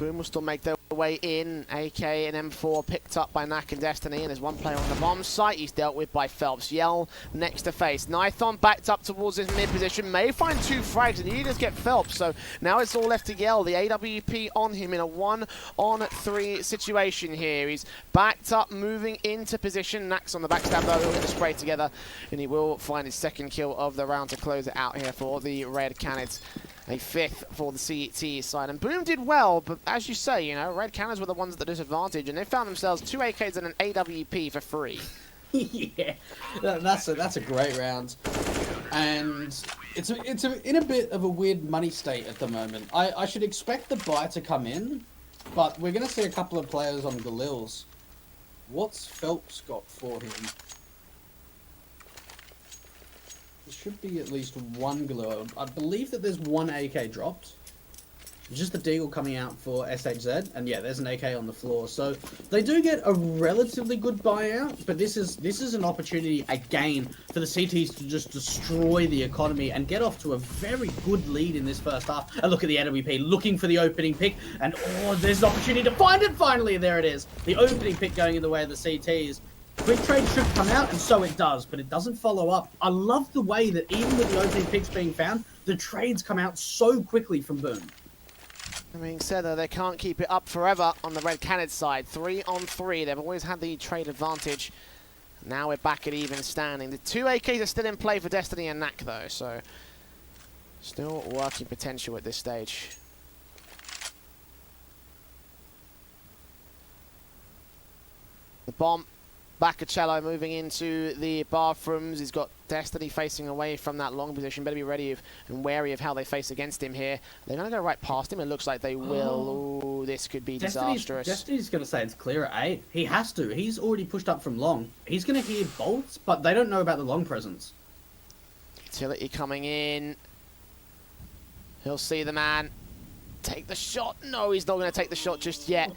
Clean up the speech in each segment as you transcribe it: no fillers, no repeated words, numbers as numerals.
Boom will still make their way in. AK and M4 picked up by Knack and Destiny, and there's one player on the bomb site. He's dealt with by Phelps. Yell next to face. Nithon backed up towards his mid position. May find 2 frags, and he just get Phelps. So now it's all left to Yell. The AWP on him in a 1-on-3 situation here. He's backed up, moving into position. Knack's on the backstab though. He'll get the spray together, and he will find his 2nd kill of the round to close it out here for the Red Canids. A 5th for the CT side. And Boom did well, but as you say, you know, Red Cannons were the ones at the disadvantage, and they found themselves 2 AKs and an AWP for free. Yeah, that's a great round. And it's in a bit of a weird money state at the moment. I should expect the buy to come in, but we're going to see a couple of players on Galil's. What's Phelps got for him? There should be at least 1 Galil. I believe that there's 1 AK dropped. Just the Deagle coming out for SHZ, and yeah, there's an AK on the floor. So they do get a relatively good buyout, but this is an opportunity again for the CTs to just destroy the economy and get off to a very good lead in this first half. And look at the AWP looking for the opening pick, and oh, there's an opportunity to find it finally. There it is, the opening pick going in the way of the CTs. Quick trade should come out, and so it does, but it doesn't follow up. I love the way that even with the opening picks being found, the trades come out so quickly from Boom. That being said, though, they can't keep it up forever on the Red Canids side. 3-on-3. They've always had the trade advantage. Now we're back at even standing. The 2 AKs are still in play for Destiny and Knack, though, so still working potential at this stage. The bomb. Back at Cello, moving into the bathrooms. He's got Destiny facing away from that long position. Better be ready and wary of how they face against him here. They're going to go right past him. It looks like they will. Ooh, this could be disastrous. Destiny's going to say it's clear at A. He has to. He's already pushed up from long. He's going to hear bolts, but they don't know about the long presence. Utility coming in. He'll see the man. Take the shot. No, he's not going to take the shot just yet.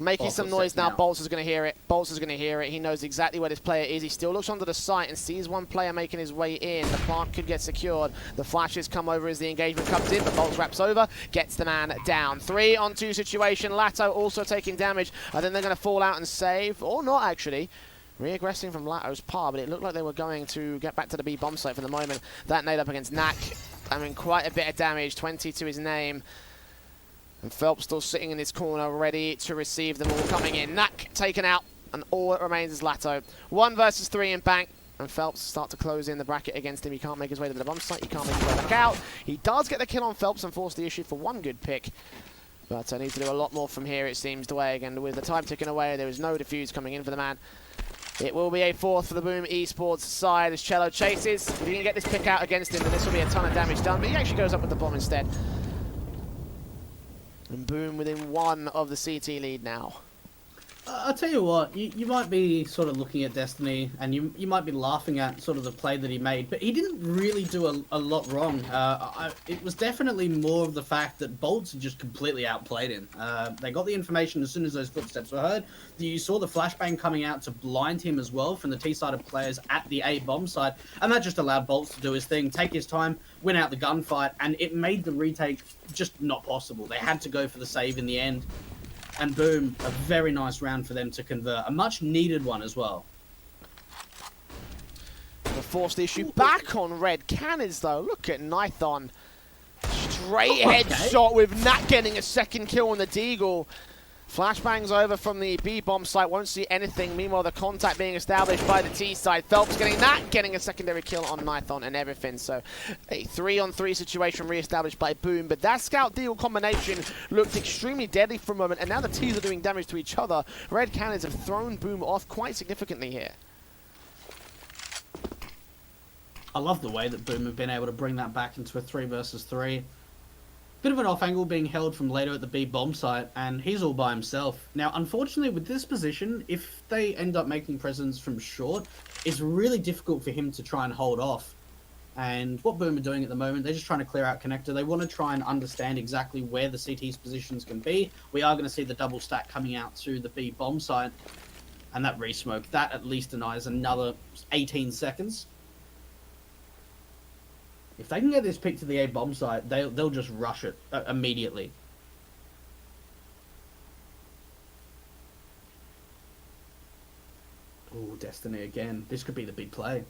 Making some noise now. Bolts is going to hear it. Bolts is going to hear it. He knows exactly where this player is. He still looks onto the site and sees one player making his way in. The plant could get secured. The flashes come over as the engagement comes in, but Bolts wraps over, gets the man down. 3-on-2 situation. Lato also taking damage. I think they're going to fall out and save, or not actually. Re-aggressing from Lato's par, but it looked like they were going to get back to the B bomb site for the moment. That nade up against Knack. I mean, quite a bit of damage. 20 to his name. And Phelps still sitting in his corner, ready to receive them all coming in. Knack taken out, and all that remains is Lato. 1 versus 3 in bank, and Phelps start to close in the bracket against him. He can't make his way to the bomb site, he can't make his way back out. He does get the kill on Phelps and force the issue for 1 good pick. But needs to do a lot more from here, it seems, Dwayne. And with the time ticking away, there is no defuse coming in for the man. It will be a 4th for the Boom Esports side as Cello chases. If he can get this pick out against him, then this will be a ton of damage done. But he actually goes up with the bomb instead. And Boom within 1 of the CT lead now. I'll tell you what, you might be sort of looking at Destiny, and you might be laughing at sort of the play that he made, but he didn't really do a lot wrong. It was definitely more of the fact that Bolts had just completely outplayed him. They got the information as soon as those footsteps were heard. You saw the flashbang coming out to blind him as well from the T-sided players at the A bomb side, and that just allowed Bolts to do his thing, take his time, win out the gunfight, and it made the retake just not possible. They had to go for the save in the end. And Boom, a very nice round for them to convert. A much needed one as well. The forced issue back on Red Cannons though. Look at Nithon. Straight headshot with Nat getting a 2nd kill on the Deagle. Flashbangs over from the B bomb site, won't see anything. Meanwhile, the contact being established by the T side. Phelps getting that, getting a secondary kill on Nithon and everything. So a 3-on-3 situation re-established by Boom. But that Scout Deagle combination looked extremely deadly for a moment, and now the T's are doing damage to each other. Red Cannons have thrown Boom off quite significantly here. I love the way that Boom have been able to bring that back into a 3 versus 3. Bit of an off angle being held from Lato at the B bomb site, and he's all by himself. Now, unfortunately, with this position, if they end up making presence from short, it's really difficult for him to try and hold off. And what Boom are doing at the moment, they're just trying to clear out connector. They want to try and understand exactly where the CT's positions can be. We are going to see the double stack coming out to the B bomb site, and that re-smoke, that at least denies another 18 seconds. If they can get this pick to the A bomb site, they'll just rush it immediately. Oh, Destiny again. This could be the big play.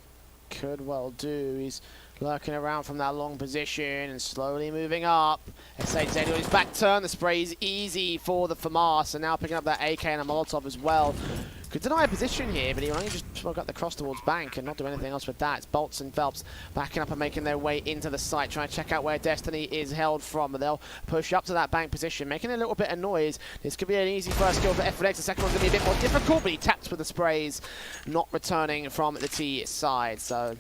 Could well do. He's lurking around from that long position and slowly moving up. SHZ on his back turn. The spray is easy for the FAMAS, and now picking up that AK and a Molotov as well. Could deny a position here, but he only just smoke up the cross towards bank and not do anything else with that. It's Bolts and Phelps backing up and making their way into the site, trying to check out where Destiny is held from. But they'll push up to that bank position, making a little bit of noise. This could be an easy first kill for FNX. The second one's going to be a bit more difficult, but he taps with the sprays, not returning from the T side. So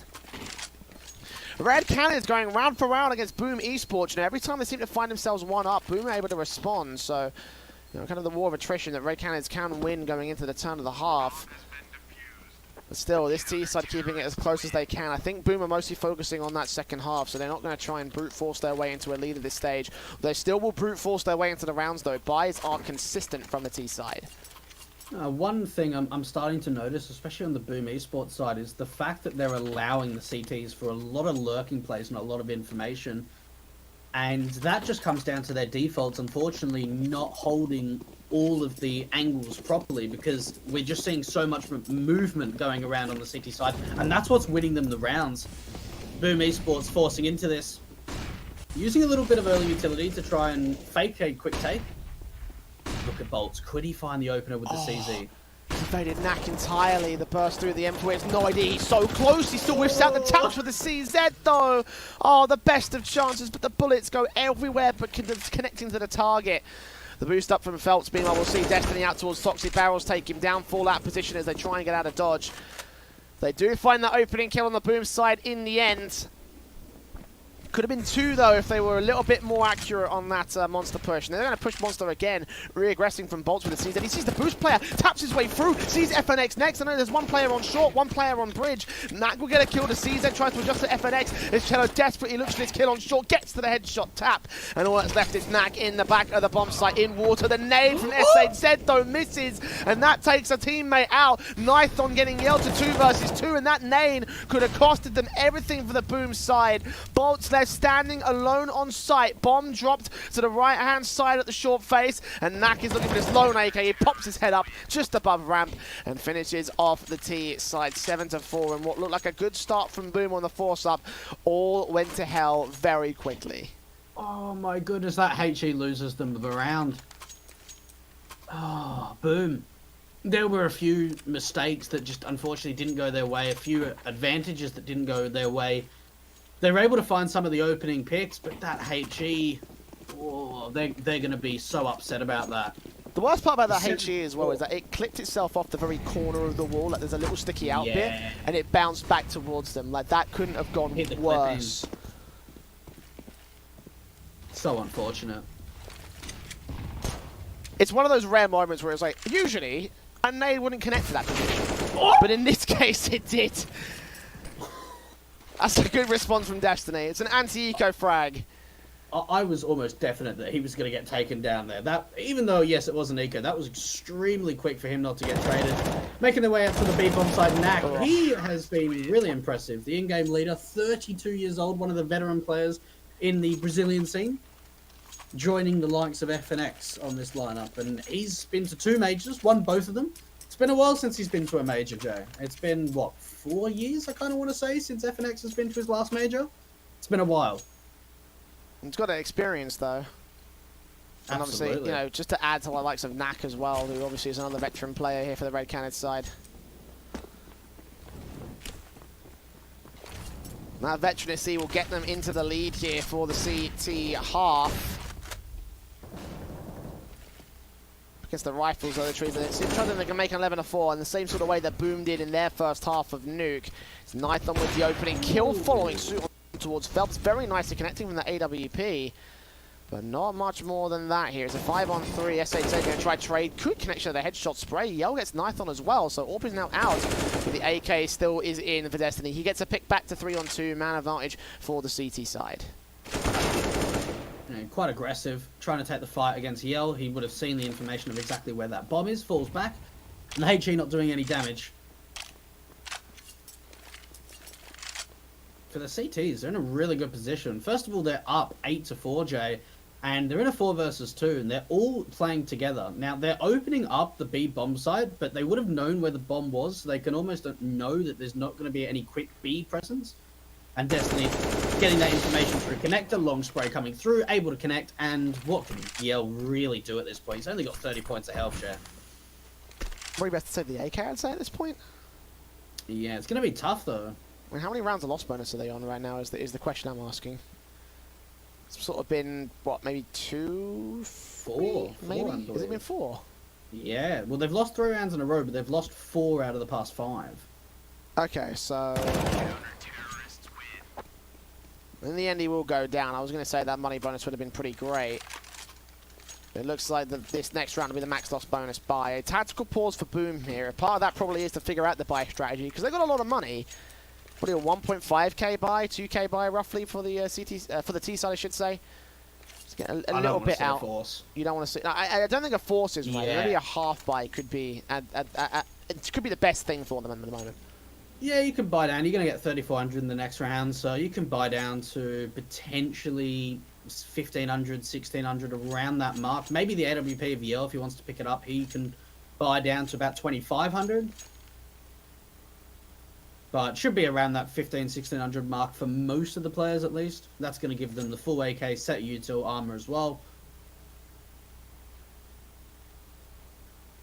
Red Cannons going round for round against Boom Esports. You know, every time they seem to find themselves one up, Boom are able to respond. So, you know, kind of the war of attrition that Red Cannons can win going into the turn of the half. But still, this T side keeping it as close as they can. I think Boom are mostly focusing on that second half, so they're not going to try and brute force their way into a lead at this stage. They still will brute force their way into the rounds, though. Buys are consistent from the T side. One thing I'm starting to notice, especially on the Boom Esports side, is the fact that they're allowing the CTs for a lot of lurking plays and a lot of information. And that just comes down to their defaults, unfortunately, not holding all of the angles properly, because we're just seeing so much movement going around on the CT side, and that's what's winning them the rounds. Boom Esports forcing into this, using a little bit of early utility to try and fake a quick take. Look at Bolts. Could he find the opener with the CZ? Evaded Knack entirely. The burst through the M2 has no idea. He's so close. He still whiffs out the taps with the CZ though. Oh, the best of chances, but the bullets go everywhere but connecting to the target. The boost up from Phelps. Meanwhile, we'll see Destiny out towards Toxic Barrels, take him down, fallout position as they try and get out of dodge. They do find that opening kill on the Boom side in the end. Could have been two, though, if they were a little bit more accurate on that Monster push. And they're going to push Monster again, re-aggressing from Bolts with the CZ. He sees the boost player, taps his way through, sees FNX next. I know there's one player on short, one player on bridge. Knack will get a kill to CZ, tries to adjust to FNX. As Cello desperately looks for his kill on short, gets to the headshot tap. And all that's left is Knack in the back of the bomb site in water. The nade from SHZ, though, misses. And that takes a teammate out. Nython getting yelled to 2 versus 2. And that nade could have costed them everything for the Boom side. Bolts left standing alone on site. Bomb dropped to the right-hand side at the short face, and Knack is looking for this lone AK. He pops his head up just above ramp and finishes off the T side 7-4. And what looked like a good start from Boom on the force up, all went to hell very quickly. Oh my goodness, that HE loses them the round. Oh, Boom. There were a few mistakes that just unfortunately didn't go their way, a few advantages that didn't go their way. They were able to find some of the opening picks, but that HE, oh, they're going to be so upset about that. The worst part about that HE as well is that it clipped itself off the very corner of the wall. Like there's a little sticky out bit, and it bounced back towards them. Like that couldn't have gone worse. So unfortunate. It's one of those rare moments where it's like, usually, a nade wouldn't connect to that position. But in this case, it did. That's a good response from Destiny. It's an anti-eco frag. I was almost definite that he was going to get taken down there. That, even though, yes, it was an eco, that was extremely quick for him not to get traded. Making their way up to the B bomb side, Knack. He has been really impressive. The in-game leader, 32 years old, one of the veteran players in the Brazilian scene, joining the likes of FNX on this lineup. And he's been to 2 majors, won both of them. It's been a while since he's been to a major, Jay. It's been, what, 4 years, I kind of want to say, since FNX has been to his last major? It's been a while. He's got that experience, though. And obviously, you know, just to add to the likes of Knack as well, who obviously is another veteran player here for the Red Cannons side. That veterancy will get them into the lead here for the CT half. Against the rifles, though, the trees. It seems like they can make an 11-4 in the same sort of way that Boom did in their first half of Nuke. It's Nython with the opening kill, following suit towards Phelps. Very nicely connecting from the AWP. But not much more than that here. It's a 5-on-3. SHZ going to try trade. Good connection to the headshot spray. Yell gets Nython as well. So Orb is now out. But the AK still is in for Destiny. He gets a pick back to 3-on-2. Man advantage for the CT side. Quite aggressive, trying to take the fight against Yell. He would have seen the information of exactly where that bomb is, falls back, and the HE not doing any damage. For the CTs, they're in a really good position. First of all, they're up 8-4, Jay, And they're in a 4 versus 2, and they're all playing together. Now, they're opening up the B bomb site, but they would have known where the bomb was, so they can almost know that there's not going to be any quick B presence. And Destiny getting that information through connector, long spray coming through, able to connect, and what can Yell really do at this point? He's only got 30 points of health share. Probably best to say the AK, I'd say, at this point. Yeah, it's going to be tough, though. I mean, how many rounds of loss bonus are they on right now is the question I'm asking. It's sort of been, what, maybe 2? 4? Maybe? I Has it been 4? Yeah, well, they've lost 3 rounds in a row, but they've lost 4 out of the past 5. Okay, so... in the end, he will go down. I was going to say that money bonus would have been pretty great. It looks like this next round will be the max loss bonus buy. A tactical pause for Boom here. Part of that probably is to figure out the buy strategy, because they've got a lot of money. Probably a 1.5k buy, 2k buy roughly for the for the T side, I should say. Just get a little bit out. Force. You don't want to see. I don't think a force is right. Yeah. Maybe a half buy could be. It could be the best thing for them at the moment. Yeah, you can buy down. You're going to get 3,400 in the next round, so you can buy down to potentially 1,500, 1,600 around that mark. Maybe the AWP of Yell, if he wants to pick it up, he can buy down to about 2,500. But should be around that 1,500, 1,600 mark for most of the players at least. That's going to give them the full AK, set util, armor as well.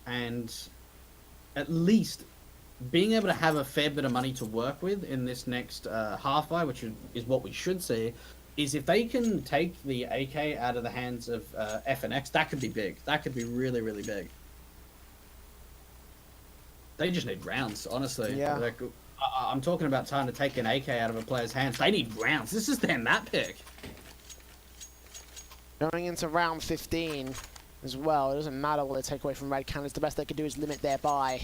And at least being able to have a fair bit of money to work with in this next half buy, which is what we should see, is if they can take the AK out of the hands of FNX, that could be big. That could be really, really big. They just need rounds, honestly. Yeah. Like, I'm talking about trying to take an AK out of a player's hands. They need rounds. This is their map pick. Going into round 15 as well, it doesn't matter what they take away from Red Cannons. The best they can do is limit their buy.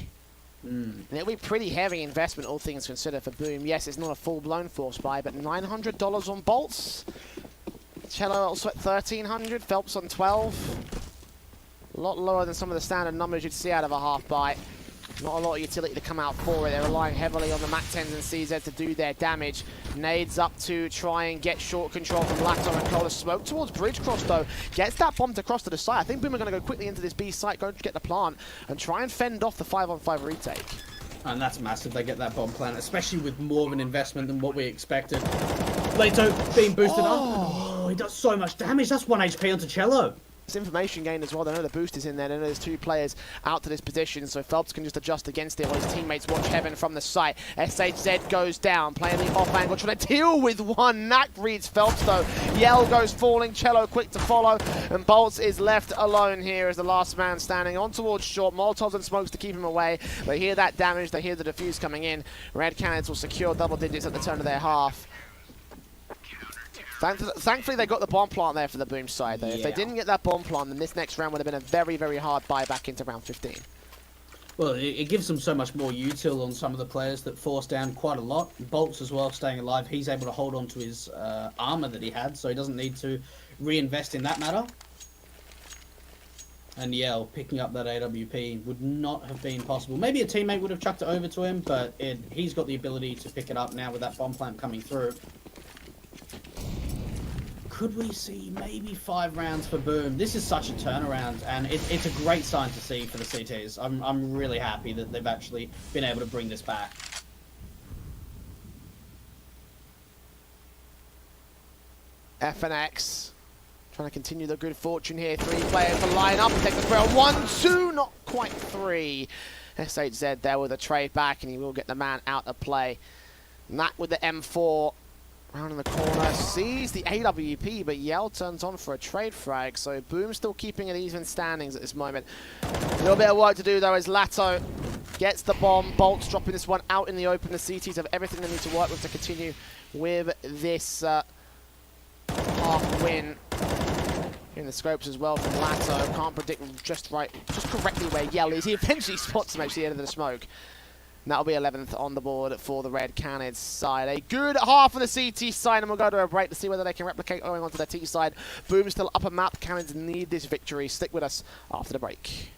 And it'll be pretty heavy investment, all things considered, for Boom. Yes, it's not a full-blown force buy, but $900 on bolts. Cello also at 1,300, Phelps on 12. A lot lower than some of the standard numbers you'd see out of a half buy. Not a lot of utility to come out for it. They're relying heavily on the MAC-10s and CZ to do their damage. Nades up to try and get short control from Lacto and Cola. Smoke towards Bridge Cross, though. Gets that bomb to cross to the side. I think Boom are going to go quickly into this B site, go to get the plant, and try and fend off the 5-on-5 retake. And that's massive. They get that bomb plant, especially with more of an investment than what we expected. Lato being boosted up. Oh, he does so much damage. That's 1 HP onto Cello. It's information gain as well. They know the boost is in there. They know there's 2 players out to this position, so Phelps can just adjust against it while his teammates watch heaven from the site. SHZ goes down, playing the off angle, trying to deal with one. Knack reads Phelps though. Yell goes falling, Cello quick to follow, and Bolts is left alone here as the last man standing on towards short. Molotovs and smokes to keep him away. They hear that damage, they hear the defuse coming in. Red Cannons will secure double digits at the turn of their half. Thankfully, they got the bomb plant there for the Boom side, though. Yeah. If they didn't get that bomb plant, then this next round would have been a very, very hard buy back into round 15. Well, it gives them so much more util on some of the players that force down quite a lot. Bolts as well, staying alive. He's able to hold on to his armor that he had, so he doesn't need to reinvest in that matter. And Yell picking up that AWP would not have been possible. Maybe a teammate would have chucked it over to him, but he's got the ability to pick it up now with that bomb plant coming through. Could we see maybe 5 rounds for Boom? This is such a turnaround, and it's a great sign to see for the CTs. I'm really happy that they've actually been able to bring this back. FNX trying to continue the good fortune here. 3 players to line up and take the throw. 1, 2, not quite 3. SHZ there with a trade back, and he will get the man out of play. Nat with the M4. Round in the corner, sees the AWP, but Yell turns on for a trade frag, so Boom still keeping it even standings at this moment. A little bit of work to do though as Lato gets the bomb. Bolts dropping this one out in the open. The CTs have everything they need to work with to continue with this half win. In the scopes as well from Lato. Can't predict just correctly where Yell is. He eventually spots him actually at the end of the smoke. And that'll be 11th on the board for the Red Cannons side. A good half of the CT side, and we'll go to a break to see whether they can replicate going onto the T side. Boom still up a map. Cannons need this victory. Stick with us after the break.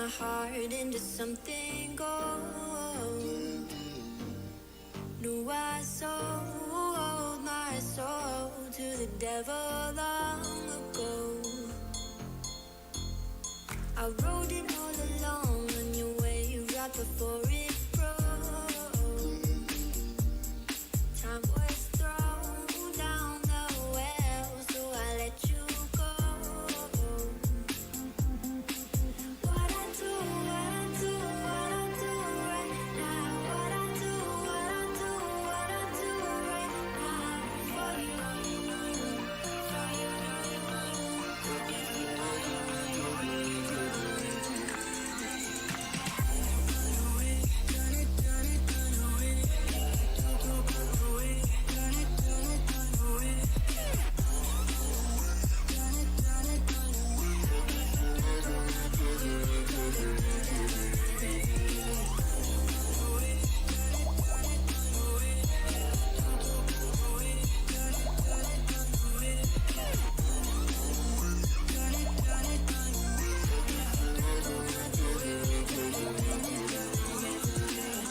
my heart into something gold. Knew I sold my soul to the devil long ago. I rode it all along on your way right before it broke. Time was thrown down the well, so I let you go. What I do right now. What I do right now for you.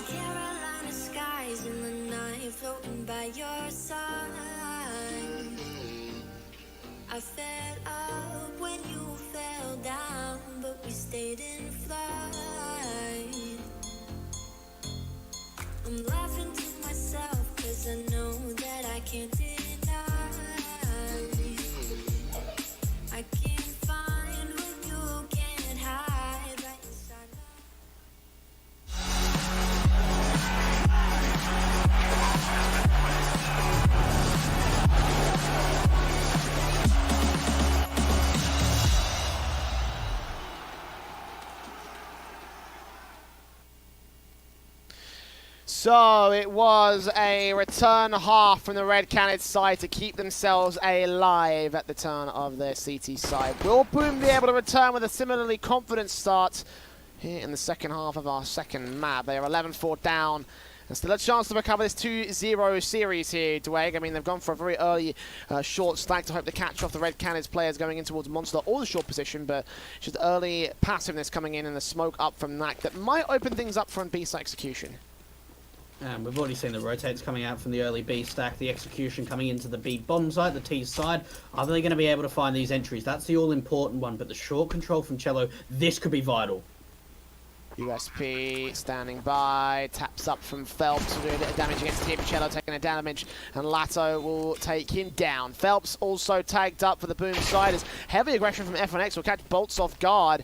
Carolina skies in the night, floating by your side. I fell up when you fell down, but we stayed in flight. I'm laughing to myself, cause I know that I can't deny. I can't find what you can't hide right inside my So it was a return half from the Red Canids side to keep themselves alive at the turn of their CT side. Will Boom be able to return with a similarly confident start here in the second half of our second map? They are 11-4 down and still a chance to recover this 2-0 series here, Dwayne. I mean, they've gone for a very early short stack to hope to catch off the Red Canids players going in towards Monster or the short position, but just early passiveness coming in and the smoke up from that might open things up for a B-side execution. We've already seen the rotates coming out from the early B stack, the execution coming into the B bottom side, the T side. Are they going to be able to find these entries? That's the all-important one, but the short control from Cello, this could be vital. USP standing by, taps up from Phelps, will do a bit of damage against him. Cello taking a damage, and Lato will take him down. Phelps also tagged up for the Boom side as heavy aggression from F1X will catch Bolts off guard.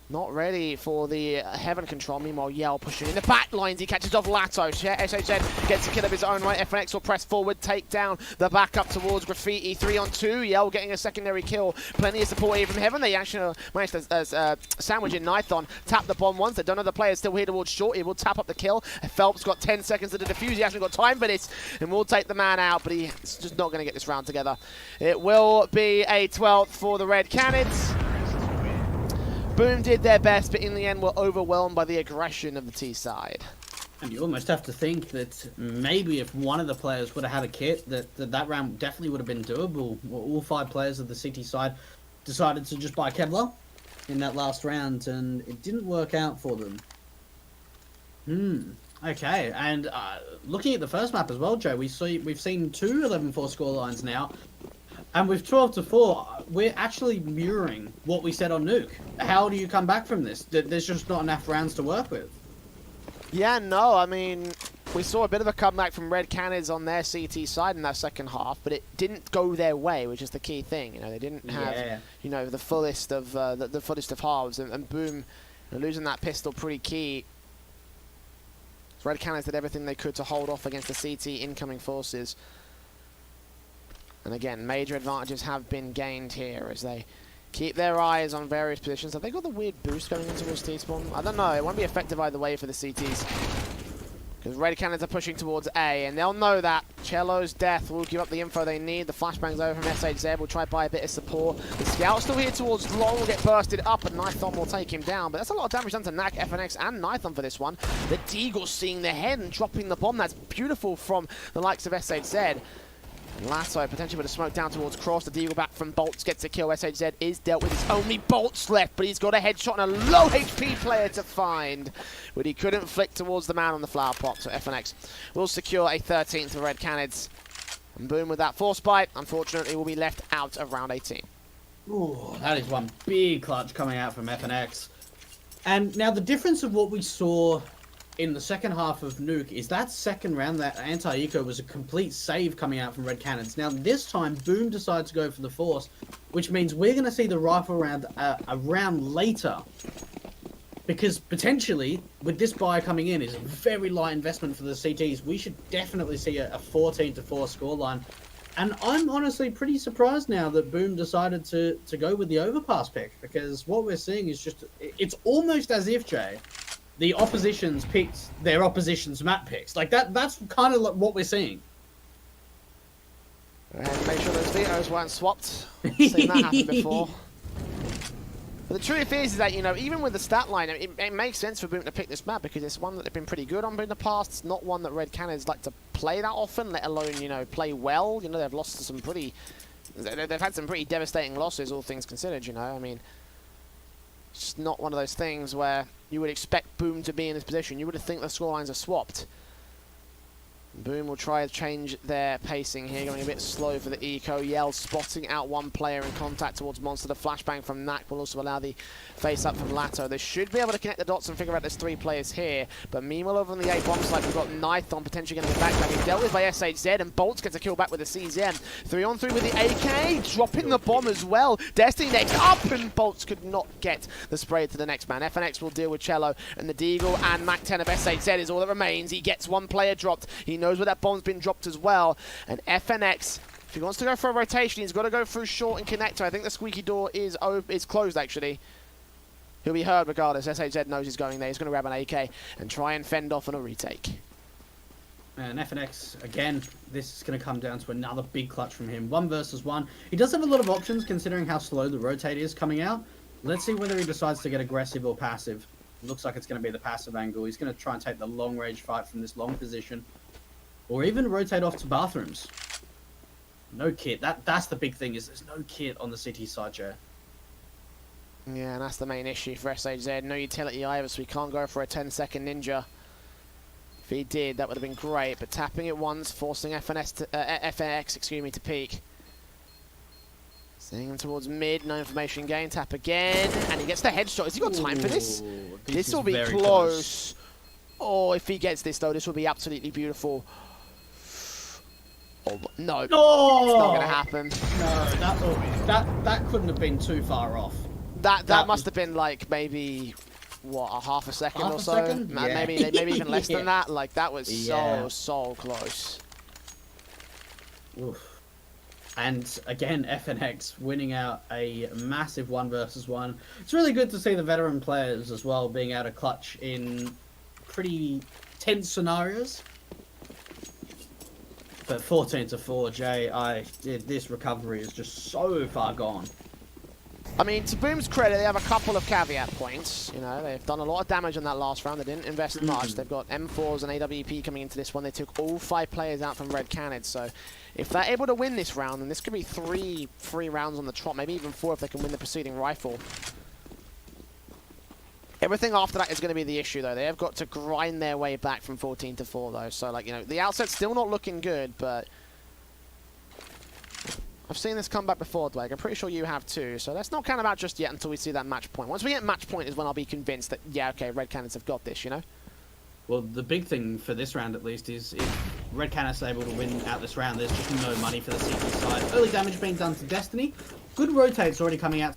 Not ready for the Heaven control. Meanwhile, Yell pushing in the back lines. He catches off Lato. SHN gets a kill of his own right. FNX will press forward, take down the backup towards Graffiti. 3-on-2. Yell getting a secondary kill. Plenty of support here from Heaven. They actually managed to sandwich in Nithon. Tap the bomb once. They don't know the player's still here towards short. He will tap up the kill. Phelps got 10 seconds to defuse. He hasn't got time for this and will take the man out, but he's just not going to get this round together. It will be a 12th for the Red Canids. Boom did their best, but in the end were overwhelmed by the aggression of the T side. And you almost have to think that maybe if one of the players would have had a kit, that round definitely would have been doable. All 5 players of the CT side decided to just buy Kevlar in that last round, and it didn't work out for them. Okay, and looking at the first map as well, Joe, we've seen 2 11-4 scorelines now. And with 12-4, we're actually mirroring what we said on Nuke. How do you come back from this? There's just not enough rounds to work with. Yeah, no, I mean, we saw a bit of a comeback from Red Canids on their CT side in that second half, but it didn't go their way, which is the key thing. You know, they didn't have, you know, the fullest of the fullest of halves, and Boom, you know, losing that pistol pretty key. So Red Canids did everything they could to hold off against the CT incoming forces. And again, major advantages have been gained here as they keep their eyes on various positions. Have they got the weird boost going into his T-spawn? I don't know. It won't be effective either way for the CTs. Because Red Canids are pushing towards A, and they'll know that. Cello's death will give up the info they need. The flashbang's over from SHZ. Will try to buy a bit of support. The scout's still here towards Long, will get bursted up, and Nithon will take him down. But that's a lot of damage done to Knack, FNX, and Nithon for this one. The Deagle's seeing their head and dropping the bomb. That's beautiful from the likes of SHZ. Lasso potentially with a smoke down towards Cross. The deagle back from Bolts gets a kill. SHZ is dealt with. It's only Bolts left, but he's got a headshot and a low HP player to find. But he couldn't flick towards the man on the flower pot. So FNX will secure a 13th for Red Canids. And Boom with that force bite, unfortunately, will be left out of round 18. Ooh, that is one big clutch coming out from FNX. And now the difference of what we saw in the second half of Nuke is that second round, that anti-eco was a complete save coming out from Red Cannons. Now this time, Boom decides to go for the Force, which means we're going to see the rifle round a round later. Because potentially, with this buy coming in, is a very light investment for the CTs. We should definitely see a 14-4 scoreline. And I'm honestly pretty surprised now that Boom decided to go with the overpass pick. Because what we're seeing is just, it's almost as if, Jay, the oppositions picked their opposition's map picks. Like, that's kind of like what we're seeing. And make sure those vetoes weren't swapped. I've seen that happen before. But the truth is that, you know, even with the stat line, it makes sense for Boom to pick this map because it's one that they've been pretty good on in the past. It's not one that Red Cannons like to play that often, let alone, you know, play well. You know, they've lost to some pretty... They've had some pretty devastating losses, all things considered, you know. I mean, it's just not one of those things where you would expect Boom to be in this position. You would think the scorelines are swapped. Boom will try to change their pacing here, going a bit slow for the eco. Yell spotting out one player in contact towards Monster. The flashbang from Knack will also allow the face-up from Lato. They should be able to connect the dots and figure out there's 3 players here. But meanwhile, over on the A-bomb side, we've got Nython potentially going to get back. Being dealt with by SHZ, and Bolts gets a kill back with the CZM. 3-on-3 with the AK, dropping the bomb as well. Destiny next up, and Bolts could not get the spray to the next man. FNX will deal with Cello, and the Deagle and Mac 10 of SHZ is all that remains. He gets one player dropped. He knows where that bomb's been dropped as well. And FNX, if he wants to go for a rotation, he's got to go through short and connector. I think the squeaky door is closed, actually. He'll be heard regardless. SHZ knows he's going there. He's going to grab an AK and try and fend off on a retake. And FNX, again, this is going to come down to another big clutch from him. 1 versus 1. He does have a lot of options considering how slow the rotate is coming out. Let's see whether he decides to get aggressive or passive. Looks like it's going to be the passive angle. He's going to try and take the long range fight from this long position. Or even rotate off to bathrooms. No kit. That's the big thing, is there's no kit on the city side, Jay. Yeah, and that's the main issue for SHZ. No utility either, so we can't go for a 10-second ninja. If he did, that would have been great. But tapping it once, forcing FNX to peek. Sending him towards mid, no information gain. Tap again, and he gets the headshot. Has he got time for this? This will be close. Oh, if he gets this, though, this will be absolutely beautiful. Oh, no. It's not going to happen. No, that couldn't have been too far off. That must have been like maybe what, a half a second or so? Yeah. Maybe even less than that. Like, that was so close. Oof. And again, FNX winning out a massive 1 versus 1. It's really good to see the veteran players as well being able to clutch in pretty tense scenarios. But 14-4, Jay, this recovery is just so far gone. I mean, to Boom's credit, they have a couple of caveat points. You know, they've done a lot of damage in that last round. They didn't invest much. They've got M4s and AWP coming into this one. They took all 5 players out from Red Canids. So if they're able to win this round, then this could be three rounds on the trot, maybe even 4 if they can win the preceding rifle. Everything after that is going to be the issue, though. They have got to grind their way back from 14-4, though. So, like, you know, the outset's still not looking good, but I've seen this come back before, Blake. I'm pretty sure you have too. So let's not count them out just yet until we see that match point. Once we get match point is when I'll be convinced that, yeah, okay, Red Cannons have got this, you know? Well, the big thing for this round, at least, is if Red Cannons are able to win out this round, there's just no money for the CT side. Early damage being done to Destiny. Good rotates already coming out.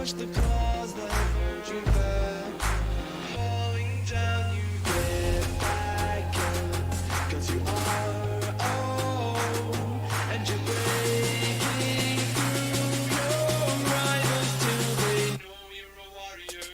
push the claws that hurt you back. Falling down, you get back up. 'Cause you are own, and you're breaking through your rivals till they know you're a warrior.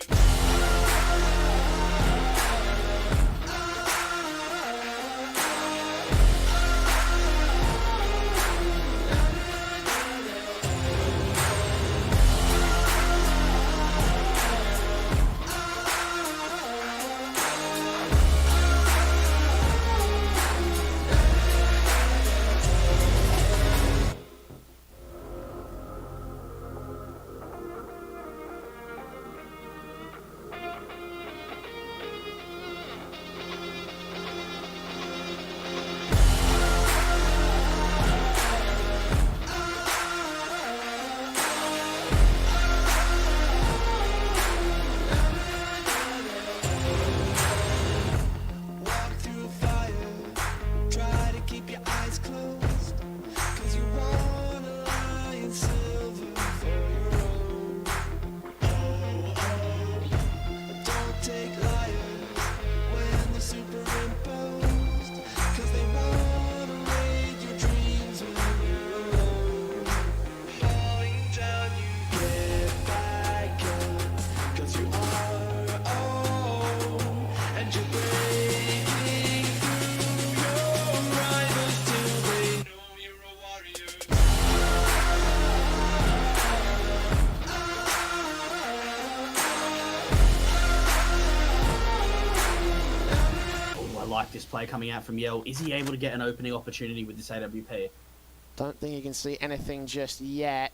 Walk through fire, try to keep your eyes closed. 'Cause you want a lion silver for your own. Don't take liars when they're superimposed. 'Cause they wanna raid your dreams when you're alone. Falling down, you get back up. 'Cause you are own, and you're breaking through your rivals till they know you're a warrior. Oh, I like this play coming out from Yell. Is he able to get an opening opportunity with this AWP? Don't think you can see anything just yet.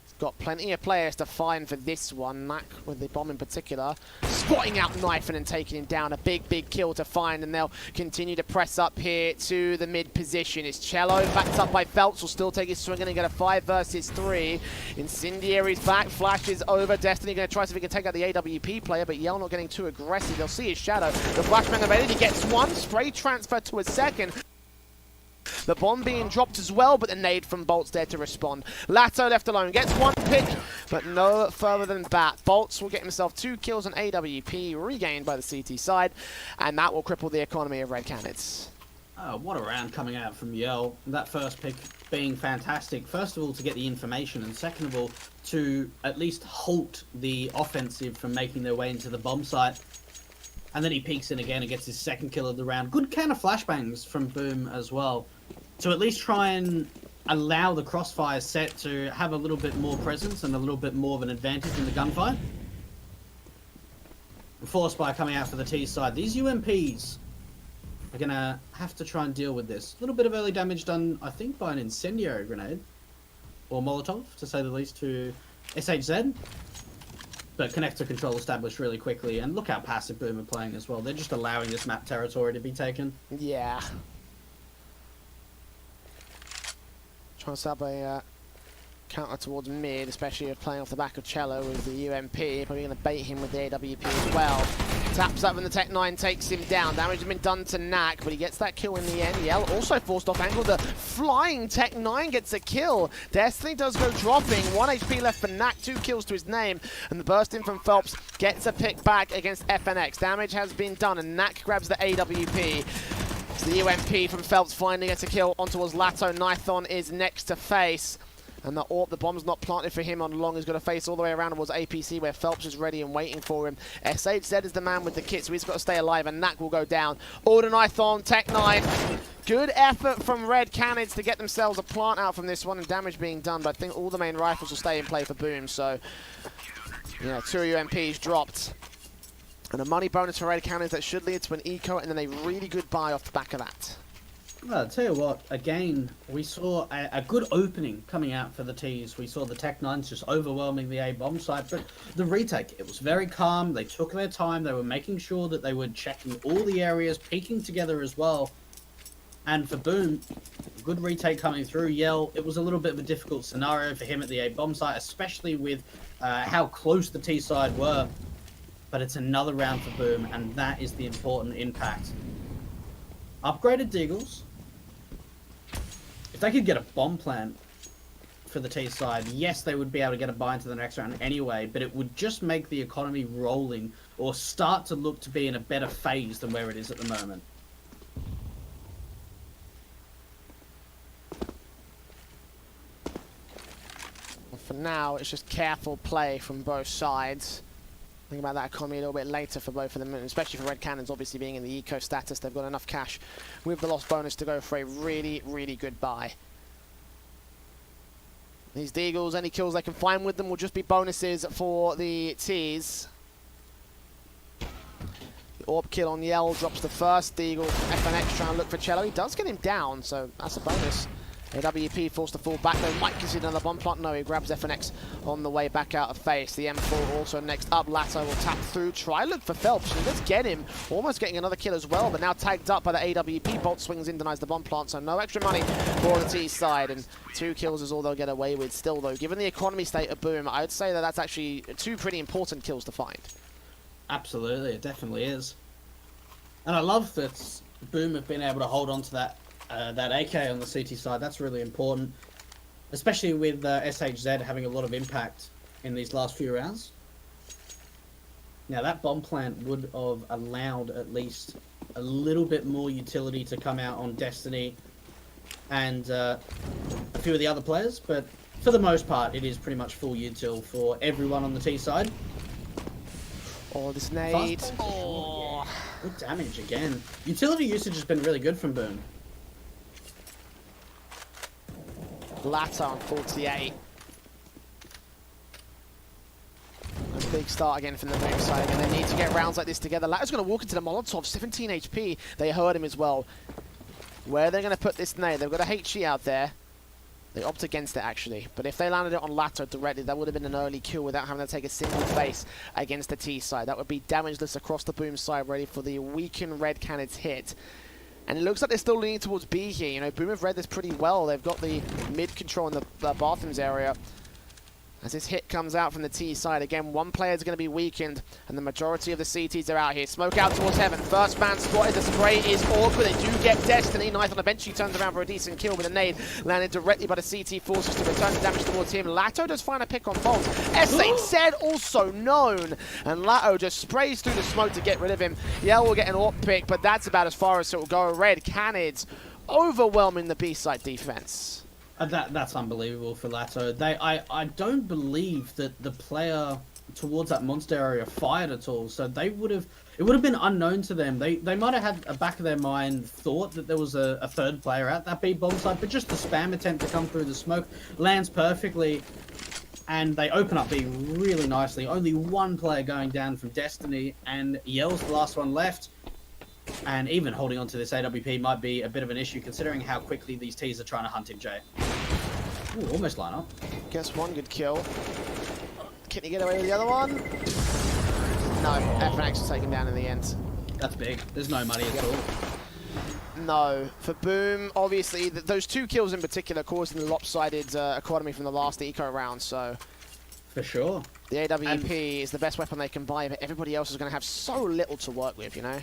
He's got plenty of players to find for this one. Mac, with the bomb in particular, spotting out Knifing and taking him down. A big, big kill to find, and they'll continue to press up here to the mid position. It's Cello, backed up by Phelps, will still take his swing and get a 5 versus 3. Incendiary's back, flashes over. Destiny going to try to see if he can take out the AWP player, but Yell not getting too aggressive. They'll see his shadow. The flashbang available, he gets one. Spray transfer to a second. The bomb being dropped as well, but the nade from Bolt's there to respond. Lato left alone, gets one pick, but no further than that. Bolts will get himself 2 kills on AWP, regained by the CT side, and that will cripple the economy of Red Canids. Oh, what a round coming out from Yell. That first pick being fantastic. First of all, to get the information, and second of all, to at least halt the offensive from making their way into the bomb site. And then he peeks in again and gets his second kill of the round. Good counter flashbangs from Boom as well. To at least try and allow the crossfire set to have a little bit more presence and a little bit more of an advantage in the gunfight. Force by coming out for the T side. These UMPs are going to have to try and deal with this. A little bit of early damage done, I think, by an incendiary grenade. Or Molotov, to say the least, to SHZ. But connector control established really quickly, and look how passive Boom are playing as well. They're just allowing this map territory to be taken. Yeah. Trying to set up a counter towards mid, especially if playing off the back of Cello with the UMP. Probably going to bait him with the AWP as well. Taps up and the Tech 9 takes him down. Damage has been done to Knack, but he gets that kill in the end. Yell also forced off angle. The flying Tech 9 gets a kill. Destiny does go dropping. 1 HP left for Knack, 2 kills to his name. And the burst in from Phelps gets a pick back against FNX. Damage has been done, and Knack grabs the AWP. It's the UMP from Phelps finally gets a kill on towards Lato. Nithon is next to face. And the bomb's not planted for him on long. He's got to face all the way around towards APC where Phelps is ready and waiting for him. SHZ is the man with the kit, so he's got to stay alive, and Knack will go down. Order Nithon, Tech 9. Good effort from Red Canids to get themselves a plant out from this one, and damage being done, but I think all the main rifles will stay in play for Boom, so yeah, 2 UMPs dropped. And a money bonus for Red Canids that should lead to an eco, and then a really good buy off the back of that. Well, I'll tell you what, again, we saw a good opening coming out for the T's. We saw the Tech 9s just overwhelming the A bomb site, but the retake, it was very calm. They took their time. They were making sure that they were checking all the areas, peeking together as well. And for Boom, good retake coming through. Yell, it was a little bit of a difficult scenario for him at the A bomb site, especially with how close the T side were. But it's another round for Boom, and that is the important impact. Upgraded Deagles. If they could get a bomb plant for the T side. Yes, they would be able to get a buy into the next round anyway, but it would just make the economy rolling or start to look to be in a better phase than where it is at the moment. For now, it's just careful play from both sides. Think about that economy a little bit later for both of them, especially for Red Cannons, obviously being in the eco status. They've got enough cash with the lost bonus to go for a really, really good buy. These Deagles, any kills they can find with them will just be bonuses for the Ts. The Orb kill on Yell drops the first Deagle. FNX trying to look for Cello. He does get him down, so that's a bonus. AWP forced to fall back though. Might consider another bomb plant. No, he grabs FNX on the way back out of face. The M4 also next up. Lato will tap through. Try look for Phelps. He does get him. Almost getting another kill as well, but now tagged up by the AWP. Bolt swings in, denies the bomb plant, so no extra money for the T side. And 2 kills is all they'll get away with. Still though, given the economy state of Boom, I'd say that that's actually 2 pretty important kills to find. Absolutely, it definitely is. And I love that Boom have been able to hold on to that AK on the CT side. That's really important, especially with SHZ having a lot of impact in these last few rounds. Now that bomb plant would have allowed at least a little bit more utility to come out on Destiny and a few of the other players, but for the most part it is pretty much full util for everyone on the T side. Oh, this nade. Oh, yeah. Good damage again. Utility usage has been really good from Boom. Latta on 48. A big start again from the Boom side, and they need to get rounds like this together. Latta's going to walk into the Molotov, 17 HP. They heard him as well. Where they're going to put this nade? They've got a HE out there. They opt against it, actually. But if they landed it on Lato directly, that would have been an early kill without having to take a single face against the T side. That would be damageless across the Boom side, ready for the weakened Red Cannons hit. And it looks like they're still leaning towards B here. You know, Boom have read this pretty well. They've got the mid control in the bathrooms area. As this hit comes out from the T side, again, one player is going to be weakened, and the majority of the CTs are out here. Smoke out towards Heaven. First man spotted. The spray is awkward. They do get Destiny. Knife on the bench. He turns around for a decent kill with a nade. Landed directly by the CT forces to return the damage towards him. Lato does find a pick on Bolt. S8Z also known. And Lato just sprays through the smoke to get rid of him. Yell will get an AWP pick, but that's about as far as it will go. Red Cannons overwhelming the B side defense. That's unbelievable for Lato. I don't believe that the player towards that monster area fired at all. So it would have been unknown to them. They might have had a back of their mind thought that there was a third player at that B bomb site, but just the spam attempt to come through the smoke lands perfectly, and they open up B really nicely. Only one player going down from Destiny, and Yell's the last one left. And even holding on to this AWP might be a bit of an issue considering how quickly these Ts are trying to hunt him, Jay. Ooh, almost line up. Gets one good kill. Can he get away with the other one? No, FNX will take him down in the end. That's big. There's no money at all. No. For Boom, obviously, those 2 kills in particular causing the lopsided economy from the last eco round, so... For sure. The AWP is the best weapon they can buy, but everybody else is going to have so little to work with, you know?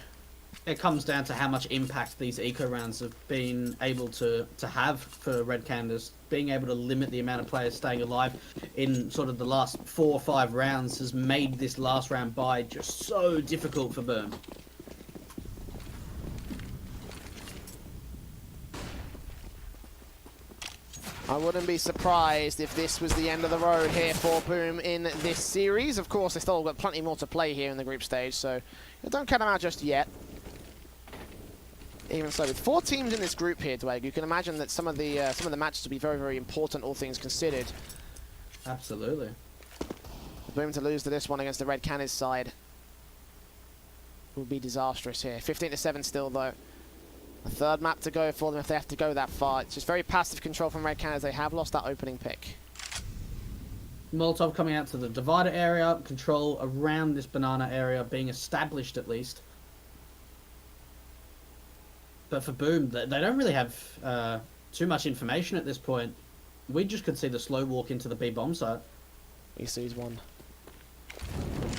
It comes down to how much impact these eco rounds have been able to have for Red Cannons. Being able to limit the amount of players staying alive in sort of the last 4 or 5 rounds has made this last round buy just so difficult for Boom. I wouldn't be surprised if this was the end of the road here for Boom in this series. Of course, they still got plenty more to play here in the group stage, so don't count them out just yet. Even so, with 4 teams in this group here, Dwayne, you can imagine that some of the matches will be very, very important, all things considered. Absolutely. Boom to lose to this one against the Red Cannons side will be disastrous here. 15-7 still, though. A third map to go for them if they have to go that far. It's just very passive control from Red Cannons. They have lost that opening pick. Molotov coming out to the divider area. Control around this banana area being established at least. But for Boom, they don't really have too much information at this point. We just could see the slow walk into the B bomb site. He sees one.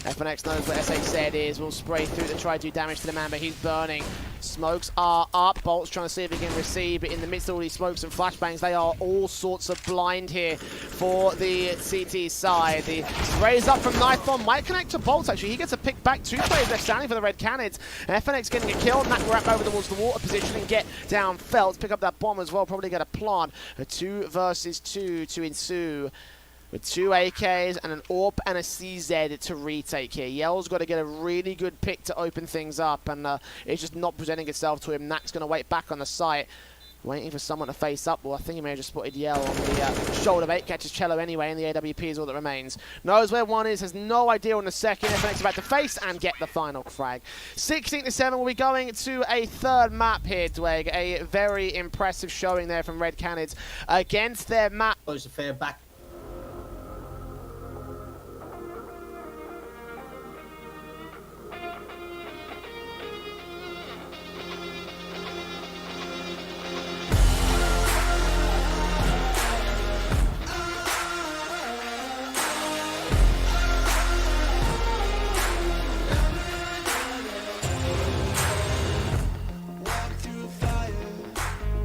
FNX knows where SHZ is, will spray through to try to do damage to the man, but he's burning. Smokes are up. Bolt's trying to see if he can receive, but in the midst of all these smokes and flashbangs, they are all sorts of blind here for the CT side. The sprays up from Knife Bomb might connect to Bolt, actually. He gets a pick back. 2 players left standing for the Red Canids. FNX getting a kill. Knack wrap over towards the water position and get down Felt. Pick up that bomb as well. Probably get a plant. A 2 versus 2 to ensue, with 2 AKs and an AWP and a CZ to retake here. Yell's got to get a really good pick to open things up, and it's just not presenting itself to him. Knack's going to wait back on the site, waiting for someone to face up. Well, I think he may have just spotted Yell on the shoulder bait. Catches Cello anyway, and the AWP is all that remains. Knows where one is, has no idea on the second. FNX about to face and get the final frag. 16-7, we'll be going to a third map here, Dweg. A very impressive showing there from Red Canids against their map. Close affair back. Walk through fire,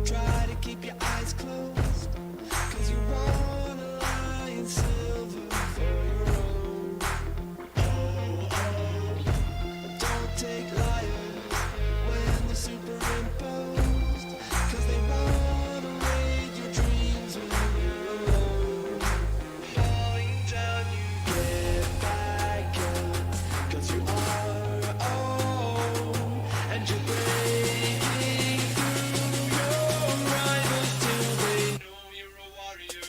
try to keep your eyes closed, 'cause you wanna lie in silver for your own. Don't take liars when they're superimposed, 'cause they wanna raid your dreams when you're alone. Falling down, you get back up, 'cause you are own, and you're breaking through your rivals till they know you're a warrior.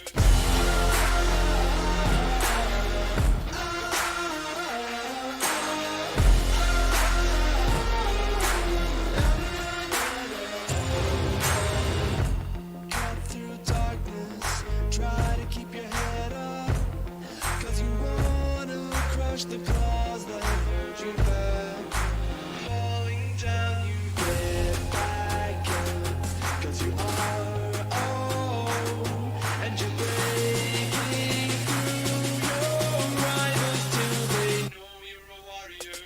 Cut through darkness, try to keep your head up, 'cause you wanna crush the claws that hold you back. Falling down, you get back up, 'cause you are own, and you're breaking through your rivals till they know you're a warrior.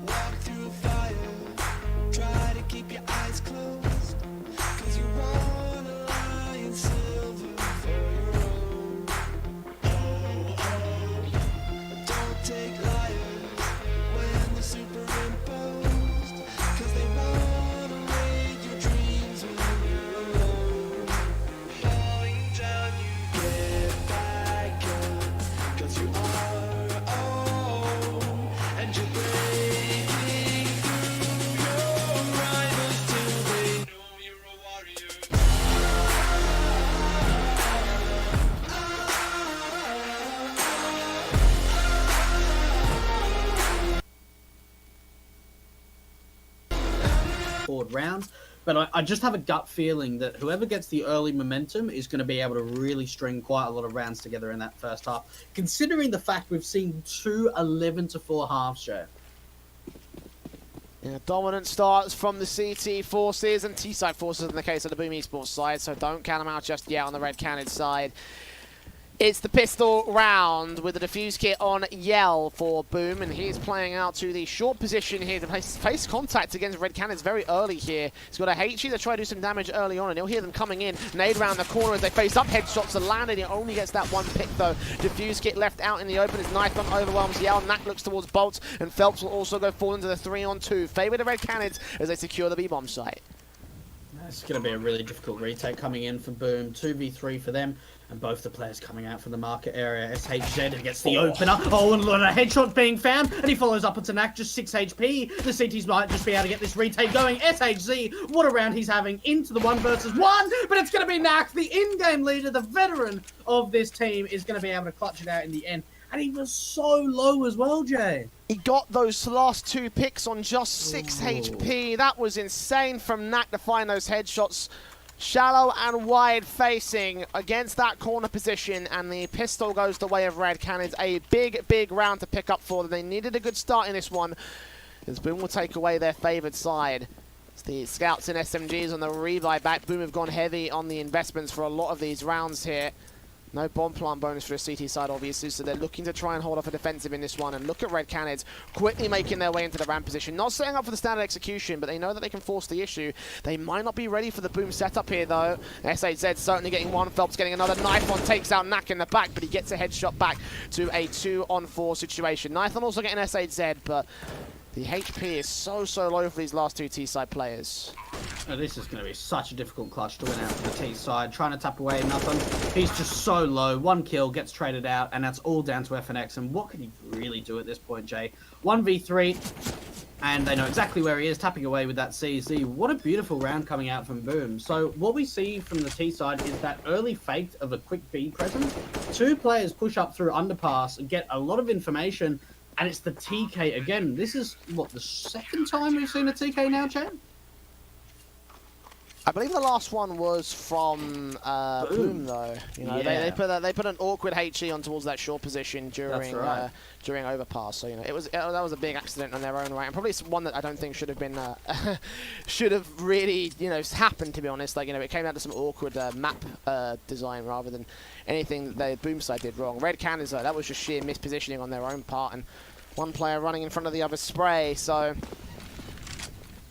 Walk through fire, try to keep your eyes closed, 'cause you wanna lie in silver for your own. Don't take liars when they're superimposed, 'cause they wanna raid your dreams when you're alone. Falling down, you get back up, 'cause you are own, and you're breaking through your rivals till they know you're a warrior. Forward rounds, but I just have a gut feeling that whoever gets the early momentum is going to be able to really string quite a lot of rounds together in that first half, considering the fact we've seen 2 11-4 halves, Joe. Yeah, dominant starts from the CT forces and T-side forces in the case of the Boom Esports side, so don't count them out just yet on the Red Canids side. It's the pistol round with the defuse kit on Yell for Boom, and he's playing out to the short position here to face contact against Red Canids very early here. He's got a HE to try to do some damage early on, and he'll hear them coming in. Nade around the corner as they face up. Headshots are landed. He only gets that one pick though. Defuse kit left out in the open. His knife gun overwhelms Yell. Knack looks towards Bolt, and Phelps will also go fall into the 3-on-2. Favor the Red Canids as they secure the B-bomb site. It's going to be a really difficult retake coming in for Boom. 2v3 for them, and both the players coming out from the market area. SHZ gets the opener. Oh, and a headshot being found, and he follows up onto Knack, just 6 HP. The CTs might just be able to get this retake going. SHZ, what a round he's having into the 1 versus 1, but it's going to be Knack, the in-game leader, the veteran of this team, is going to be able to clutch it out in the end. And he was so low as well, Jay. He got those last 2 picks on just 6 Ooh. HP. That was insane from Knack to find those headshots. Shallow and wide facing against that corner position, and the pistol goes the way of Red Cannons. A big, big round to pick up for them. They needed a good start in this one, as Boom will take away their favoured side. It's the Scouts and SMGs on the rebuy back. Boom have gone heavy on the investments for a lot of these rounds here. No bomb plant bonus for the CT side, obviously, so they're looking to try and hold off a defensive in this one. And look at Red Cannons quickly making their way into the ramp position. Not setting up for the standard execution, but they know that they can force the issue. They might not be ready for the Boom setup here, though. SHZ certainly getting one. Phelps getting another knife on, takes out Knack in the back, but he gets a headshot back to a 2-on-4 situation. Knife on also getting SHZ, but the HP is so low for these last 2 T-side players. Oh, this is going to be such a difficult clutch to win out for the T side. Trying to tap away, nothing. He's just so low. 1 kill, gets traded out, and that's all down to FNX. And what could he really do at this point, Jay? 1v3, and they know exactly where he is, tapping away with that CZ. What a beautiful round coming out from Boom. So what we see from the T side is that early fake of a quick B presence. 2 players push up through underpass and get a lot of information, and it's the TK again. This is, what, the 2nd time we've seen a TK now, Chad? I believe the last one was from Boom, though. You know, Yeah. they put an awkward HE on towards that short position during right. During overpass. So you know, that was a big accident on their own right, and probably one that I don't think should have been should have really happened, to be honest. Like it came down to some awkward map design rather than anything that the Boom side did wrong. Red Cannons, though, that was just sheer mispositioning on their own part, and one player running in front of the other spray. So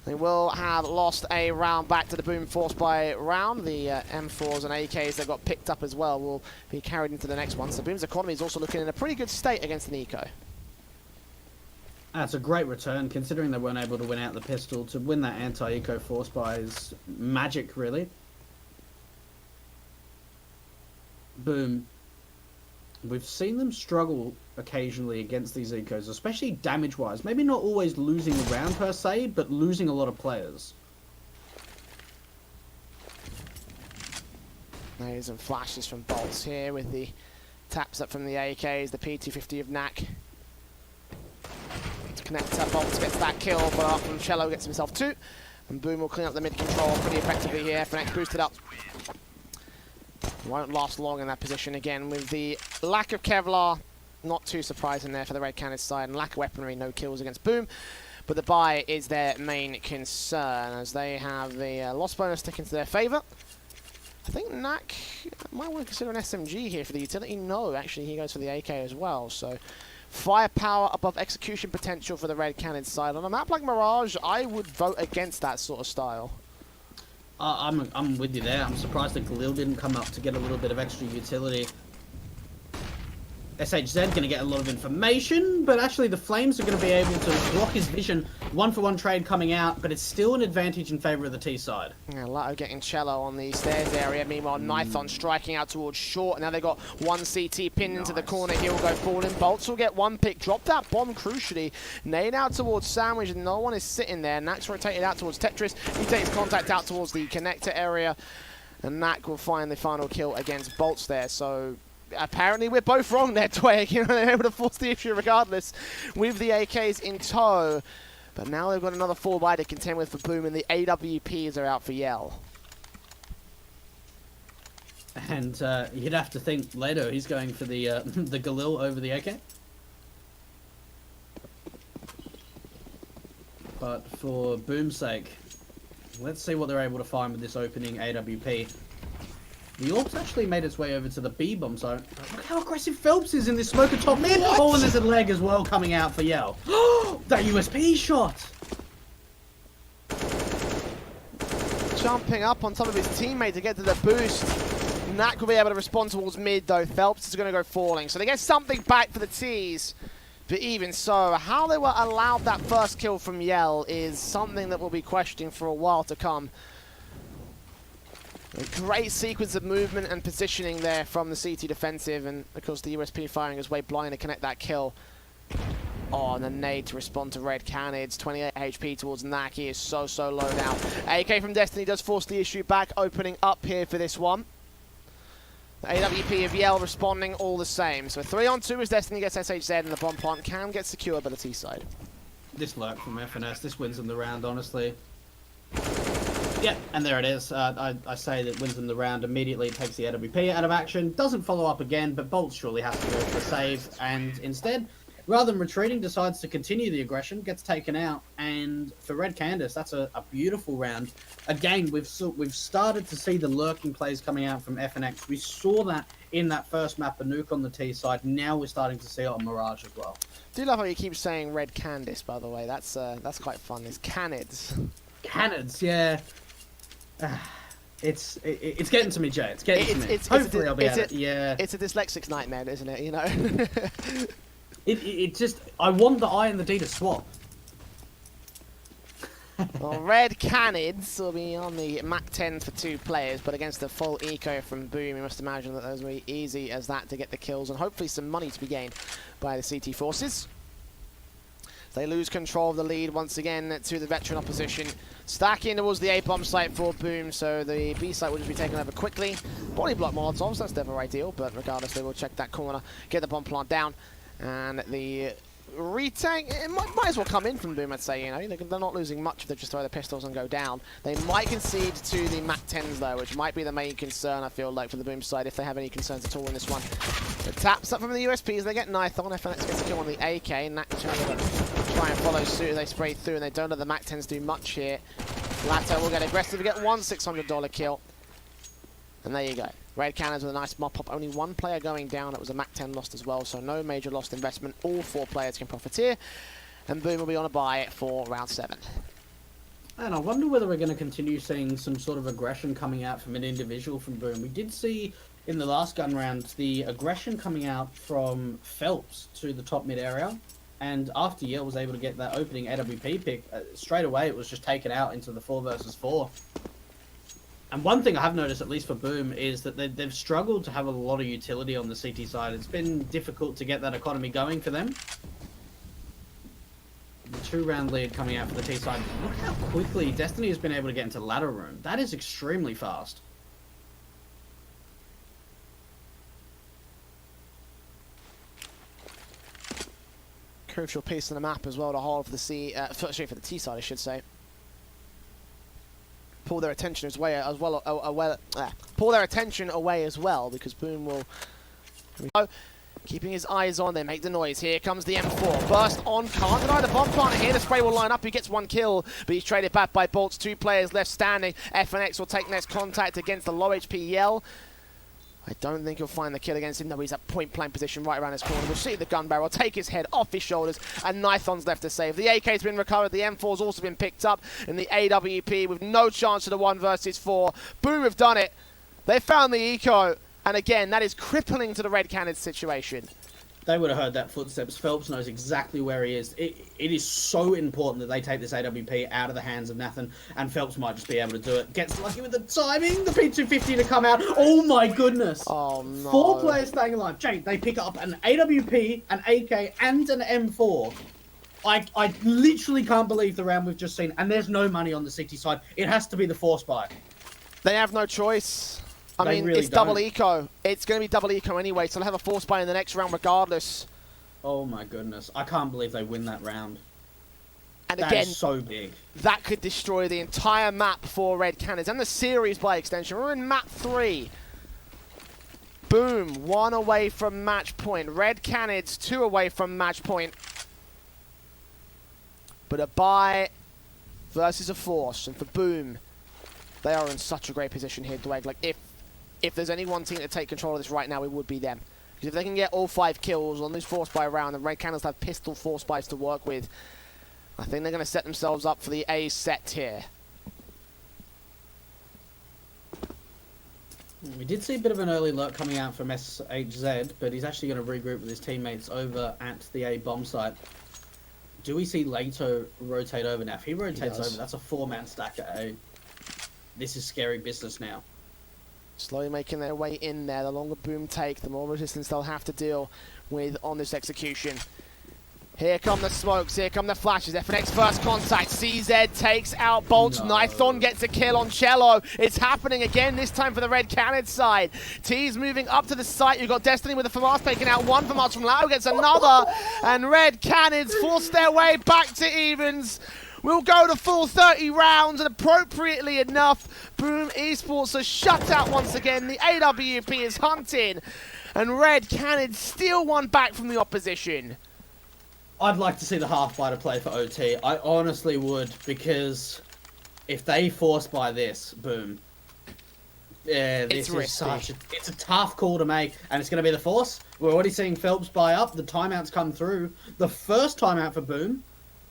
they will have lost a round back to the Boom force by round. The M4s and AKs that got picked up as well will be carried into the next one. So Boom's economy is also looking in a pretty good state against an eco. That's a great return, considering they weren't able to win out the pistol. To win that anti-eco force buy is magic, really. Boom. We've seen them struggle occasionally against these ecos, especially damage-wise. Maybe not always losing a round per se, but losing a lot of players. There's some flashes from Bolts here with the taps up from the AKs, the P250 of Knack. To connect up, Bolts gets that kill, but up from Cello gets himself 2. And Boom will clean up the mid-control pretty effectively here. FNX boosted up. Won't last long in that position again with the lack of Kevlar. Not too surprising there for the Red Cannons side, and lack of weaponry, no kills against Boom. But the buy is their main concern, as they have the loss bonus sticking to their favour. I think Knack might want to consider an SMG here for the utility. No, actually he goes for the AK as well. So firepower above execution potential for the Red Cannons side. On a map like Mirage, I would vote against that sort of style. I'm with you there. I'm surprised that Galil didn't come up to get a little bit of extra utility. SHZ going to get a lot of information, but actually the Flames are going to be able to block his vision. 1-for-1 trade coming out, but it's still an advantage in favour of the T side. Yeah, Lato getting Cello on the stairs area. Meanwhile, Nython striking out towards short. Now they've got one CT pinned into the corner. He'll go falling. Bolts will get one pick. Drop that bomb crucially. Nade out towards Sandwich, and no one is sitting there. Knack's rotated out towards Tetris. He takes contact out towards the connector area, and Knack will find the final kill against Bolts there. So apparently we're both wrong there, Twig. They're able to force the issue regardless with the AKs in tow. But now they've got another 4-buy to contend with for Boom, and the AWPs are out for Yell. And you'd have to think Leto, he's going for the the Galil over the AK. But for Boom's sake, let's see what they're able to find with this opening AWP. The Orcs actually made its way over to the B-bomb zone. Look how aggressive Phelps is in this smoker top mid. Oh, and there's a leg as well coming out for Yell. That USP shot! Jumping up on top of his teammate to get to the boost. Knack will be able to respond towards mid, though. Phelps is going to go falling. So they get something back for the T's. But even so, how they were allowed that first kill from Yell is something that we'll be questioning for a while to come. A great sequence of movement and positioning there from the CT defensive, and of course the USP firing his way blind to connect that kill. Oh, and the nade to respond to Red Canids. 28 HP towards Naki is so low now. AK from Destiny does force the issue back, opening up here for this one. The AWP of Yell responding all the same. So 3-on-2 as Destiny gets SHZ, and the bomb plant can get secured by the T side. This lurk from FNS, this wins them the round, honestly. Yeah, and there it is. I say that wins them the round immediately. It takes the AWP out of action. Doesn't follow up again, but Bolt surely has to go for a save. And instead, rather than retreating, decides to continue the aggression, gets taken out. And for Red Candace, that's a beautiful round. Again, we've started to see the lurking plays coming out from FNX. We saw that in that first map, a nuke on the T side. Now we're starting to see it on Mirage as well. Do love how you keep saying Red Candace, by the way. That's quite fun. It's Canids. Canids, yeah. It's getting to me, Jay. It's getting to me. Hopefully I'll be at it. Yeah. It's a dyslexic's nightmare, isn't it? You know. It just, I want the I and the D to swap. Well, Red Canids will be on the Mac 10 for 2 players, but against the full eco from Boom, you must imagine that those will be easy as that to get the kills, and hopefully some money to be gained by the CT forces. They lose control of the lead once again to the veteran opposition. Stacking towards the A-bomb site for Boom, so the B site will just be taken over quickly. Body block Molotovs, that's never ideal, but regardless, they will check that corner, get the bomb plant down, and the retake, it might as well come in from Boom, I'd say, you know. They're not losing much if they just throw the pistols and go down. They might concede to the Mac 10s, though, which might be the main concern, I feel like, for the Boom side, if they have any concerns at all in this one. The taps up from the USPs, they get Knife on. FNX gets a kill on the AK. Nac try and follow suit, they spray through, and they don't let the Mac 10s do much here. Lato will get aggressive, get one $600 kill. And there you go. Red Cannons with a nice mop up. Only one player going down. It was a Mac 10 lost as well, so no major lost investment. All 4 players can profiteer. And Boom will be on a bye for round 7. And I wonder whether we're going to continue seeing some sort of aggression coming out from an individual from Boom. We did see in the last gun round the aggression coming out from Phelps to the top mid area. And after Yale was able to get that opening AWP pick, straight away it was just taken out into the 4 versus 4. And one thing I have noticed, at least for Boom, is that they've struggled to have a lot of utility on the CT side. It's been difficult to get that economy going for them. The 2-round lead coming out for the T side. Look how quickly Destiny has been able to get into ladder room. That is extremely fast. Crucial piece on the map as well to hold for the for the T side, I should say. Pull their attention pull their attention away as well, because Boom will keeping his eyes on. They make the noise. Here comes the M4 burst on. Can't deny the bomb plant here. The spray will line up. He gets 1 kill, but he's traded back by Bolts. 2 players left standing. FNX will take next contact against the low HP Yell. I don't think he'll find the kill against him, though he's at point-blank position right around his corner. We'll see the gun barrel take his head off his shoulders, and Nithon's left to save. The AK's been recovered, the M4's also been picked up, and the AWP with no chance of the 1 versus 4. Boom have done it. They found the eco, and again, that is crippling to the Red Cannons situation. They would have heard that footsteps. Phelps knows exactly where he is. It is so important that they take this AWP out of the hands of Nathan, and Phelps might just be able to do it. Gets lucky with the timing, the P250 to come out. Oh my goodness. Oh no. 4 players staying alive. Jake, they pick up an AWP, an AK, and an M4. I literally can't believe the round we've just seen, and there's no money on the CT side. It has to be the force buy. They have no choice. I mean, really it's double eco. It's going to be double eco anyway, so they'll have a force buy in the next round regardless. Oh my goodness. I can't believe they win that round. And that again, is so big. That could destroy the entire map for Red Cannons and the series by extension. We're in map 3. Boom, 1 away from match point. Red Cannons 2 away from match point. But a buy versus a force, and for Boom, they are in such a great position here, Dwayne. Like, if there's any one team to take control of this right now, it would be them. Because if they can get all 5 kills on this force buy round, the Red Cannons have pistol force buys to work with, I think they're going to set themselves up for the A set here. We did see a bit of an early lurk coming out from SHZ, but he's actually going to regroup with his teammates over at the A bomb site. Do we see Lato rotate over now? If he rotates over, that's a 4-man stack at A. This is scary business now. Slowly making their way in there. The longer Boom take, the more resistance they'll have to deal with on this execution. Here come the smokes, here come the flashes. FNX first contact. CZ takes out Bolts. No. Nython gets a kill on Cello. It's happening again, this time for the Red Cannon side. T's moving up to the site. You've got Destiny with the FAMAS taking out one. FAMAS from Lao gets another. And Red Cannons force their way back to evens. We'll go to full 30 rounds, and appropriately enough, Boom Esports are shut out once again. The AWP is hunting, and Red Cannons steal one back from the opposition. I'd like to see the half-biter play for OT. I honestly would, because if they force by this, Boom. Yeah, this is such a, it's a tough call to make, and it's going to be the force. We're already seeing Phelps buy up. The timeouts come through. The first timeout for Boom.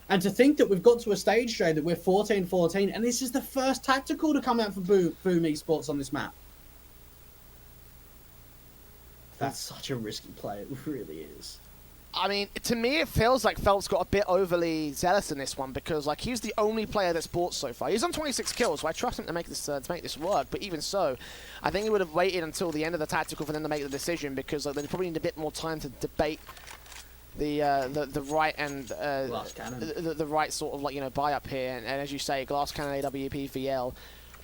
And to think that we've got to a stage, Jay, that we're 14-14, and this is the first tactical to come out for Boom Esports on this map. That's such a risky play. It really is. I mean, to me, it feels like Phelps got a bit overly zealous in this one because, like, he's the only player that's bought so far. He's on 26 kills, so I trust him to make this work. But even so, I think he would have waited until the end of the tactical for them to make the decision because like, they probably need a bit more time to debate the right and the right sort of like buy up here. And as you say, Glass Cannon, AWP, VL.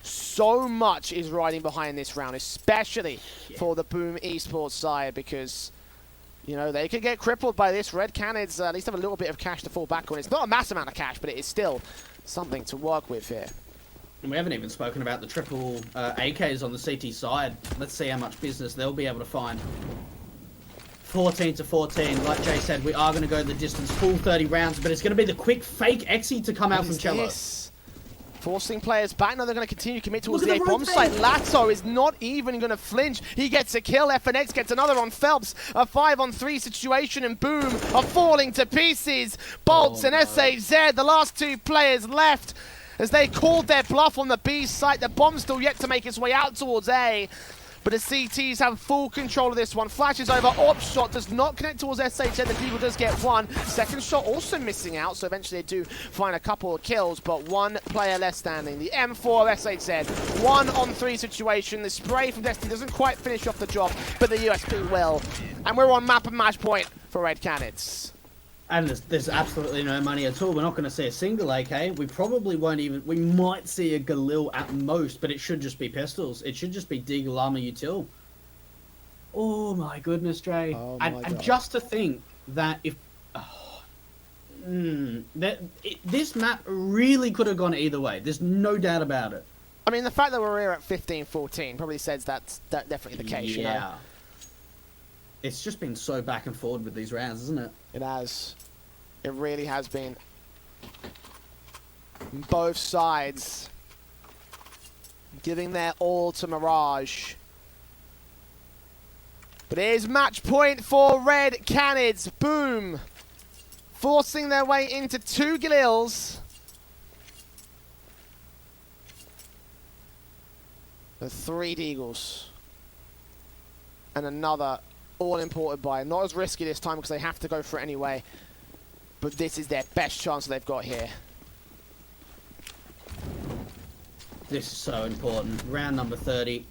So much is riding behind this round, especially for the Boom Esports side because. They could get crippled by this. Red Cannons at least have a little bit of cash to fall back on. It's not a massive amount of cash, but it is still something to work with here. And we haven't even spoken about the triple AKs on the CT side. Let's see how much business they'll be able to find. 14-14. Like Jay said, we are going to go the distance, full 30 rounds, but it's going to be the quick fake Exy to come out from Cello. Forcing players back. Now they're going to continue to commit towards the A bomb site. Lato is not even going to flinch. He gets a kill. FNX gets another on Phelps. A 5-on-3 situation, and Boom are falling to pieces. Bolts and SHZ, the last two players left, as they called their bluff on the B site. The bomb's still yet to make its way out towards A. But the CTs have full control of this one. Flashes over. Op shot does not connect towards SHZ. The Deagle does get one. Second shot also missing out. So eventually they do find a couple of kills. But one player left standing. The M4 SHZ. 1-on-3 situation. The spray from Destiny doesn't quite finish off the job. But the USP will. And we're on map and match point for Red Cannons. And there's absolutely no money at all. We're not going to see a single AK. We probably won't even... We might see a Galil at most, but it should just be pistols. It should just be Deagle Armor Util. Oh my goodness, Dre. Oh my God. And just to think that if... this map really could have gone either way. There's no doubt about it. I mean, the fact that we're here at 15-14 probably says that's definitely the case, Yeah. It's just been so back and forward with these rounds, isn't it? It has. It really has been. Both sides giving their all to Mirage. But it is match point for Red Cannons. Boom. Forcing their way into 2 Galils. The 3 Deagles. And another all imported by. Not as risky this time because they have to go for it anyway. But this is their best chance they've got here. This is so important. Round number 30.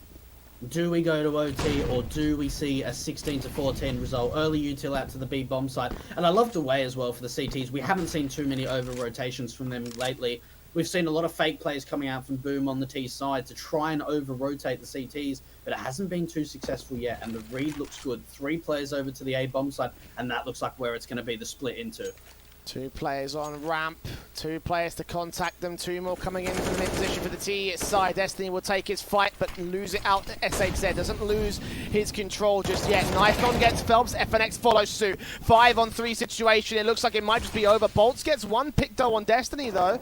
Do we go to OT or do we see a 16-14 result? Early util out to the B bomb site. And I love the way as well for the CTs. We haven't seen too many over rotations from them lately. We've seen a lot of fake plays coming out from Boom on the T side to try and over-rotate the CTs, but it hasn't been too successful yet, and the read looks good. 3 players over to the A bomb side, and that looks like where it's going to be the split into. 2 players on ramp, 2 players to contact them, 2 more coming in from the mid position for the T side. Destiny will take his fight, but lose it out to SHZ. Doesn't lose his control just yet. Nython gets Phelps, FNX follows suit. 5-on-3 situation, it looks like it might just be over. Bolts gets 1 Picto on Destiny though.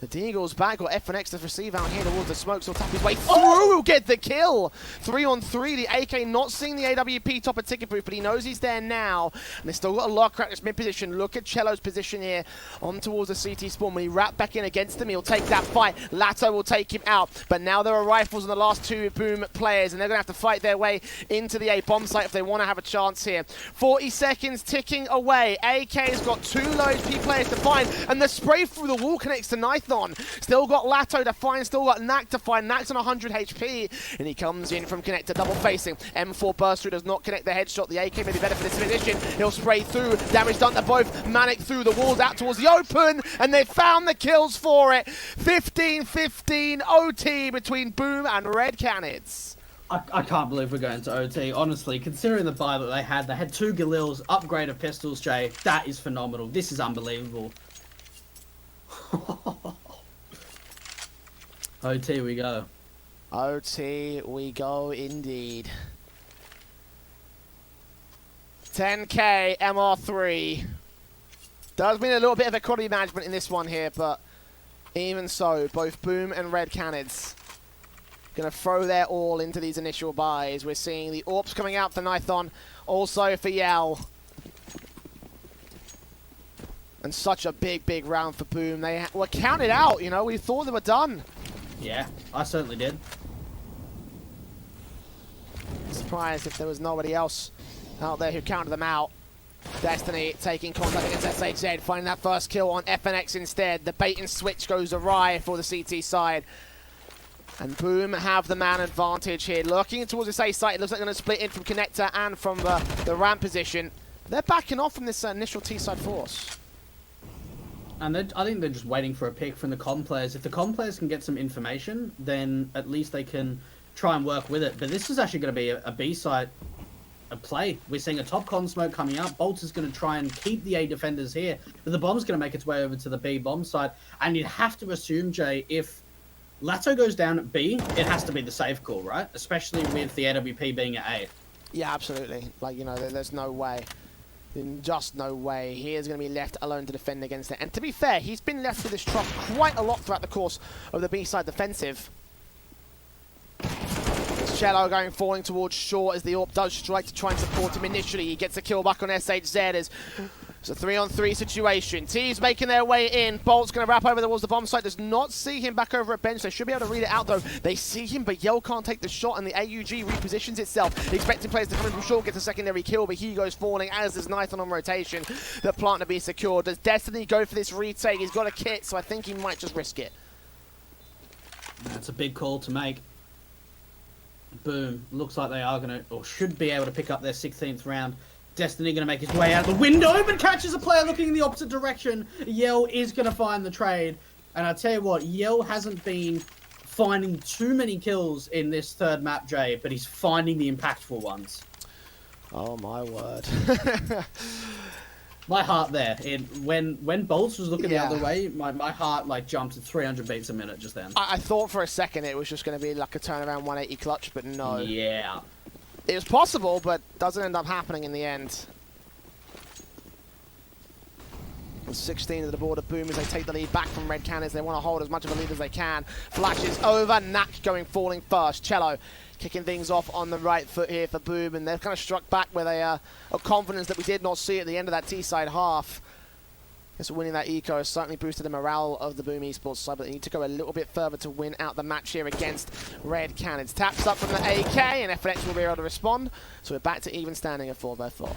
The Deagle's back, got FNX to receive out here towards the smokes. He'll tap his way through, he'll get the kill. 3-on-3, the AK not seeing the AWP top of ticket booth, but he knows he's there now. And they've still got a lock crack this mid position. Look at Cello's position here on towards the CT spawn. When he wrapped back in against him, he'll take that fight. Lato will take him out. But now there are rifles on the last 2 Boom players, and they're going to have to fight their way into the A bomb site if they want to have a chance here. 40 seconds ticking away. AK's got 2 low HP players to find, and the spray through the wall connects to Nython. Nython. Still got Lato to find, still got Knack to find. Knack's on 100 HP, and he comes in from connector, double facing. M4 burst through, does not connect the headshot. The AK may be better for this position. He'll spray through, damage done to both. Manic through the walls out towards the open, and they found the kills for it. 15-15 OT between Boom and Red Canids. I can't believe we're going to OT. Honestly, considering the buy that they had 2 Galils, upgrade of pistols, Jay. That is phenomenal. This is unbelievable. OT we go. OT we go indeed. 10k MR3. Does mean a little bit of economy management in this one here, but even so, both Boom and Red Canids going to throw their all into these initial buys. We're seeing the AWPs coming out for Nython, also for Yell. And such a big round for Boom. They were counted out, you know, we thought they were done. Yeah, I certainly did. Surprised if there was nobody else out there who counted them out. Destiny taking contact against SHZ, finding that first kill on FNX instead. The bait and switch goes awry for the CT side. And Boom have the man advantage here. Looking towards this A site, it looks like they're going to split in from connector and from the ramp position. They're backing off from this initial T-side force. And I think they're just waiting for a pick from the comm players. If the comm players can get some information, then at least they can try and work with it. But this is actually going to be a B site, a play. We're seeing a top con smoke coming up. Bolts is going to try and keep the A defenders here, but the bomb's going to make its way over to the B bomb site. And you'd have to assume, Jay, if Lato goes down at B, it has to be the safe call, right? Especially with the AWP being at A. Yeah, absolutely. Like, you know, there's no way. Just no way. He is going to be left alone to defend against it. And to be fair, he's been left with this truck quite a lot throughout the course of the B-side defensive. Cello falling towards short as the AWP does strike to try and support him initially. He gets a kill back on SHZ as it's a 3-on-3 situation. T's making their way in. Bolt's going to wrap over towards the bomb site. Does not see him back over at bench. They should be able to read it out though. They see him, but Yell can't take the shot, and the AUG repositions itself. Expecting players to come in from short, gets a secondary kill, but he goes falling as does Nython on rotation. The plant to be secured. Does Destiny go for this retake? He's got a kit, so I think he might just risk it. That's a big call to make. Boom. Looks like they are going to, or should be able to pick up their 16th round. Destiny going to make his way out the window, but catches a player looking in the opposite direction. Yell is going to find the trade. And I tell you what, Yell hasn't been finding too many kills in this third map, Jay, but he's finding the impactful ones. Oh, my word. My heart there. When Bolts was looking the other way, my heart like jumped at 300 beats a minute just then. I thought for a second it was just going to be like a turnaround 180 clutch, but no. Yeah. It was possible, but doesn't end up happening in the end. 16 to the border, Boom as they take the lead back from Red Canids. They want to hold as much of a lead as they can. Flashes over, Knack falling first. Cello kicking things off on the right foot here for Boom, and they've kind of struck back with a confidence that we did not see at the end of that T-side half. Guess winning that eco has certainly boosted the morale of the Boom Esports side, but they need to go a little bit further to win out the match here against Red Canids. Taps up from the AK, and FNX will be able to respond, so we're back to even standing at 4-4.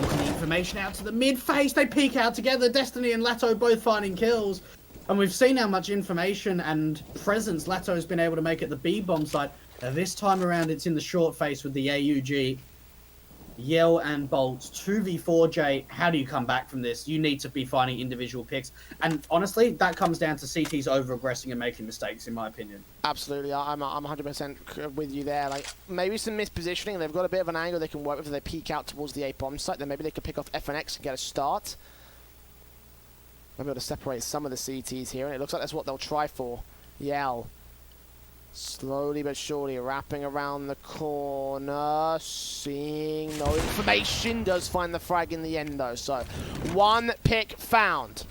Looking the information out to the mid face, they peek out together. Destiny and Lato both finding kills. And we've seen how much information and presence Lato's been able to make at the B bomb site. This time around, it's in the short face with the AUG. Yell and Bolts, 2v4J. How do you come back from this? You need to be finding individual picks. And honestly, that comes down to CT's over-aggressing and making mistakes, in my opinion. Absolutely. I'm 100% with you there. Like, maybe some mispositioning. They've got a bit of an angle they can work with if they peek out towards the A bomb site. Then maybe they could pick off FNX and get a start. Maybe able to separate some of the CTs here, and it looks like that's what they'll try for. Yell. Slowly but surely wrapping around the corner, seeing no information, does find the frag in the end though, so one pick found.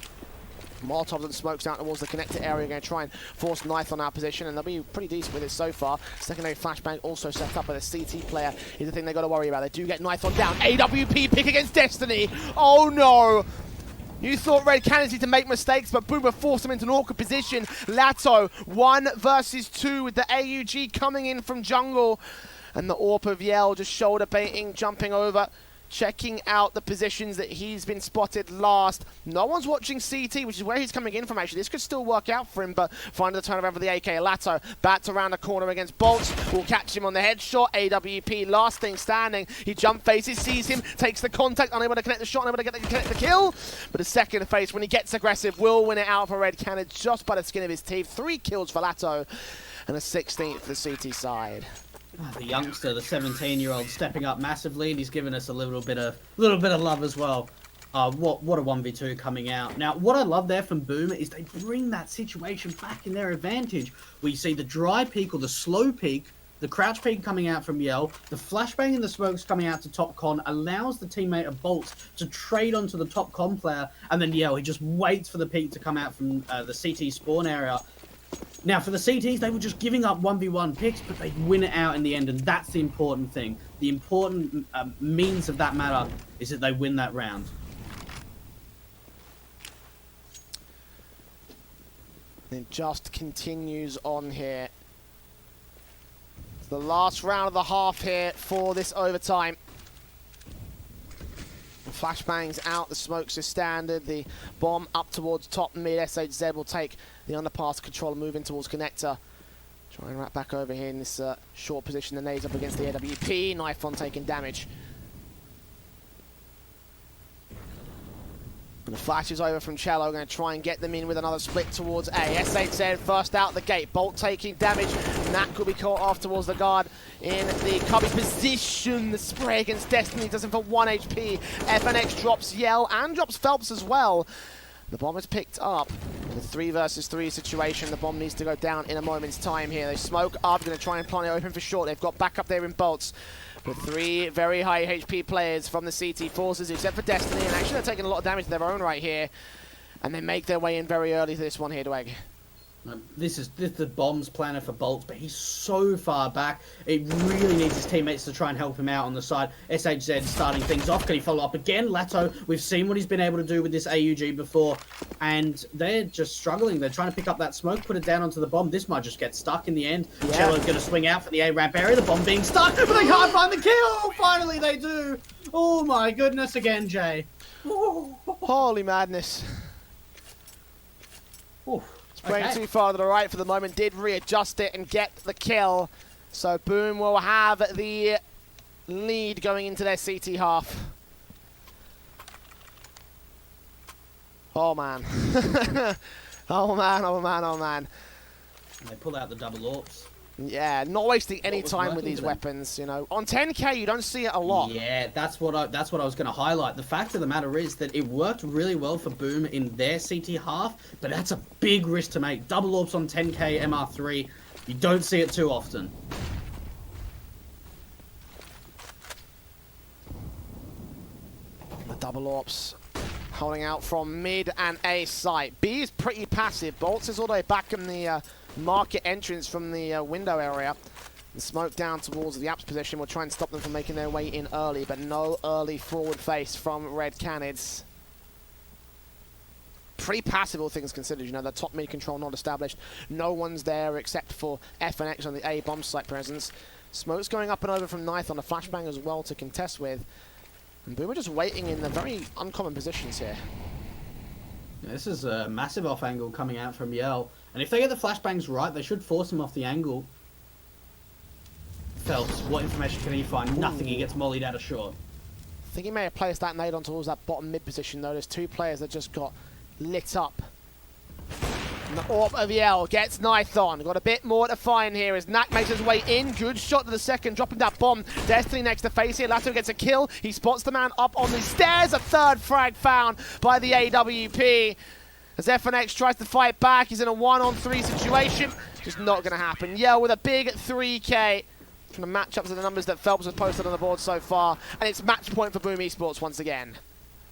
Molotovs and smokes out towards the connector area, going to try and force Nython out position, and they'll be pretty decent with it so far. Secondary flashbang also set up, but a CT player is the thing they've got to worry about. They do get Nython down. AWP pick against Destiny. Oh no! You thought Red Canids need to make mistakes, but Boomer forced him into an awkward position. Lato, 1 versus 2 with the AUG coming in from jungle. And the AWP of Yell just shoulder baiting, jumping over. checking out the positions that he's been spotted last. No one's watching CT, which is where he's coming in from, actually. This could still work out for him, but finding the turnaround for the AK. Lato bats around the corner against Bolts. Will catch him on the headshot. AWP, last thing standing. He jump faces, sees him, takes the contact, unable to connect the shot, unable to connect the kill. But a second face, when he gets aggressive, will win it out for Red Cannon just by the skin of his teeth. 3 kills for Lato and a 16th for the CT side. The youngster, the 17-year-old, stepping up massively, and he's given us a little bit of love as well. What a 1v2 coming out. Now, what I love there from Boom is they bring that situation back in their advantage. We see the dry peek or the slow peek, the crouch peek coming out from Yell, the flashbang and the smokes coming out to top con allows the teammate of Bolts to trade onto the top con player, and then Yell, he just waits for the peek to come out from the CT spawn area. Now, for the CTs, they were just giving up 1v1 picks, but they win it out in the end, and that's the important thing. The important means of that matter is that they win that round. It just continues on here. It's the last round of the half here for this overtime. The flashbangs out, the smokes is standard, the bomb up towards top mid. SHZ will take the underpass control, move in towards connector. Try and wrap back over here in this short position. The nades up against the AWP. Knife on taking damage. And the flash is over from Cello, going to try and get them in with another split towards A. SHZ first out the gate, Bolt taking damage. Nat could be caught off towards the guard in the cubby position. The spray against Destiny does him for 1 HP. FNX drops Yell and drops Phelps as well. The bomb is picked up. The 3 versus 3 situation. The bomb needs to go down in a moment's time here. They smoke up, going to try and plant it open for short. They've got backup there in Bolts. With 3 very high HP players from the CT forces, except for Destiny, and actually they're taking a lot of damage to their own right here. And they make their way in very early to this one here, Dweg. This is the bombs planner for Bolts, but he's so far back. It really needs his teammates to try and help him out on the side. SHZ starting things off. Can he follow up again? Lato, we've seen what he's been able to do with this AUG before, and they're just struggling. They're trying to pick up that smoke, put it down onto the bomb. This might just get stuck in the end. Yeah. Cello's going to swing out for the A-ramp area. The bomb being stuck, but they can't find the kill. Finally, they do. Oh my goodness again, Jay. Holy madness. Oof. Spraying too far to the right for the moment, did readjust it and get the kill. So Boom will have the lead going into their CT half. Oh man. Oh man, oh man, oh man. And they pull out the double AWPs. Yeah, not wasting any time with these weapons, you know. On 10k, you don't see it a lot. Yeah, that's what I was going to highlight. The fact of the matter is that it worked really well for Boom in their CT half, but that's a big risk to make. Double AWPs on 10k MR3, you don't see it too often. The double AWPs holding out from mid and A site. B is pretty passive. Bolts is all the way back in the market entrance from the window area. And smoke down towards the Apps position will try and stop them from making their way in early, but no early forward face from Red Canids. Pretty passive, all things considered. You know, the top mid control not established. No one's there except for FNX on the A bomb site presence. Smoke's going up and over from Knife on the flashbang as well to contest with. And Boomer just waiting in the very uncommon positions here. This is a massive off angle coming out from Yell. And if they get the flashbangs right, they should force him off the angle. Phelps, what information can he find? Ooh. Nothing, he gets mollied out of short. I think he may have placed that nade on towards that bottom mid position though. There's 2 players that just got lit up. And the AWP of Yell gets Knife on. Got a bit more to find here as Nak makes his way in. Good shot to the second, dropping that bomb. Destiny next to face here. Lato gets a kill. He spots the man up on the stairs. A 3rd frag found by the AWP. As FNX tries to fight back, he's in a 1-on-3 situation. Just not going to happen. Yell with a big 3k from the matchups and the numbers that Phelps has posted on the board so far. And it's match point for Boom Esports once again.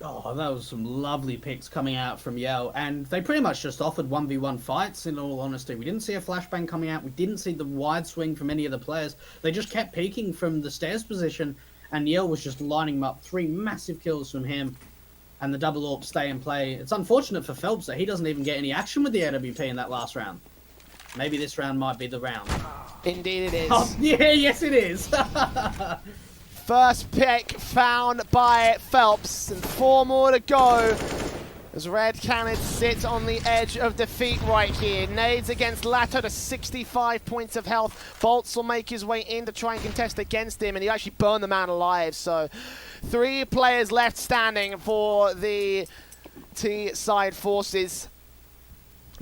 Oh, that was some lovely picks coming out from Yell. And they pretty much just offered 1v1 fights, in all honesty. We didn't see a flashbang coming out. We didn't see the wide swing from any of the players. They just kept peeking from the stairs position. And Yell was just lining them up. 3 massive kills from him. And the double AWP stay and play. It's unfortunate for Phelps that he doesn't even get any action with the AWP in that last round. Maybe this round might be the round. Indeed it is. Oh, yeah, yes it is. First pick found by Phelps, and 4 more to go. As Red Cannon sits on the edge of defeat right here. Nades against Lato to 65 points of health. Bolts will make his way in to try and contest against him, and he actually burned the man alive. So 3 players left standing for the T-side forces.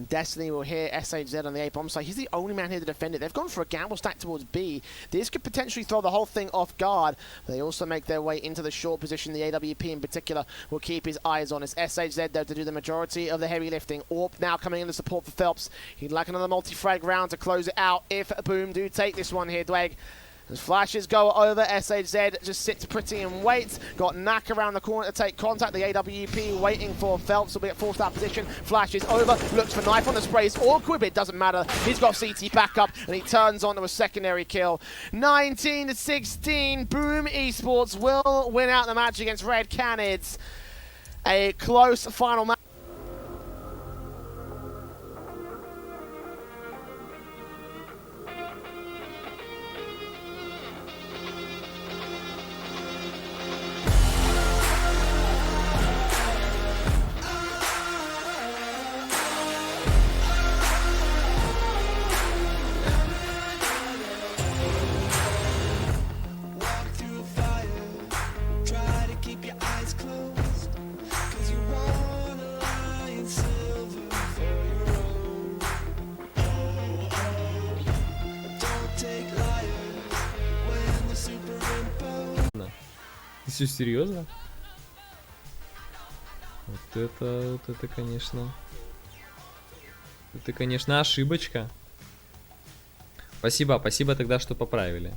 Destiny will hear SHZ on the A bomb side. He's the only man here to defend it. They've gone for a gamble stack towards B. This could potentially throw the whole thing off guard. They also make their way into the short position. The AWP in particular will keep his eyes on. It's SHZ though to do the majority of the heavy lifting. Orp now coming in to support for Phelps. He'd like another multi-frag round to close it out if Boom do take this one here, Dweg. As flashes go over, SHZ just sits pretty and waits. Got Knack around the corner to take contact. The AWP waiting for Phelps. Will be at full start position. Flashes over, looks for knife on the sprays. Awkward, it doesn't matter. He's got CT backup, and he turns onto a secondary kill. 19-16, Boom Esports will win out the match against Red Canids. A close final match. Все серьезно? Вот это, конечно, ошибочка. Спасибо тогда, что поправили.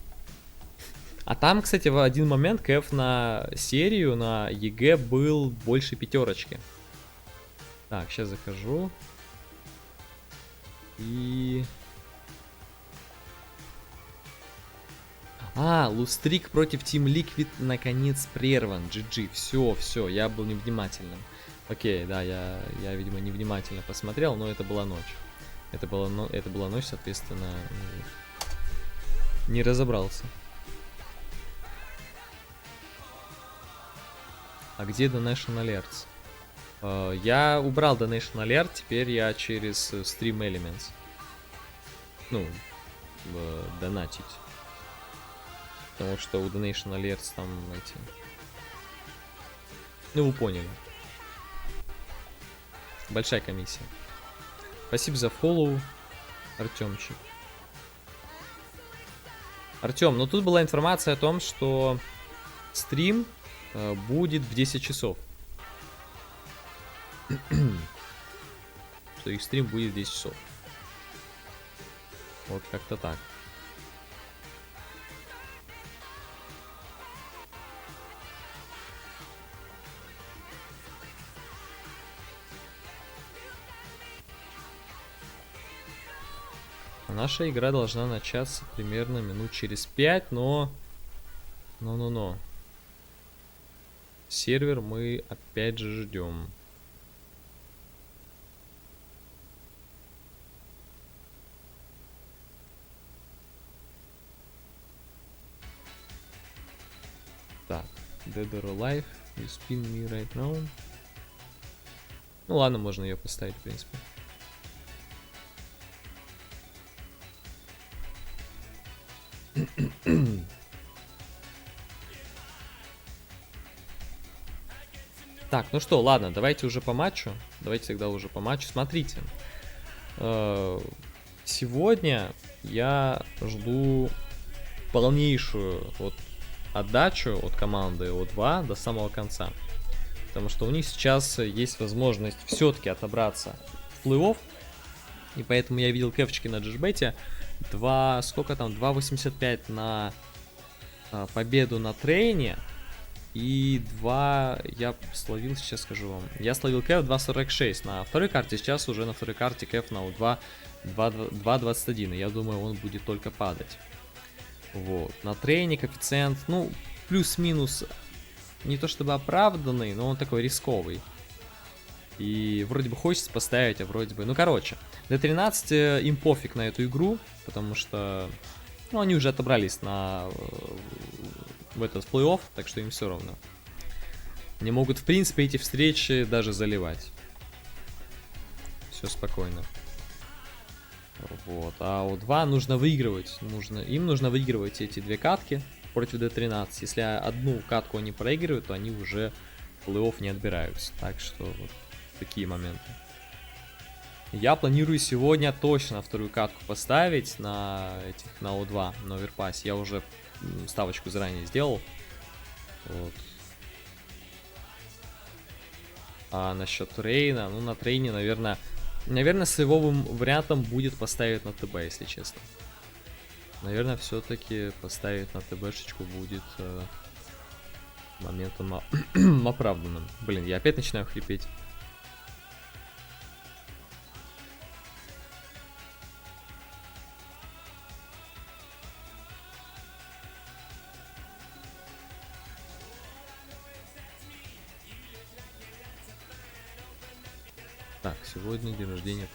А там, кстати, в один момент КФ на серию, на ЕГЭ был больше 5. Так, сейчас захожу. И... лустрик против Team Liquid наконец прерван. GG. Все, я был невнимательным. Окей, да, я, видимо, невнимательно посмотрел, но это была ночь. Это была ночь, соответственно, не разобрался. А где Donation Alerts? Я убрал Donation Alert, теперь я через Stream Elements. Ну, донатить. Потому что у Donation Alerts там эти... Ну, вы поняли. Большая комиссия. Спасибо за фоллоу, Артемчик. Артем, ну тут была информация о том, что стрим будет в 10 часов. Что их стрим будет в 10 часов. Вот как-то так. Наша игра должна начаться примерно минут через 5, но... Сервер мы опять же ждем. Так, Dead or Alive, you spin me right now. Ну ладно, можно ее поставить, в принципе. Так, ну что, ладно, давайте уже по матчу. Давайте тогда уже по матчу. Смотрите. Сегодня я жду полнейшую вот отдачу от команды О2 до самого конца. Потому что у них сейчас есть возможность все-таки отобраться в плей-офф. И поэтому я видел кэфчики на джешбете. 2.85 на победу на трейне. И 2 я словил, сейчас скажу вам. Я словил кэф 2.46 на второй карте. Сейчас уже на второй карте кэф на У2 2.21. И я думаю, он будет только падать. Вот. На трейне коэффициент, ну, плюс-минус, не то чтобы оправданный, но он такой рисковый. И вроде бы хочется поставить, а вроде бы... Ну, короче, D13 им пофиг на эту игру, потому что... Ну, они уже отобрались на в этот плей-офф, так что им все равно. Они могут, в принципе, эти встречи даже заливать. Все спокойно. Вот. А у 2 нужно выигрывать. Им нужно выигрывать эти две катки против D13. Если одну катку они проигрывают, то они уже в плей-офф не отбираются. Так что вот такие моменты. Я планирую сегодня точно вторую катку поставить на O2, на оверпассе. Я уже ставочку заранее сделал. Вот. А насчет трейна, ну на трейне, наверное, сейвовым вариантом будет поставить на ТБ, если честно. Наверное, все-таки поставить на ТБшечку будет моментом оправданным. Блин, я опять начинаю хрипеть. Так, сегодня день рождения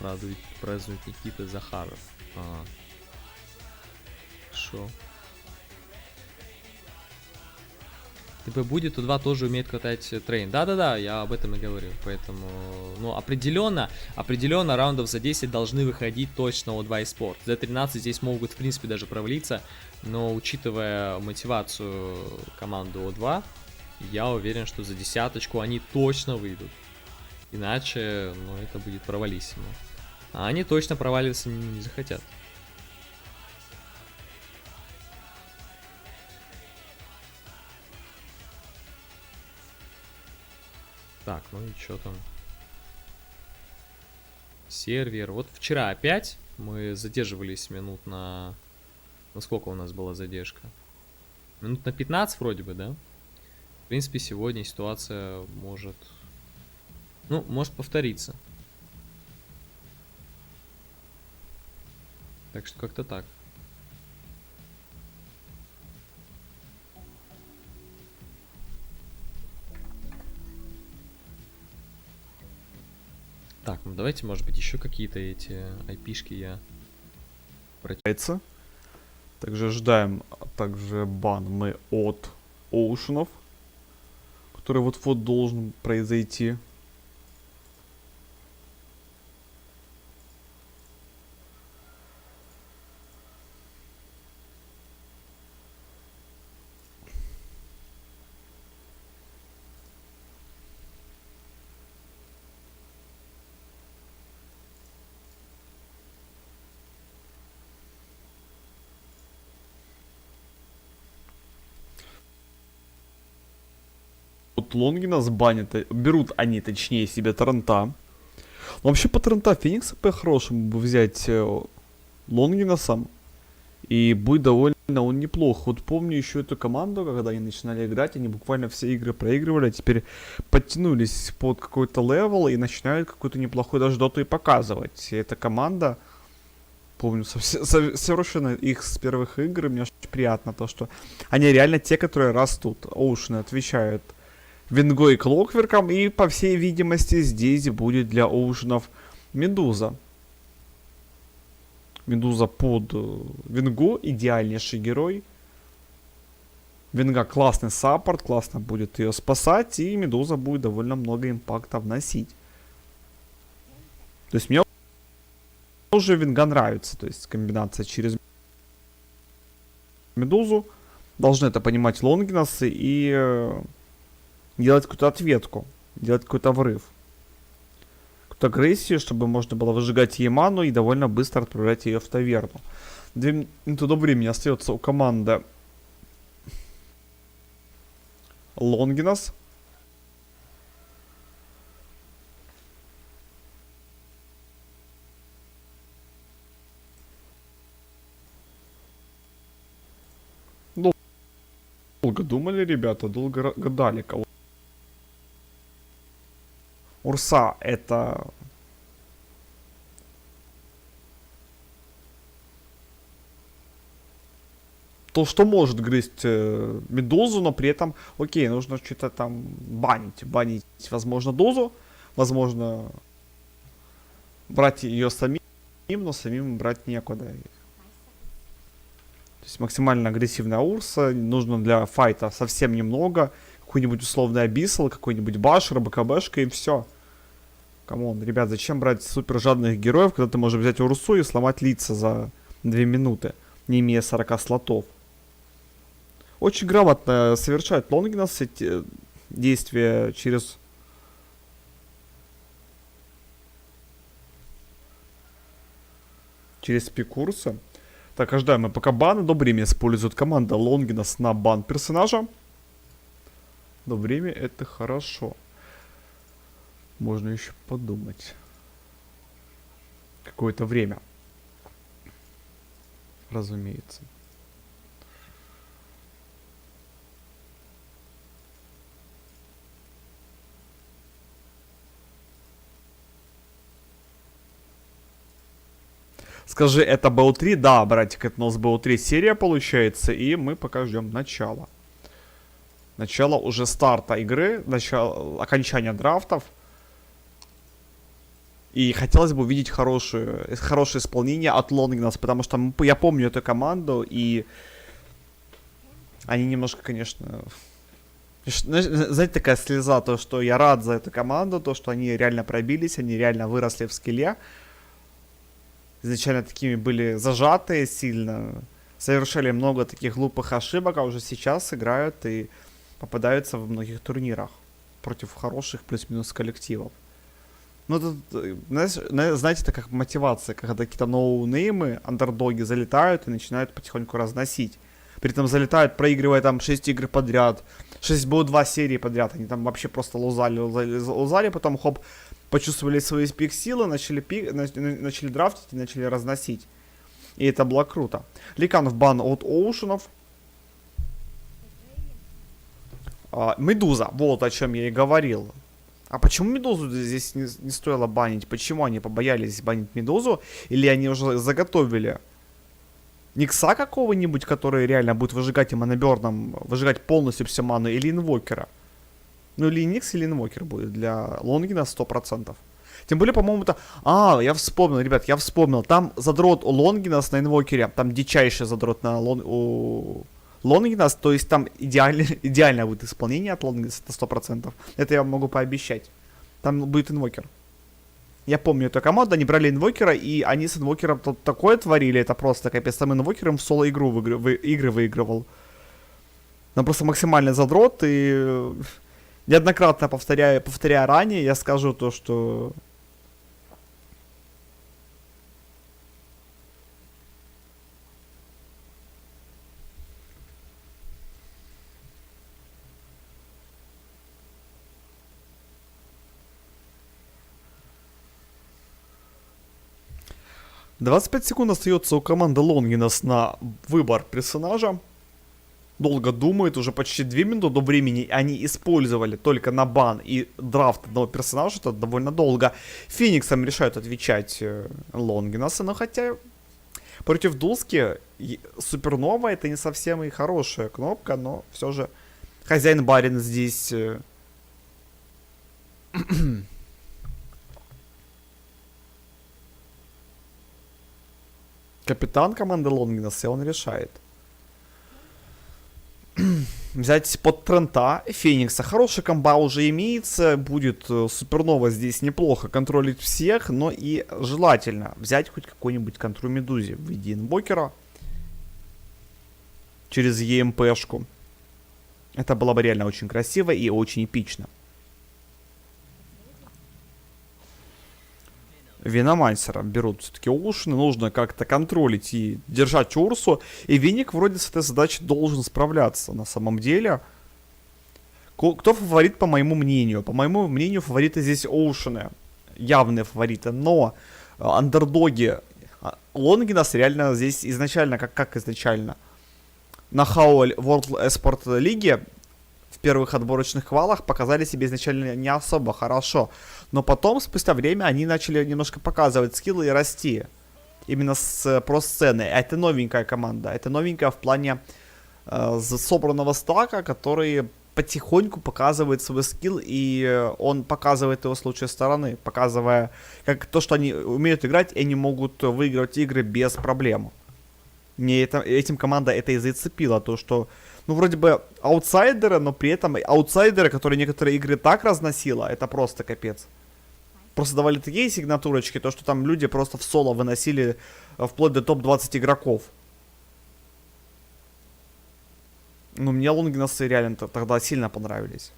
празднует Никита Захаров. Хорошо. ТП будет, У2 тоже умеет катать трейн. Да-да-да, я об этом и говорю. Поэтому, ну, определенно раундов за 10 должны выходить точно O2 AESPORT. D13 здесь могут, в принципе, даже провалиться. Но, учитывая мотивацию команды O2, я уверен, что за десяточку они точно выйдут. Иначе, ну, это будет провалиссимо. А они точно проваливаться не захотят. Так, ну и что там? Сервер. Вот вчера опять мы задерживались минут на... Ну, сколько у нас была задержка? Минут на 15 вроде бы, да? В принципе, сегодня ситуация может... Ну, может повториться. Так что как-то так. Так, ну давайте, может быть, еще какие-то эти айпишки я... Также ожидаем также бан мы от Оушенов, который вот-вот должен произойти. Вот Лонгина сбанят, берут они, точнее, себе Таранта. Но вообще по Таранта Феникса по-хорошему бы взять Лонгина сам. И будет довольно он неплох. Вот помню еще эту команду, когда они начинали играть, они буквально все игры проигрывали, а теперь подтянулись под какой-то левел и начинают какую-то неплохую даже доту и показывать. И эта команда, помню, совершенно их с первых игр, и мне очень приятно то, что они реально те, которые растут. Оушены отвечают Винго и Клокверком, и по всей видимости здесь будет для Оушенов Медуза. Медуза под Винго, идеальнейший герой. Винга классный саппорт, классно будет ее спасать, и Медуза будет довольно много импакта вносить. То есть мне уже Винга нравится, то есть комбинация через Медузу. Должны это понимать Лонгинасы и делать какую-то ответку, делать какой-то врыв. Агрессию, чтобы можно было выжигать ей ману и довольно быстро отправлять ее в таверну. 2 минуты до времени остается у команды Лонгинас. Долго думали, ребята, долго гадали, кого. Урса это то, что может грызть Медузу, но при этом, окей, нужно что-то там банить, возможно, Дозу, возможно, брать ее самим, но самим брать некуда. То есть максимально агрессивная Урса, нужно для файта совсем немного. Какой-нибудь условный Абиссал, какой-нибудь Башер, БКБшка и все. Камон, ребят, зачем брать супер жадных героев, когда ты можешь взять Урсу и сломать лица за 2 минуты, не имея 40 слотов. Очень грамотно совершает Лонгинас эти действия через... через пик-курсы. Так, ожидаем, пока баны до время использует команда Лонгинас на бан персонажа. До время это хорошо. Можно еще подумать. Какое-то время. Разумеется. Скажи, это БО3? Да, братик, это у нас БО3 серия получается, и мы пока ждем начала. Начало уже старта игры, начало, окончания драфтов. И хотелось бы увидеть хорошее исполнение от Лонгинас, потому что я помню эту команду, и они немножко, конечно... Знаете, такая слеза, то, что я рад за эту команду, то, что они реально пробились, они реально выросли в скилле. Изначально такими были зажатые сильно, совершали много таких глупых ошибок, а уже сейчас играют и попадаются в многих турнирах против хороших плюс-минус коллективов. Ну, тут, знаете, это как мотивация, когда какие-то ноунеймы, андердоги залетают и начинают потихоньку разносить. При этом залетают, проигрывая там 6 игр подряд, 6 было 2 серии подряд, они там вообще просто лузали, потом хоп, почувствовали свои пик-силы, начали драфтить и начали разносить. И это было круто. Ликан в бан от Оушенов. Медуза, вот о чем я и говорил. А почему Медузу здесь не стоило банить? Почему они побоялись банить Медузу? Или они уже заготовили Никса какого-нибудь, который реально будет выжигать и моноберном, выжигать полностью всю ману, или инвокера? Ну или Никс, или инвокер будет для Лонгина 100%. Тем более, по-моему, это... я вспомнил, ребят, я вспомнил. Там задрот у Лонгинас на инвокере, там дичайший задрот на Лонгинас, то есть там идеальное будет исполнение от Лонгинас, это 100%. Это я вам могу пообещать. Там будет инвокер. Я помню эту команду, они брали инвокера, и они с инвокером такое творили, это просто капец. Там инвокером в соло-игру игры выигрывал. Там просто максимальный задрот, и неоднократно повторяя ранее, я скажу то, что... «25 секунд остается у команды Лонгинас на выбор персонажа. Долго думает, уже почти 2 минуты до времени они использовали только на бан и драфт одного персонажа, это довольно долго. Фениксом решают отвечать Лонгинаса, но хотя против Дулски Супернова это не совсем и хорошая кнопка, но все же хозяин-барин здесь... Капитан команды Лонгинаса, он решает. Взять под Трента, Феникса. Хорошая комба уже имеется. Будет Супернова здесь неплохо контролить всех. Но и желательно взять хоть какой-нибудь контроль Медузи в виде инвокера. Через ЕМПшку. Это было бы реально очень красиво и очень эпично. Виномансера берут все-таки Оушены, нужно как-то контролить и держать Урсу, и Виник вроде с этой задачей должен справляться на самом деле. Кто фаворит, по моему мнению? По моему мнению, фавориты здесь Оушены, явные фавориты, но андердоги Лонгинас реально здесь изначально, как изначально, на Хауль World Esport лиге в первых отборочных квалах показали себя изначально не особо хорошо. Но потом, спустя время, они начали немножко показывать скиллы и расти. Именно с про-сцены. Это новенькая команда. Это новенькая в плане собранного стака, который потихоньку показывает свой скилл. И он показывает его с лучшей стороны. Показывая как то, что они умеют играть, и они могут выигрывать игры без проблем. Мне этим команда это и зацепила, то что, ну, вроде бы аутсайдеры, но при этом аутсайдеры, которые некоторые игры так разносило, это просто капец. Просто давали такие сигнатурочки, то что там люди просто в соло выносили вплоть до топ-20 игроков. Ну, мне лонгинасы реально тогда сильно понравились.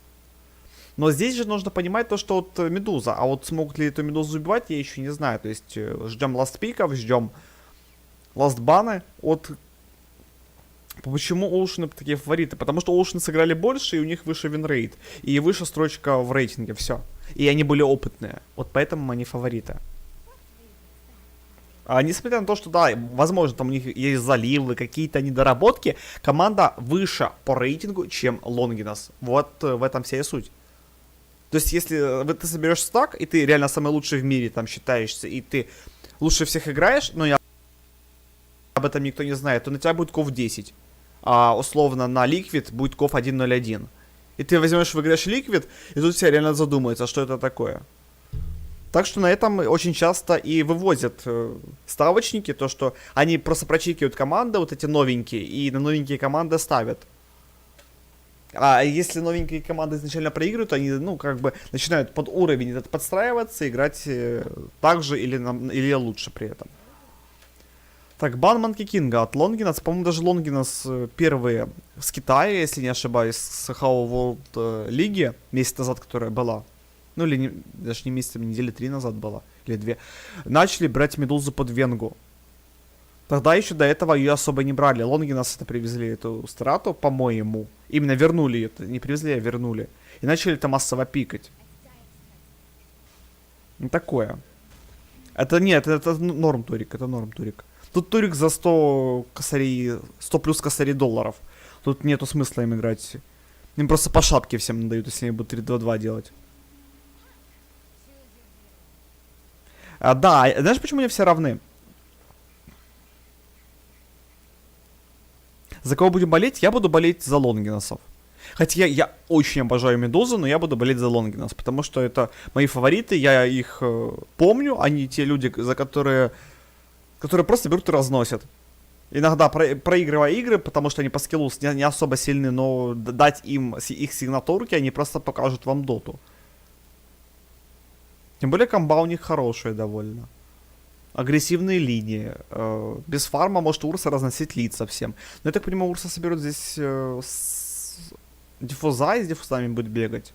Но здесь же нужно понимать то, что вот Медуза. А вот смогут ли эту Медузу убивать, я еще не знаю. То есть ждем ластпиков, ждем ластбаны от... Почему Оушены такие фавориты? Потому что Оушены сыграли больше, и у них выше винрейт. И выше строчка в рейтинге, все. И они были опытные. Вот поэтому они фавориты. А несмотря на то, что, да, возможно, там у них есть заливы, какие-то недоработки, команда выше по рейтингу, чем Лонгинас. Вот в этом вся и суть. То есть, если ты соберешь стак, и ты реально самый лучший в мире там считаешься, и ты лучше всех играешь, но об этом никто не знает, то на тебя будет ков 10. А условно на Liquid будет ков 1.01. И ты возьмешь, выиграешь Liquid, и тут все реально задумаются, что это такое. Так что на этом очень часто и вывозят ставочники, то что они просто прочекивают команды, вот эти новенькие, и на новенькие команды ставят. А если новенькие команды изначально проигрывают, они, ну, как бы начинают под уровень этот подстраиваться, играть так же или лучше при этом. Так, бан Манки Кинга от Лонгинас. По-моему, даже Лонгинас первые с Китая, если не ошибаюсь, с How World Лиги месяц назад, которая была. Ну, или не, даже не месяц, недели 3 назад была, или 2. Начали брать Медузу под Венгу. Тогда еще до этого ее особо не брали. Лонгинас это привезли, эту страту, по-моему. Именно вернули ее. Не привезли, а вернули. И начали это массово пикать. Ну, такое. Это нет, это норм турик, это норм турик. Тут турик за 100 косарей, 100 плюс косарей долларов. Тут нету смысла им играть. Им просто по шапке всем надают, если они будут 3-2-2 делать. Да, знаешь, почему они все равны? За кого будем болеть? Я буду болеть за Лонгинасов. Хотя я очень обожаю Медузу, но я буду болеть за Лонгинас, потому что это мои фавориты, я их помню, они те люди, за которые просто берут и разносят. Иногда проигрывая игры, потому что они по скиллу не особо сильны, но дать им их сигнатурки, они просто покажут вам доту. Тем более комба у них хорошая довольно. Агрессивные линии. Без фарма может Урса разносить лид совсем. Но я так понимаю, Урса соберет здесь диффуза и с диффузами будет бегать.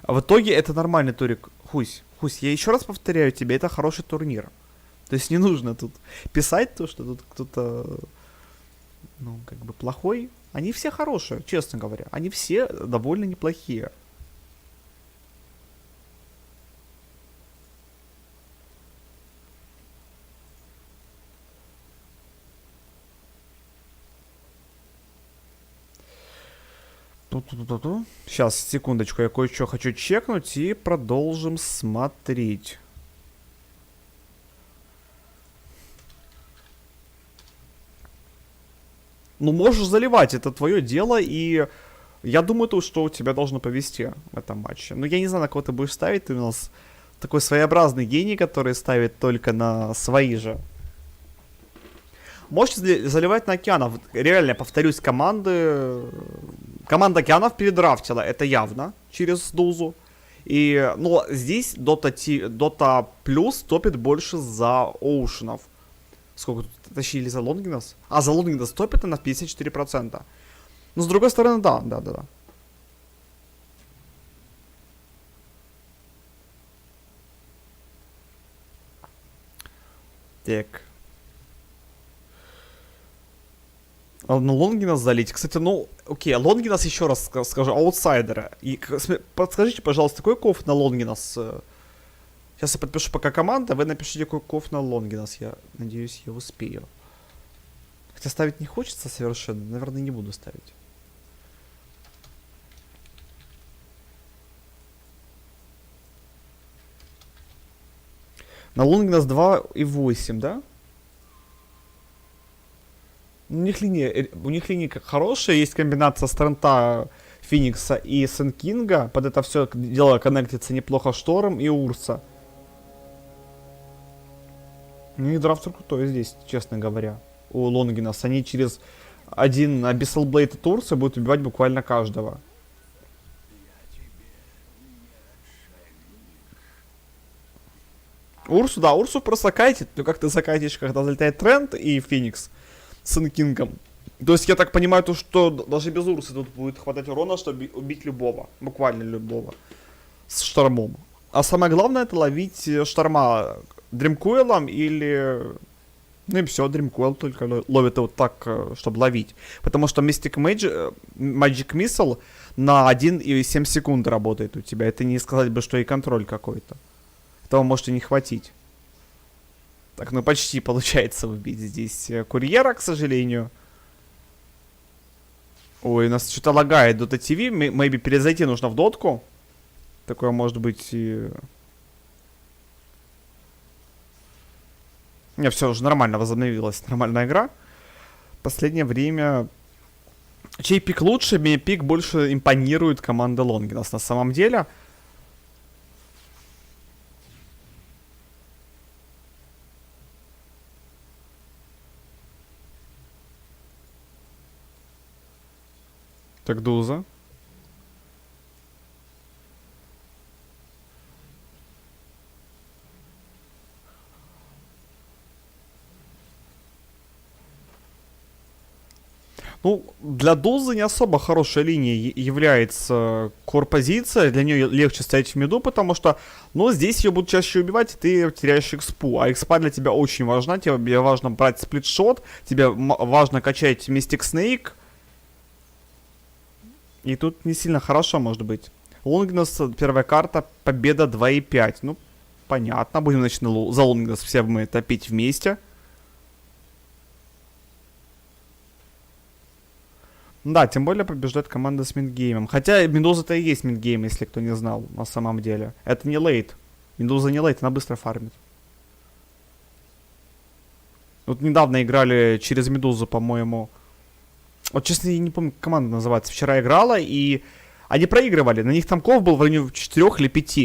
А в итоге это нормальный турик. Хусь, я еще раз повторяю тебе, это хороший турнир. То есть не нужно тут писать то, что тут кто-то, ну, как бы плохой. Они все хорошие, честно говоря. Они все довольно неплохие. Сейчас, секундочку, я кое-что хочу чекнуть и продолжим смотреть. Ну, можешь заливать, это твое дело, и я думаю, что у тебя должно повезти в этом матче. Но я не знаю, на кого ты будешь ставить, ты у нас такой своеобразный гений, который ставит только на свои же. Можете заливать на океанов. Реально, повторюсь, команда океанов передрафтила, это явно, через Дузу. Но здесь Dota Plus топит больше за Оушенов. Сколько тут тащили за Лонгинас? А, за Лонгинас топит на 54%. Но с другой стороны, да. Так. На Лонгинас залить. Кстати, окей, Лонгинас, еще раз скажу, аутсайдера. И подскажите, пожалуйста, какой ков на Лонгинас? Сейчас я подпишу пока команда, вы напишите, какой ков на Лонгинас. Я надеюсь, я успею. Хотя ставить не хочется совершенно. Наверное, не буду ставить. На Лонгинас 2,8, да? У них линия как хорошая, есть комбинация с трента Феникса и Сенкинга. Под это все дело коннектится неплохо Шторм и Урса. Ну и драфтер крутой здесь, честно говоря. У Лонгинас. Они через один Abyssal Blade и Турса будут убивать буквально каждого. Урсу, да, Урсу просто кайтит. Ну как ты закатишь, когда залетает Тренд и Феникс с Сенкингом. То есть я так понимаю, то, что даже без Урсы тут будет хватать урона, чтобы убить любого. Буквально любого. С Штормом. А самое главное это ловить Шторма Дримкоилом или... Ну и все, Дримкоил только ловит его так, чтобы ловить. Потому что Mystic Magic Missile на 1,7 секунды работает у тебя. Это не сказать бы, что и контроль какой-то. Этого может и не хватить. Так, ну почти получается убить здесь курьера, к сожалению. Ой, у нас что-то лагает Dota TV. Maybe перезайти нужно в дотку. Такое может быть и... Не, все, уже нормально возобновилась. Нормальная игра. Последнее время... Чей пик лучше, мне пик больше импонирует команда Лонгинас на самом деле. Так, Дуза. Ну, для Дузы не особо хорошая линия является кор-позиция. Для нее легче стоять в миду, потому что, ну, здесь ее будут чаще убивать, и ты теряешь экспу. А экспа для тебя очень важна. Тебе важно брать сплитшот, тебе важно качать Мистик Снейк. И тут не сильно хорошо может быть. Лонгинас, первая карта, победа 2,5. Ну, понятно, будем, значит, за Лонгинас все мы топить вместе. Да, тем более побеждает команда с мидгеймом. Хотя Медуза-то и есть мидгейм, если кто не знал, на самом деле. Это не лейт. Медуза не лейт, она быстро фармит. Вот недавно играли через Медузу, по-моему. Вот, честно, я не помню, как команда называется. Вчера играла, и они проигрывали. На них тамков был в районе 4 или 5.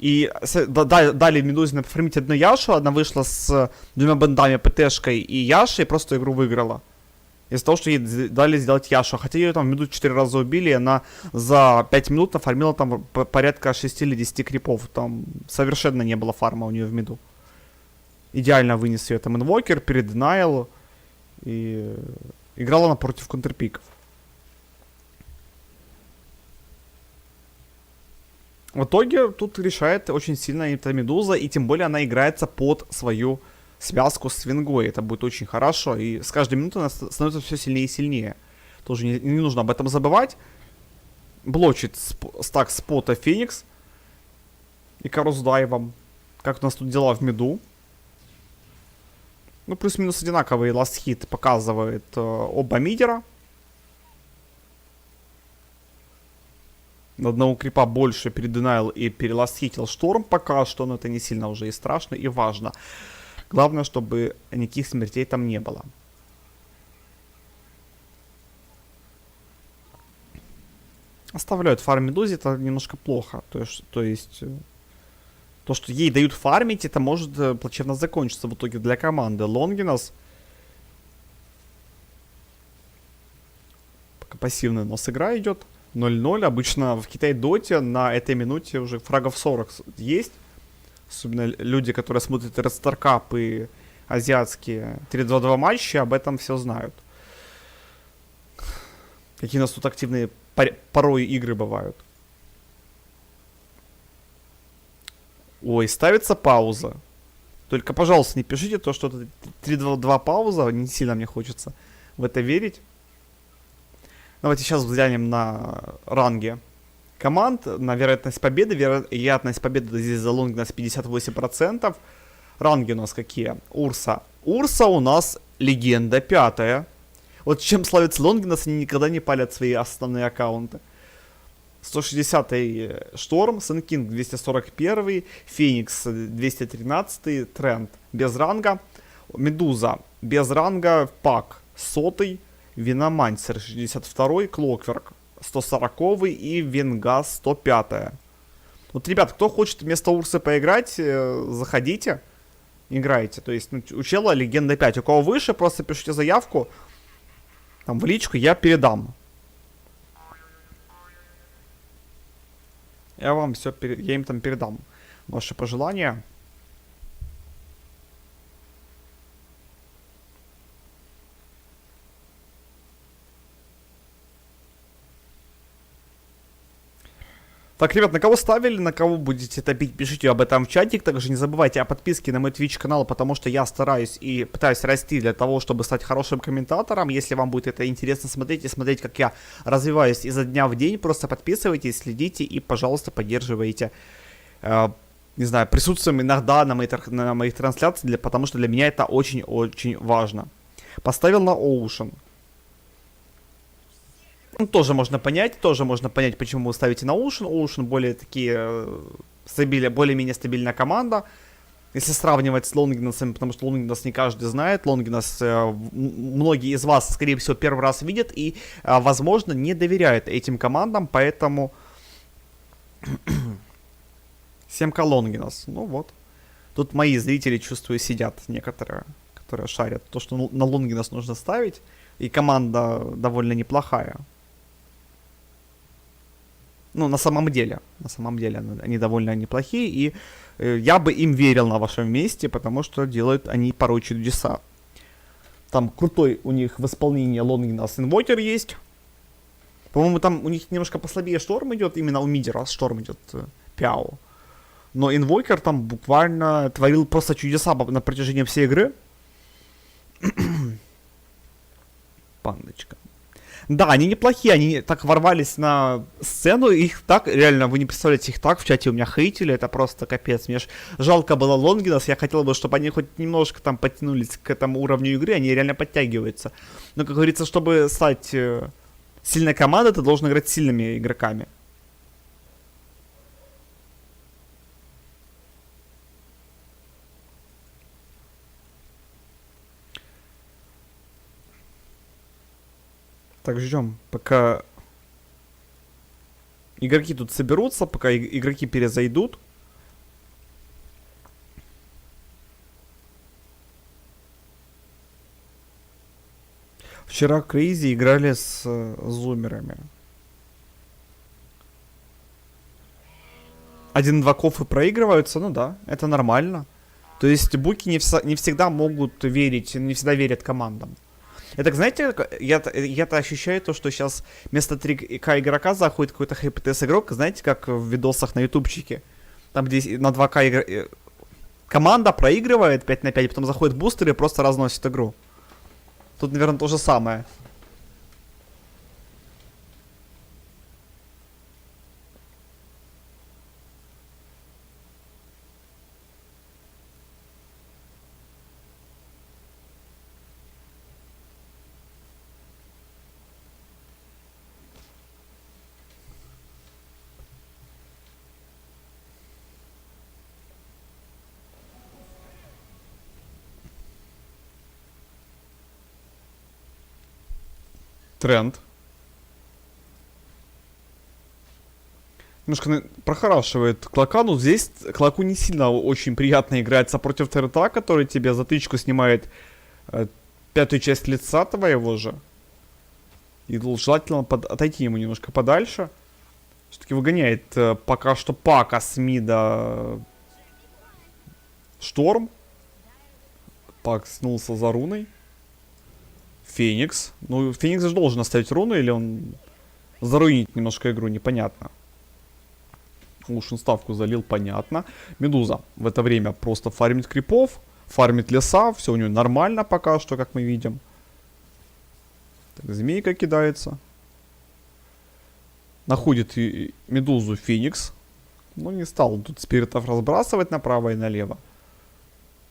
И дали Медузе нафармить одну Яшу. Она вышла с двумя бандами, ПТшкой и Яшей, и просто игру выиграла. Из-за того, что ей дали сделать Яшу. Хотя ее там в миду 4 раза убили, и она за 5 минут нафармила там порядка 6 или 10 крипов. Там совершенно не было фарма у нее в миду. Идеально вынес ее там инвокер, переденайл. И играла она против контрпиков. В итоге тут решает очень сильно эта Медуза, и тем более она играется под свою связку с Свингой. Это будет очень хорошо. И с каждой минутой она становится все сильнее и сильнее. Тоже не нужно об этом забывать. Блочит стак спота Феникс. И Карусдаевом. Как у нас тут дела в миду. Ну, плюс-минус одинаковый ласт-хит показывает оба мидера. Одного крипа больше переденайл и переласт-хитил Шторм пока что. Но это не сильно уже и страшно, и важно. Главное, чтобы никаких смертей там не было. Оставляют фарм Медузе, это немножко плохо. То есть, то, что ей дают фармить, это может плачевно закончиться в итоге для команды. Лонгинас. Пока пассивная у нас игра идет. 0-0. Обычно в Китай-доте на этой минуте уже фрагов 40 есть. Особенно люди, которые смотрят Red Star Cup и азиатские 3-2-2 матчи, об этом все знают. Какие у нас тут активные порой игры бывают. Ой, ставится пауза. Только, пожалуйста, не пишите то, что это 3-2-2 пауза. Не сильно мне хочется в это верить. Давайте сейчас взглянем на ранги команд, на вероятность победы. Вероятность победы здесь за Лонгинас 58%. Ранги у нас какие? Урса. Урса у нас легенда 5. Вот чем славится Лонгинас, они никогда не палят свои основные аккаунты. 160-й Шторм, Сенкинг 241, Феникс 213, Тренд без ранга, Медуза без ранга, Пак 100-й, Виномансер 62-й, Клокверк 140 и Венгас 105. Вот, ребят, кто хочет вместо Урсы поиграть, заходите, играйте. То есть, ну, у чела легенда 5. У кого выше, просто пишите заявку там в личку, я передам. Я вам все, я им там передам ваши пожелания. Так, ребят, на кого ставили, на кого будете топить, пишите об этом в чатик. Также не забывайте о подписке на мой Twitch канал, потому что я стараюсь и пытаюсь расти для того, чтобы стать хорошим комментатором. Если вам будет это интересно смотреть и смотреть, как я развиваюсь изо дня в день, просто подписывайтесь, следите и, пожалуйста, поддерживайте, не знаю, присутствуем иногда на моих трансляциях, потому что для меня это очень-очень важно. Поставил на Ocean. Ну, тоже можно понять, почему вы ставите на Ocean. Ocean более такие более-менее стабильная команда. Если сравнивать с Лонгинасами, потому что Лонгинас не каждый знает. Лонгинас многие из вас, скорее всего, первый раз видят и, возможно, не доверяют этим командам, поэтому 7к Лонгинас. Ну вот. Тут мои зрители, чувствую, сидят некоторые, которые шарят. То, что на Лонгинас нужно ставить. И команда довольно неплохая. Ну, на самом деле они довольно неплохие, и я бы им верил на вашем месте, потому что делают они порой чудеса. Там крутой у них в исполнении Лонгинас инвокер есть. По-моему, там у них немножко послабее шторм идет, именно у мидера шторм идет Пяо. Но инвокер там буквально творил просто чудеса на протяжении всей игры. Пандочка. Да, они неплохие, они так ворвались на сцену, их так, реально, вы не представляете, их так в чате у меня хейтили, это просто капец. Мне ж жалко было Лонгинас, я хотел бы, чтобы они хоть немножко там подтянулись к этому уровню игры, они реально подтягиваются. Но, как говорится, чтобы стать сильной командой, ты должен играть с сильными игроками. Так, ждем, пока игроки тут соберутся, пока игроки перезайдут. Вчера Крейзи играли с зумерами. 1-2 кофы проигрываются, ну да, это нормально. То есть буки не всегда могут верить, не всегда верят командам. Это, знаете, я-то ощущаю то, что сейчас вместо 3К игрока заходит какой-то ХПТС игрок, знаете, как в видосах на ютубчике. Там, где на 2К команда проигрывает 5 на 5, потом заходит бустер и просто разносит игру. Тут, наверное, то же самое. Тренд. Немножко прохорашивает Клака, но здесь Клаку не сильно очень приятно играется против Трента, который тебе затычку снимает пятую часть лица твоего же. И желательно отойти ему немножко подальше. Все-таки выгоняет пока что Пака с мида Шторм. Пак снулся за руной. Феникс. Ну, Феникс же должен оставить руну, или он заруинит немножко игру, непонятно. Уж он ставку залил, понятно. Медуза в это время просто фармит крипов, фармит леса, все у него нормально пока что, как мы видим. Так, змейка кидается. Находит Медузу Феникс. Но не стал тут спиритов разбрасывать направо и налево.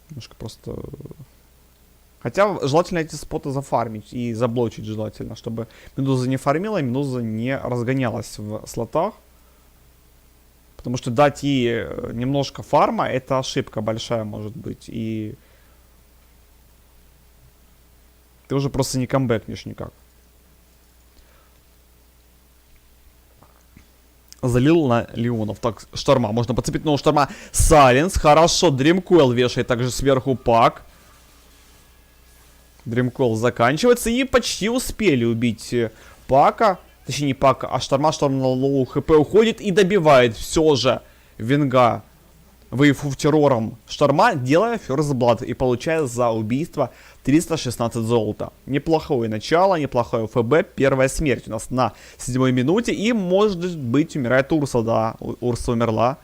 Немножко просто... Хотя желательно эти споты зафармить и заблочить желательно, чтобы Медуза не фармила и Медуза не разгонялась в слотах. Потому что дать ей немножко фарма, это ошибка большая может быть. И ты уже просто не камбэкнешь никак. залил на Леонов. Так, Шторма. Можно подцепить нового Шторма. Сайленс. Хорошо. Дримкойл вешает также сверху пак. Дримкойл заканчивается. И почти успели убить пака. Точнее, не пака, а Шторма. Шторм на лоу хп уходит и добивает все же Винга Вейфу террором Шторма, делая ферзблад и получая за убийство 316 золота. Неплохое начало, неплохое ФБ. Первая смерть у нас на 7-й минуте. И, может быть, умирает Урса. Да, Урса умерла.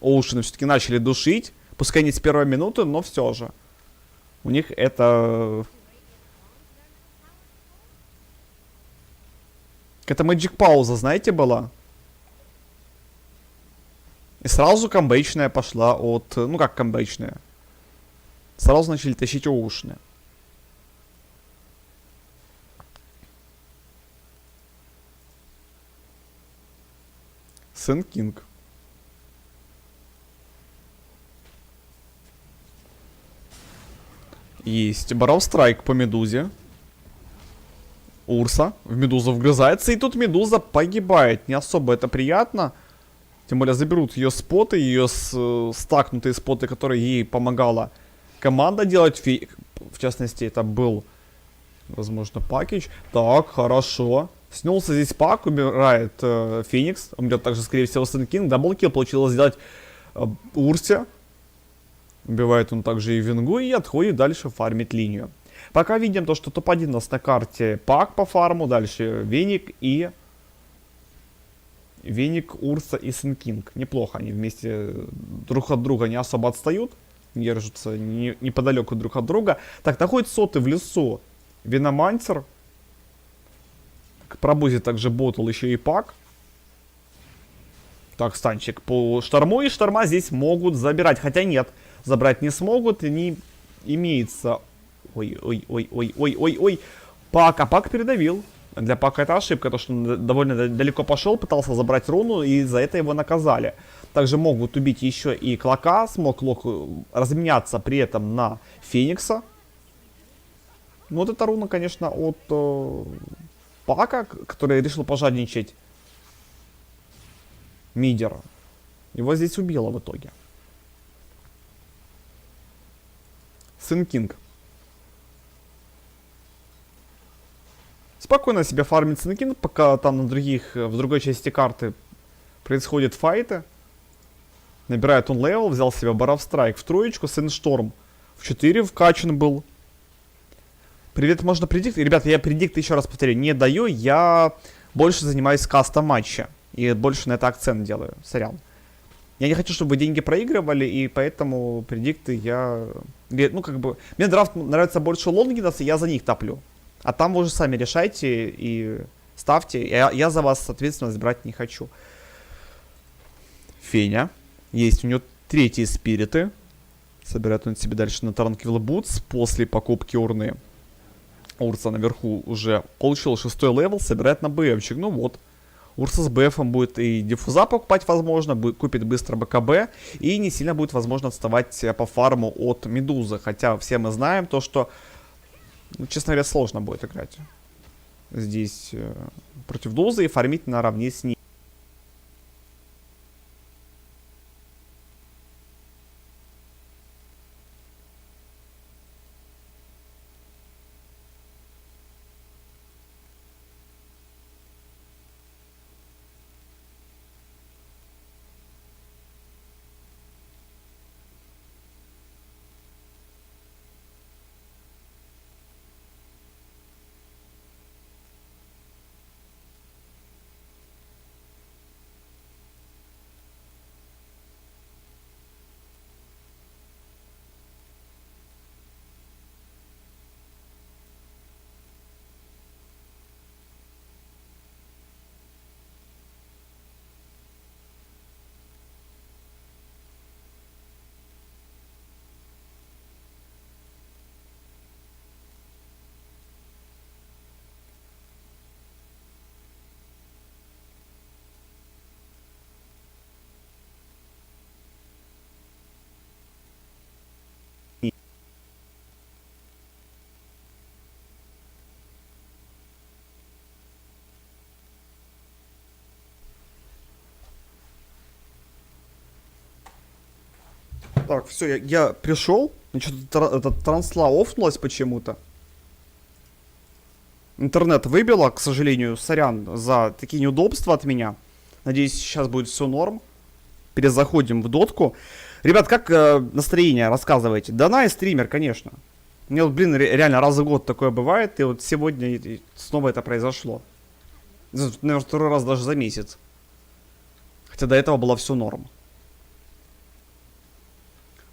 Оушены все-таки начали душить. Пускай не с первой минуты, но все же. У них это... Это Magic пауза, знаете, была? И сразу камбэчная пошла от... Ну как камбэчная? Сразу начали тащить оушены. Сэн Кинг. Есть Баров Страйк по Медузе. Урса в Медузу вгрызается, и тут Медуза погибает. Не особо это приятно. Тем более заберут ее споты, ее стакнутые споты, которые ей помогала команда делать. В частности, это был, возможно, пакетч. Так, хорошо. Снялся здесь пак, убирает Феникс. Умрет также, скорее всего, Сэн Кинг. Даблкил получилось сделать Урсе. Убивает он также и Вингу и отходит дальше фармить линию. Пока видим то, что топ-1 у нас на карте пак по фарму. Дальше Веник и... Веник, Урса и Сэн Кинг. Неплохо, они вместе друг от друга не особо отстают. Держатся неподалеку друг от друга. Так, находит соты в лесу Виномансер. К пробузе также ботл еще и пак. Так, станчик по Шторму. И Шторма здесь могут забирать. Хотя нет, забрать не смогут. Не имеется... Ой-ой-ой-ой-ой-ой-ой. Пак, а пак передавил. Для пака это ошибка, то что он довольно далеко пошел, пытался забрать руну, и за это его наказали. Также могут убить еще и Клока, смог Лок разменяться при этом на Феникса. Ну вот эта руна, конечно, от пака, который решил пожадничать мидера. Его здесь убило в итоге. Сэн Кинг. Спокойно себя фармит Сэн Кинг, пока там в другой части карты происходят файты. Набирает он левел, взял себе Баров Страйк в троечку, Сэн Шторм в 4 вкачан был. Привет, можно предикт? Ребята, я предикт еще раз повторю, не даю, я больше занимаюсь кастом матча. И больше на это акцент делаю, сорян. Я не хочу, чтобы вы деньги проигрывали, и поэтому предикты я... Ну, как бы, мне драфт нравится больше Лонгинас, и я за них топлю. А там вы уже сами решайте и ставьте. Я за вас ответственность брать не хочу. Феня. Есть у него 3 спириты. Собирает он себе дальше на Транквилл Бутс после покупки урны. Урса наверху уже получил 6-й левел, собирает на БФчик. Ну вот. Урса с БФом будет и диффуза покупать, возможно, купит быстро БКБ. И не сильно будет, возможно, отставать по фарму от Медузы. Хотя все мы знаем то, что... Ну, честно говоря, сложно будет играть здесь против Дузы и фармить наравне с ней. Так, все, я пришел. Этот трансла офнулась почему-то. Интернет выбило, к сожалению, сорян за такие неудобства от меня. Надеюсь, сейчас будет все норм. Перезаходим в дотку. Ребят, как настроение рассказываете? Да на, стример, конечно. Мне вот, блин, реально раз в год такое бывает. И вот сегодня снова это произошло. Наверное, второй раз даже за месяц. Хотя до этого было все норм.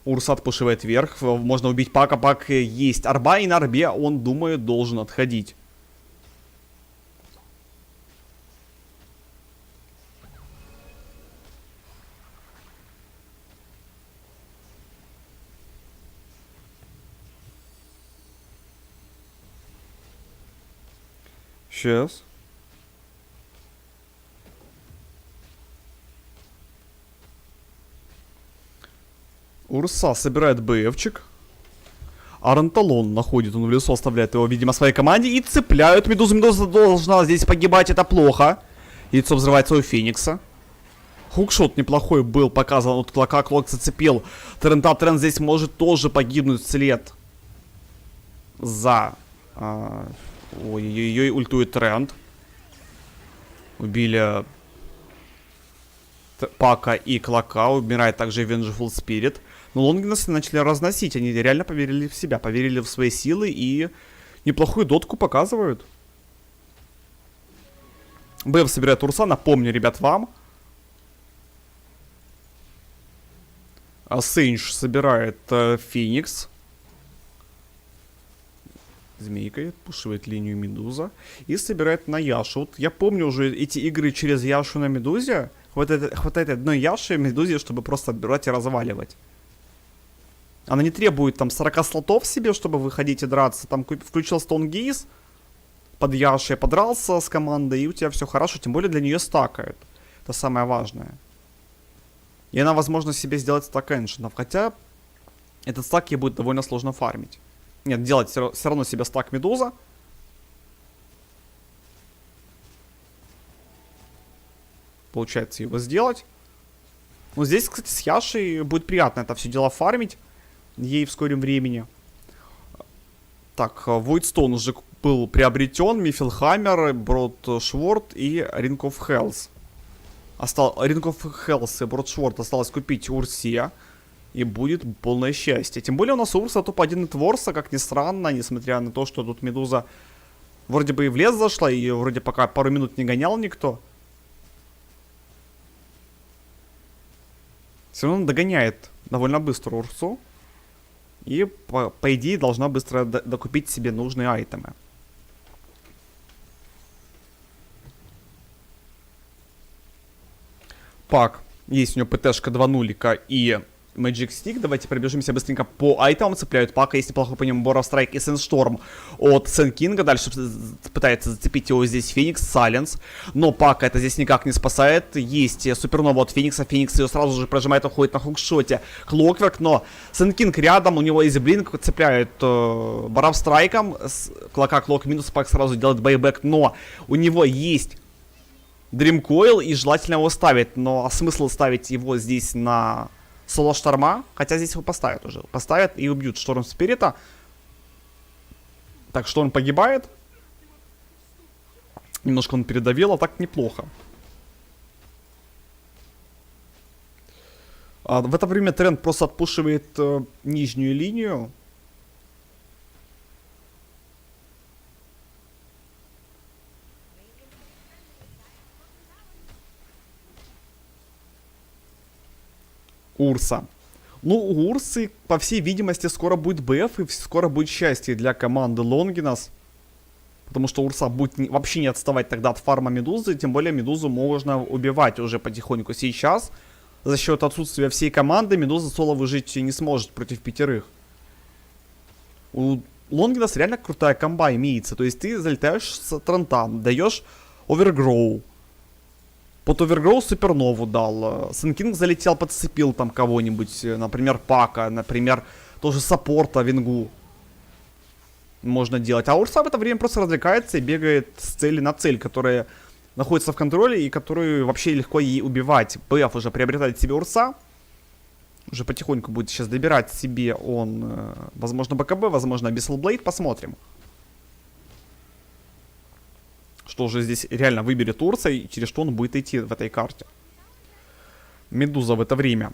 Урса отпушивает вверх. Можно убить Пака. Пак есть арба, и на арбе он, думаю, должен отходить. Сейчас. Урса собирает БФчик. Аранталон находит, он в лесу оставляет его, видимо, своей команде. И цепляют Медузу. Медуза должна здесь погибать, это плохо. Яйцо взрывается у Феникса. Хукшот неплохой был показан от Клока. Клок зацепил Трента. Трент здесь может тоже погибнуть вслед за... Ой-ой-ой, ультует Трент. Убили Пака и Клока. Умирает также Vengeful Spirit. Но лонгинасы начали разносить. Они реально поверили в себя, поверили в свои силы и неплохую дотку показывают. БФ собирает Урса. Напомню, ребят, вам. Сейндж собирает Феникс. Змейкой отпушивает линию Медуза. И собирает на Яшу. Вот я помню уже эти игры через Яшу на Медузе. Хватает одной Яши Медузе, чтобы просто отбирать и разваливать. Она не требует там 40 слотов себе, чтобы выходить и драться. Там включил Стоунгейз под Яшей, подрался с командой, и у тебя все хорошо. Тем более для нее стакает. Это самое важное. И она, возможно, себе сделает стак эншенов. Хотя этот стак ей будет довольно сложно фармить. Нет, делать все равно себе стак Медуза. Получается его сделать. Но здесь, кстати, с Яшей будет приятно это все дело фармить. Ей в скором времени. Так, Voidstone уже был приобретен. Мифилхаммер, Бродшворд и Ring of Hells. Ring of Hells и Бродшворд осталось купить Урсе. И будет полное счастье. Тем более у нас Урса топ-1 от Ворса, как ни странно, несмотря на то, что тут Медуза вроде бы и в лес зашла, и вроде пока пару минут не гонял никто. Все равно догоняет довольно быстро Урсу. И, по идее, должна быстро докупить себе нужные айтемы. Пак. Есть у него ПТшка 2 нулика и Magic Stick. Давайте пробежимся быстренько по айтемам. Цепляют Пака, есть неплохой по нему Бора Страйк и Сеншторм от Сен Кинга. Дальше пытается зацепить его здесь Феникс, Сайленс. Но Пака это здесь никак не спасает. Есть Супернова от Феникса. Феникс ее сразу же прожимает, уходит на хукшоте. Клокверк, но Сен Кинг рядом. У него есть блинк, цепляют Бора Страйком. Клока Клок минус, Пак сразу делает бейбэк. Но у него есть Дримкоил и желательно его ставить. Но смысл ставить его здесь на соло Шторма, хотя здесь его поставят уже. Поставят и убьют Шторм Спирита. Так, Шторм погибает. Немножко он передавил, а так неплохо. В это время Тренд просто отпушивает нижнюю линию. Урса. Ну, у Урсы, по всей видимости, скоро будет БФ и скоро будет счастье для команды Лонгинас. Потому что Урса будет вообще не отставать тогда от фарма Медузы. Тем более Медузу можно убивать уже потихоньку сейчас. За счет отсутствия всей команды Медуза соло выжить не сможет против 5. У Лонгинас реально крутая комба имеется. То есть ты залетаешь с Трента, даешь Овергроу. Под Овергроу Супернову дал. Сенкинг залетел, подцепил там кого-нибудь. Например, Пака. Например, тоже саппорта, Вингу. Можно делать. А Урса в это время просто развлекается и бегает с цели на цель, которая находится в контроле и которую вообще легко ей убивать. БФ уже приобретает себе Урса. Уже потихоньку будет сейчас добирать себе он, возможно, БКБ, возможно, Abyssal Blade. Посмотрим. Что уже здесь реально выберет Урса и через что он будет идти в этой карте. Медуза в это время.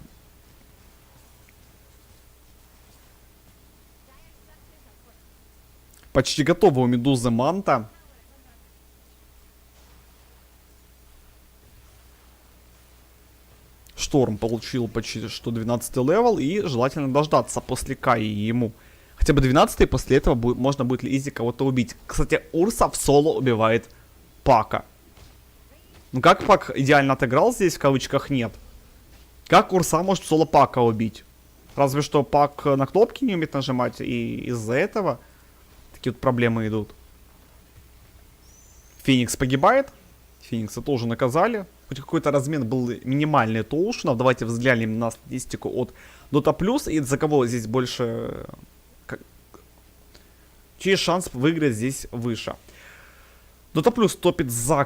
Почти готова у Медузы манта. Шторм получил почти что 12 левел. И желательно дождаться после Каи ему. Хотя бы 12, после этого можно будет ли изи кого-то убить. Кстати, Урса в соло убивает Пака. Ну как Пак идеально отыграл здесь, в кавычках, нет. Как Урса может в соло Пака убить? Разве что Пак на кнопки не умеет нажимать, и из-за этого такие вот проблемы идут. Феникс погибает. Феникса тоже наказали. Хоть какой-то размен был минимальный Тоушенов. Давайте взглянем на статистику от Dota+. И за кого здесь больше... Чей шанс выиграть здесь выше. Dota+ топит за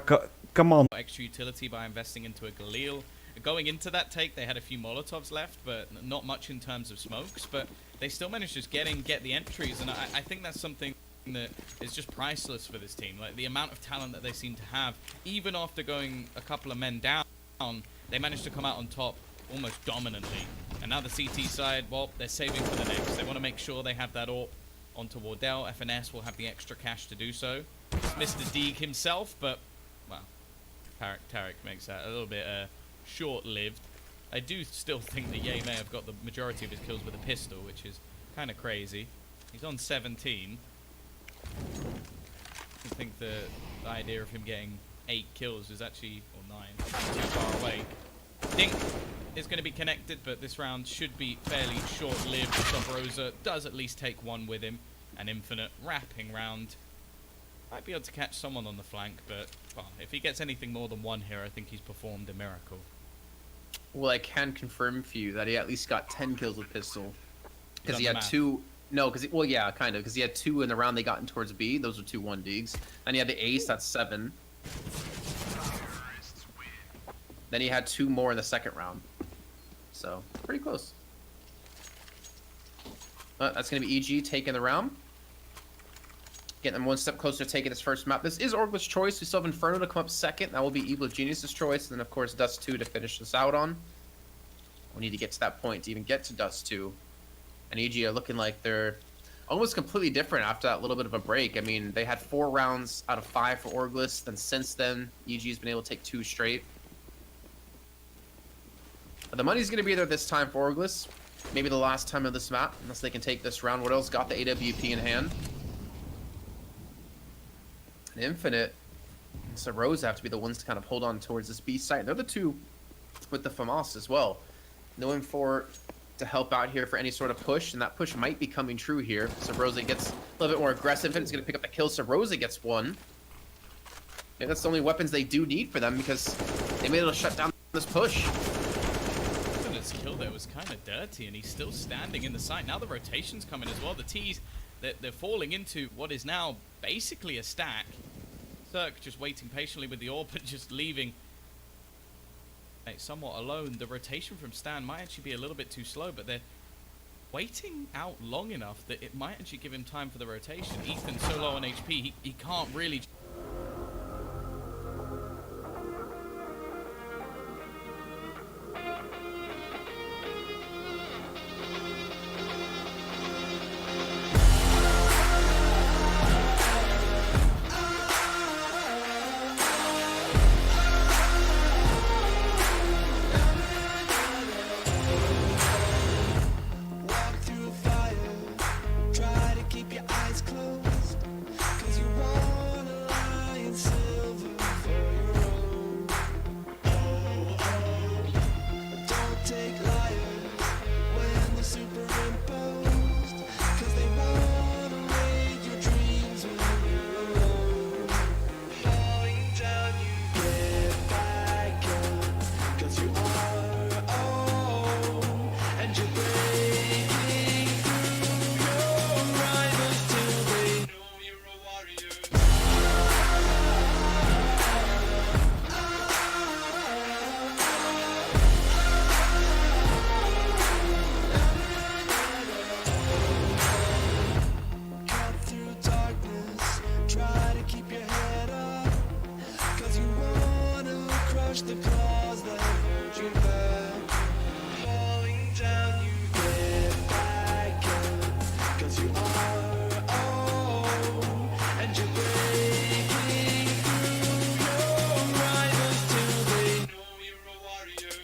команду. Extra utility by investing into a Galil. Going into that take, they had a few Molotovs left, but not much in terms of smokes. But they still managed to just get the entries, and I think that's something that is just priceless for this team. Like the amount of talent that they seem to have, even after going a couple of men down, they managed to come out on top almost dominantly. And now the CT side, well, they're saving for the next. They want to make sure they have that AWP onto Wardell. FNS will have the extra cash to do so. It's Mr. Deeg himself, but well, Tarek makes that a little bit short-lived. I do still think that Ye may have got the majority of his kills with a pistol, which is kind of crazy. He's on 17. I think the idea of him getting 8 kills is actually, or 9, too far away. Dink is going to be connected, but this round should be fairly short-lived. Subrosa does at least take one with him. An infinite wrapping round. Might be able to catch someone on the flank, but well, if he gets anything more than one here, I think he's performed a miracle. Well, I can confirm for you that he at least got 10 kills with pistol. Because he Done had the math. 2... No, because... Well, yeah, kind of. Because he had 2 in the round they got in towards B. Those were 2 1-digs. And he had the ace, that's 7. Then he had 2 more in the second round. So, pretty close. That's going to be EG taking the round. Getting them one step closer to taking this first map. This is Orgla's choice. We still have Inferno to come up second. That will be Evil Genius's choice. And then, of course, Dust 2 to finish this out on. We need to get to that point to even get to Dust 2. And EG are looking like they're almost completely different after that little bit of a break. I mean, they had 4 rounds out of 5 for Orglas. Then since then, EG's been able to take 2 straight. But the money's going to be there this time for Orglas. Maybe the last time of this map, unless they can take this round. What else got the AWP in hand? And Infinite and Sarosa have to be the ones to kind of hold on towards this B site. They're the 2 with the FAMAS as well. Knowing for to help out here for any sort of push, and that push might be coming true here. Sarosa gets a little bit more aggressive, and it's going to pick up the kill. Sarosa gets one. Maybe that's the only weapons they do need for them, because they made it to shut down this push. His kill there was kind of dirty, and he's still standing in the site. Now the rotation's coming as well. The T's, they're falling into what is now basically a stack. Cirque just waiting patiently with the AWP, but just leaving somewhat alone. The rotation from Stan might actually be a little bit too slow, but they're waiting out long enough that it might actually give him time for the rotation. Ethan's so low on HP, he can't really... Walk through fire, try to keep your eyes closed, 'cause you wanna lie the claws that hold you back. Falling down, you get back up. 'Cause you are own, and you're breaking through your rivals till they know you're a warrior.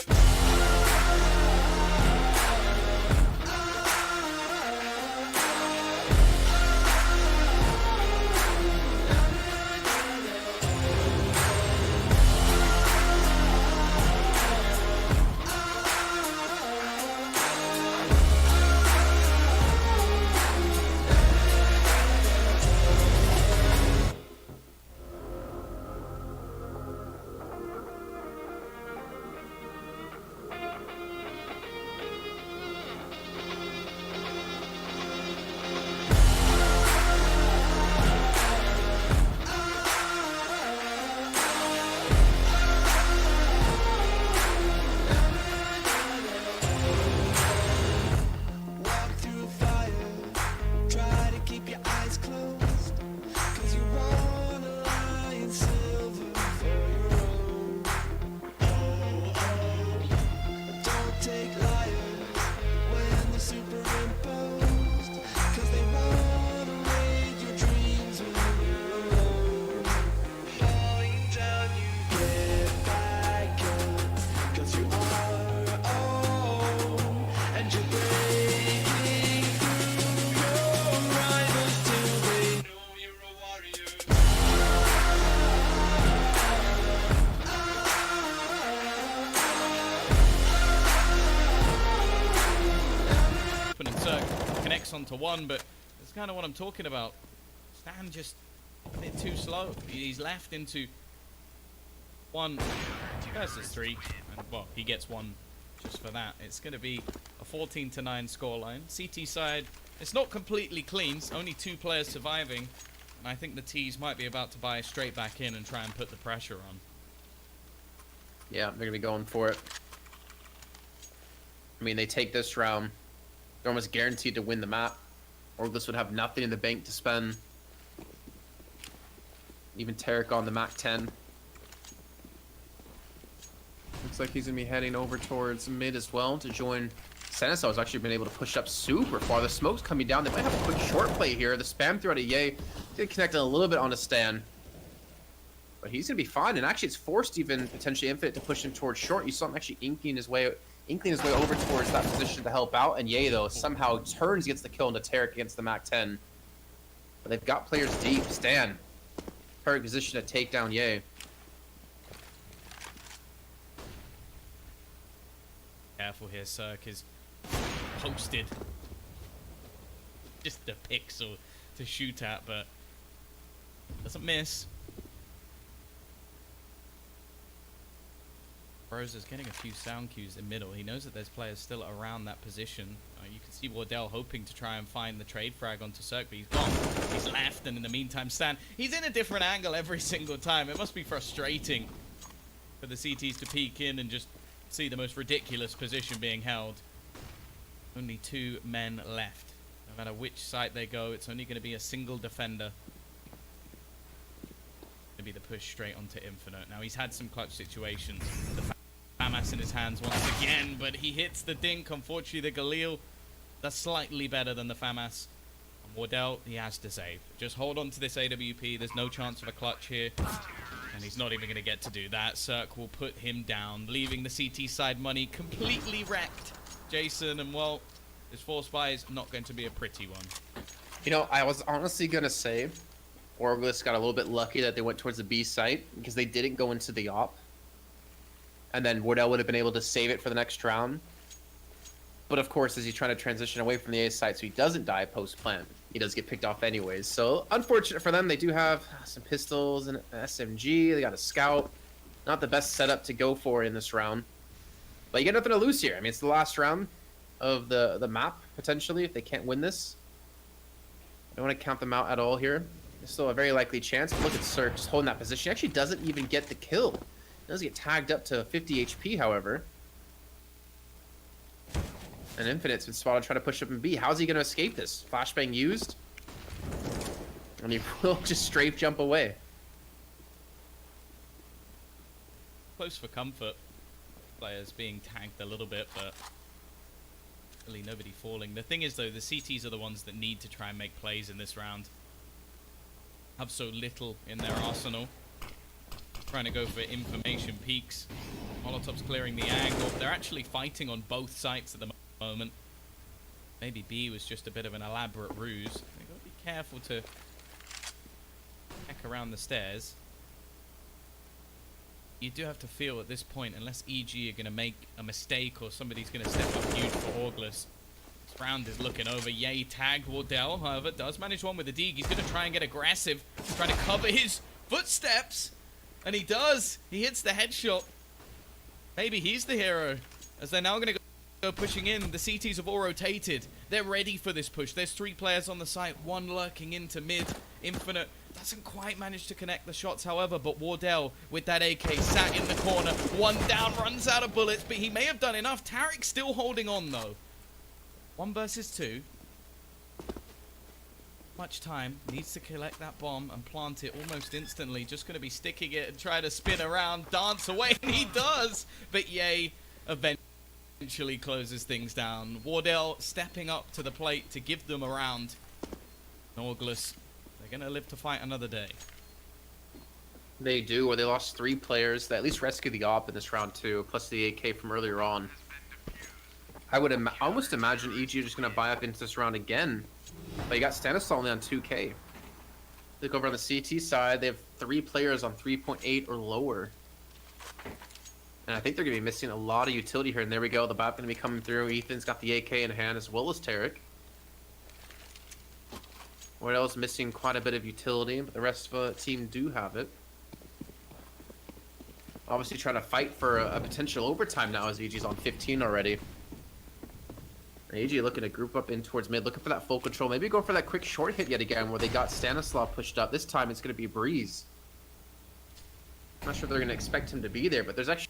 Walk through fire, try to keep your eyes closed. 'Cause you wanna lie in silver for your own. Don't take liars when they're superimposed. 'Cause they wanna raid your dreams when you're alone. Falling down, you get back up. 'Cause you are own, and you're breaking through your rivals till they know you're a warrior. Open and Cirque connects onto one, but that's kind of what I'm talking about. Stan just a bit too slow. He's left into one versus three, and well, he gets one just for that. It's going to be a 14-9 scoreline. CT side, it's not completely clean. It's only 2 players surviving, and I think the T's might be about to buy straight back in and try and put the pressure on. Yeah, they're gonna be going for it. I mean, they take this round, they're almost guaranteed to win the map. Or this would have nothing in the bank to spend. Even Tarek on the Mac 10. Looks like he's gonna be heading over towards mid as well to join Seneso. Has actually been able to push up super far. The smoke's coming down. They might have a quick short play here. The spam throw to Ye did connect a little bit on a Stan. But he's gonna be fine, and actually it's forced even potentially Infinite to push him towards short. You saw him actually inkling his way over towards that position to help out, and Ye though somehow turns, gets the kill into Tarek against the Mac 10. But they've got players deep. Stan, perfect position to take down Ye. Careful here, Cirque is posted. Just a pixel to shoot at, but doesn't miss. Rose is getting a few sound cues in middle. He knows that there's players still around that position. You can see Wardell hoping to try and find the trade frag onto Cirque, but he's gone. He's left, and in the meantime, Stan, he's in a different angle every single time. It must be frustrating for the CTs to peek in and just see the most ridiculous position being held. Only 2 men left. No matter which side they go, it's only going to be a single defender. Going to be the push straight onto Infinite. Now, he's had some clutch situations. The FAMAS in his hands once again, but he hits the dink. Unfortunately, the Galil, that's slightly better than the FAMAS. And Wardell, he has to save. Just hold on to this AWP. There's no chance of a clutch here. And he's not even going to get to do that. Cirque will put him down, leaving the CT side money completely wrecked. Jason, and well, this force buy is not going to be a pretty one. You know, I was honestly gonna say Orglis got a little bit lucky that they went towards the B site because they didn't go into the op. And then Wardell would have been able to save it for the next round. But of course, as he's trying to transition away from the A site so he doesn't die post-plant, he does get picked off anyways. So, unfortunate for them. They do have some pistols and an SMG. They got a scout. Not the best setup to go for in this round. But you got nothing to lose here. I mean, it's the last round of the map, potentially, if they can't win this. I don't want to count them out at all here. There's still a very likely chance. But look at Cirque just holding that position. He actually doesn't even get the kill. He does get tagged up to 50 HP, however. And Infinite's been spotted trying to push up in B. How's he going to escape this? Flashbang used. And he will just strafe jump away. close for comfort. Players being tagged a little bit, but really nobody falling. The thing is, though, the CTs are the ones that need to try and make plays in this round. Have so little in their arsenal. Trying to go for information peaks. Molotov's clearing the angle. They're actually fighting on both sides at the moment. Maybe B was just a bit of an elaborate ruse. They've got to be careful to check around the stairs. You do have to feel at this point, unless EG are going to make a mistake or somebody's going to step up huge for Auglis. This round is looking over. Yay, tagged. Wardell, however, does manage one with the dig. He's going to try and get aggressive, trying to cover his footsteps. And he does. He hits the headshot. Maybe he's the hero, as they're now going to go pushing in. The CTs have all rotated. They're ready for this push. There's 3 players on the site, 1 lurking into mid. Infinite doesn't quite manage to connect the shots, however, but Wardell with that AK sat in the corner. 1 down, runs out of bullets, but he may have done enough. Tarek still holding on, though. 1 versus 2. Much time. Needs to collect that bomb and plant it almost instantly. Just going to be sticking it and try to spin around, dance away, and he does. But Yay eventually closes things down. Wardell stepping up to the plate to give them a round. Auglis, they're going to live to fight another day. They do, or they lost 3 players. They at least rescued the op in this round too, plus the AK from earlier on. I would almost imagine EG are just going to buy up into this round again. But you got Stanislaw only on 2K. Look over on the CT side, they have 3 players on 3.8 or lower. And I think they're going to be missing a lot of utility here. And there we go, the BAP going to be coming through. Ethan's got the AK in hand as well as Tarek. Wardell's missing quite a bit of utility, but the rest of the team do have it. Obviously trying to fight for a potential overtime now as EG's on 15 already. AG looking to group up in towards mid, looking for that full control. Maybe go for that quick short hit yet again where they got Stanislaw pushed up. This time it's going to be Breeze. I'm not sure if they're going to expect him to be there, but there's actually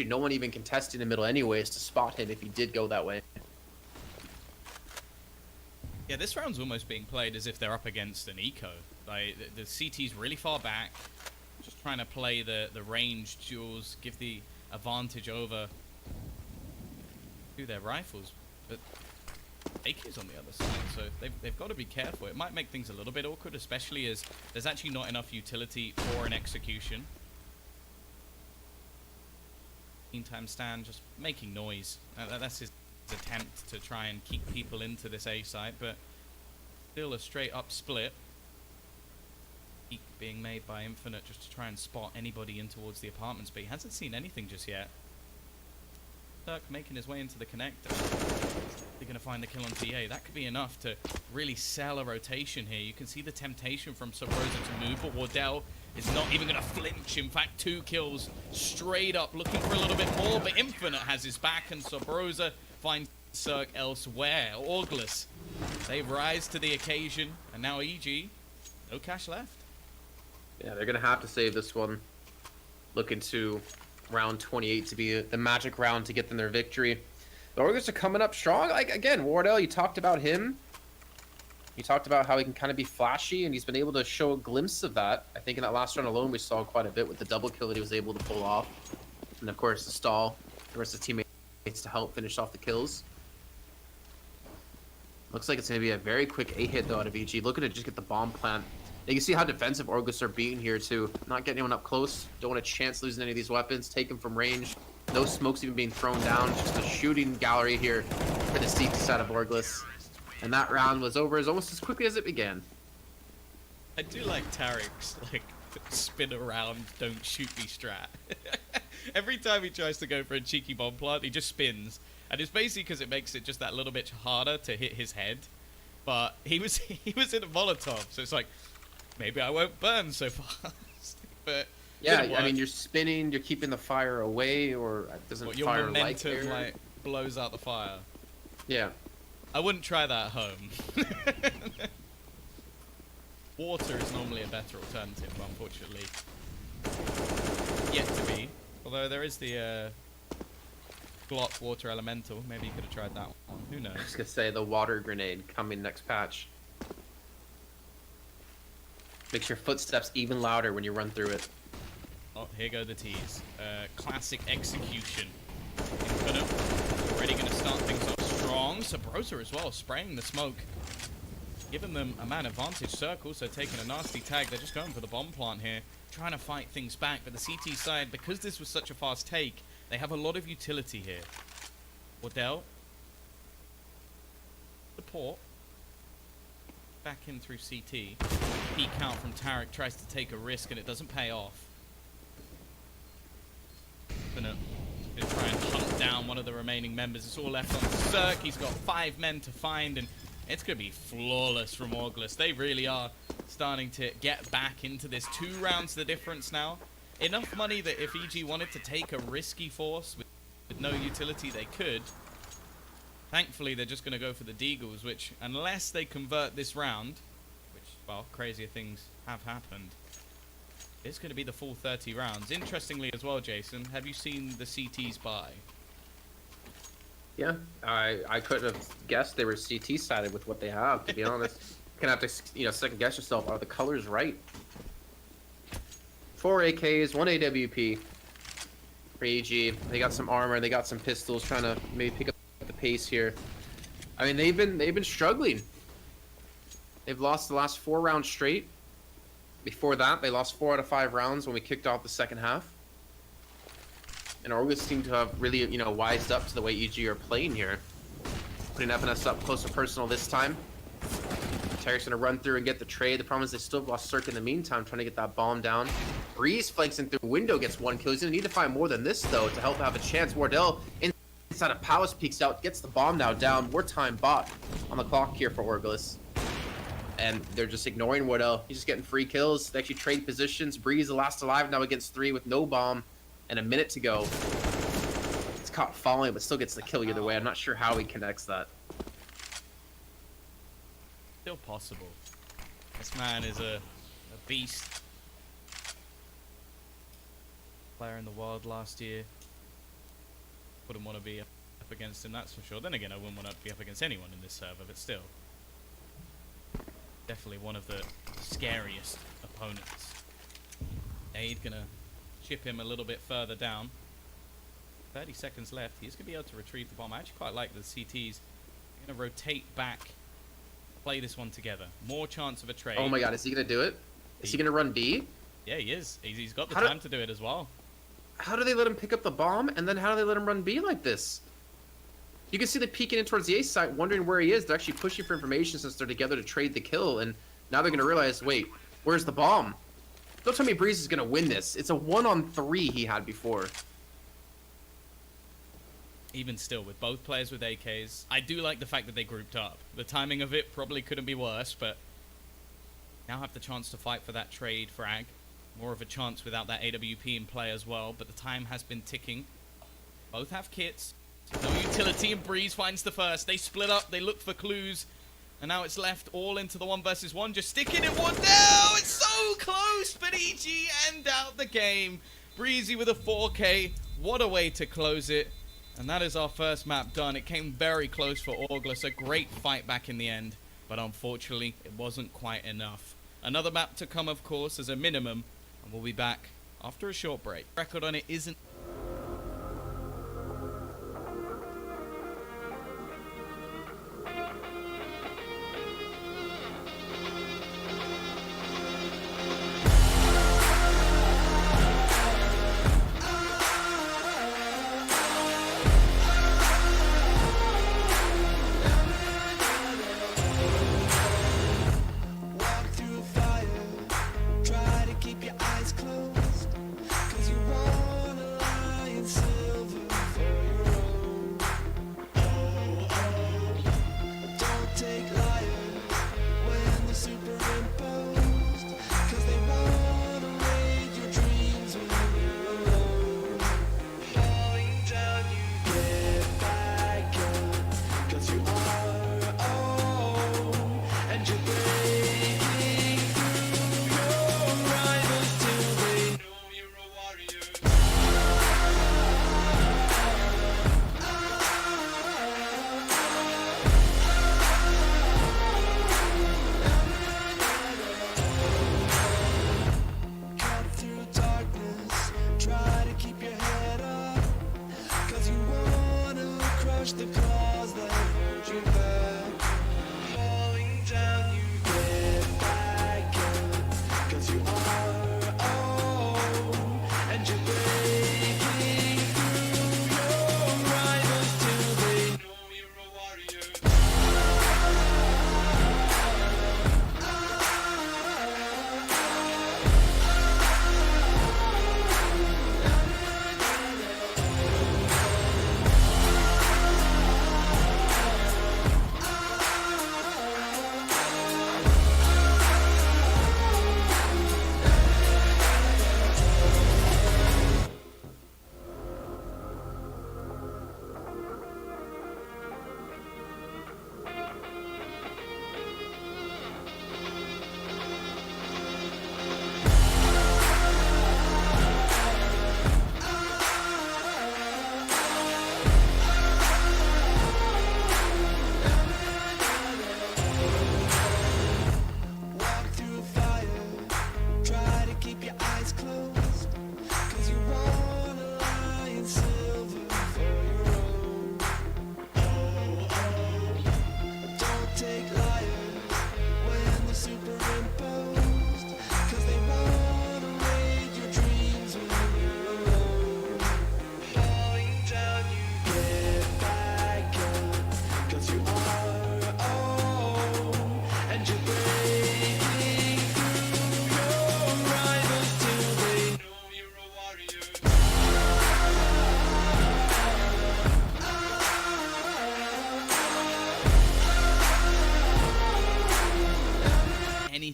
no one even contesting in the middle anyways to spot him if he did go that way. Yeah, this round's almost being played as if they're up against an eco. Like, the CT's really far back, just trying to play the ranged duels, give the advantage over to their rifles. But AK's on the other side, so they've got to be careful. It might make things a little bit awkward, especially as there's actually not enough utility for an execution. Meantime, Stan just making noise. That's his attempt to try and keep people into this A side, but still a straight up split. Peek being made by Infinite just to try and spot anybody in towards the apartments, but he hasn't seen anything just yet. Dirk making his way into the connector. They're going to find the kill on TA. That could be enough to really sell a rotation here. You can see the temptation from Subrosa to move, but Wardell is not even going to flinch. In fact, 2 kills straight up, looking for a little bit more, but Infinite has his back, and Subrosa finds Cirque elsewhere. Auglis, they rise to the occasion, and now EG, no cash left. Yeah, they're going to have to save this one. Looking to round 28 to be the magic round to get them their victory. The Organs are coming up strong. Like, again, Wardell, you talked about him. You talked about how he can kind of be flashy, and he's been able to show a glimpse of that. I think in that last round alone, we saw quite a bit with the double kill that he was able to pull off. And, of course, the stall. The rest of the teammates to help finish off the kills. Looks like it's going to be a very quick A-hit, though, out of EG. Looking to just get the bomb plant. You can see how defensive Orgus are being here, too. Not getting anyone up close. Don't want a chance losing any of these weapons. Take them from range. No smokes even being thrown down. Just a shooting gallery here for the CT side of Orgus. And that round was over as almost as quickly as it began. I do like Tarek's, like, spin around, don't shoot me strat. Every time he tries to go for a cheeky bomb plant, he just spins. And it's basically because it makes it just that little bit harder to hit his head. But he was in a Molotov, so it's like, maybe I won't burn so fast. But yeah, I mean, you're spinning, you're keeping the fire away, or it doesn't your fire momentum like like blows out the fire. Yeah. I wouldn't try that at home. Water is normally a better alternative, but unfortunately yet to be. Although there is the Glock Water Elemental. Maybe you could have tried that one. Who knows? I was gonna say the water grenade coming next patch. Makes your footsteps even louder when you run through it. Oh Oh, here go the T's. Classic execution. Infinite. Already going to start things off strong. Sabrosa as well, spraying the smoke. Giving them a man advantage circle, so taking a nasty tag. They're just going for the bomb plant here. Trying to fight things back, but the CT side, because this was such a fast take, they have a lot of utility here. Wardell. Support. Back in through CT. Peek out from Tarek, tries to take a risk and it doesn't pay off. Gonna try and hunt down one of the remaining members. It's all left on Cirque. He's got 5 men to find and it's gonna be flawless from August. They really are starting to get back into this. 2 rounds the difference now. Enough money that if EG wanted to take a risky force with no utility, they could. Thankfully, they're just going to go for the Deagles, which, unless they convert this round, which, well, crazier things have happened, it's going to be the full 30 rounds. Interestingly as well, Jason, have you seen the CTs buy? Yeah, I couldn't have guessed they were CT sided with what they have, to be honest. Gonna have to, second guess yourself. Are the colors right? 4 AKs, 1 AWP for EG. They got some armor, they got some pistols, trying to maybe pick up the pace here. I mean, they've been struggling. They've lost the last 4 rounds straight. Before that, they lost 4 out of 5 rounds when we kicked off the second half. And August seemed to have really, wised up to the way EG are playing here. Putting FNS up close and personal this time. Tarek's gonna run through and get the trade. The problem is they still have lost Cirque in the meantime, trying to get that bomb down. Breeze flanks in through window, gets 1 kill. He's gonna need to find more than this though to help have a chance. Wardell inside of Palace peeks out, gets the bomb now down. More time bought on the clock here for Orgulus. And they're just ignoring Wardell. He's just getting free kills. They actually trade positions. Breeze the last alive now against 3 with no bomb and a minute to go. It's caught falling, but still gets the kill either way. I'm not sure how he connects that. Still possible. This man is a beast. Player in the world last year. Wouldn't want to be up against him, that's for sure. Then again, I wouldn't want to be up against anyone in this server, but still. Definitely one of the scariest opponents. Aid gonna chip him a little bit further down. 30 seconds left. He's gonna be able to retrieve the bomb. I actually quite like the CTs. They're gonna rotate back. Play this one together. More chance of a trade. Oh my god, is he gonna do it? Is he gonna run B? Yeah, he is. He's got the time to do it as well. How do they let him pick up the bomb, and then how do they let him run B like this? You can see them peeking in towards the A site, wondering where he is. They're actually pushing for information since they're together to trade the kill, and now they're gonna realize, wait, where's the bomb? Don't tell me Breeze is gonna win this. It's a 1-on-3 he had before. Even still, with both players with AKs, I do like the fact that they grouped up. The timing of it probably couldn't be worse, but now have the chance to fight for that trade frag. More of a chance without that AWP in play as well, but the time has been ticking. Both have kits. No utility, and Breeze finds the first. They split up, they look for clues, and now it's left all into the 1 versus 1. Just sticking it one down. It's so close, but EG end out the game. Breezy with a 4K. What a way to close it. And that is our first map done. It came very close for August. A great fight back in the end, but unfortunately, it wasn't quite enough. Another map to come, of course, as a minimum, and we'll be back after a short break. Record on it isn't... Walk through fire, try to keep your eyes closed, 'cause you wanna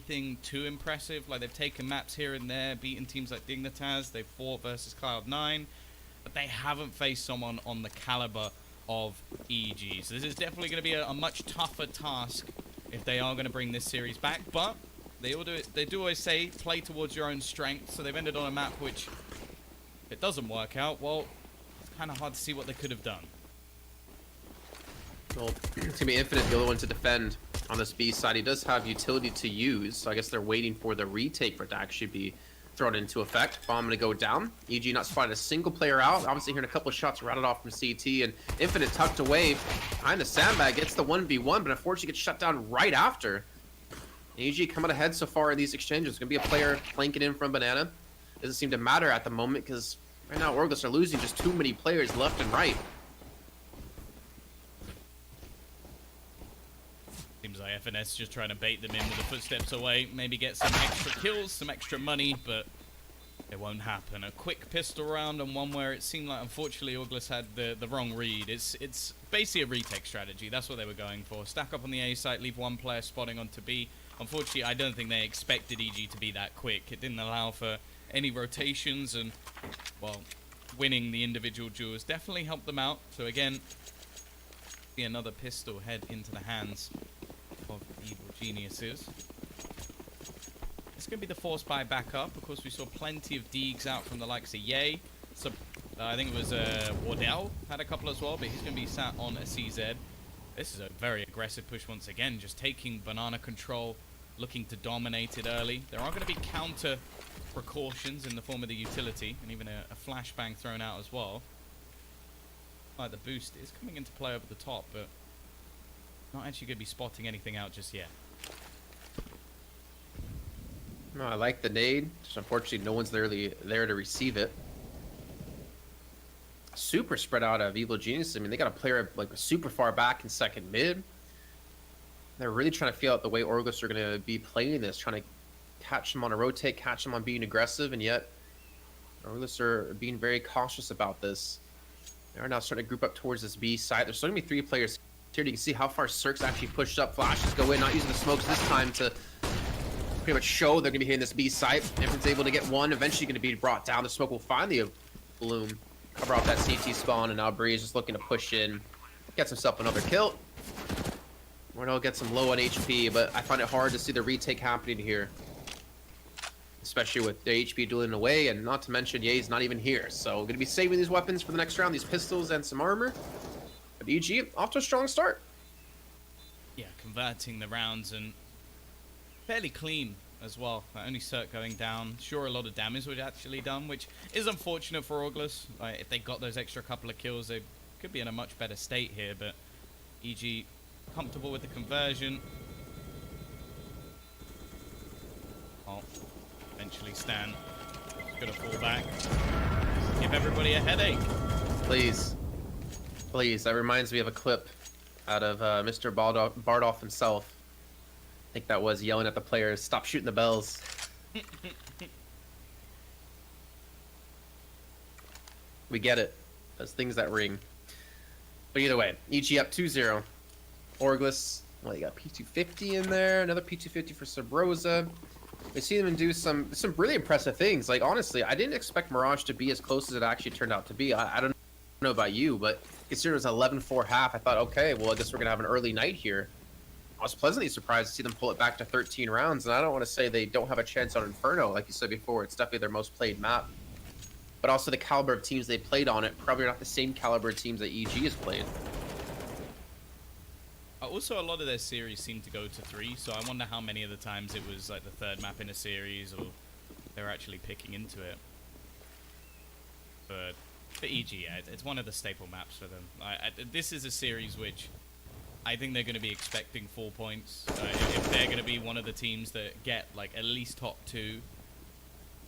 anything too impressive. Like, they've taken maps here and there, beaten teams like Dignitas, they've fought versus Cloud9, but they haven't faced someone on the caliber of EG. So this is definitely going to be a much tougher task if they are going to bring this series back, but they do always say play towards your own strength, so they've ended on a map which, if it doesn't work out, well, it's kind of hard to see what they could have done. Well, it's going to be Infinite, the only one to defend on this B side. He does have utility to use, so I guess they're waiting for the retake for it to actually be thrown into effect. Bomb going to go down. EG not spotted a single player out. Obviously hearing a couple of shots routed off from CT, and Infinite tucked away behind the sandbag, gets the 1v1, but unfortunately gets shut down right after. EG coming ahead so far in these exchanges. Going to be a player flanking in from Banana. Doesn't seem to matter at the moment because right now Orgless are losing just too many players left and right. Seems like FNS just trying to bait them in with the footsteps away, maybe get some extra kills, some extra money, but it won't happen. A quick pistol round and one where it seemed like, unfortunately, Orgless had the wrong read. It's basically a retake strategy. That's what they were going for. Stack up on the A site, leave one player spotting onto B. Unfortunately, I don't think they expected EG to be that quick. It didn't allow for any rotations, and, well, winning the individual duels definitely helped them out. So again, see another pistol head into the hands of Evil Geniuses. It's going to be the force buy back up. Of course, we saw plenty of Deegs out from the likes of Ye. So, I think it was Wardell had a couple as well, but he's going to be sat on a CZ. This is a very aggressive push once again, just taking banana control, looking to dominate it early. There are going to be counter precautions in the form of the utility, and even a flashbang thrown out as well. Like the boost is coming into play over the top, but not actually going to be spotting anything out just yet. No, I like the nade. Just unfortunately, no one's really there to receive it. Super spread out of Evil Genius. I mean, they got a player like super far back in second mid. They're really trying to feel out the way Orgless are going to be playing this, trying to catch them on a rotate, catch them on being aggressive, and yet Orgless are being very cautious about this. They are now starting to group up towards this B site. There's still going to be 3 players here. You can see how far Cirque's actually pushed up. Flashes go in, not using the smokes this time to pretty much show they're going to be hitting this B site. Infinite's able to get one, eventually going to be brought down. The smoke will finally bloom, cover off that CT spawn, and now Breeze just looking to push in, gets himself another kill. Morno gets him low on HP, but I find it hard to see the retake happening here, especially with the HP dueling away, and not to mention Ye's not even here. So going to be saving these weapons for the next round, these pistols and some armor. But EG off to a strong start. Yeah, converting the rounds and fairly clean as well. Only Cirque going down. Sure, a lot of damage was actually done, which is unfortunate for Orgless. If they got those extra couple of kills, they could be in a much better state here, but EG comfortable with the conversion. Oh, eventually Stan is going to fall back. Give everybody a headache. Please. Please, that reminds me of a clip out of Mr. Bardoff himself. I think that was yelling at the players, stop shooting the bells. We get it. Those things that ring. But either way, EG up 2-0. Orgless, well, you got P250 in there, another P250 for Subrosa. We see them do some really impressive things. Like, honestly, I didn't expect Mirage to be as close as it actually turned out to be. I don't know about you, but considering it was 11-4 half, I thought, okay, well, I guess we're going to have an early night here. I was pleasantly surprised to see them pull it back to 13 rounds, and I don't want to say they don't have a chance on Inferno. Like you said before, it's definitely their most played map. But also the caliber of teams they played on it, probably not the same caliber of teams that EG has played. Also, a lot of their series seem to go to 3, so I wonder how many of the times it was like the third map in a series, or they're actually picking into it. But for EG, yeah, it's one of the staple maps for them. This is a series which I think they're going to be expecting 4 points. If they're going to be one of the teams that get like at least top 2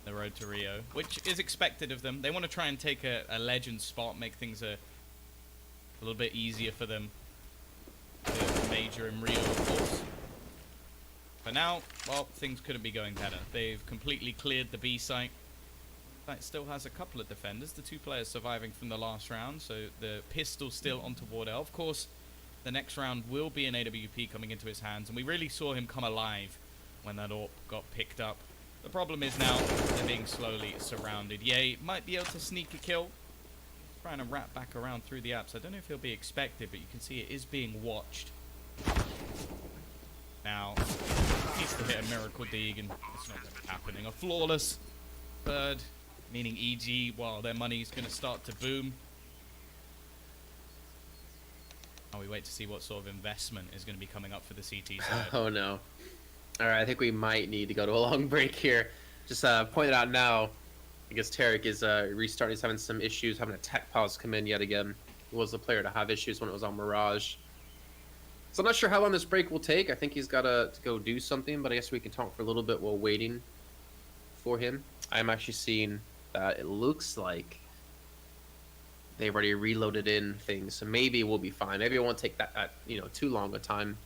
the road to Rio, which is expected of them. They want to try and take a legend spot, make things a little bit easier for them to major in Rio, of course. But now, well, things couldn't be going better. They've completely cleared the B site. That still has a couple of defenders, the 2 players surviving from the last round, so the pistol still onto Wardell. Of course, the next round will be an AWP coming into his hands, and we really saw him come alive when that AWP got picked up. The problem is now they're being slowly surrounded. Yay might be able to sneak a kill. Trying to wrap back around through the apps. I don't know if he'll be expected, but you can see it is being watched. Now, needs to hit a miracle dig, and it's not really happening. A flawless third, meaning EG, well, their money's going to start to boom. Now we wait to see what sort of investment is going to be coming up for the CT side. Oh no. Alright, I think we might need to go to a long break here. Just pointed out now, I guess Tarek is restarting. He's having some issues, having a tech pause come in yet again. He was the player to have issues when it was on Mirage. So I'm not sure how long this break will take. I think he's got to go do something, but I guess we can talk for a little bit while waiting for him. I'm actually seeing that it looks like they've already reloaded in things, so maybe we'll be fine. Maybe it won't take that too long a time.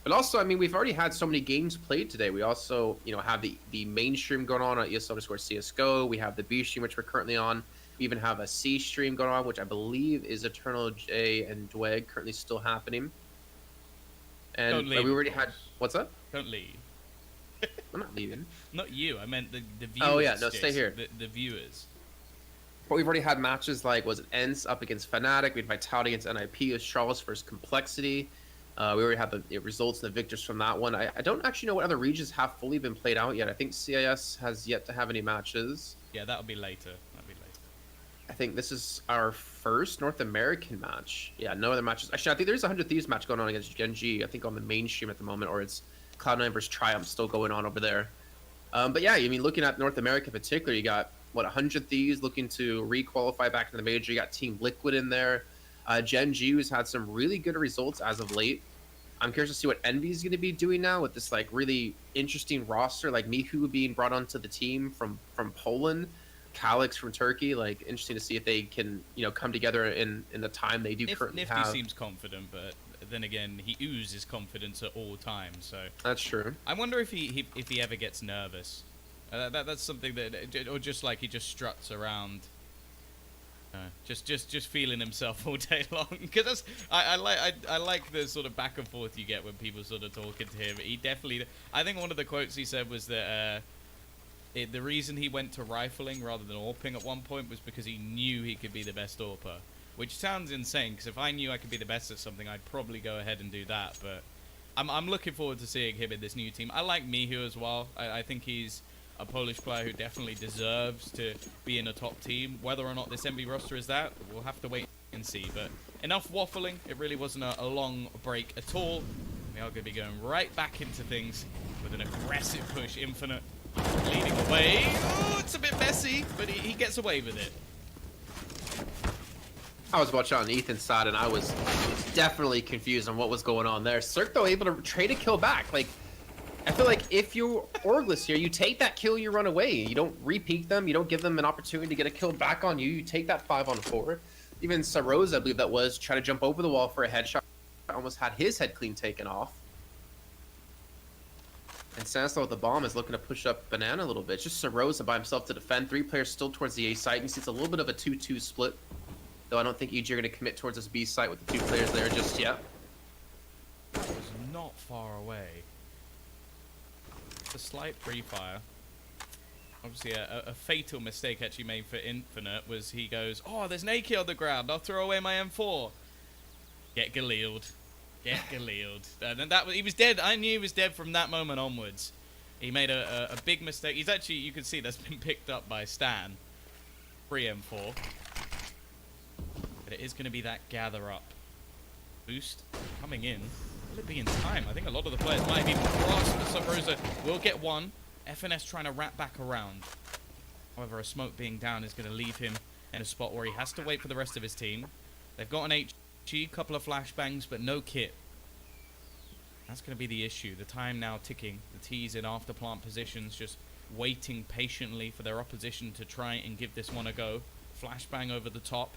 But also, I mean, we've already had so many games played today. We also, have the main stream going on at ES_Csgo. We have the B stream, which we're currently on. We even have a C stream going on, which I believe is Eternal J and Dweg currently still happening. And Don't leave, we already of had... course. What's up? Don't leave. I'm not leaving. Not you, I meant the viewers. Oh, yeah, no, stay Jason. here. The viewers. But we've already had matches like, was it ENCE up against Fnatic? We had Vitality against NIP as Charles versus Complexity. We already have the results and the victors from that one. I don't actually know what other regions have fully been played out yet. I think CIS has yet to have any matches. Yeah, that'll be later. That'll be later. I think this is our first North American match. Yeah, no other matches. Actually, I think there's a 100 Thieves match going on against Gen G, I think on the mainstream at the moment, or it's Cloud9 versus Triumph still going on over there. But yeah, I mean, looking at North America in particular, you got, 100 Thieves looking to re-qualify back into the major. You got Team Liquid in there. Gen G, who's had some really good results as of late. I'm curious to see what Envy's going to be doing now with this, like, really interesting roster, like Mihu being brought onto the team from Poland, Calix from Turkey. Like, interesting to see if they can, come together in the time they do currently Nifty have. seems confident, but then again, he oozes confidence at all times. So That's true. I wonder if he ever gets nervous. That's something that, or just like he just struts around, just feeling himself all day long. Because I like the sort of back and forth you get when people sort of talking to him. He definitely, I think one of the quotes he said was that the reason he went to rifling rather than AWPing at one point was because he knew he could be the best AWPer, which sounds insane. Because if I knew I could be the best at something, I'd probably go ahead and do that. But I'm looking forward to seeing him in this new team. I like Mihu as well. I think he's a Polish player who definitely deserves to be in a top team. Whether or not this MB roster is that, we'll have to wait and see. But enough waffling. It really wasn't a long break at all. We are going to be going right back into things with an aggressive push. Infinite leading away. Oh, it's a bit messy, but he gets away with it. I was watching on Ethan's side, and I was definitely confused on what was going on there. Cirque, though, able to trade a kill back. Like, I feel like if you're Orgless here, you take that kill, you run away. You don't re-peek them. You don't give them an opportunity to get a kill back on you. You take that 5-on-4. Even Saroz, I believe that was, try to jump over the wall for a headshot. Almost had his head clean taken off. And Sanslow with the bomb is looking to push up Banana a little bit. It's just Sarosa by himself to defend. 3 players still towards the A site. You see it's a little bit of a 2-2 split. Though I don't think EG are going to commit towards this B site with the 2 players there just yet. It was not far away. A slight pre-fire. Obviously, a fatal mistake actually made for Infinite was he goes, oh, there's an AK on the ground. I'll throw away my M4. Get Galiled. Get Galiled. And he was dead. I knew he was dead from that moment onwards. He made a big mistake. He's actually, you can see that's been picked up by Stan. Free M4. But it is going to be that gather up. Boost coming in. Will it be in time? I think a lot of the players might have even crossed. The Subrosa will get one. FNS trying to wrap back around. However, a smoke being down is going to leave him in a spot where he has to wait for the rest of his team. They've got an HG, couple of flashbangs, but no kit. That's going to be the issue. The time now ticking. The T's in after plant positions, just waiting patiently for their opposition to try and give this one a go. Flashbang over the top.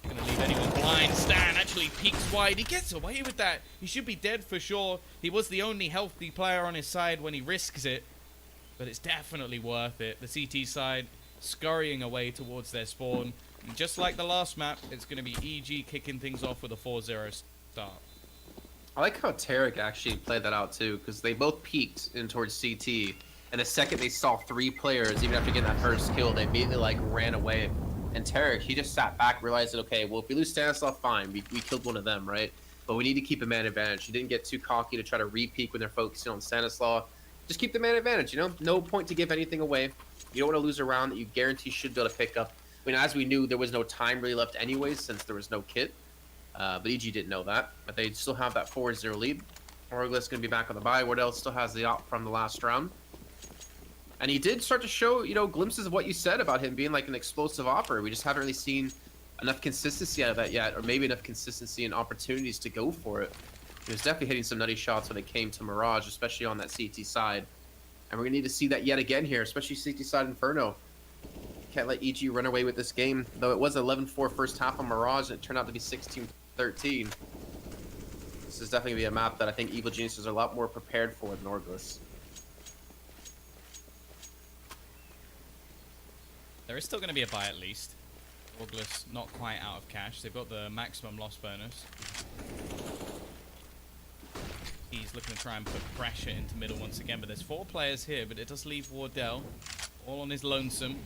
Gonna leave anyone blind. Stan actually peeks wide. He gets away with that. He should be dead for sure. He was the only healthy player on his side when he risks it. But it's definitely worth it. The CT side scurrying away towards their spawn. And just like the last map, it's going to be EG kicking things off with a 4-0 start. I like how Tarek actually played that out too, because they both peeked in towards CT, and the second they saw 3 players, even after getting that first kill, they immediately like ran away. And Tarek, he just sat back, realized that okay, well if we lose Stanislav, fine, we killed one of them, right? But we need to keep a man advantage. He didn't get too cocky to try to re-peek when they're focusing on Stanislav. Just keep the man advantage, you know? No point to give anything away. You don't want to lose a round that you guarantee should be able to pick up. I mean, as we knew, there was no time really left anyways, since there was no kit. But EG didn't know that. But they still have that 4-0 lead. Orglis going to be back on the bye. Wardell still has the op from the last round. And he did start to show, you know, glimpses of what you said about him being like an explosive operator. We just haven't really seen enough consistency out of that yet, or maybe enough consistency and opportunities to go for it. He was definitely hitting some nutty shots when it came to Mirage, especially on that CT side. And we're going to need to see that yet again here, especially CT side Inferno. Can't let EG run away with this game, though it was 11-4 first half on Mirage, and it turned out to be 16-13. This is definitely going to be a map that I think Evil Geniuses are a lot more prepared for than Orglis. There is still going to be a buy at least. Orglis not quite out of cash. They've got the maximum loss bonus. He's looking to try and put pressure into middle once again, but there's 4 players here, but it does leave Wardell all on his lonesome.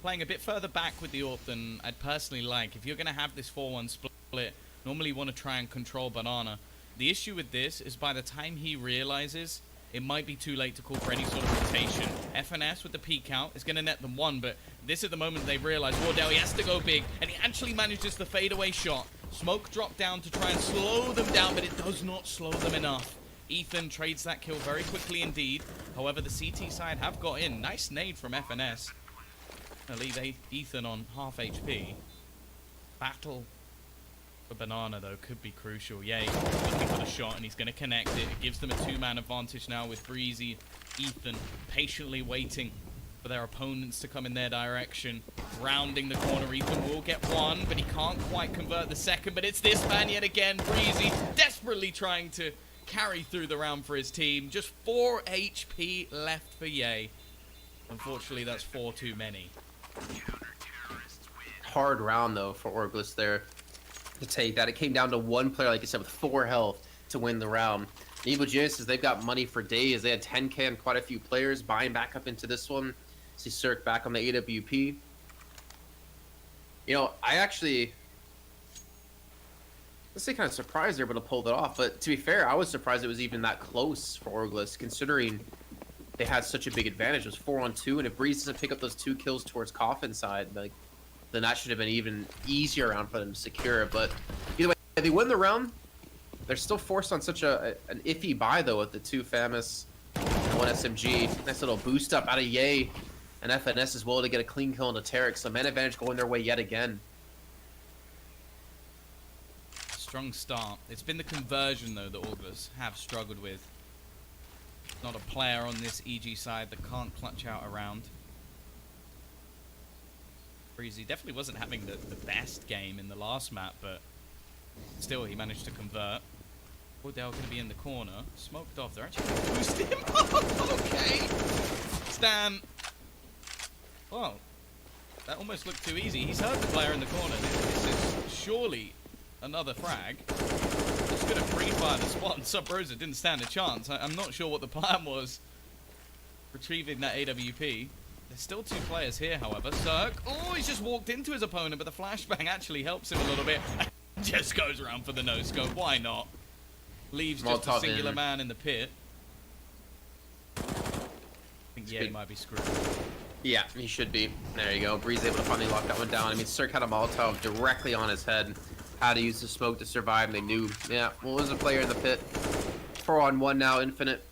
Playing a bit further back with the AWP than I'd personally like. If you're going to have this 4-1 split, normally you want to try and control Banana. The issue with this is by the time he realizes, it might be too late to call for any sort of rotation. FNS with the peak out is going to net them 1, but this is the moment they realize Wardell, he has to go big, and he actually manages the fadeaway shot. Smoke dropped down to try and slow them down, but it does not slow them enough. Ethan trades that kill very quickly indeed. However, the CT side have got in. Nice nade from FNS. Gonna leave Ethan on half HP. Battle for Banana, though, could be crucial. Yay, looking for the shot, and he's going to connect it. It gives them a 2-man advantage now with Breezy, Ethan patiently waiting for their opponents to come in their direction. Rounding the corner, Ethan will get 1, but he can't quite convert the second. But it's this man yet again, Breezy, desperately trying to carry through the round for his team. Just 4 HP left for Ye. Unfortunately, that's 4 too many. Hard round, though, for Orglis there to take that. It came down to 1 player, like I said, with 4 health to win the round. Evil Geniuses, they've got money for days. They had 10k on quite a few players, buying back up into this one. See Cirque back on the AWP. You know, let's say kind of surprised they were able to pull that off, but to be fair, I was surprised it was even that close for Orglis, considering they had such a big advantage. It was 4-on-2, and if Breeze doesn't pick up those 2 kills towards Coffin side, like, then that should have been even easier round for them to secure. But either way, if they win the round, they're still forced on such an iffy buy, though, with the 2 Famous and 1 SMG. Nice little boost up out of Ye and FNS as well to get a clean kill into Tarek. So man advantage going their way yet again. Strong start. It's been the conversion, though, that Orglis have struggled with. Not a player on this EG side that can't clutch out a round. Breezy definitely wasn't having the best game in the last map, but still he managed to convert. Wardell going to be in the corner. Smoked off. They're actually going to boost him. Okay. Stan. Well, that almost looked too easy. He's heard the player in the corner. This is surely another frag. Just going to pre-fire the spot, and Sub Rosa didn't stand a chance. I'm not sure what the plan was. Retrieving that AWP. There's still 2 players here, however. Cirque. Oh, he's just walked into his opponent, but the flashbang actually helps him a little bit. Just goes around for the no-scope. Why not? Leaves just a singular man in the pit. I think Ye might be screwed. Yeah, he should be. There you go. Breeze able to finally lock that one down. I mean, Cirque had a Molotov directly on his head. How to use the smoke to survive. They knew. Yeah, well, there's a player in the pit. 4-on-1 now, Infinite.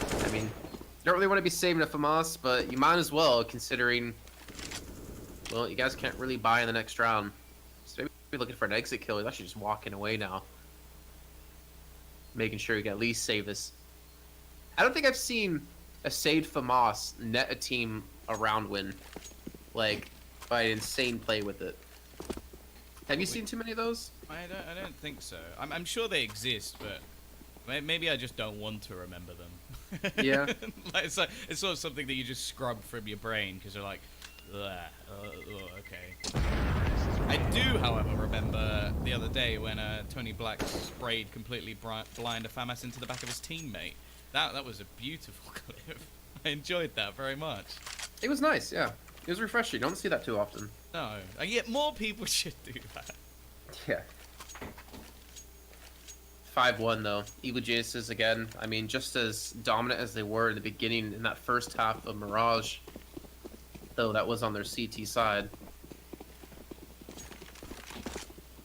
I mean, you don't really want to be saving a FAMAS, but you might as well, considering, well, you guys can't really buy in the next round. So maybe be looking for an exit kill. He's actually just walking away now. Making sure you can at least save this. I don't think I've seen a saved FAMAS net a team a round win. Like, by an insane play with it. Have you seen too many of those? I don't think so. I'm sure they exist, but maybe I just don't want to remember them. Yeah. Like, it's sort of something that you just scrub from your brain because you're like, okay. I do, however, remember the other day when Tony Black sprayed completely blind a FAMAS into the back of his teammate. That was a beautiful clip. I enjoyed that very much. It was nice, yeah. It was refreshing. You don't see that too often. No, and yet more people should do that. Yeah. 5-1 though. Evil Geniuses again. I mean, just as dominant as they were in the beginning in that first half of Mirage, though that was on their CT side.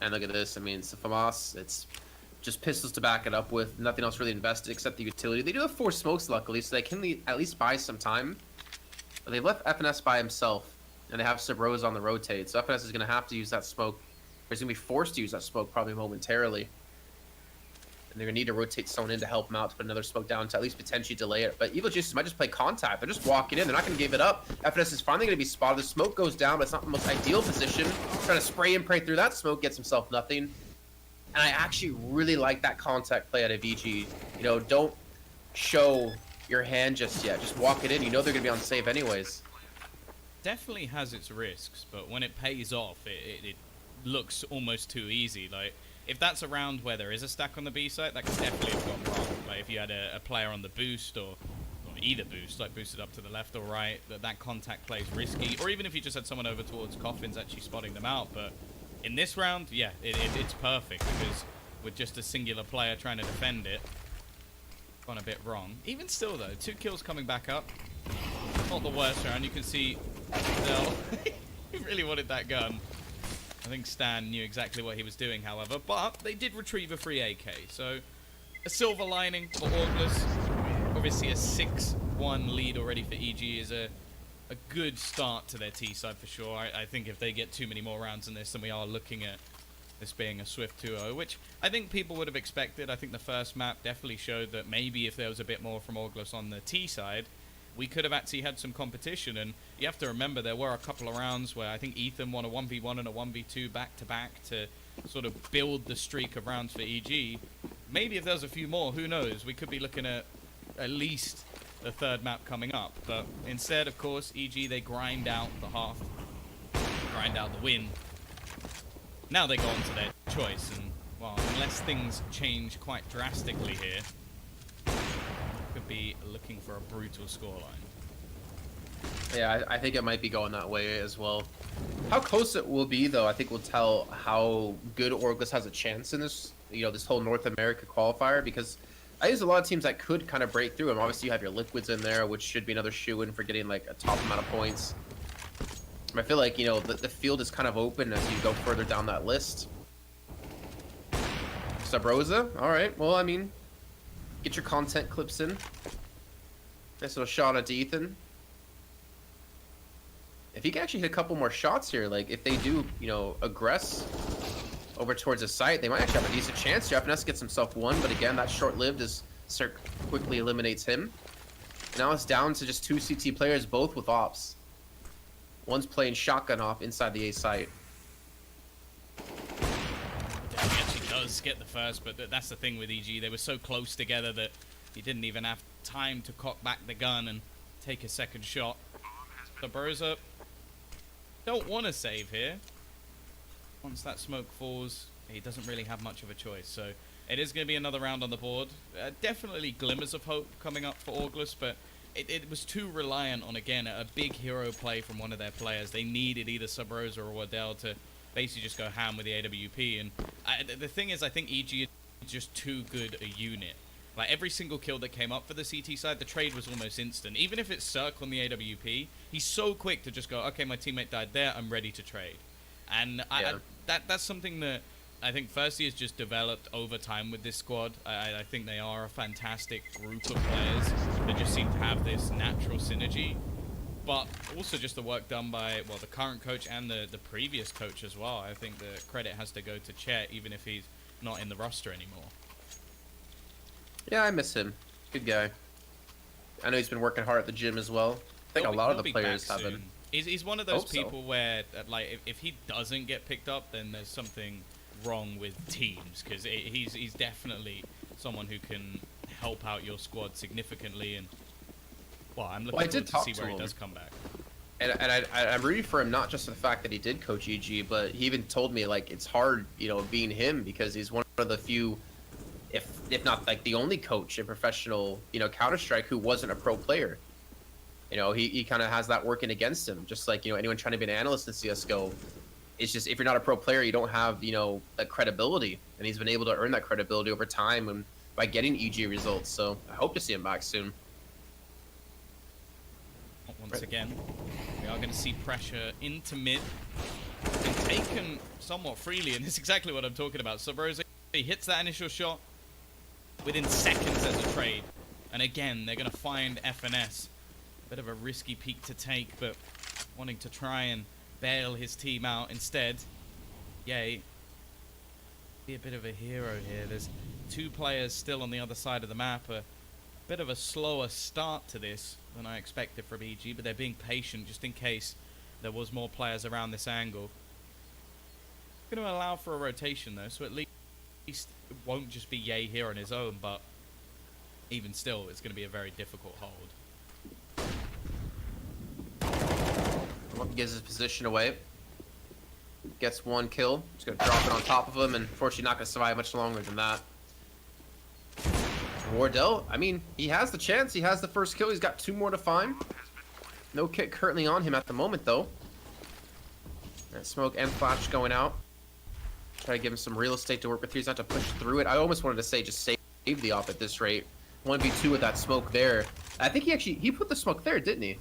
And look at this. I mean, it's a FAMAS. It's just pistols to back it up with. Nothing else really invested except the utility. They do have 4 smokes, luckily, so they can at least buy some time. But they've left FNS by himself, and they have Sabros on the rotate. So FNS is going to have to use that smoke. He's going to be forced to use that smoke probably momentarily. And they're going to need to rotate someone in to help them out to put another smoke down to at least potentially delay it. But Evil Geniuses might just play contact. They're just walking in. They're not going to give it up. FNS is finally going to be spotted. The smoke goes down, but it's not the most ideal position. Trying to spray and pray through that smoke, gets himself nothing. And I actually really like that contact play out of VG. You know, don't show your hand just yet. Just walk it in. You know they're going to be on save anyways. Definitely has its risks, but when it pays off, it looks almost too easy. Like, if that's a round where there is a stack on the B site, that could definitely have gone wrong. Like, if you had a player on the boost or either boost, like boosted up to the left or right, that contact play is risky. Or even if you just had someone over towards Coffins actually spotting them out. But in this round, yeah, it's perfect because with just a singular player trying to defend it, gone a bit wrong. Even still, though, 2 kills coming back up. Not the worst round. You can see Del he really wanted that gun. I think Stan knew exactly what he was doing, however, but they did retrieve a free AK, so a silver lining for August. Obviously, a 6-1 lead already for EG is a good start to their T side for sure. I think if they get too many more rounds in this, then we are looking at this being a swift 2-0, which I think people would have expected. I think the first map definitely showed that maybe if there was a bit more from August on the T side, we could have actually had some competition. And you have to remember there were a couple of rounds where I think Ethan won a 1v1 and a 1v2 back-to-back to sort of build the streak of rounds for EG. Maybe if there's a few more, who knows? We could be looking at least the 3rd map coming up. But instead, of course, EG, they grind out the half, grind out the win. Now they go on to their choice, and, well, unless things change quite drastically here, could be looking for a brutal scoreline. Yeah, I think it might be going that way as well. How close it will be, though, I think will tell how good Orglis has a chance in this, this whole North America qualifier, because I use a lot of teams that could kind of break through, and obviously you have your Liquids in there, which should be another shoe-in for getting, like, a top amount of points. I feel like, the field is kind of open as you go further down that list. Sabrosa? Alright, well, I mean, get your content clips in. Nice little shot at Ethan. If he can actually hit a couple more shots here, like, if they do, aggress over towards the site, they might actually have a decent chance. FNS gets himself 1, but again, that's short-lived as Cirque quickly eliminates him. Now it's down to just 2 CT players, both with ops. One's playing shotgun off inside the A site. Yeah, he actually does get the first, but that's the thing with EG. They were so close together that he didn't even have time to cock back the gun and take a second shot. So Broza don't want to save here. Once that smoke falls, he doesn't really have much of a choice. So it is going to be another round on the board. Definitely glimmers of hope coming up for August, but it was too reliant on, again, a big hero play from one of their players. They needed either Subrosa or Waddell to basically just go ham with the AWP. And the thing is, I think EG is just too good a unit. Like, every single kill that came up for the CT side, the trade was almost instant. Even if it's Cirque on the AWP, he's so quick to just go, okay, my teammate died there, I'm ready to trade. And Yeah. that's something that I think firstly is just developed over time with this squad. I think they are a fantastic group of players that just seem to have this natural synergy. But also just the work done by, well, the current coach and the previous coach as well. I think the credit has to go to Chet, even if he's not in the roster anymore. Yeah, I miss him. Good guy. I know he's been working hard at the gym as well. I think a lot of the players have been. He's one of those Hope so. people where, like, if he doesn't get picked up, then there's something wrong with teams, because he's definitely someone who can help out your squad significantly. And well, I'm looking Well, I forward did to talk see to where he him. does come back. I'm rooting for him not just for the fact that he did coach EG, but he even told me like it's hard, you know, being him because he's one of the few, if not like the only coach in professional, you know, Counter-Strike who wasn't a pro player. You know, he kind of has that working against him, just like, you know, anyone trying to be an analyst in CSGO. It's just if you're not a pro player, you don't have, you know, that credibility, and he's been able to earn that credibility over time and by getting EG results. So I hope to see him back soon. Once again, we are going to see pressure into mid and taken somewhat freely, and it's exactly what I'm talking about. So Rose, he hits that initial shot within seconds as a trade, and again they're going to find FNS. Bit of a risky peak to take, but wanting to try and bail his team out instead. Yay, be a bit of a hero here. There's 2 players still on the other side of the map. A bit of a slower start to this than I expected from EG, but they're being patient just in case there was more players around this angle. Going to allow for a rotation though, so at least it won't just be Ye here on his own, but even still it's going to be a very difficult hold. Gives his position away. Gets 1 kill. Just gonna drop it on top of him, and unfortunately not gonna survive much longer than that. Wardell, I mean, he has the chance. He has the first kill. He's got 2 more to find. No kick currently on him at the moment, though. That smoke and flash going out. Try to give him some real estate to work with here. He's not to push through it. I almost wanted to say just save the op at this rate. 1v2 with that smoke there. I think he put the smoke there, didn't he?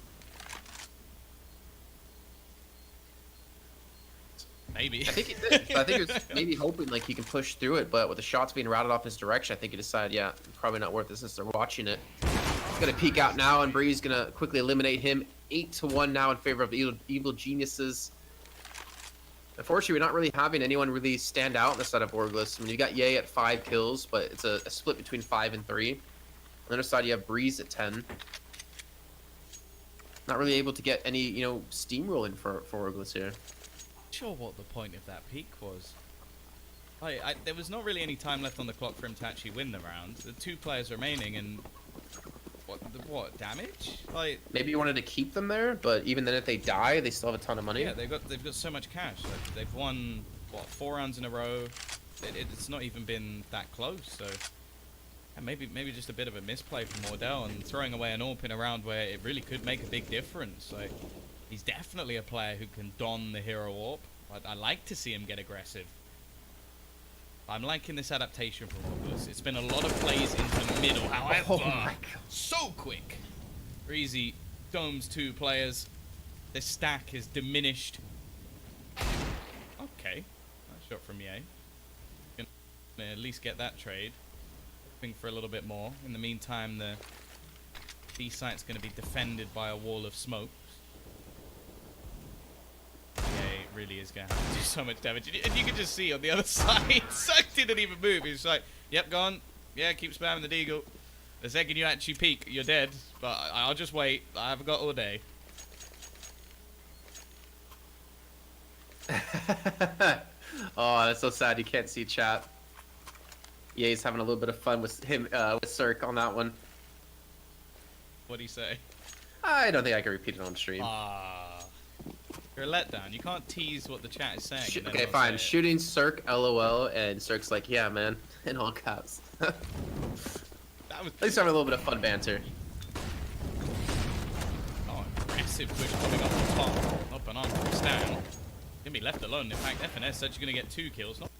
Maybe. I think he did. I think it was maybe hoping like he can push through it, but with the shots being routed off his direction, I think he decided, yeah, probably not worth it since they're watching it. He's gonna peek out now, and Bree's gonna quickly eliminate him. 8-1 now in favor of Evil Geniuses. Unfortunately, we're not really having anyone really stand out on the side of Orgless. I mean, you got Ye at 5 kills, but it's a split between 5 and 3. On the other side, you have Breeze at 10. Not really able to get any, you know, steamrolling for Orgless here. Sure what the point of that peak was. There was not really any time left on the clock for him to actually win the round. The 2 players remaining, and what damage? Like, maybe you wanted to keep them there, but even then, if they die, they still have a ton of money. yeah, they've got so much cash. Like, they've won what 4 rounds in a row. It's not even been that close. So and maybe just a bit of a misplay from Wardell and throwing away an AWP in a round where it really could make a big difference. Like, he's definitely a player who can don the hero AWP. I like to see him get aggressive. I'm liking this adaptation from Orgless. It's been a lot of plays into the middle, however, Oh my God. so quick. Breezy domes 2 players. Their stack is diminished. Okay, nice shot from Ye. Gonna at least get that trade. Hoping for a little bit more. In the meantime, the B site's going to be defended by a wall of smoke. Really is going to have to do so much damage. And you can just see on the other side, Suck didn't even move. He's like, yep, gone. Yeah, keep spamming the deagle. The second you actually peek, you're dead. But I'll just wait. I haven't got all day. Oh, that's so sad. You can't see chat. Yeah, he's having a little bit of fun with him, with Cirque on that one. What do you say? I don't think I can repeat it on stream. You're a letdown. You can't tease what the chat is saying. And then Okay, not fine. say it. Shooting Cirque, LOL, and Cirque's like, yeah, man, in all caps. At That was least having a little bit of fun banter. aggressive push coming up the top. Up and on from Stan. Gonna be left alone. In fact, FNS said she's gonna get 2 kills. Not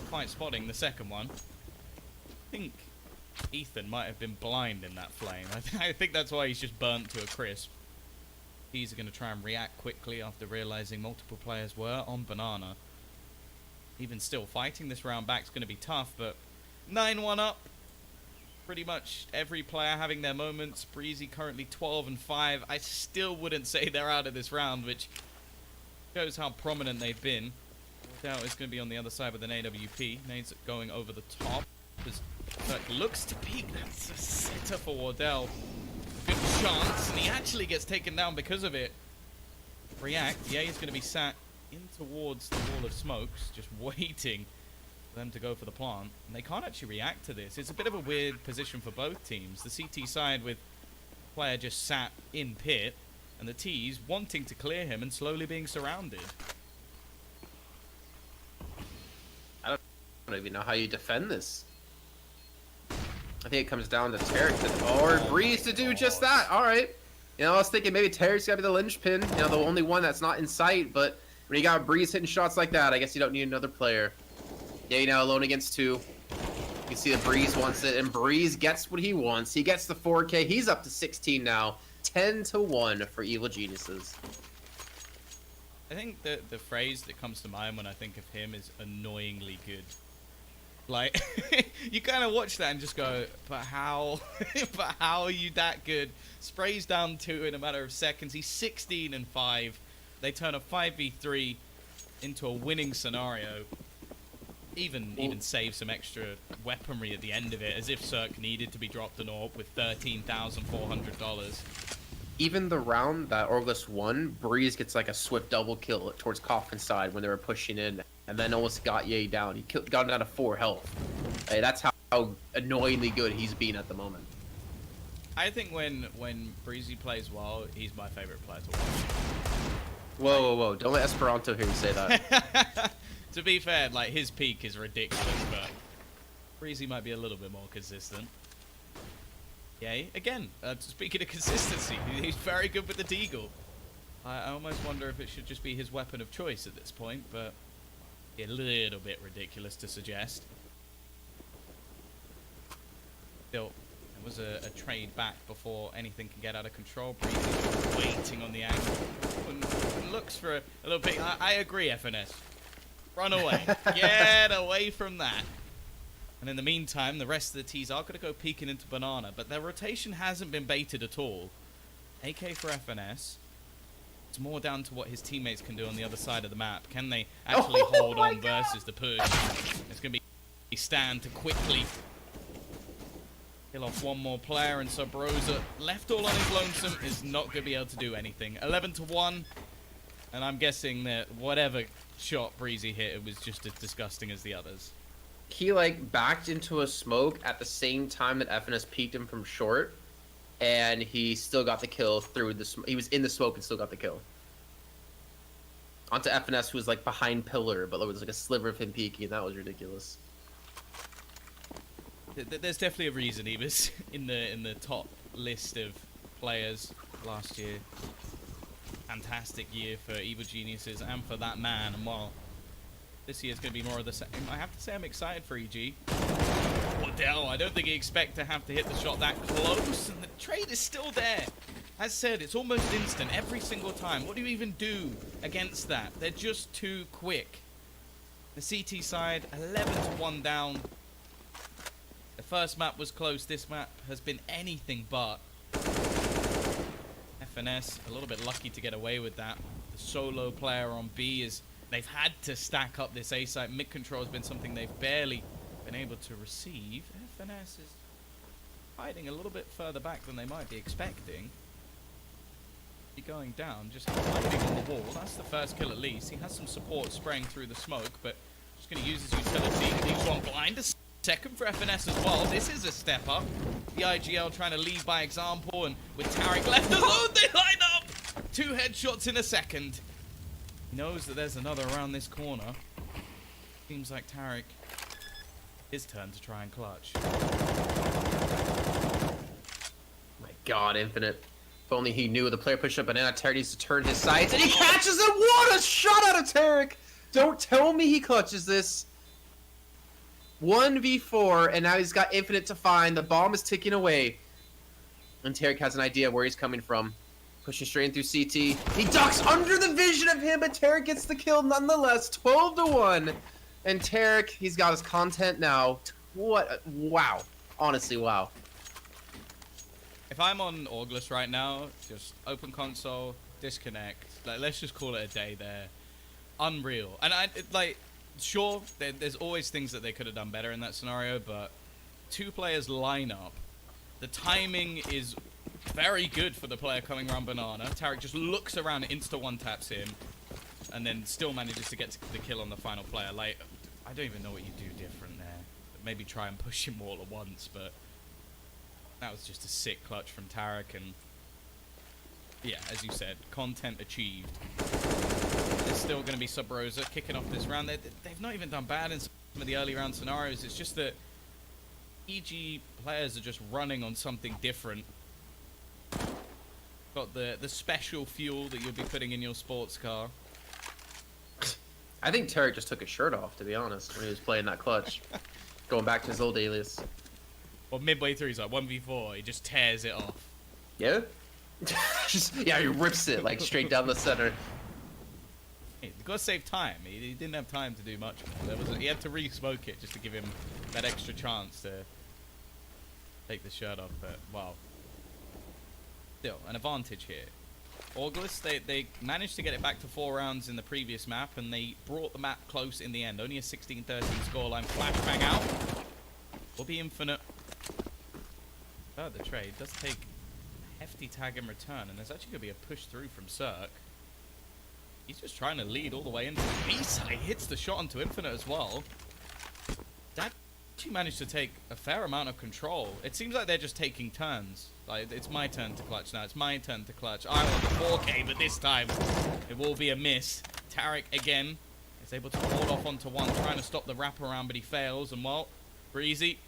quite spotting the second one. I think Ethan might have been blind in that flame. I think that's why he's just burnt to a crisp. He's going to try and react quickly after realizing multiple players were on Banana. Even still, fighting this round back is going to be tough, but 9-1 up. Pretty much every player having their moments. Breezy currently 12-5. I still wouldn't say they're out of this round, which shows how prominent they've been. Wardell is going to be on the other side with an AWP. Nade's going over the top. Looks to peek. That's a sitter for Wardell. Good chance, and he actually gets taken down because of it. React. Yeah, he's going to be sat in towards the wall of smokes, just waiting for them to go for the plant. And they can't actually react to this. It's a bit of a weird position for both teams. The CT side with player just sat in pit, and the T's wanting to clear him and slowly being surrounded. I don't even know how you defend this. I think it comes down to Tarek or Breeze to do just that. All right. You know, I was thinking maybe Tarek's got to be the linchpin. You know, the only one that's not in sight. But when you got Breeze hitting shots like that, I guess you don't need another player. Yeah, you know, alone against 2. You can see that Breeze wants it, and Breeze gets what he wants. He gets the 4K. He's up to 16 now. 10-1 for Evil Geniuses. I think the phrase that comes to mind when I think of him is annoyingly good. Like, you kind of watch that and just go, but how? But how are you that good? Sprays down 2 in a matter of seconds. He's 16-5. They turn a 5v3 into a winning scenario. Even save some extra weaponry at the end of it, as if Cirque needed to be dropped an AWP with $13,400. Even the round that Orglis won, Breeze gets like a swift double kill towards Coffin's side when they were pushing in, and then almost got Ye down. He got him down to 4 health. Hey, that's how annoyingly good he's been at the moment. I think when Breezy plays well, he's my favorite player to watch. Whoa. Don't let Esperanto hear you say that. To be fair, like, his peak is ridiculous, but Breezy might be a little bit more consistent. Yay, again, speaking of consistency, he's very good with the Deagle. I almost wonder if it should just be his weapon of choice at this point, but a little bit ridiculous to suggest. Still, it was a trade back before anything can get out of control. Breezy waiting on the angle and looks for a little bit. I agree, FNS. Run away. Get away from that. And in the meantime, the rest of the T's are going to go peeking into Banana, but their rotation hasn't been baited at all. AK for FNS. It's more down to what his teammates can do on the other side of the map. Can they actually hold on versus the push? It's going to be Stan to quickly kill off one more player, and Sub Rosa, left all on his lonesome, is not going to be able to do anything. 11-1, and I'm guessing that whatever shot Breezy hit, it was just as disgusting as the others. He like backed into a smoke at the same time that FNS peeked him from short, and he still got the kill through the he was in the smoke and still got the kill. Onto FNS, who was like behind pillar, but there was like a sliver of him peeking, and that was ridiculous. There's definitely a reason he was in the top list of players last year. Fantastic year for Evil Geniuses and for that man, and while this year's going to be more of the same, I have to say I'm excited for EG. Waddell, I don't think he expect to have to hit the shot that close, and the trade is still there. As said, it's almost instant every single time. What do you even do against that? They're just too quick. The CT side, 11-1 down. The first map was close. This map has been anything but. FNS, a little bit lucky to get away with that. The solo player on B is... They've had to stack up this A site. Mid control has been something they've barely been able to receive. FNS is hiding a little bit further back than they might be expecting. He going down, just hiding on the wall. That's the first kill at least. He has some support spraying through the smoke, but just going to use his utility. Leaves one blind. A second for FNS as well. This is a step up. The IGL trying to lead by example, and with Tarek left alone, they line up! 2 headshots in a second. He knows that there's another around this corner. Seems like Tarek, his turn to try and clutch. My God, Infinite. If only he knew the player pushed up Banana. Tarek needs to turn his sights, and he catches it! What a shot out of Tarek! Don't tell me he clutches this. 1v4, and now he's got Infinite to find. The bomb is ticking away. And Tarek has an idea where he's coming from. Pushing straight in through CT. He ducks under the vision of him, but Tarek gets the kill nonetheless. 12-1. And Tarek, he's got his content now. Wow. Honestly, wow. If I'm on Orglis right now, just open console, disconnect. Like, let's just call it a day there. Unreal. And sure, there's always things that they could have done better in that scenario, but 2 players line up. The timing is very good for the player coming around Banana. Tarek just looks around and insta-one taps him, and then still manages to get the kill on the final player. Like, I don't even know what you do different there. Maybe try and push him all at once, but that was just a sick clutch from Tarek, and yeah, as you said, content achieved. There's still going to be Sub Rosa kicking off this round. They've not even done bad in some of the early round scenarios. It's just that EG players are just running on something different. Got the special fuel that you'll be putting in your sports car. I think Tarek just took his shirt off, to be honest, when he was playing that clutch. Going back to his old alias. Well, midway through, he's like 1v4. He just tears it off. Yeah? Yeah, he rips it, like, straight down the center. Hey, you gotta save time. He didn't have time to do much. He had to re-smoke it just to give him that extra chance to take the shirt off. But, wow. Still, an advantage here. August, they managed to get it back to 4 rounds in the previous map, and they brought the map close in the end. Only a 16-13 scoreline. Flashbang out. Will be infinite. Oh, the trade does take a hefty tag in return, and there's actually going to be a push through from Cirque. He's just trying to lead all the way into the B-side. He hits the shot onto infinite as well. That actually managed to take a fair amount of control. It seems like they're just taking turns. Like, it's my turn to clutch now. It's my turn to clutch. I want the 4K, but this time it will be a miss. Tarek again is able to hold off onto one, trying to stop the wraparound, but he fails. And well, Breezy.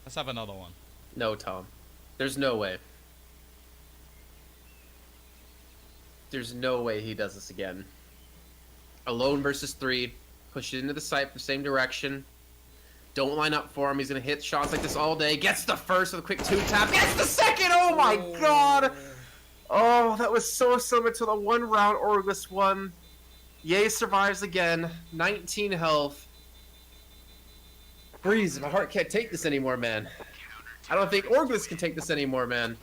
Let's have another one. No, Tom. There's no way. There's no way he does this again. Alone versus 3. Push it into the site from the same direction. Don't line up for him. He's going to hit shots like this all day. Gets the first with a quick 2-tap. Gets the second! Oh my god! Oh, that was so similar to the 1 round Orglis won. Ye survives again. 19 health. Breeze, my heart can't take this anymore, man. I don't think Orglis can take this anymore, man.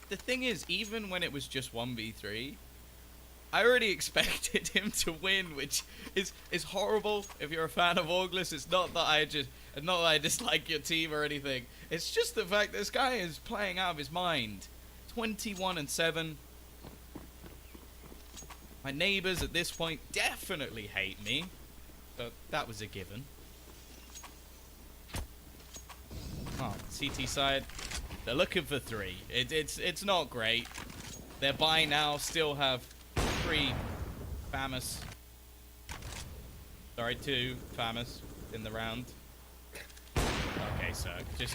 The thing is, even when it was just 1v3, I already expected him to win, which is horrible if you're a fan of Orglis. It's not that I dislike your team or anything. It's just the fact this guy is playing out of his mind. 21-7. My neighbors at this point definitely hate me, but that was a given. Oh, CT side, they're looking for 3. It's not great. Their buy now still have 3 famous. Sorry, 2 famous in the round. Okay, so just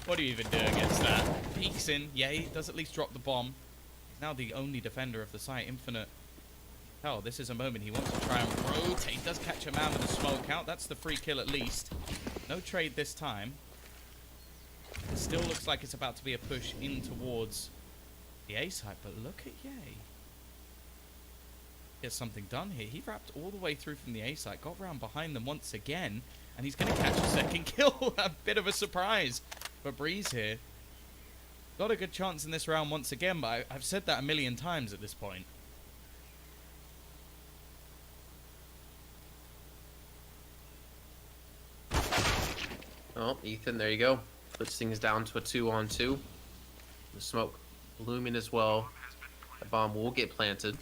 what do you even do against that? Peeks in, yay, does at least drop the bomb. He's now the only defender of the site. Infinite. Hell, this is a moment he wants to try and rotate. Does catch a man with a smoke out. That's the free kill at least. No trade this time. It still looks like it's about to be a push in towards the A site, but look at Ye. Get something done here. He wrapped all the way through from the A site, got round behind them once again, and he's going to catch a second kill. A bit of a surprise for Breeze here. Got a good chance in this round once again, but I've said that a million times at this point. Oh, Ethan, there you go. Puts things down to a 2-on-2. The smoke looming as well. The bomb will get planted.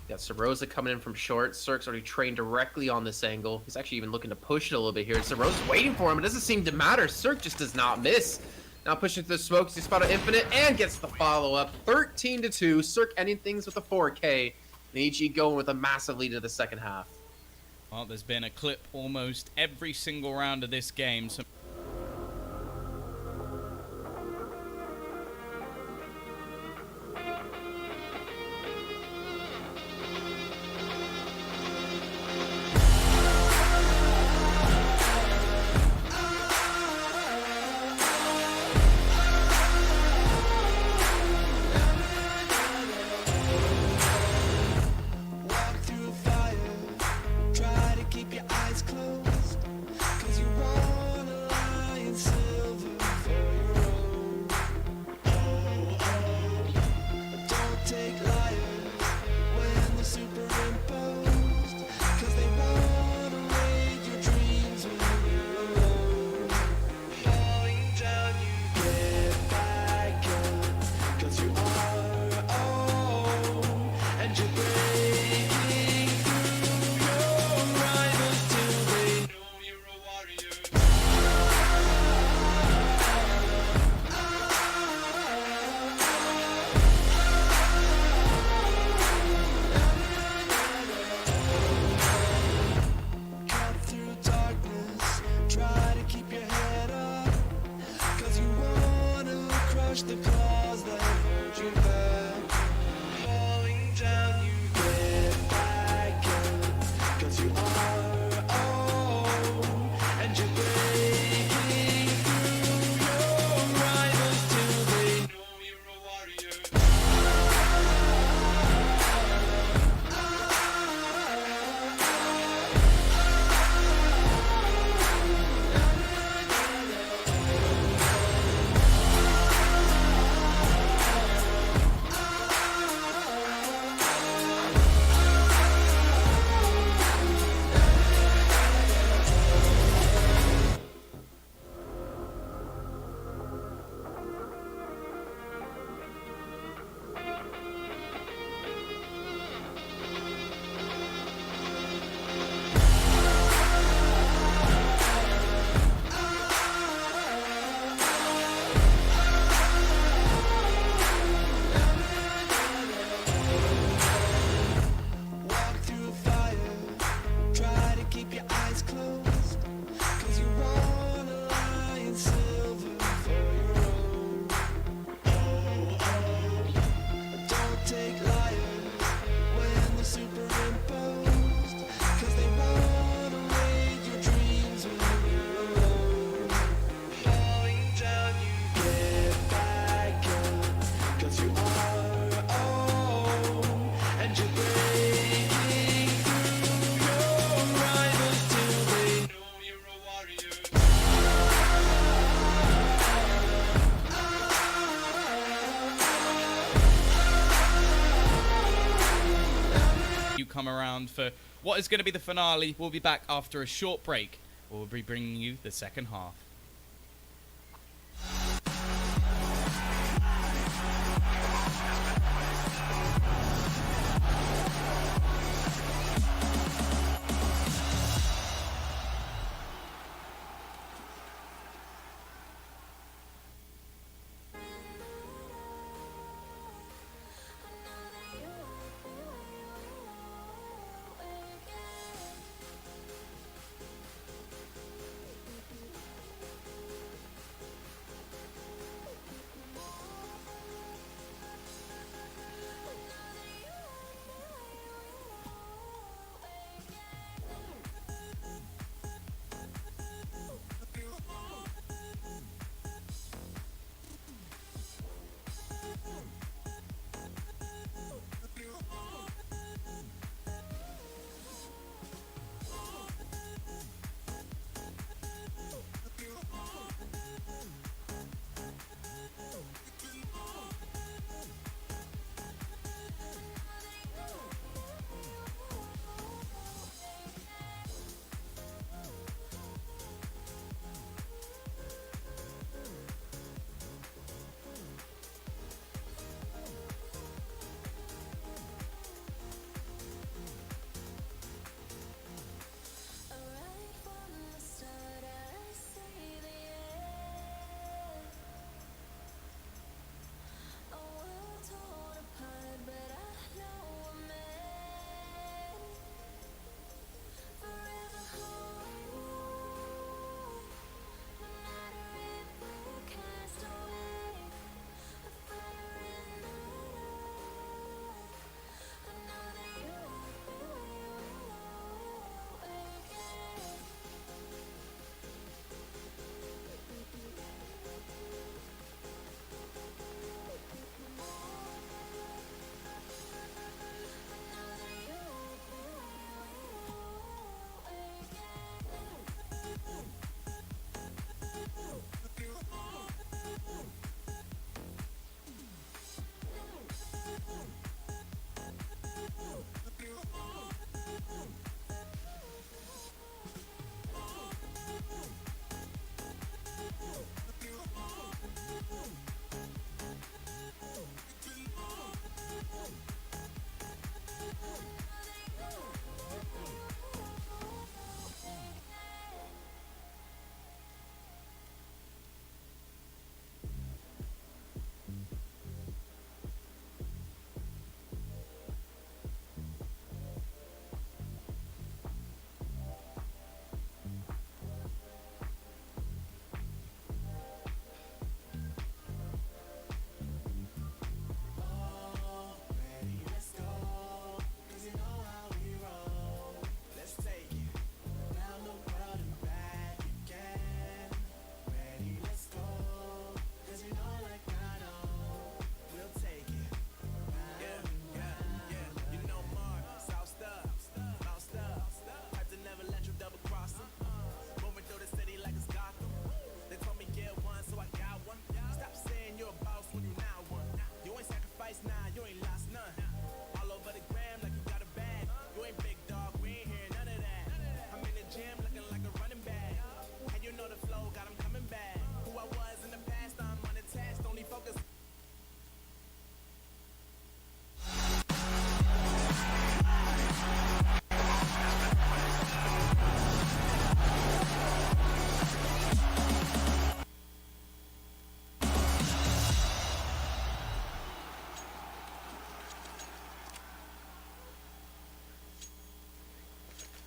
Got Sarosa coming in from short. Cirque's already trained directly on this angle. He's actually even looking to push it a little bit here. Sarosa's waiting for him. It doesn't seem to matter. Cirque just does not miss. Now pushing through the smokes. He spotted Infinite and gets the follow-up. 13-2. Cirque ending things with a 4K. And EG going with a massive lead into the second half. Well, there's been a clip almost every single round of this game. So Walk through fire, try to keep your eyes closed, 'cause you wanna lie in silver for your own. Oh, oh, don't take liars when they're superimposed, 'cause they wanna raid your dreams when you're alone. Falling down, you get back up, 'cause you are own, and you're breaking through your rivals till they know you're a warrior. touch the claws that hold you back. Falling down, you get back up. 'Cause you are own, and you're breaking through your rivals till they know you're a warrior. Walk through fire, try to keep your eyes closed. 'Cause you wanna lie in silver for your own. Don't take liars when they're superimposed. 'Cause they wanna raid your dreams when you're alone. Falling down, you get back up. 'Cause you are own, and you're breaking through your rivals till they know you're a warrior. You come around for what is going to be the finale. We'll be back after a short break. We'll be bringing you the second half.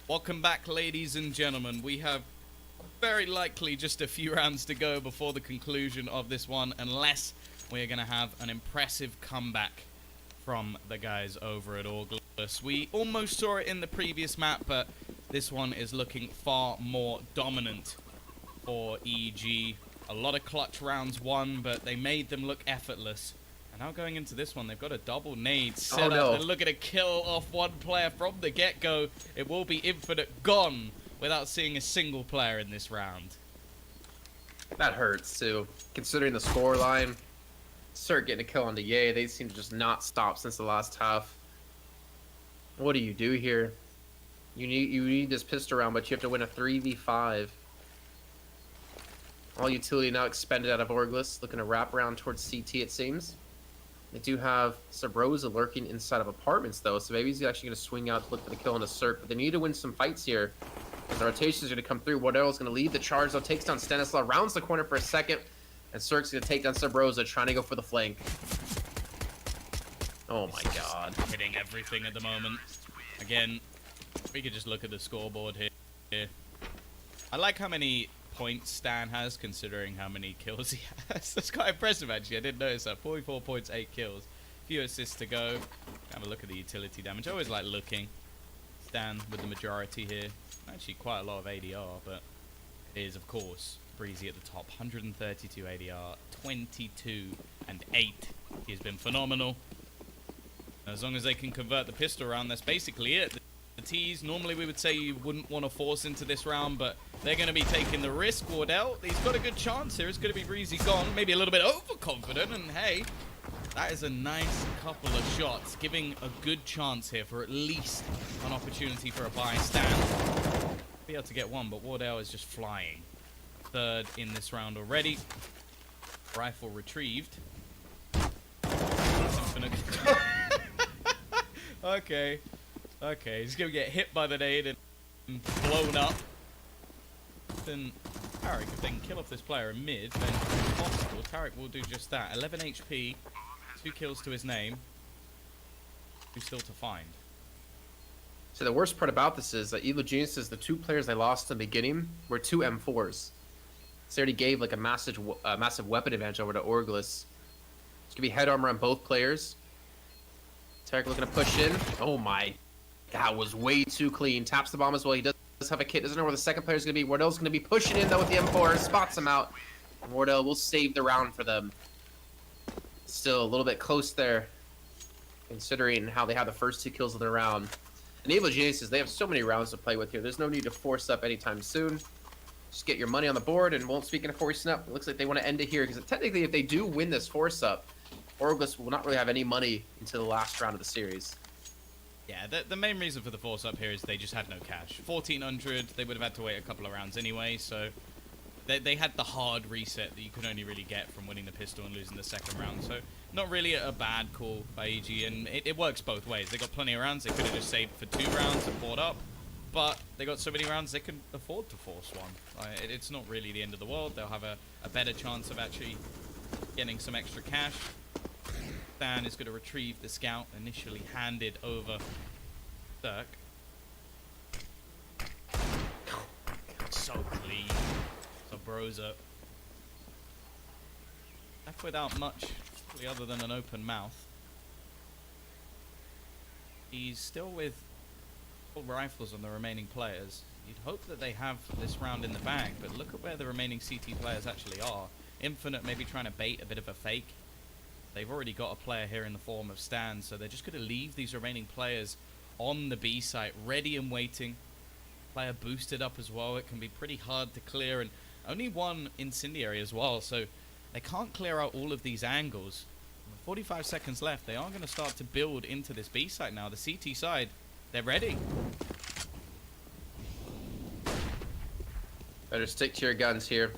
Welcome back, ladies and gentlemen. We have very likely just a few rounds to go before the conclusion of this one, unless we're going to have an impressive comeback from the guys over at August. We almost saw it in the previous map, but this one is looking far more dominant for EG. A lot of clutch rounds won, but they made them look effortless. And now going into this one, they've got a double nade set up. And look at a kill off one player from the get-go. It will be Infinite gone without seeing a single player in this round. That hurts too, considering the scoreline. Cert getting a kill on the Yay. They seem to just not stop since the last half. What do you do here? You need this pistol round, but you have to win a 3v5. All utility now expended out of Orglis, looking to wrap around towards CT, it seems. They do have Sabrosa lurking inside of apartments, though, so maybe he's actually going to swing out to look for the kill on the Cirque. But they need to win some fights here. The rotations are going to come through. Wardell's going to lead the charge, though. Takes down Stanislav, rounds the corner for a second. And Cirque's going to take down Sabrosa, trying to go for the flank. Oh my god. Hitting everything at the moment. Again, we could just look at the scoreboard here. I like how many points Stan has, considering how many kills he has. That's quite impressive, actually. I didn't notice that. 44 points, 8 kills. Few assists to go. Have a look at the utility damage. I always like looking. Stan with the majority here. Actually, quite a lot of ADR, but it is, of course, Breezy at the top. 132 ADR, 22 and 8. He's been phenomenal. As long as they can convert the pistol round, that's basically it. The T's, normally we would say you wouldn't want to force into this round, but they're going to be taking the risk. Wardell, he's got a good chance here. It's going to be Breezy gone, maybe a little bit overconfident, and hey, that is a nice couple of shots, giving a good chance here for at least an opportunity for a buy stand. Be able to get one, but Wardell is just flying. Third in this round already. Rifle retrieved. Okay. Okay, he's gonna get hit by the nade and blown up. Then Tarek, if they can kill off this player in mid, then if possible, Tarek will do just that. 11 HP, 2 kills to his name. Who's still to find? So the worst part about this is that Evil Geniuses, the 2 players they lost in the beginning, were 2 M4s. So they already gave like a massive weapon advantage over to Orglis. It's gonna be head armor on both players. Tarek looking to push in. Oh my. That was way too clean. Taps the bomb as well. He does have a kit. Doesn't know where the second player is going to be. Wardell's going to be pushing in, though, with the M4. Spots him out. And Wardell will save the round for them. Still a little bit close there, considering how they have the first 2 kills of the round. And Evil Geniuses, they have so many rounds to play with here. There's no need to force up anytime soon. Just get your money on the board and won't speak in a forcing up. It looks like they want to end it here, because technically if they do win this force up, Orglis will not really have any money until the last round of the series. Yeah, the main reason for the force up here is they just had no cash. 1400, they would have had to wait a couple of rounds anyway, so they had the hard reset that you could only really get from winning the pistol and losing the second round. So not really a bad call by EG, and it works both ways. They got plenty of rounds. They could have just saved for 2 rounds and bought up, but they got so many rounds they can afford to force one. It's not really the end of the world. They'll have a better chance of actually getting some extra cash. Stan is going to retrieve the scout initially handed over Dirk. So clean. Sabrosa left without much really other than an open mouth. He's still with full rifles on the remaining players. You'd hope that they have this round in the bag, but look at where the remaining CT players actually are. Infinite maybe trying to bait a bit of a fake. They've already got a player here in the form of Stan, so they're just going to leave these remaining players on the B site, ready and waiting. Player boosted up as well. It can be pretty hard to clear, and only one incendiary as well, so they can't clear out all of these angles. With 45 seconds left, they are going to start to build into this B site now. The CT side, they're ready. Better stick to your guns here.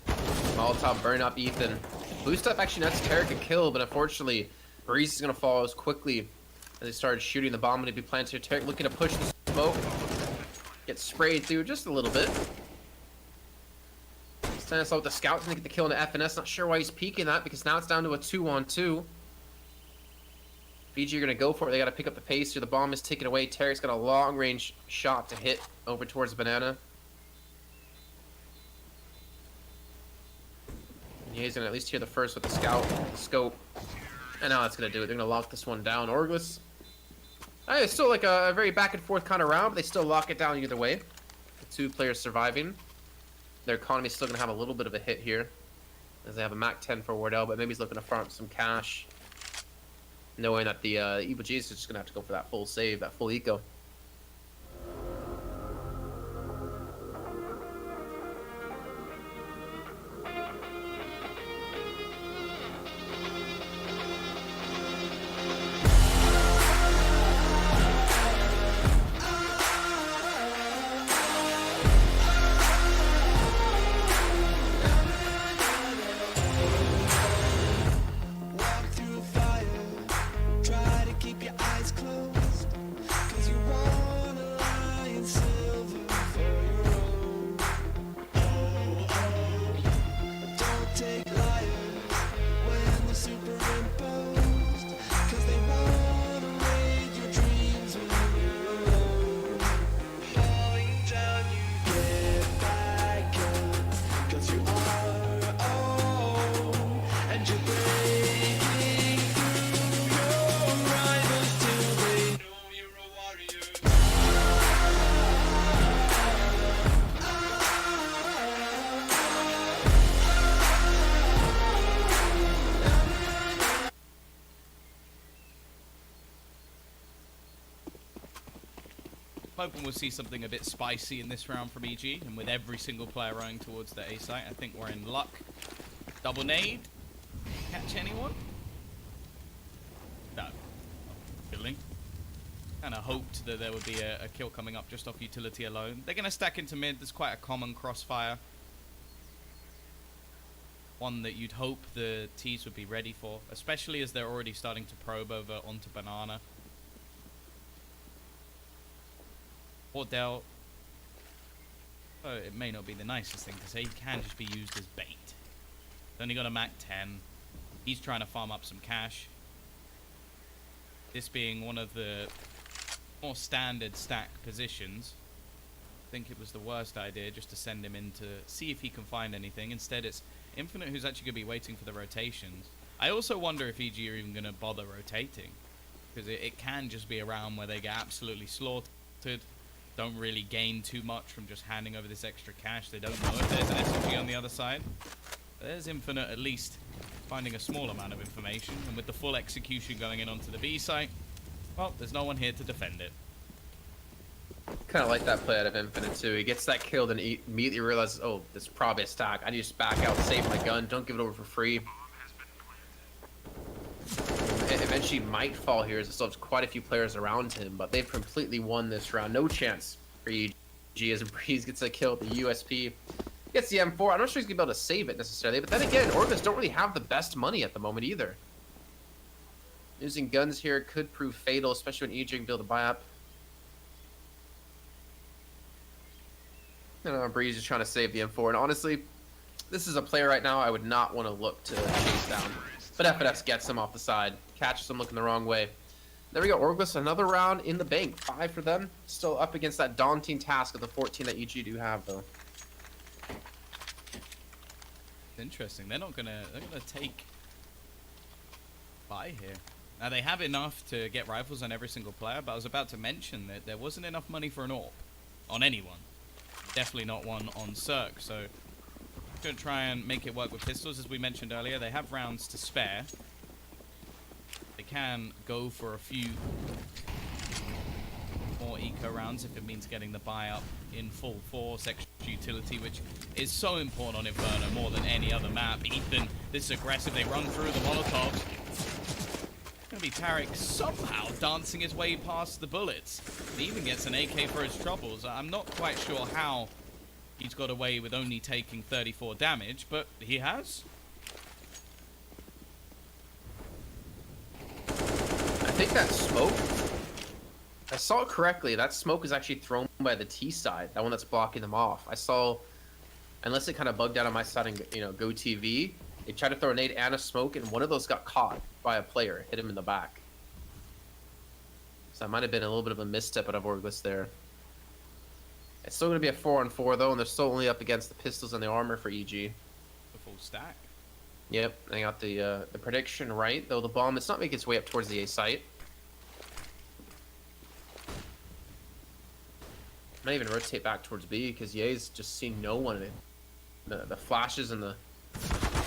Molotov burn up Ethan. Boost up actually nets Tarek a kill, but unfortunately, Breeze is going to follow as quickly as they started shooting the bomb to be planted here. Tarek looking to push the smoke. Gets sprayed through just a little bit. Stanislav with the scout going to get the kill into FNS. Not sure why he's peeking that, because now it's down to a 2-on-2. VG are going to go for it. They got to pick up the pace here. The bomb is taken away. Tarek's got a long-range shot to hit over towards Banana. And he's going to at least hear the first with the scope. And now that's going to do it. They're going to lock this one down. Orgless. It's still like a very back-and-forth kind of round, but they still lock it down either way. The two players surviving. Their economy's still going to have a little bit of a hit here, as they have a Mac 10 for Wardell, but maybe he's looking to farm some cash, knowing that the Evil Jesus is just going to have to go for that full save, that full eco. Walk through fire, try to keep your eyes closed, 'cause you wanna lie in silver for your own. Don't take liars when they're superimposed, 'cause they wanna raid your dreams when you're alone. Falling down, you get back up, 'cause you are own, and you're breaking through your rivals till they know you're a warrior. Hoping we'll see something a bit spicy in this round from EG, and with every single player running towards the A site, I think we're in luck. Double nade. Catch anyone? No. Really? Kind of hoped that there would be a kill coming up just off utility alone. They're going to stack into mid. There's quite a common crossfire. One that you'd hope the T's would be ready for, especially as they're already starting to probe over onto Banana. Wardell, oh, it may not be the nicest thing to say, he can just be used as bait. He's only got a Mac 10. He's trying to farm up some cash. This being one of the more standard stack positions, I think it was the worst idea just to send him in to see if he can find anything. Instead, it's Infinite who's actually going to be waiting for the rotations. I also wonder if EG are even going to bother rotating, because it can just be a round where they get absolutely slaughtered. Don't really gain too much from just handing over this extra cash. They don't know if there's an SMG on the other side. But there's Infinite at least finding a small amount of information, and with the full execution going in onto the B site, well, there's no one here to defend it. Kind of like that play out of Infinite too. He gets that kill, then he immediately realizes, oh, this is probably a stack. I need to just back out, save my gun, don't give it over for free. It eventually might fall here, as it still has quite a few players around him, but they've completely won this round. No chance for EG as Breeze gets a kill with the USP. Gets the M4. I'm not sure he's going to be able to save it necessarily, but then again, Organs don't really have the best money at the moment either. Using guns here could prove fatal, especially when EG can build a buy up. Breeze is trying to save the M4, and honestly, this is a player right now I would not want to look to chase down. But FNX gets him off the side, catches him looking the wrong way. There we go, Orgless, another round in the bank. 5 for them. Still up against that daunting task of the 14 that EG do have, though. Interesting. They're gonna take buy here. Now they have enough to get rifles on every single player, but I was about to mention that there wasn't enough money for an AWP on anyone. Definitely not one on Cirque, so gonna try and make it work with pistols. As we mentioned earlier, they have rounds to spare. They can go for a few more eco rounds if it means getting the buy up in full force, extra utility, which is so important on Inferno more than any other map. Ethan, this is aggressive. They run through the Molotovs. Gonna be Tarek somehow dancing his way past the bullets. He even gets an AK for his troubles. I'm not quite sure how he's got away with only taking 34 damage, but he has. I think that smoke, I saw it correctly, that smoke is actually thrown by the T side, that one that's blocking them off. I saw, unless it kind of bugged out on my side and, you know, Go TV, they tried to throw a nade and a smoke, and one of those got caught by a player, hit him in the back. So that might have been a little bit of a misstep out of Orglis there. It's still going to be a 4-on-4 though, and they're still only up against the pistols and the armor for EG. The full stack. Yep, they got the prediction right, though the bomb, it's not making its way up towards the A site. Might even rotate back towards B, because Ye's just seen no one. The flashes and the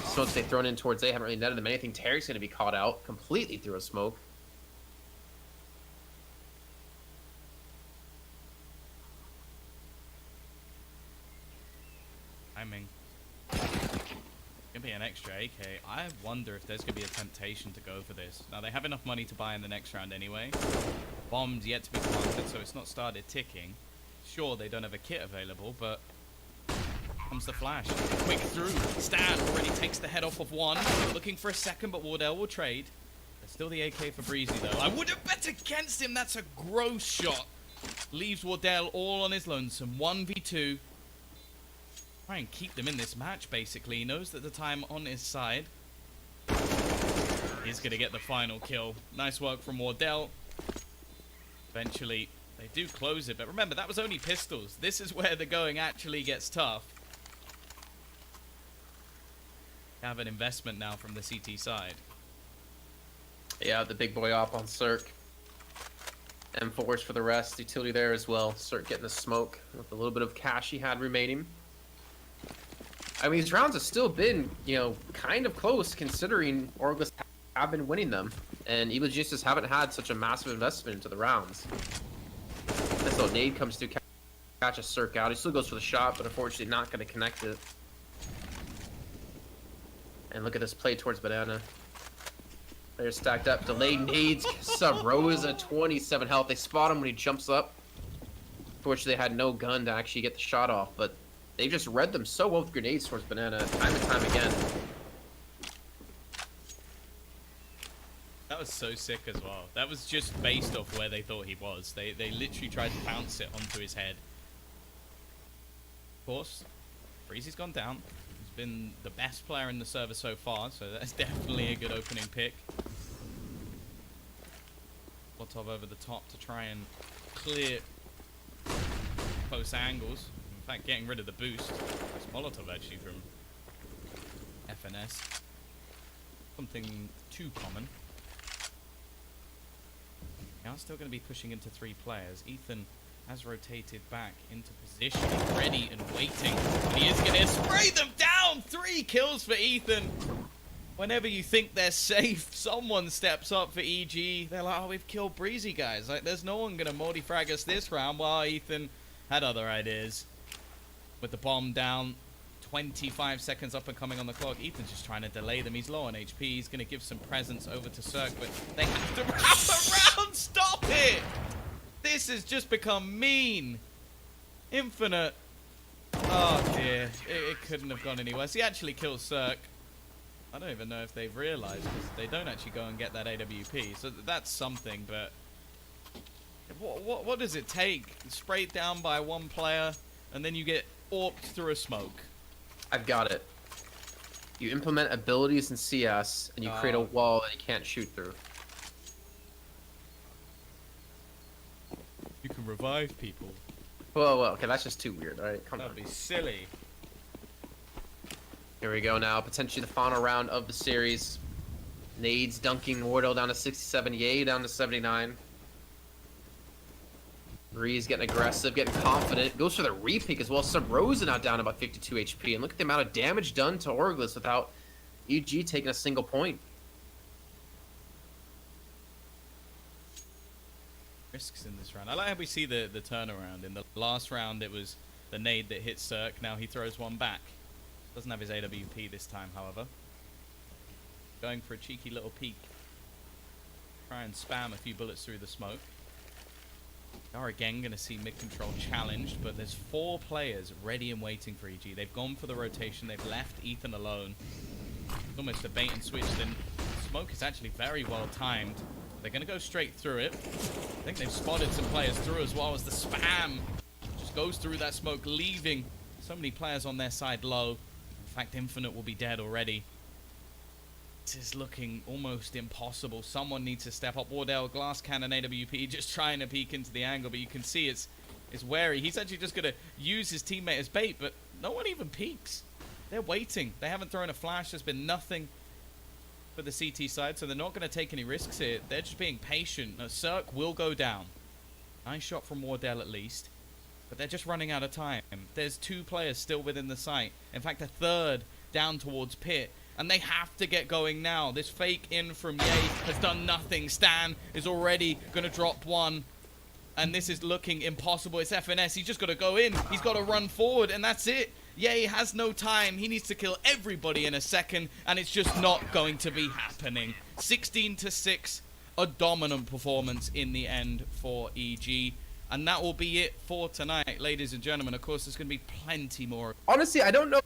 smokes they've thrown in towards A haven't really netted them anything. Terry's going to be caught out completely through a smoke. Timing. Gonna be an extra AK. I wonder if there's gonna be a temptation to go for this. Now they have enough money to buy in the next round anyway. Bomb's yet to be planted, so it's not started ticking. Sure, they don't have a kit available, but comes the flash. Quick through. Stan already takes the head off of one. Looking for a second, but Wardell will trade. There's still the AK for Breezy though. I would have bet against him. That's a gross shot. Leaves Wardell all on his lonesome. 1v2. Try and keep them in this match, basically. He knows that the time on his side. He's going to get the final kill. Nice work from Wardell. Eventually, they do close it. But remember, that was only pistols. This is where the going actually gets tough. Have an investment now from the CT side. Yeah, the big boy op on Cirque. M4s for the rest. Utility there as well. Cirque getting the smoke with a little bit of cash he had remaining. I mean, these rounds have still been, you know, kind of close considering Orglis have been winning them. And Evil Geniuses haven't had such a massive investment into the rounds. This little nade comes through, catches Cirque out. He still goes for the shot, but unfortunately not going to connect it. And look at this play towards Banana. They're stacked up. Delayed nades. Sub Rosa, 27 health. They spot him when he jumps up. Unfortunately, they had no gun to actually get the shot off, but they just read them so well with grenades towards Banana time and time again. That was so sick as well. That was just based off where they thought he was. They literally tried to bounce it onto his head. Of course, Breezy's gone down. He's been the best player in the server so far, so that's definitely a good opening pick. Molotov over the top to try and clear close angles. In fact, getting rid of the boost. It's Molotov actually from FNS. Something too common. Now still going to be pushing into 3 players. Ethan has rotated back into position, ready and waiting. And he is going to spray them down! 3 kills for Ethan. Whenever you think they're safe, someone steps up for EG. They're like, oh, we've killed Breezy, guys. Like, there's no one going to multi-frag us this round, while Ethan had other ideas. With the bomb down, 25 seconds up and coming on the clock. Ethan's just trying to delay them. He's low on HP. He's going to give some presence over to Cirque, but they have to wrap around. Stop it! This has just become mean. Infinite. Oh, dear. It couldn't have gone any worse. He actually kills Cirque. I don't even know if they've realized, because they don't actually go and get that AWP. So that's something, but what does it take? Sprayed down by one player, and then you get orped through a smoke. I've got it. You implement abilities in CS, and you create a wall that you can't shoot through. You can revive people. Whoa, okay, that's just too weird. All right, come on. That'd be silly. Here we go now. Potentially the final round of the series. Nades dunking Wardell down to 67. Ye down to 79. Breeze getting aggressive, getting confident. Goes for the repick as well. Sub Rosa now down about 52 HP. And look at the amount of damage done to Orglis without EG taking a single point. Risks in this round. I like how we see the turnaround. In the last round, it was the nade that hit Cirque. Now he throws one back. Doesn't have his AWP this time, however. Going for a cheeky little peek. Try and spam a few bullets through the smoke. We are again going to see mid-control challenged, but there's 4 players ready and waiting for EG. They've gone for the rotation. They've left Ethan alone. It's almost a bait and switch. Then smoke is actually very well timed. They're going to go straight through it. I think they've spotted some players through as well as the spam just goes through that smoke, leaving so many players on their side low. In fact, Infinite will be dead already. is looking almost impossible. Someone needs to step up. Wardell, glass cannon, AWP, just trying to peek into the angle, but you can see it's wary. He's actually just going to use his teammate as bait, but no one even peeks. They're waiting. They haven't thrown a flash. There's been nothing for the CT side, so they're not going to take any risks here. They're just being patient. Cirque will go down. Nice shot from Wardell at least, but they're just running out of time. There's 2 players still within the site. In fact, a third down towards pit, and they have to get going now. This fake in from Ye has done nothing. Stan is already going to drop one, and this is looking impossible. It's FNS. He's just got to go in. He's got to run forward, and that's it. Ye has no time. He needs to kill everybody in a second, and it's just not going to be happening. 16-6, a dominant performance in the end for EG. And that will be it for tonight, ladies and gentlemen. Of course, there's going to be plenty more. Honestly, I don't know.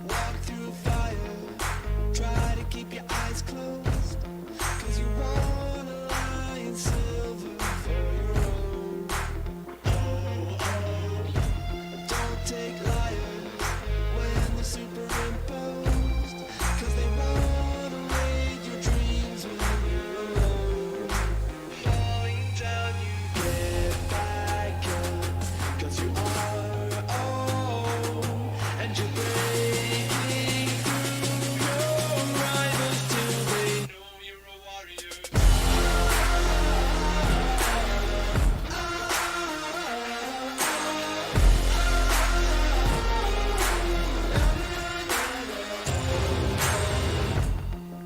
Walk through fire, try to keep your eyes closed, 'cause you wanna lie in silver for your own. Oh, oh, don't take liars when they're superimposed, 'cause they wanna raid your dreams when you're alone. Falling down, you get back up, 'cause you are own, and you're breaking through your rivals till they know you're a warrior.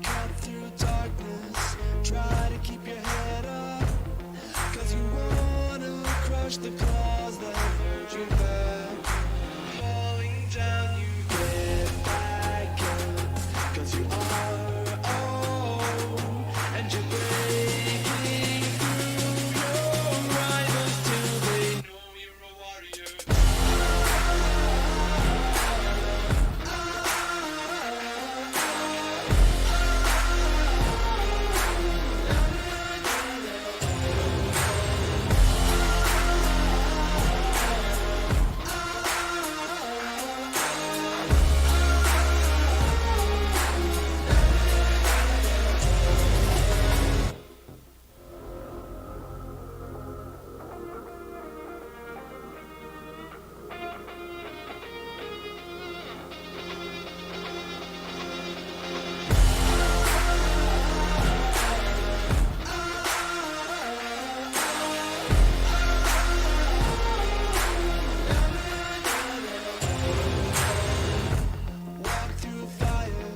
Cut through darkness, try to keep your head up, 'cause you wanna crush the claws that hold you back. Falling down, you get back up, 'cause you are own, and you're breaking through your rivals till they know you're a warrior. Walk through fire,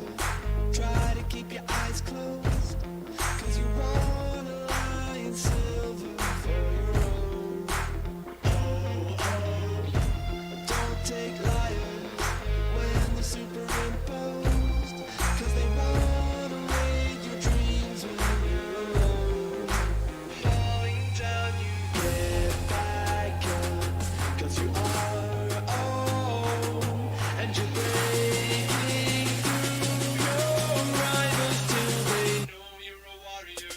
try to keep your eyes closed, 'cause you wanna lie in silver for your own. Oh, oh, don't take liars when they're superimposed, 'cause they wanna raid your dreams when you're alone. Falling down, you get back up, 'cause you are own, and you're breaking through your rivals till they know you're a warrior.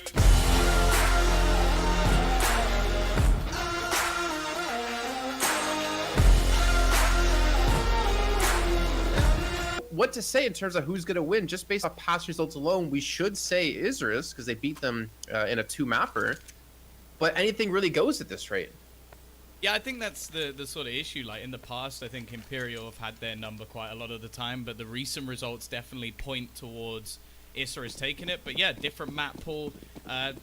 What to say in terms of who's going to win? Just based on past results alone, we should say Isurus because they beat them in a 2-mapper. But anything really goes at this rate. Yeah, I think that's the sort of issue. Like in the past, I think Imperial have had their number quite a lot of the time, but the recent results definitely point towards Isurus taking it. But yeah, different map pool,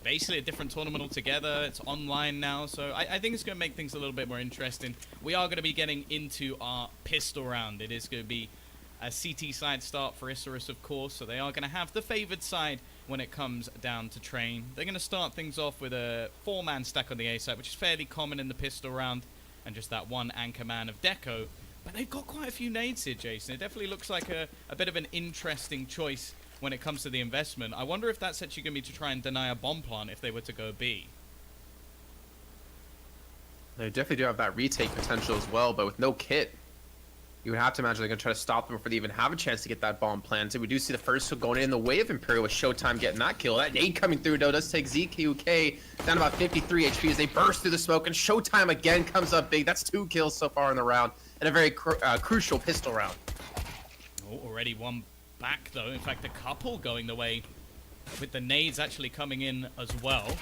basically a different tournament altogether. It's online now, so I think it's going to make things a little bit more interesting. We are going to be getting into our pistol round. It is going to be a CT side start for Isurus, of course, so they are going to have the favored side when it comes down to train. They're going to start things off with a 4-man stack on the A side, which is fairly common in the pistol round, and just that one anchor man of Deco. But they've got quite a few nades here, Jason. It definitely looks like a bit of an interesting choice when it comes to the investment. I wonder if that's actually going to be to try and deny a bomb plant if they were to go B. They definitely do have that retake potential as well, but with no kit, you would have to imagine they're going to try to stop them before they even have a chance to get that bomb planted. We do see the first kill going in the way of Imperial with Showtime getting that kill. That nade coming through, though, does take ZQK down about 53 HP as they burst through the smoke, and Showtime again comes up big. That's 2 kills so far in the round, and a very crucial pistol round. Oh, already one back, though. In fact, a couple going the way with the nades actually coming in as well.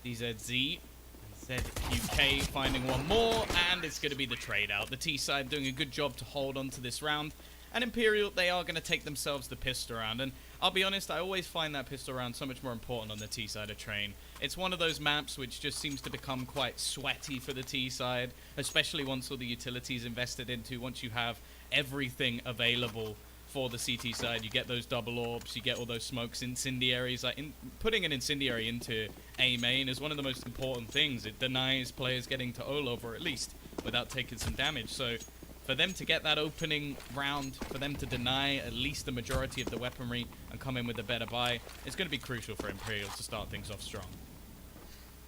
DZZ. ZQK finding one more, and it's going to be the trade out. The T side doing a good job to hold on to this round, and Imperial, they are going to take themselves the pistol round. And I'll be honest, I always find that pistol round so much more important on the T side of Train. It's one of those maps which just seems to become quite sweaty for the T side, especially once all the utilities invested into, once you have everything available for the CT side. You get those double orbs, you get all those smokes, incendiaries. Like putting an incendiary into A main is one of the most important things. It denies players getting to Olov, at least, without taking some damage. So for them to get that opening round, for them to deny at least the majority of the weaponry and come in with a better buy, it's going to be crucial for Imperial to start things off strong.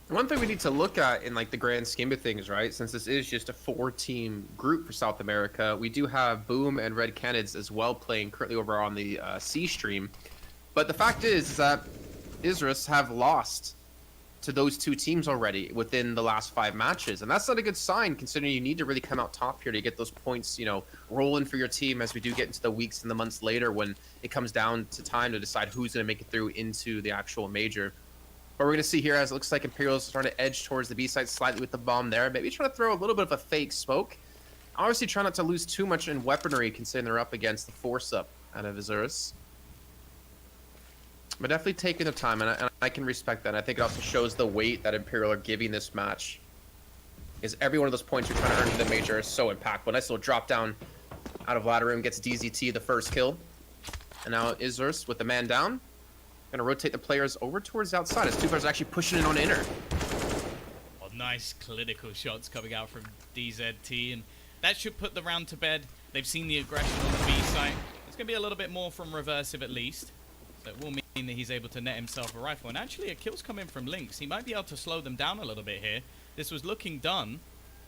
One thing we need to look at in like the grand scheme of things, right? Since this is just a 4-team group for South America, we do have Boom and Red Canids as well playing currently over on the C stream. But the fact is that Isrus have lost to those 2 teams already within the last 5 matches, and that's not a good sign considering you need to really come out top here to get those points, you know, rolling for your team as we do get into the weeks and the months later when it comes down to time to decide who's going to make it through into the actual major. But we're going to see here as it looks like Imperial's starting to edge towards the B side slightly with the bomb there. Maybe trying to throw a little bit of a fake smoke. Obviously try not to lose too much in weaponry considering they're up against the force up out of Azurus. But definitely taking their time, and I can respect that. And I think it also shows the weight that Imperial are giving this match. Is every one of those points you're trying to earn in the major is so impactful. Nice little drop down out of ladder room, gets DZT the first kill. And now Azurus with the man down. Gonna rotate the players over towards the outside as 2 players are actually pushing in on inner. Well, nice clinical shots coming out from DZT, and that should put the round to bed. They've seen the aggression on the B site. It's gonna be a little bit more from Reversive at least. So it will mean that he's able to net himself a rifle. And actually a kill's come in from Lynx. He might be able to slow them down a little bit here. This was looking done.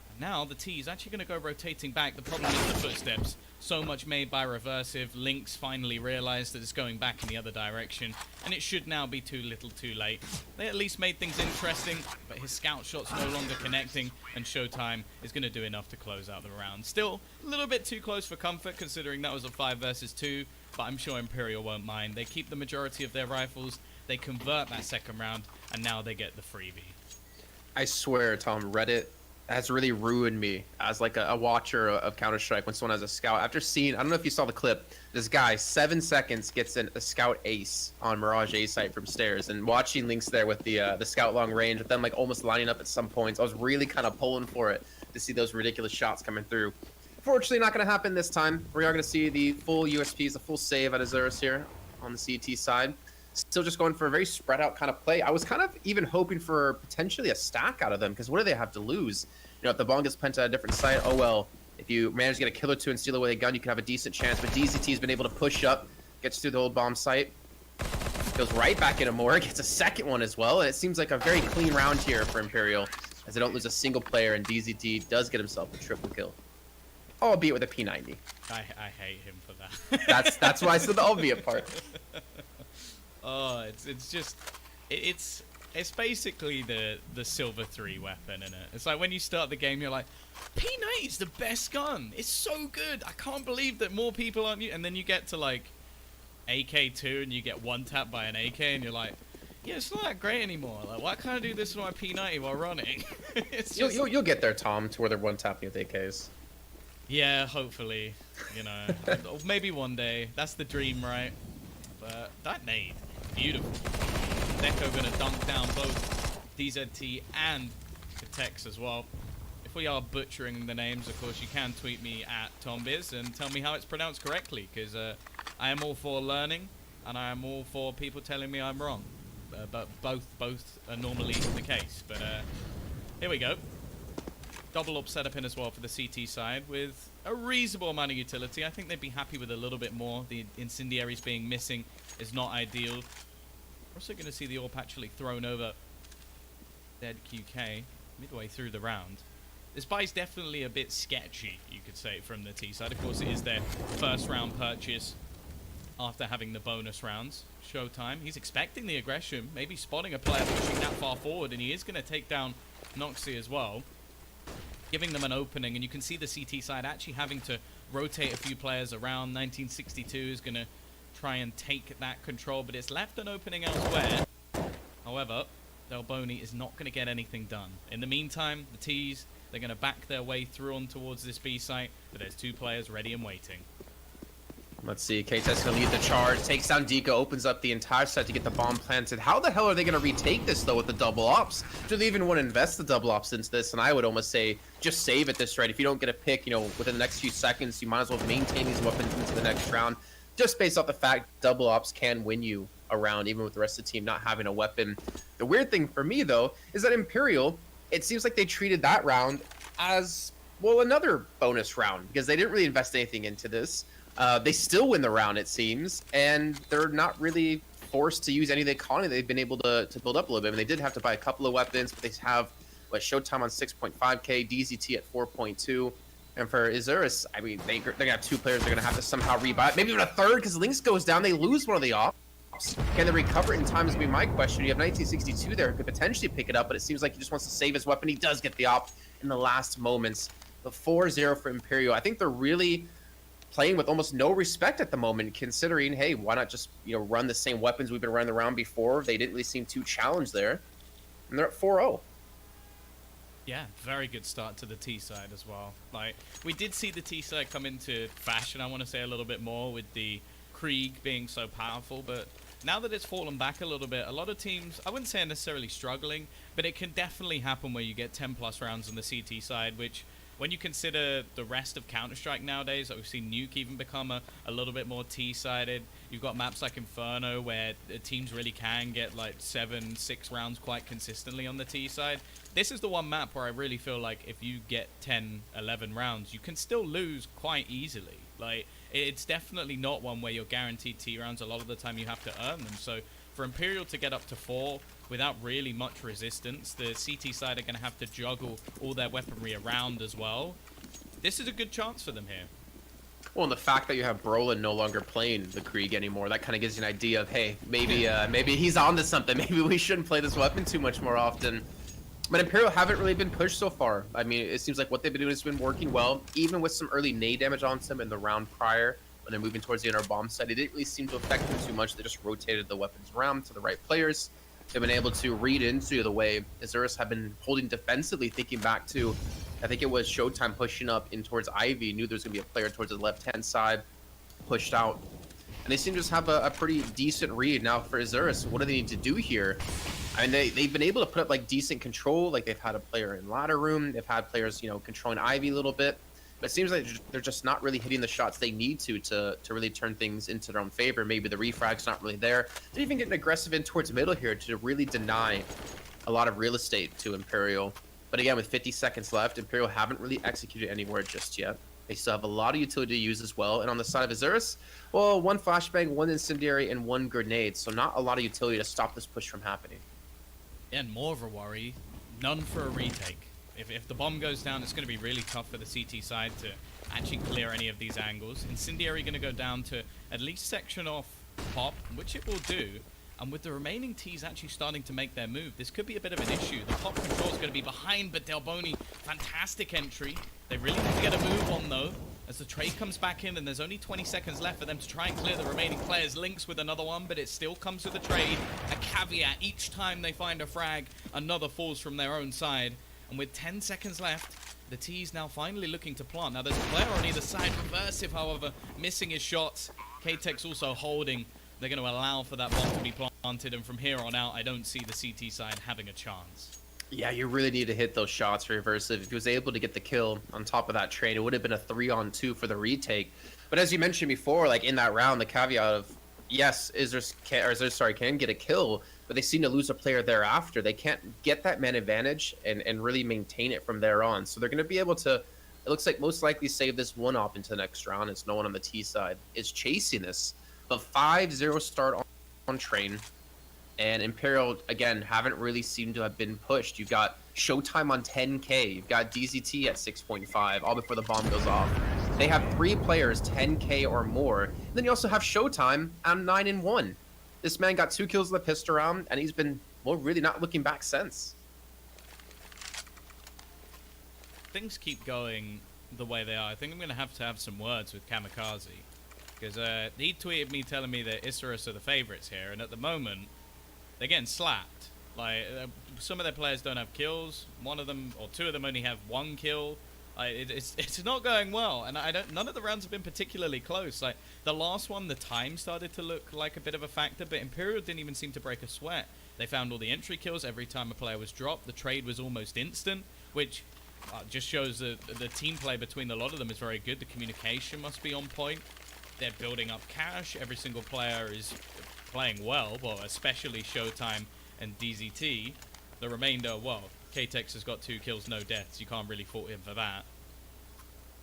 And now the T is actually going to go rotating back. The problem is the footsteps. So much made by Reversive. Lynx finally realized that it's going back in the other direction. And it should now be too little too late. They at least made things interesting. But his scout shot's no longer connecting. And Showtime is going to do enough to close out the round. Still a little bit too close for comfort considering that was a 5 versus 2. But I'm sure Imperial won't mind. They keep the majority of their rifles. They convert that second round. And now they get the freebie. I swear, Tom, Reddit has really ruined me as like a watcher of Counter-Strike when someone has a scout. After seeing, I don't know if you saw the clip, this guy, 7 seconds, gets a scout ace on Mirage A site from stairs, and watching Lynx there with the scout long range, with them like almost lining up at some points, I was really kind of pulling for it to see those ridiculous shots coming through. Fortunately, not going to happen this time. We are going to see the full USPs, the full save at Azurus here on the CT side. Still just going for a very spread out kind of play. I was kind of even hoping for potentially a stack out of them, because what do they have to lose? You know, if the bomb gets planted at a different site, oh well. If you manage to get a kill or 2 and steal away a gun, you can have a decent chance. But DZT has been able to push up, gets through the old bomb site, goes right back into more, gets a second one as well. And it seems like a very clean round here for Imperial, as they don't lose a single player, and DZT does get himself a triple kill. Albeit with a P90. I hate him for that. That's why I said the albeit part. Oh, it's basically the Silver 3 weapon, isn't it? It's like when you start the game, you're like, P90 is the best gun. It's so good. I can't believe that more people aren't. And then you get to like AK2 and you get one tapped by an AK, and you're like, yeah, it's not that great anymore. Like, why can't I do this with my P90 while running? It's just... You'll get there, Tom, to where they're one tapping with AKs. Yeah, hopefully. You know, maybe one day. That's the dream, right? But that nade, beautiful. Deco gonna dunk down both DZT and Katex as well. If we are butchering the names, of course, you can tweet me at TomBiz and tell me how it's pronounced correctly, because I am all for learning, and I am all for people telling me I'm wrong. But both are normally the case. But here we go. Double up setup in as well for the CT side with a reasonable amount of utility. I think they'd be happy with a little bit more. The incendiaries being missing is not ideal. We're also going to see the AWP actually thrown over dead QK midway through the round. This buy's definitely a bit sketchy, you could say, from the T side. Of course, it is their first round purchase after having the bonus rounds. Showtime. He's expecting the aggression, maybe spotting a player pushing that far forward, and he is going to take down Noxie as well, giving them an opening. And you can see the CT side actually having to rotate a few players around. 1962 is going to try and take that control, but it's left an opening elsewhere. However, Delboni is not going to get anything done. In the meantime, the T's, they're going to back their way through on towards this B site, but there's 2 players ready and waiting. Let's see, K-Tech's gonna lead the charge, takes down Dika, opens up the entire site to get the bomb planted. How the hell are they gonna retake this though with the double ops? Do they even want to invest the double ops into this? And I would almost say, just save it this right. If you don't get a pick, you know, within the next few seconds, you might as well maintain these weapons into the next round. Just based off the fact double ops can win you a round, even with the rest of the team not having a weapon. The weird thing for me though, is that Imperial, it seems like they treated that round as, well, another bonus round, because they didn't really invest anything into this. They still win the round, it seems, and they're not really forced to use any of the economy they've been able to build up a little bit. I mean, they did have to buy a couple of weapons, but they have Showtime on 6.5k, DZT at 4.2, and for Isurus, I mean, they're gonna have 2 players they're gonna have to somehow rebuy it, maybe even a third, because Lynx goes down, they lose one of the ops. Can they recover it in time is gonna be my question. You have 1962 there who could potentially pick it up, but it seems like he just wants to save his weapon. He does get the op in the last moments. The 4-0 for Imperial. I think they're really playing with almost no respect at the moment, considering, hey, why not just, you know, run the same weapons we've been running around before? They didn't really seem too challenged there, and they're at 4-0. Yeah, very good start to the T side as well. Like, we did see the T side come into fashion, I want to say, a little bit more with the Krieg being so powerful, but now that it's fallen back a little bit, a lot of teams, I wouldn't say are necessarily struggling, but it can definitely happen where you get 10 plus rounds on the CT side, which, when you consider the rest of Counter-Strike nowadays, like we've seen Nuke even become a little bit more T-sided. You've got maps like Inferno where the teams really can get like 7, 6 rounds quite consistently on the T side. This is the one map where I really feel like if you get 10, 11 rounds, you can still lose quite easily. Like, it's definitely not one where you're guaranteed T rounds. A lot of the time you have to earn them. So for Imperial to get up to 4 without really much resistance, the CT side are going to have to juggle all their weaponry around as well. This is a good chance for them here. Well, and the fact that you have Brolin no longer playing the Krieg anymore, that kind of gives you an idea of, hey, maybe he's onto something. Maybe we shouldn't play this weapon too much more often. But Imperial haven't really been pushed so far. I mean, it seems like what they've been doing has been working well, even with some early nade damage on them in the round prior. When they're moving towards the inner bomb site, it didn't really seem to affect them too much. They just rotated the weapons around to the right players. They've been able to read into the way Isurus have been holding defensively, thinking back to, I think it was Showtime pushing up in towards Ivy, knew there was going to be a player towards the left-hand side, pushed out. And they seem to just have a pretty decent read. Now for Isurus, what do they need to do here? I mean, they've been able to put up like decent control. Like they've had a player in ladder room. They've had players, you know, controlling Ivy a little bit. But it seems like they're just not really hitting the shots they need to really turn things into their own favor. Maybe the refrag's not really there. They're even getting aggressive in towards middle here to really deny a lot of real estate to Imperial. But again, with 50 seconds left, Imperial haven't really executed anywhere just yet. They still have a lot of utility to use as well. And on the side of Isurus, well, 1 flashbang, 1 incendiary, and 1 grenade. So not a lot of utility to stop this push from happening. And more of a worry, none for a retake. If the bomb goes down, it's going to be really tough for the CT side to actually clear any of these angles. Incendiary going to go down to at least section off Pop, which it will do. And with the remaining T's actually starting to make their move, this could be a bit of an issue. The Pop control is going to be behind, but Delboni, fantastic entry. They really need to get a move on, though, as the trade comes back in, and there's only 20 seconds left for them to try and clear the remaining players. Lynx with another one, but it still comes with a trade. A caveat, each time they find a frag, another falls from their own side. And with 10 seconds left, the T's now finally looking to plant. Now, there's a player on either side. Reversive, however, missing his shots. K-Tech's also holding. They're going to allow for that bomb to be planted. And from here on out, I don't see the CT side having a chance. Yeah, you really need to hit those shots for Reversive. If he was able to get the kill on top of that trade, it would have been a 3-on-2 for the retake. But as you mentioned before, like in that round, the caveat of, yes, Isurus can get a kill, but they seem to lose a player thereafter. They can't get that man advantage and really maintain it from there on. So they're going to be able to, it looks like most likely save this one op into the next round, as no one on the T side is chasing this. But 5-0 start on train. And Imperial, again, haven't really seemed to have been pushed. You've got Showtime on 10K. You've got DZT at 6.5, all before the bomb goes off. They have 3 players 10K or more. And then you also have Showtime on 9-1. This man got 2 kills in the pistol round, and he's been, well, really not looking back since. Things keep going the way they are. I think I'm going to have some words with Kamikaze. Because he tweeted me telling me that Isurus are the favorites here, and at the moment, they're getting slapped. Like, some of their players don't have kills. One of them, or 2 of them only have 1 kill. It's not going well, and none of the rounds have been particularly close. Like, the last one, the time started to look like a bit of a factor, but Imperial didn't even seem to break a sweat. They found all the entry kills every time a player was dropped. The trade was almost instant, which just shows that the team play between a lot of them is very good. The communication must be on point. They're building up cash. Every single player is playing well, especially Showtime and DZT. The remainder, well, K-Tex has got 2 kills, no deaths. You can't really fault him for that.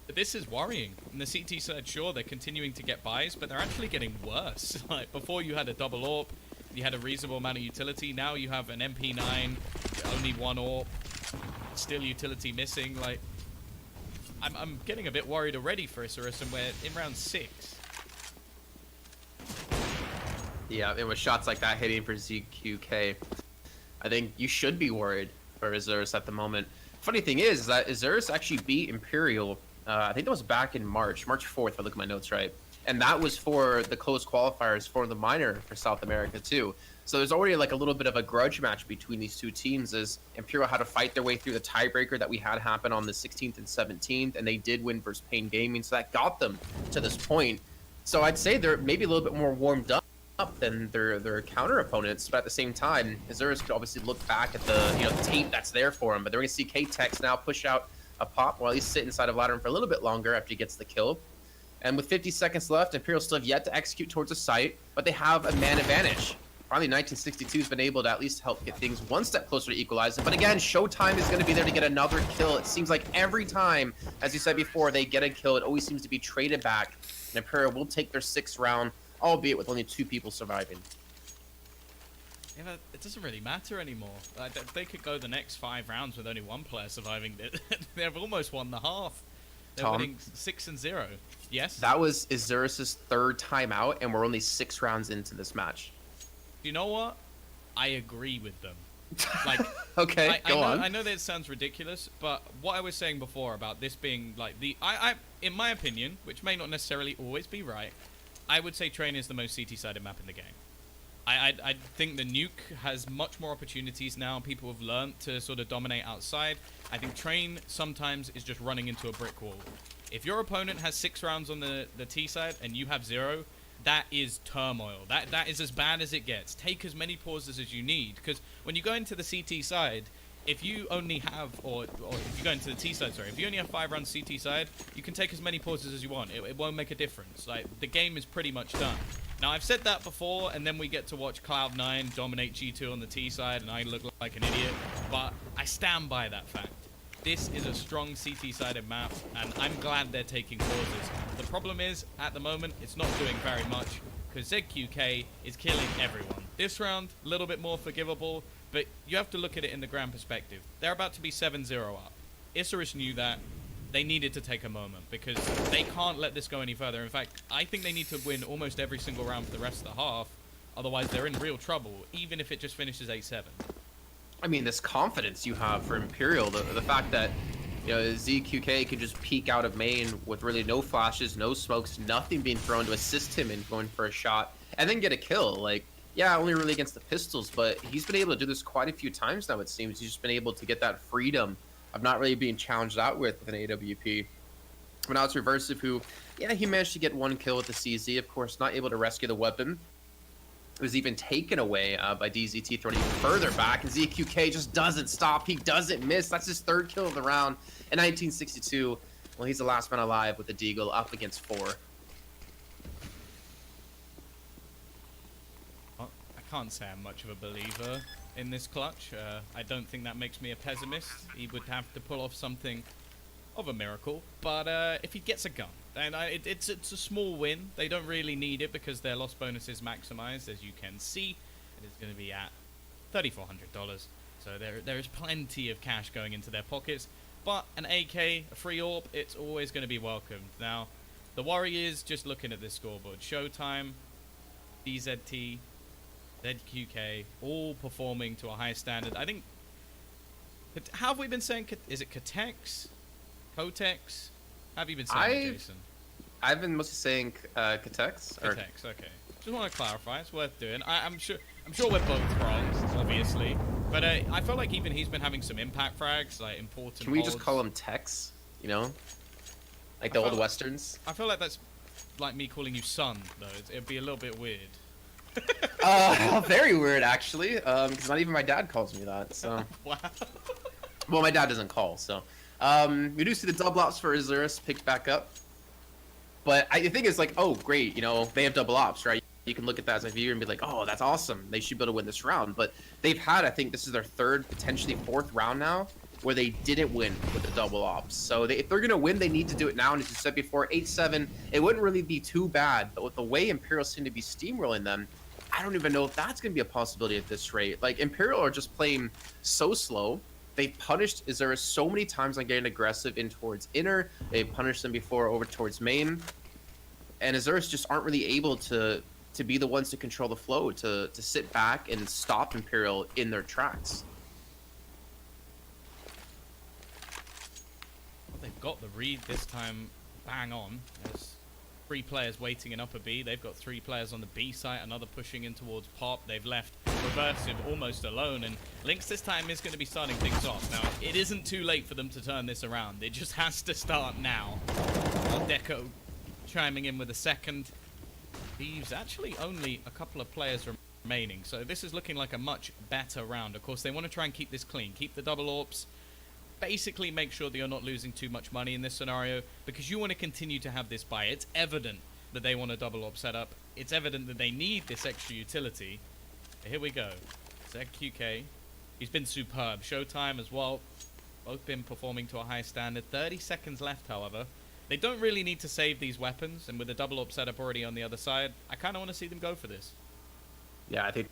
But this is worrying. And the CT side, sure, they're continuing to get buys, but they're actually getting worse. Like, before you had a double AWP, you had a reasonable amount of utility. Now you have an MP9, only 1 AWP, still utility missing. Like, I'm getting a bit worried already for Isurus, and we're in round 6. Yeah, and with shots like that hitting for ZQK, I think you should be worried for Isurus at the moment. Funny thing is that Isurus actually beat Imperial, I think that was back in March 4th, if I look at my notes right. And that was for the close qualifiers for the minor for South America too. So there's already like a little bit of a grudge match between these 2 teams, as Imperial had to fight their way through the tiebreaker that we had happen on the 16th and 17th, and they did win versus Pain Gaming, so that got them to this point. So I'd say they're maybe a little bit more warmed up than their counter opponents, but at the same time, Isurus could obviously look back at the the tape that's there for him. But they're going to see K-Tex now push out a pop while he's sitting inside of ladder for a little bit longer after he gets the kill. And with 50 seconds left, Imperial still have yet to execute towards a site, but they have a man advantage. Finally, 1962 has been able to at least help get things one step closer to equalizing. But again, Showtime is going to be there to get another kill. It seems like every time, as you said before, they get a kill, it always seems to be traded back. And Imperial will take their 6th round, albeit with only 2 people surviving. Yeah, but it doesn't really matter anymore. Like, they could go the next 5 rounds with only 1 player surviving. They've almost won the half. They're Tom, winning 6-0. Yes? that was Isurus' 3rd time out, and we're only 6 rounds into this match. You know what? I agree with them. Like, Okay, go on. I know that it sounds ridiculous, but what I was saying before about this being like in my opinion, which may not necessarily always be right, I would say Train is the most CT-sided map in the game. I think the Nuke has much more opportunities now. People have learned to sort of dominate outside. I think Train sometimes is just running into a brick wall. If your opponent has 6 rounds on the T side and you have 0, that is turmoil. That is as bad as it gets. Take as many pauses as you need, because when you go into the CT side, if you only have, or if you go into the T side, sorry, if you only have 5 rounds CT side, you can take as many pauses as you want. It won't make a difference. Like, the game is pretty much done. Now, I've said that before, and then we get to watch Cloud9 dominate G2 on the T side, and I look like an idiot, but I stand by that fact. This is a strong CT-sided map, and I'm glad they're taking pauses. The problem is, at the moment, it's not doing very much, because ZQK is killing everyone. This round, a little bit more forgivable, but you have to look at it in the grand perspective. They're about to be 7-0 up. Isurus knew that. They needed to take a moment, because they can't let this go any further. In fact, I think they need to win almost every single round for the rest of the half, otherwise they're in real trouble, even if it just finishes 8-7. I mean, this confidence you have for Imperial, the fact that, ZQK can just peek out of main with really no flashes, no smokes, nothing being thrown to assist him in going for a shot, and then get a kill. Like, yeah, only really against the pistols, but he's been able to do this quite a few times now, it seems. He's just been able to get that freedom of not really being challenged out with an AWP. But now it's Reversive, who, yeah, he managed to get 1 kill with the CZ, of course, not able to rescue the weapon. It was even taken away by DZT, thrown even further back, and ZQK just doesn't stop. He doesn't miss. That's his 3rd kill of the round. In 1962, well, he's the last man alive with the Deagle up against 4. I can't say I'm much of a believer in this clutch. I don't think that makes me a pessimist. He would have to pull off something of a miracle, but if he gets a gun, and it's a small win. They don't really need it because their loss bonus is maximized, as you can see. It is going to be at $3,400. So there is plenty of cash going into their pockets. But an AK, a free AWP, it's always going to be welcomed. Now, the worry is just looking at this scoreboard. Showtime, DZT, ZQK, all performing to a high standard. I think... How have we been saying? Is it Kotex? Kotex? How have you been saying it, Jason? I've been mostly saying Kotex. Kotex, okay. Just want to clarify. It's worth doing. I'm sure we're both wrong, obviously. But I felt like even he's been having some impact frags, like important. Can we just holds. call him Tex? You know, like the old westerns. I feel like that's like me calling you son, though. It'd be a little bit weird. Very weird actually. Because not even my dad calls me that. So. Wow. Well, my dad doesn't call, so. We do see the double ops for Azurus picked back up. But I think it's like, oh, great, you know, they have double ops, right? You can look at that as a viewer and be like, oh, that's awesome. They should be able to win this round. But they've had, I think this is their third, potentially fourth round now, where they didn't win with the double ops. So if they're going to win, they need to do it now. And as you said before, 8-7, it wouldn't really be too bad. But with the way Imperial seem to be steamrolling them, I don't even know if that's going to be a possibility at this rate. Like, Imperial are just playing so slow. They've punished Azurus so many times on getting aggressive in towards inner. They've punished them before over towards main. And Azurus just aren't really able to be the ones to control the flow, to sit back and stop Imperial in their tracks. They've got the read this time bang on. There's 3 players waiting in upper B. They've got 3 players on the B site, another pushing in towards Pop. They've left Reversive almost alone, and Lynx this time is going to be starting things off. Now, it isn't too late for them to turn this around. It just has to start now. Deco chiming in with a second. Leaves actually only a couple of players remaining, so this is looking like a much better round. Of course, they want to try and keep this clean, keep the double AWPs, basically make sure that you're not losing too much money in this scenario, because you want to continue to have this buy. It's evident that they want a double AWP setup. It's evident that they need this extra utility. Here we go. ZQK. He's been superb. Showtime as well. Both been performing to a high standard. 30 seconds left, however. They don't really need to save these weapons, and with the double AWP setup already on the other side, I kind of want to see them go for this. Yeah, I think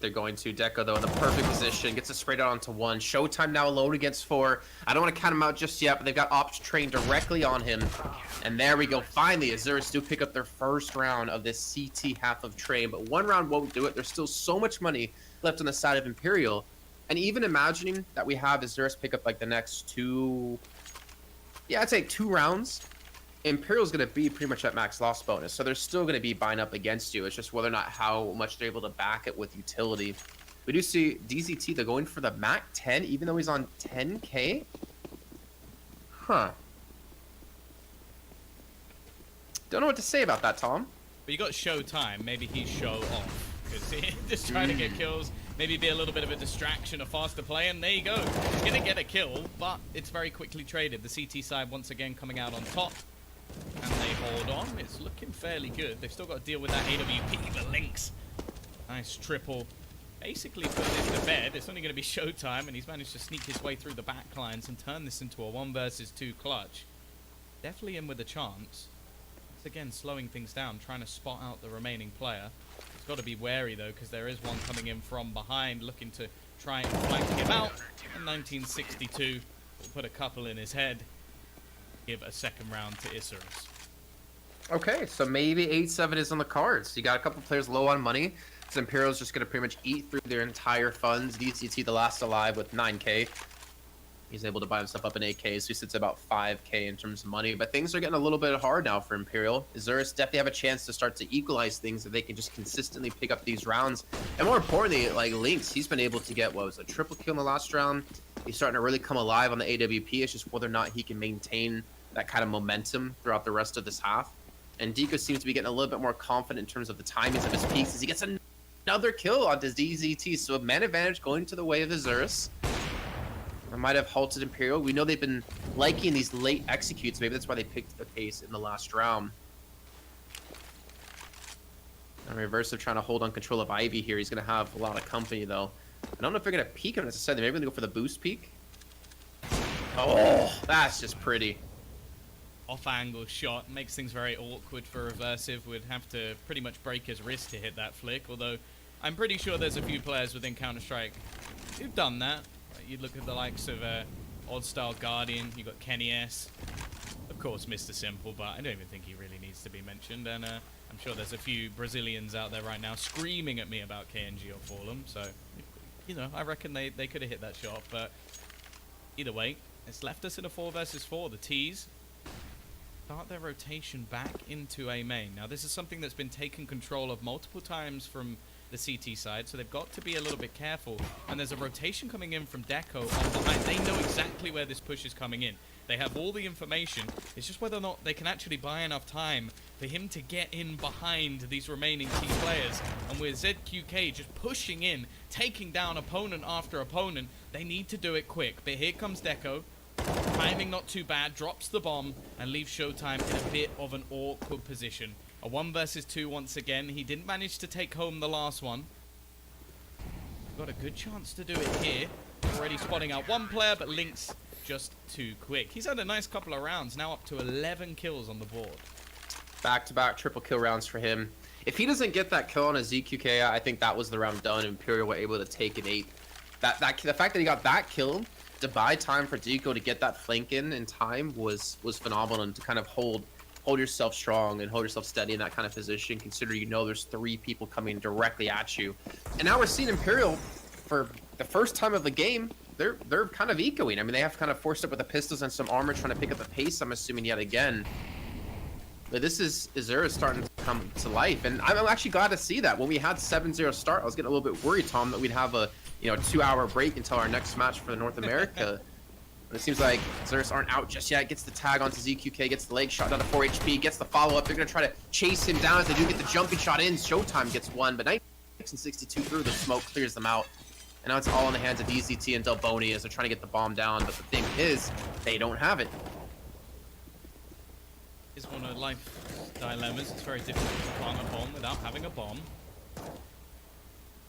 they're going to. Deco, though, in the perfect position. Gets it sprayed out onto 1. Showtime now alone against 4. I don't want to count him out just yet, but they've got Ops trained directly on him. And there we go. Finally, Azurus do pick up their first round of this CT half of train, but 1 round won't do it. There's still so much money left on the side of Imperial. And even imagining that we have Azurus pick up like the next 2... Yeah, I'd say 2 rounds. Imperial's going to be pretty much at max loss bonus, so they're still going to be buying up against you. It's just whether or not how much they're able to back it with utility. We do see DZT, they're going for the Mac 10, even though he's on 10k? Huh. Don't know what to say about that, Tom. But you got Showtime. Maybe he's show off, because he's just trying to get kills. Maybe be a little bit of a distraction, a faster play, and there you go. He's going to get a kill, but it's very quickly traded. The CT side once again coming out on top. And they hold on. It's looking fairly good. They've still got to deal with that AWP, the Lynx. Nice triple. Basically put this to bed. It's only going to be Showtime, and he's managed to sneak his way through the back lines and turn this into a 1 versus 2 clutch. Definitely in with a chance. Once again, slowing things down, trying to spot out the remaining player. He's got to be wary, though, because there is one coming in from behind, looking to try and flank him out. And 1962 will put a couple in his head. Give a second round to Isurus. Okay, so maybe 8-7 is on the cards. You got a couple players low on money. So Imperial's just going to pretty much eat through their entire funds. DCT, the last alive, with 9k. He's able to buy himself up in 8k, so he sits at about 5k in terms of money. But things are getting a little bit hard now for Imperial. Azurus definitely have a chance to start to equalize things, that they can just consistently pick up these rounds. And more importantly, like Lynx, he's been able to get, what was it, a triple kill in the last round. He's starting to really come alive on the AWP. It's just whether or not he can maintain that kind of momentum throughout the rest of this half. And Deco seems to be getting a little bit more confident in terms of the timings of his peaks as he gets another kill onto DZT. So a man advantage going to the way of Azurus. I might have halted Imperial. We know they've been liking these late executes. Maybe that's why they picked the pace in the last round. And Reversive trying to hold on control of Ivy here. He's going to have a lot of company, though. I don't know if they're going to peek him necessarily. Maybe they're going to go for the boost peek. Oh, that's just pretty. Off-angle shot makes things very awkward for Reversive. Would have to pretty much break his wrist to hit that flick, although I'm pretty sure there's a few players within Counter-Strike who've done that. You look at the likes of Odd Style Guardian, you got Kenny S. Of course, Mr. Simple, but I don't even think he really needs to be mentioned. And I'm sure there's a few Brazilians out there right now screaming at me about KNG or Fallen. So, you know, I reckon they could have hit that shot. But either way, it's left us in a 4 versus 4. The T's start their rotation back into A main. Now, this is something that's been taken control of multiple times from the CT side, so they've got to be a little bit careful. And there's a rotation coming in from Deco on behind. They know exactly where this push is coming in. They have all the information. It's just whether or not they can actually buy enough time for him to get in behind these remaining T players. And with ZQK just pushing in, taking down opponent after opponent, they need to do it quick. But here comes Deco. Timing not too bad, drops the bomb, and leaves Showtime in a bit of an awkward position. A 1 versus 2 once again. He didn't manage to take home the last one. Got a good chance to do it here. Already spotting out one player, but Link's just too quick. He's had a nice couple of rounds, now up to 11 kills on the board. Back-to-back triple kill rounds for him. If he doesn't get that kill on a ZQK, I think that was the round done. Imperial were able to take an 8. The fact that he got that kill to buy time for Deco to get that flank in time was phenomenal, and to kind of hold yourself strong and hold yourself steady in that kind of position, considering you know there's 3 people coming directly at you. And now we're seeing Imperial for the first time of the game. They're kind of ecoing. I mean, they have kind of forced up with the pistols and some armor, trying to pick up the pace, I'm assuming, yet again. But this is Azura starting to come to life, and I'm actually glad to see that. When we had 7-0 start, I was getting a little bit worried, Tom, that we'd have a 2-hour break until our next match for North America. But it seems like Xerus aren't out just yet. Gets the tag onto ZQK, gets the leg shot down to 4 HP, gets the follow-up. They're going to try to chase him down as they do get the jumping shot in. Showtime gets 1, but 1962 through the smoke clears them out. And now it's all in the hands of EZT and Delboni as they're trying to get the bomb down. But the thing is, they don't have it. It's one of life's dilemmas. It's very difficult to plant a bomb without having a bomb.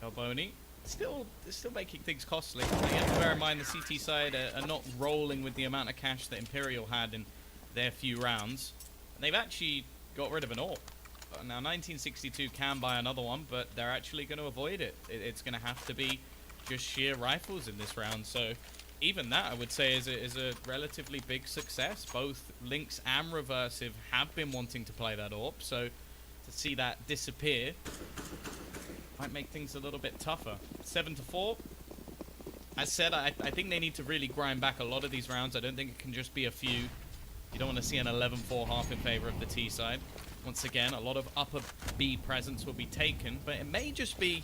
Delboni still making things costly. You have to bear in mind the CT side are not rolling with the amount of cash that Imperial had in their few rounds. And they've actually got rid of an AWP. Now 1962 can buy another one, but they're actually going to avoid it. It's going to have to be just sheer rifles in this round. So even that, I would say, is a relatively big success. Both Lynx and Reversive have been wanting to play that AWP, so to see that disappear might make things a little bit tougher. 7-4. As said, I think they need to really grind back a lot of these rounds. I don't think it can just be a few. You don't want to see an 11-4 half in favor of the T side. Once again, a lot of upper B presence will be taken, but it may just be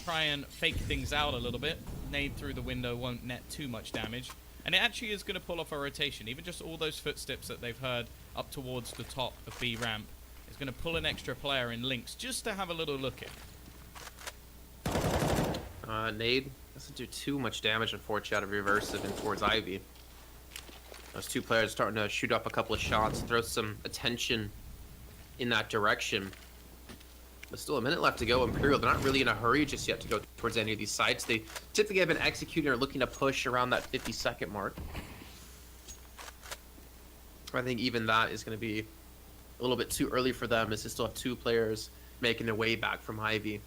try and fake things out a little bit. Nade through the window won't net too much damage. And it actually is going to pull off a rotation. Even just all those footsteps that they've heard up towards the top of B ramp is going to pull an extra player in Lynx just to have a little look at. Nade doesn't do too much damage, unfortunately, out of Reversive and towards Ivy. Those 2 players starting to shoot up a couple of shots, throw some attention in that direction. There's still a minute left to go. Imperial, they're not really in a hurry just yet to go towards any of these sites. They typically have been executing or looking to push around that 50-second mark. I think even that is going to be a little bit too early for them, as they still have 2 players making their way back from Ivy.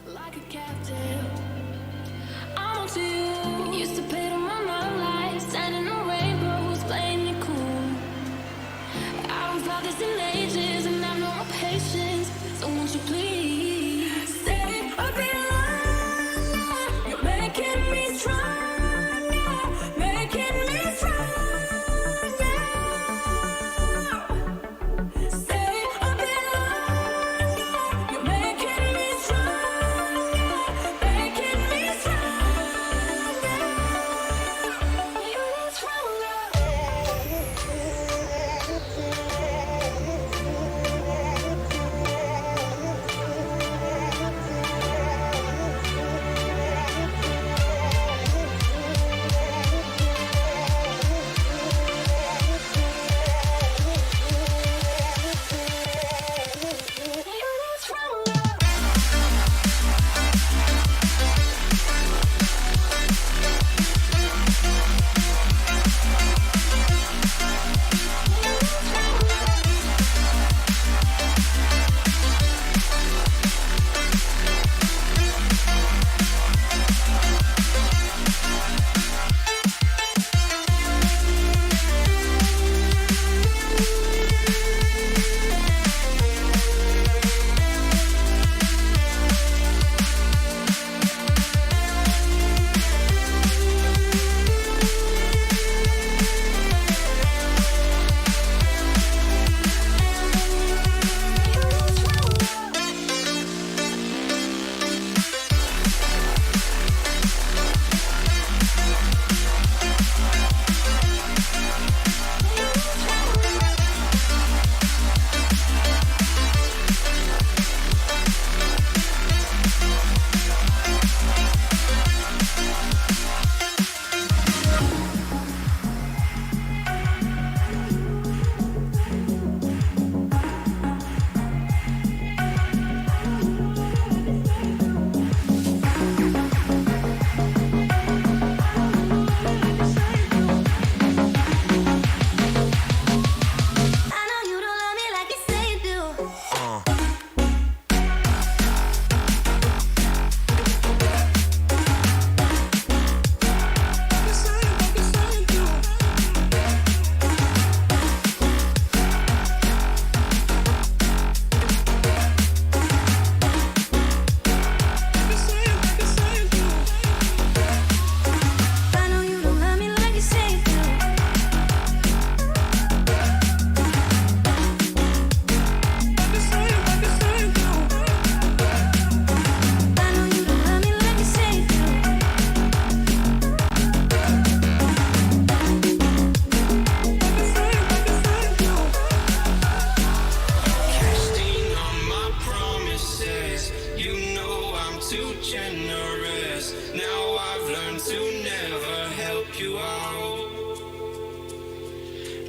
Like a captive, I'm on to you. Used to pay to my love life, standing on rainbows, playing it cool. I haven't felt this in ages, and I've no more patience. So won't you please stay a bit longer? You're making me stronger, making me stronger. Stay a bit longer. You're making me stronger, making me stronger. You need stronger.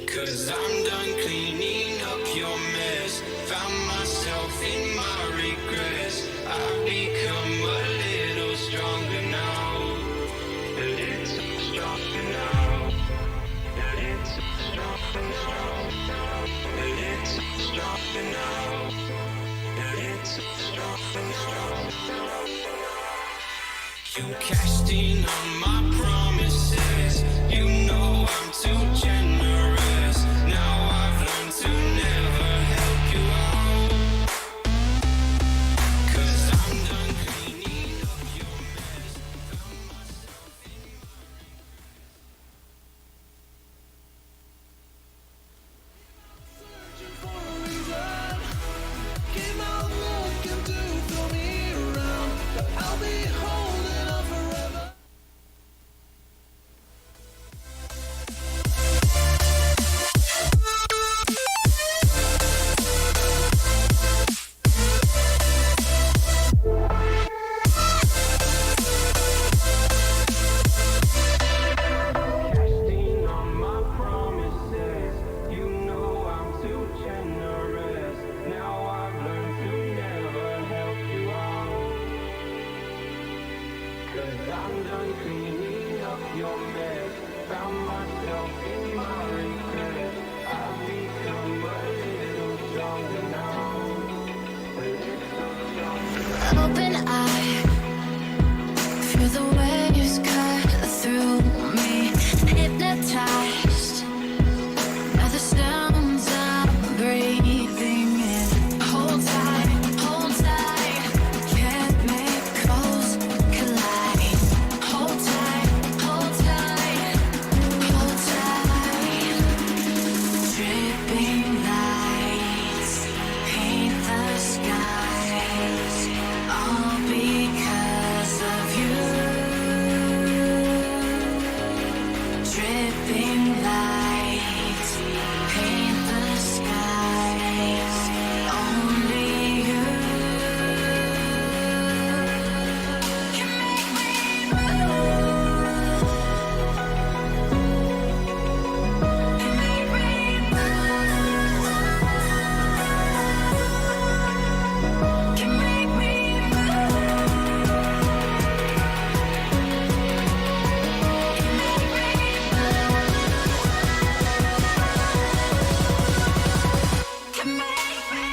Cause I'm done cleaning up your mess. Found myself in my regrets. I've become a little stronger now. A little stronger now. A little stronger now. A little stronger now. A little stronger now. You cashed in on my promises. You know I'm too generous. Now I've learned Open eye, feel the waves cut through me. Hypnotized by the sounds I'm breathing in. Hold tight, chemicals collide. Hold tight, hold tight, hold tight. Dripping lights paint the skies, all because of you. Dripping lights paint the skies, only you can make me move. Can make me move. Can make me can make me.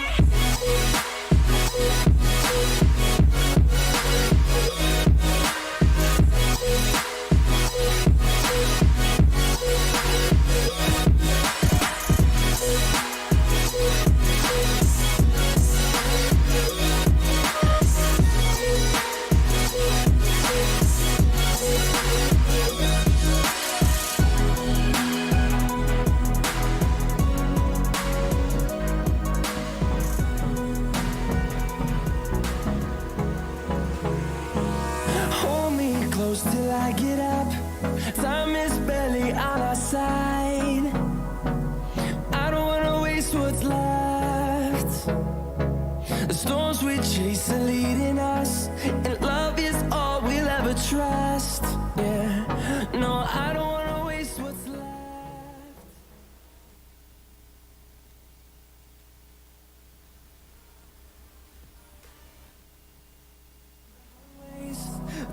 Hold me close till I get up. Time is barely on our side. I don't wanna waste what's left. The storms we chase are leading us, and love is all we'll ever trust. Yeah, no, I don't wanna waste what's left.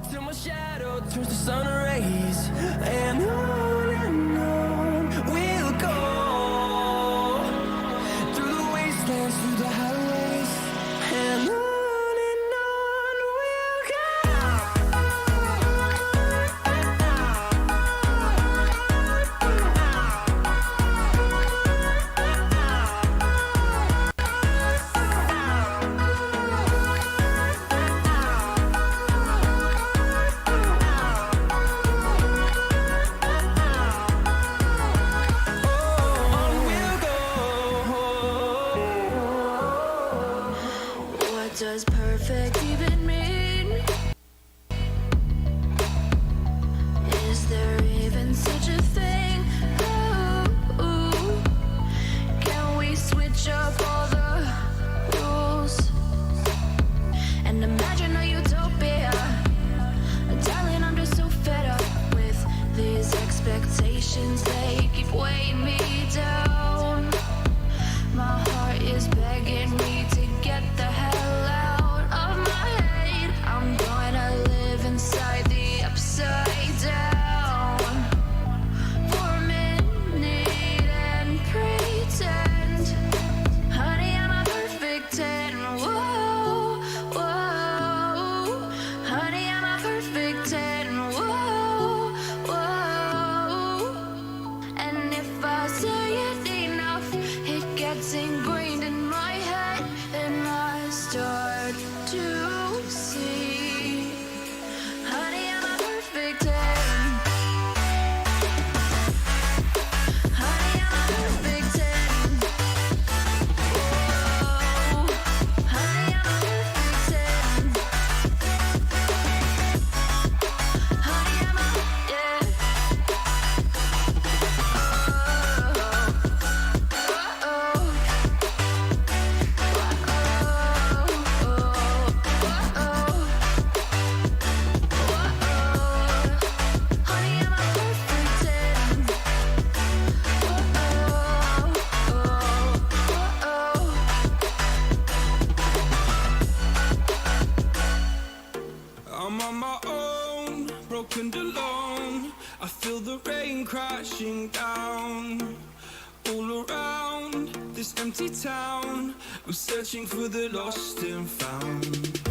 Till my shadow turns to sun rays, and on we'll go through the wastelands, through the highways, and on we'll What does perfect even mean? Is there even such a thing? Ooh, can we switch up all the rules and imagine a utopia? Darling, I'm just so fed up with these expectations. They keep weighing me down. My heart is begging me to get the hell out of my head. I'm gonna live inside the upside down for a minute and pretend, honey, I'm a perfect 10. Whoa, whoa, honey, I'm a perfect 10. Whoa, whoa, and if I say it the rain crashing down. All around this empty town, we're searching for the lost and found.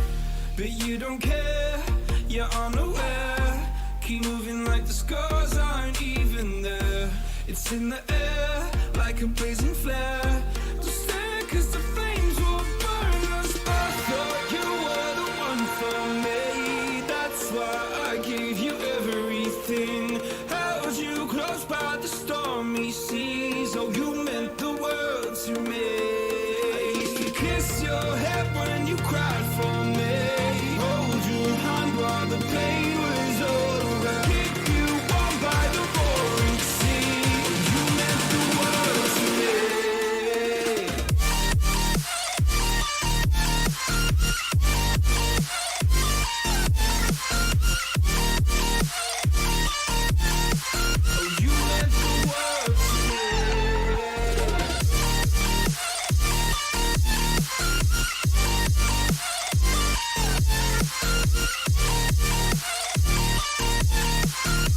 But you don't care, you're unaware. Keep moving like the scars aren't even there. It's in the air, like a blazing flare. Don't stare, cause the flames will burn us. I thought you were the one for me. That's why I gave you everything. Held you close by the stormy seas. Oh, you meant the world to me. I used to kiss your head when you cried for me. Hold your hand while the pain was over. Keep you warm by the roaring sea. You meant the world to me. Oh, you meant the world to me.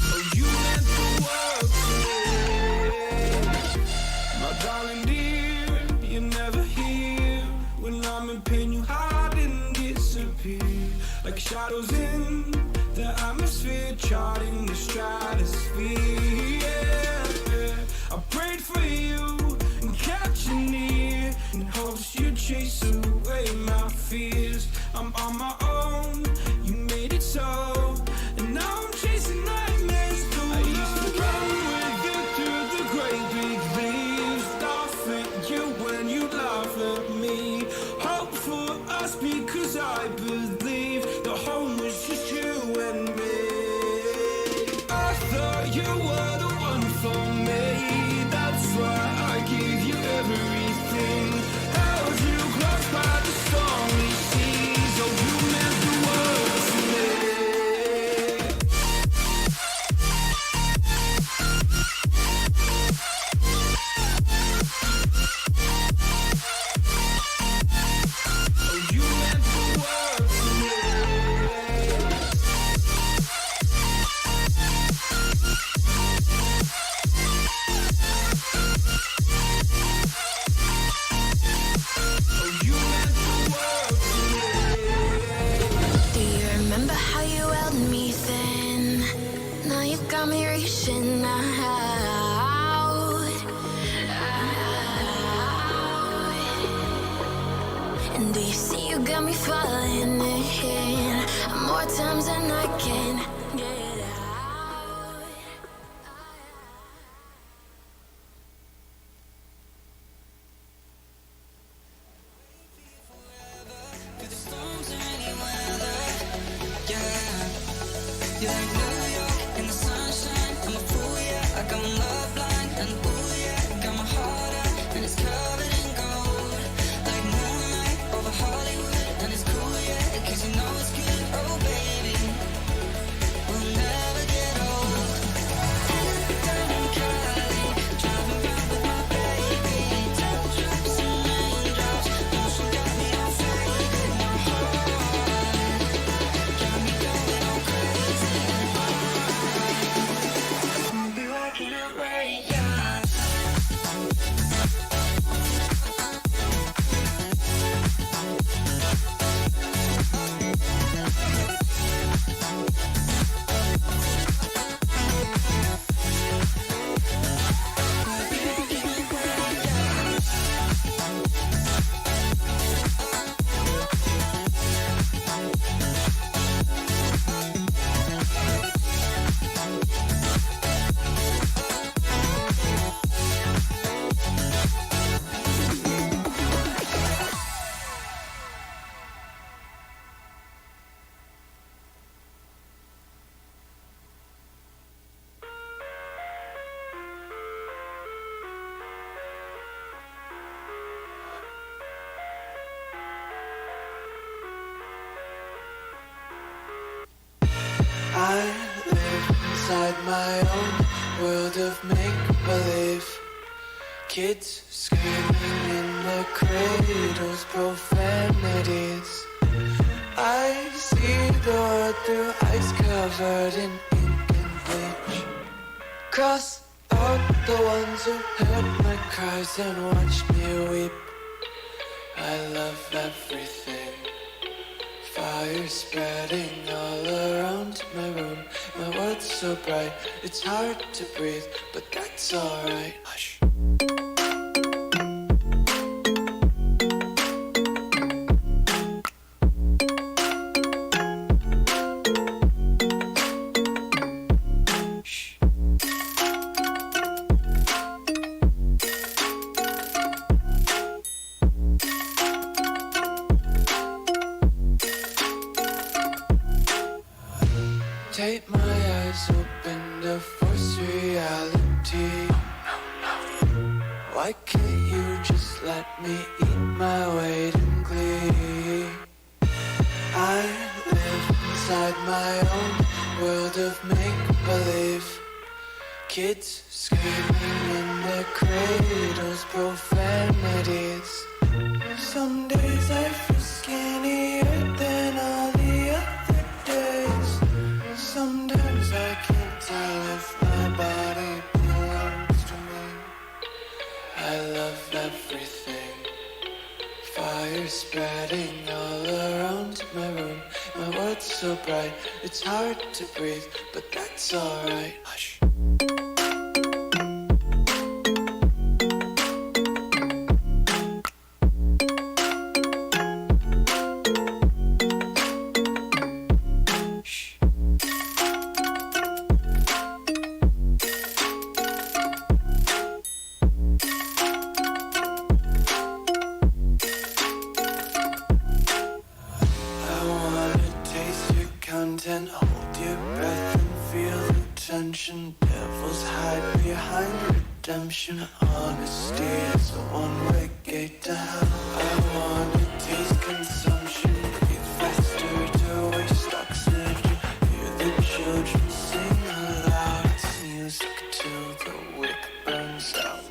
Oh, you meant the world to me. My darling dear, you're never here. When I'm in pain, you hide and disappear. Like shadows in the atmosphere, charting the stratosphere. Yeah. I prayed for you and kept you near, in hopes you'd chase away my fears. I'm on my own, you made it so, and now I'm chasing nightmares through. I used to run with you through the great big leaves, laugh at you when you laugh at me. Hope for us because I believe the home was just you and me. I thought you were the one for me. That's why I gave you everything. Held you close by the stormy seas. Oh, you meant the world to me. Oh, you meant the world to me. Oh, you meant the world to me. Do you remember how you held me then? Now you got me reaching out. And do you see you got me falling in more times than I can get out? Through the storms or any weather, yeah. You're like New York in the sunshine. I'm a fool, yeah. I got my love blind and ooh, yeah. Got my heart out and it's covered in gold. Like moonlight over Hollywood and it's cool, yeah. 'Cause you know it's good, oh baby. We'll never get old. Down in Cali, driving around with my baby. Teardrops and raindrops, motion got me all faded. My heart got me going all crazy. I'll be walking away, yeah. I live inside my own world of make-believe. Kids screaming in the cradles, profanities. I see the world through ice covered in ink and bleach. Cross out the ones who heard my cries and watched me weep. I love everything. Fire spreading all around my room. My world's so bright, it's hard to breathe, but that's alright. Hush. Take my eyes open to force reality. Why can't you just let me eat my weight in glee? I live inside my own world of make-believe. Kids screaming in their cradles, profanities. Some days I feel skinnier than all the other days. Sometimes I can't tell if my body belongs to me. I love everything. Fire spreading all around my room. My world's so bright, it's hard to breathe, but that's alright. Hush. And hold your breath and feel the tension. Devils hide behind redemption. Honesty is a one-way gate to hell. I wanna taste consumption. Breathe faster to waste oxygen. Hear the children sing aloud. It's music till the wick burns out.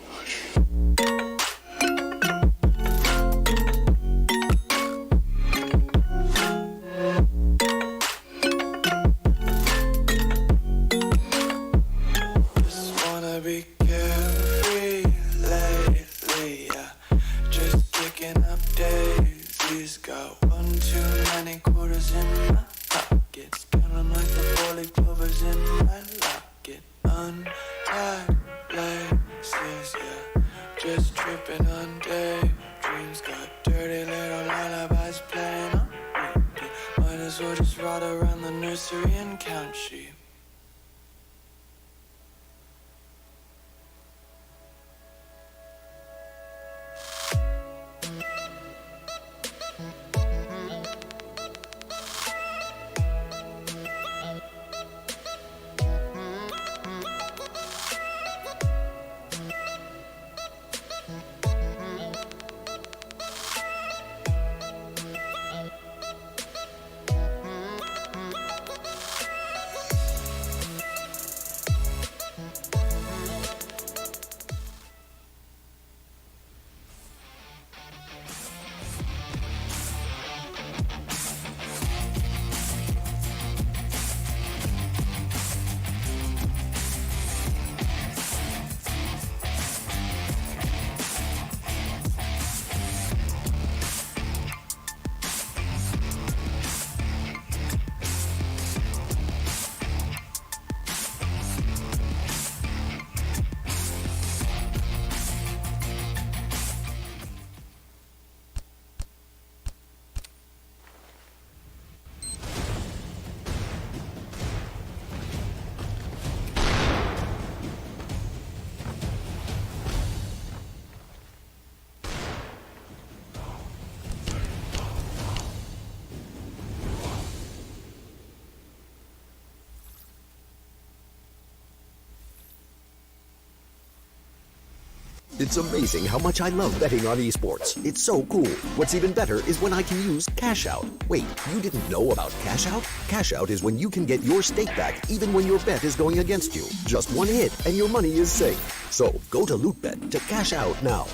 It's amazing how much I love betting on esports. It's so cool. What's even better is when I can use Cash Out. Wait, you didn't know about Cash Out? Cash Out is when you can get your stake back even when your bet is going against you. Just one hit and your money is safe. So go to LootBet to cash out now.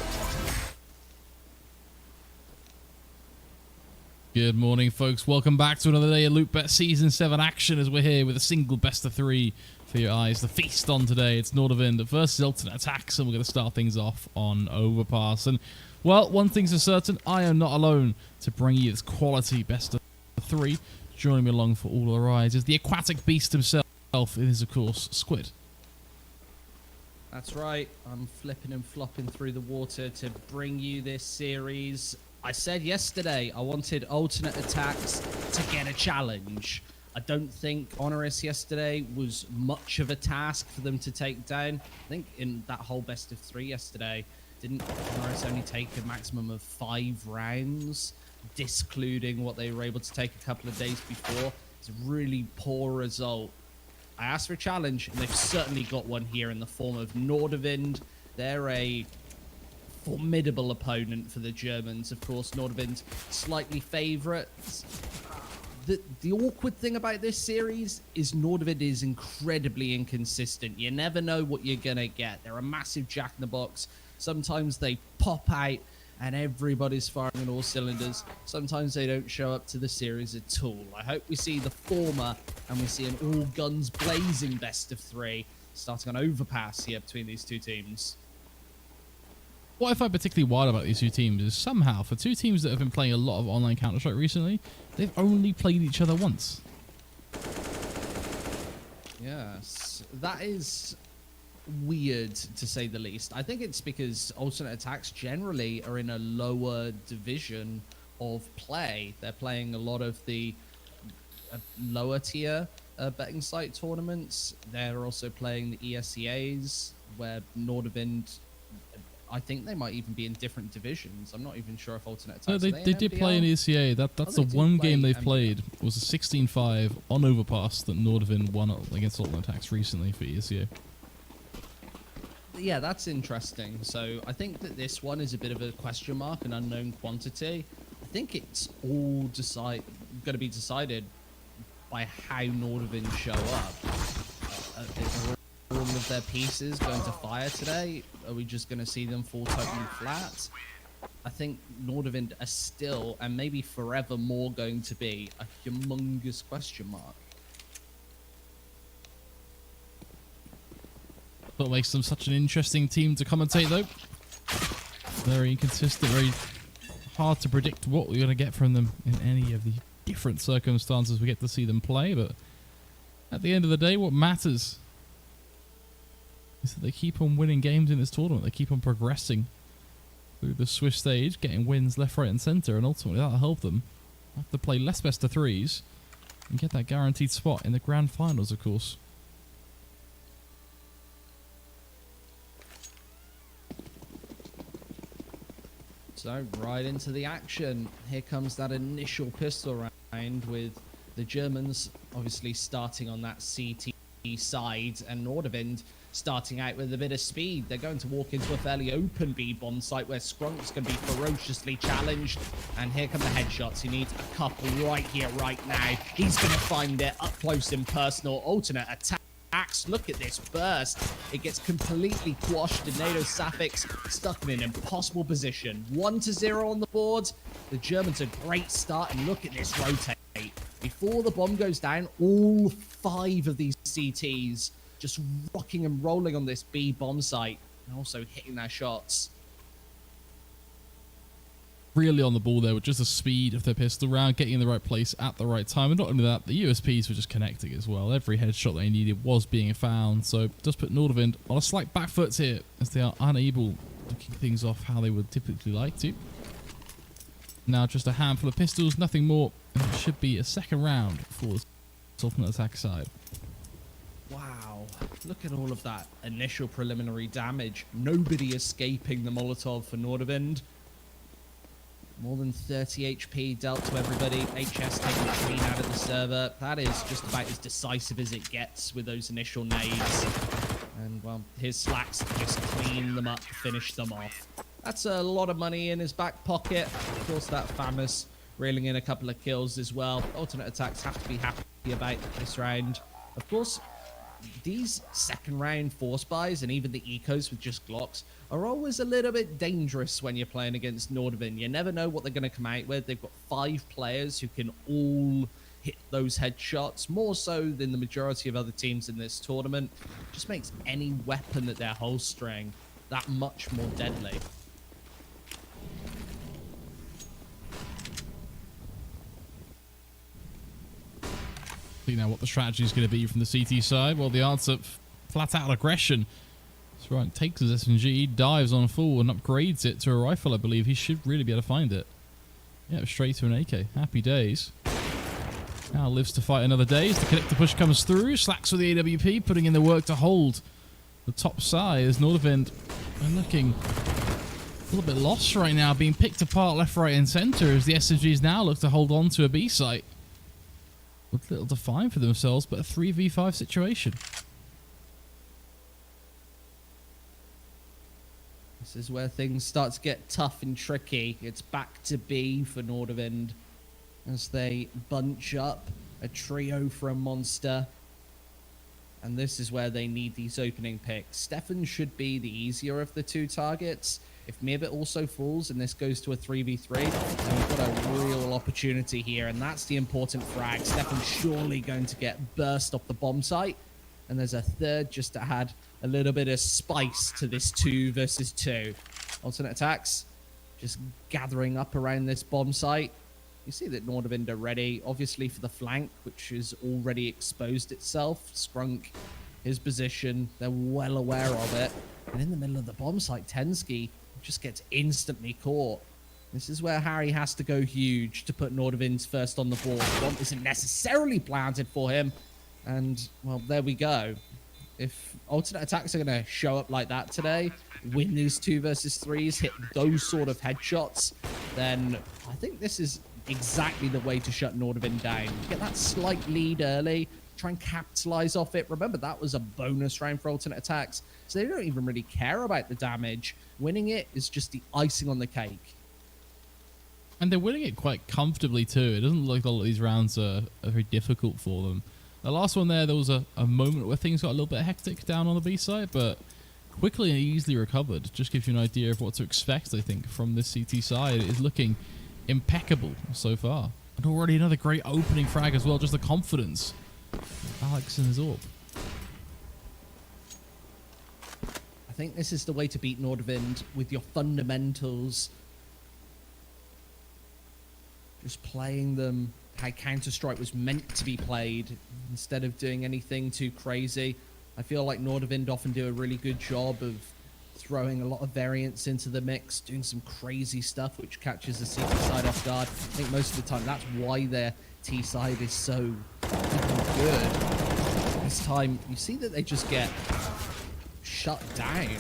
Good morning, folks. Welcome back to another day of LootBet Season 7 action as we're here with a single best of 3 for your eyes. The feast on today. It's Nordavind versus Alternate Attacks, and we're going to start things off on Overpass. And, well, one thing's for certain, I am not alone to bring you this quality best of 3. Joining me along for all the rides is the aquatic beast himself. It is, of course, Squid. That's right, I'm flipping and flopping through the water to bring you this series. I said yesterday I wanted Alternate Attacks to get a challenge. I don't think Honoris yesterday was much of a task for them to take down. I think in that whole best of 3 yesterday, didn't Honoris only take a maximum of 5 rounds, discluding what they were able to take a couple of days before? It's a really poor result. I asked for a challenge, and they've certainly got one here in the form of Nordavind. They're a formidable opponent for the Germans. Of course, Nordavind slightly favourites. The awkward thing about this series is Nordavind is incredibly inconsistent. You never know what you're going to get. They're a massive jack-in-the-box. Sometimes they pop out and everybody's firing on all cylinders. Sometimes they don't show up to the series at all. I hope we see the former and we see an all guns blazing best of 3 starting on Overpass here between these two teams. What I find particularly wild about these two teams is somehow, for two teams that have been playing a lot of online Counter-Strike recently, they've only played each other once. Yes, that is weird to say the least. I think it's because Alternate Attacks generally are in a lower division of play. They're playing a lot of the lower tier betting site tournaments. They're also playing the ESEAs, where Nordavind, I think they might even be in different divisions. I'm not even sure if Alternate Attacks... No, they did play in ECA. That's the one game they've played. It was a 16-5 on Overpass that Nordavind won against Alternate Attacks recently for ECA. Yeah, that's interesting. So I think that this one is a bit of a question mark, an unknown quantity. I think it's all going to be decided by how Nordavind show up. Are all of their pieces going to fire today? Are we just going to see them fall totally flat? I think Nordavind are still, and maybe forever more, going to be a humongous question mark. What makes them such an interesting team to commentate, though? Very inconsistent, very hard to predict what we're going to get from them in any of the different circumstances we get to see them play. But at the end of the day, what matters is that they keep on winning games in this tournament. They keep on progressing through the Swiss stage, getting wins left, right, and centre, and ultimately that'll help them have to play less best of 3s and get that guaranteed spot in the grand finals, of course. So, right into the action. Here comes that initial pistol round with the Germans obviously starting on that CT side and Nordavind starting out with a bit of speed. They're going to walk into a fairly open B bomb site where Skrunk's going to be ferociously challenged. And here come the headshots. He needs a couple right here, right now. He's going to find it up close and personal. Alternate attack. Look at this burst. It gets completely quashed, and NATO Safix stuck in an impossible position. 1-0 on the board. The Germans a great start, and look at this rotate. Before the bomb goes down, all 5 of these CTs just rocking and rolling on this B bomb site, and also hitting their shots. Really on the ball there with just the speed of their pistol round, getting in the right place at the right time. And not only that, the USPs were just connecting as well. Every headshot they needed was being found. So it does put Nordavind on a slight back foot here, as they are unable to kick things off how they would typically like to. Now just a handful of pistols, nothing more. And it should be a second round for the Alternate Attack side. Wow, look at all of that initial preliminary damage. Nobody escaping the Molotov for Nordavind. More than 30 HP dealt to everybody. HS taking the clean out of the server. That is just about as decisive as it gets with those initial nades. And, well, his slacks just clean them up, finish them off. That's a lot of money in his back pocket. Of course, that Famous reeling in a couple of kills as well. Alternate Attacks have to be happy about this round. Of course, these second round force buys and even the ecos with just Glocks are always a little bit dangerous when you're playing against Nordavind. You never know what they're going to come out with. They've got 5 players who can all hit those headshots, more so than the majority of other teams in this tournament. Just makes any weapon that they're holstering that much more deadly. See now what the strategy is going to be from the CT side. Well, the answer, flat out aggression. That's right, takes his SMG, dives on full and upgrades it to a rifle, I believe. He should really be able to find it. Yeah, straight to an AK. Happy days. Now lives to fight another day as the connector push comes through. Slacks with the AWP, putting in the work to hold the top side as Nordavind are looking a little bit lost right now, being picked apart left, right and centre as the SMGs now look to hold on to a B site. With little to find for themselves, but a 3v5 situation. This is where things start to get tough and tricky. It's back to B for Nordavind as they bunch up a trio for a monster. And this is where they need these opening picks. Stefan should be the easier of the two targets. If Mirbit also falls and this goes to a 3v3, then we've got a real opportunity here, and that's the important frag. Stefan's surely going to get burst off the bomb site, and there's a third just to add a little bit of spice to this 2 versus 2. Alternate attacks just gathering up around this bomb site. You see that Nordavind are ready, obviously, for the flank, which has already exposed itself. Scrunk, his position, they're well aware of it. And in the middle of the bomb site, Tensky just gets instantly caught. This is where Harry has to go huge to put Nordavind's first on the board. The bomb isn't necessarily planted for him. And, well, there we go. If alternate attacks are going to show up like that today, win these 2 versus 3s, hit those sort of headshots, then I think this is exactly the way to shut Nordavind down. Get that slight lead early, try and capitalize off it. Remember, that was a bonus round for alternate attacks, so they don't even really care about the damage. Winning it is just the icing on the cake. And they're winning it quite comfortably too. It doesn't look like a lot of these rounds are very difficult for them. The last one there was a moment where things got a little bit hectic down on the B side, but quickly and easily recovered. Just gives you an idea of what to expect, I think, from this CT side. It is looking impeccable so far. And already another great opening frag as well, just the confidence of Alex and his orb. I think this is the way to beat Nordavind with your fundamentals. Just playing them how Counter-Strike was meant to be played instead of doing anything too crazy. I feel like Nordavind often do a really good job of throwing a lot of variance into the mix, doing some crazy stuff which catches the CT side off guard. I think most of the time that's why their T side is so good. This time you see that they just get shut down,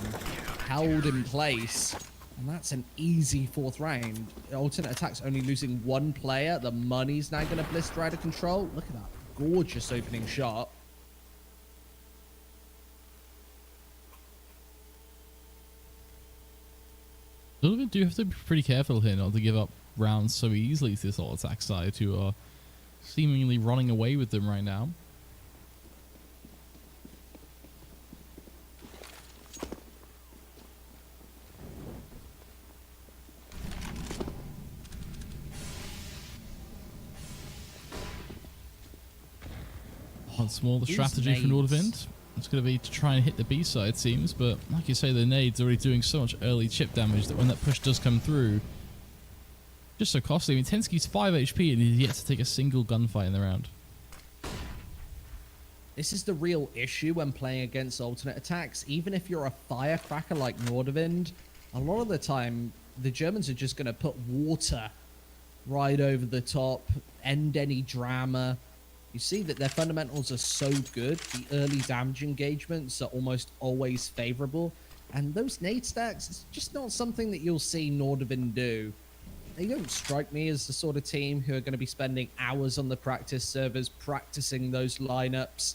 held in place, and that's an easy 4th round. Alternate attacks only losing 1 player. The money's now going to blister out of control. Look at that gorgeous opening shot. Nordavind do have to be pretty careful here not to give up rounds so easily to this all attack side, who are seemingly running away with them right now. Once more, the strategy for Nordavind. It's going to be to try and hit the B side, it seems, but like you say, the nade's already doing so much early chip damage that when that push does come through, just so costly. I mean, Tensky's 5 HP and he's yet to take a single gunfight in the round. This is the real issue when playing against alternate attacks. Even if you're a firecracker like Nordavind, a lot of the time, the Germans are just going to put water right over the top, end any drama. You see that their fundamentals are so good. The early damage engagements are almost always favorable. And those nade stacks, it's just not something that you'll see Nordavind do. They don't strike me as the sort of team who are going to be spending hours on the practice servers practicing those lineups.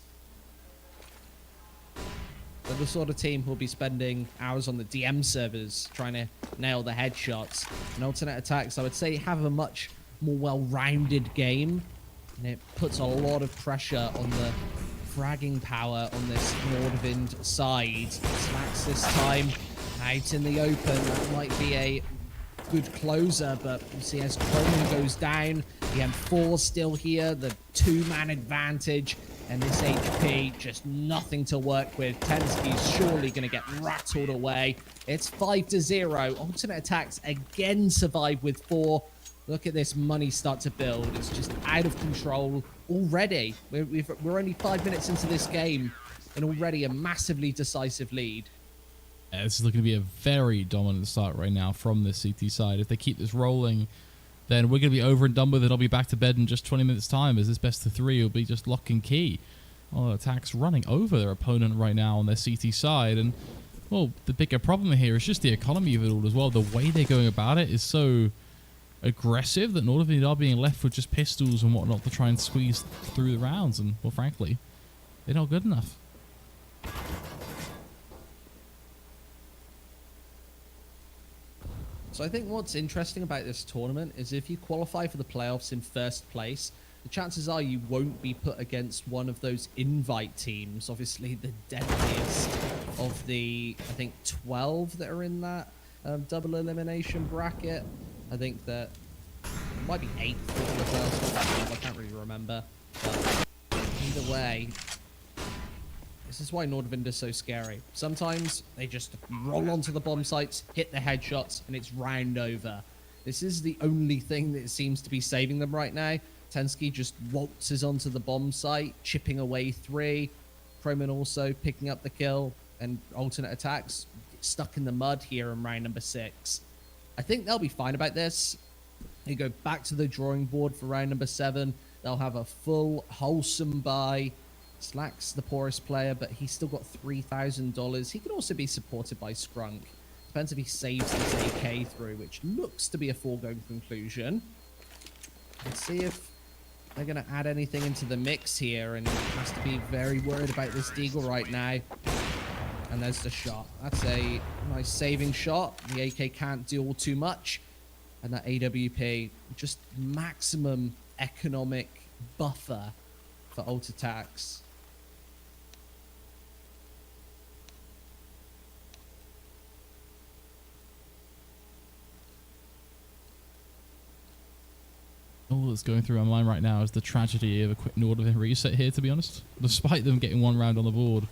They're the sort of team who'll be spending hours on the DM servers trying to nail the headshots. And alternate attacks, I would say, have a much more well-rounded game. And it puts a lot of pressure on the fragging power on this Nordavind side. Slacks this time out in the open. That might be a good closer, but you see as Cronin goes down, the M4 still here, the 2-man advantage, and this HP, just nothing to work with. Tensky's surely going to get rattled away. It's 5-0. Alternate Attacks again survive with 4. Look at this money start to build. It's just out of control already. We're only 5 minutes into this game, and already a massively decisive lead. This is looking to be a very dominant start right now from the CT side. If they keep this rolling, then we're going to be over and done with it. I'll be back to bed in just 20 minutes time, as this best of 3 will be just lock and key. Oh, Attacks running over their opponent right now on their CT side. And, well, the bigger problem here is just the economy of it all as well. The way they're going about it is so aggressive that Nordavind are being left with just pistols and whatnot to try and squeeze through the rounds. And, well, frankly, they're not good enough. So I think what's interesting about this tournament is if you qualify for the playoffs in first place, the chances are you won't be put against one of those invite teams. Obviously, the deadliest of the, I think, 12 that are in that double elimination bracket. I think that it might be 8 for the first one. I can't really remember. But either way, this is why Nordavind is so scary. Sometimes they just roll onto the bomb sites, hit the headshots, and it's round over. This is the only thing that seems to be saving them right now. Tensky just waltzes onto the bomb site, chipping away 3. Croman also picking up the kill, and Alternate Attacks get stuck in the mud here in round number 6. I think they'll be fine about this. They go back to the drawing board for round number 7. They'll have a full, wholesome buy. Slack's the poorest player, but he's still got $3,000. He can also be supported by Scrunk. Depends if he saves this AK through, which looks to be a foregone conclusion. Let's see if they're going to add anything into the mix here, and he has to be very worried about this Deagle right now. And there's the shot. That's a nice saving shot. The AK can't do all too much. And that AWP, just maximum economic buffer for Alt Attacks. All that's going through my mind right now is the tragedy of a quick Nordavind reset here, to be honest. Despite them getting 1 round on the board.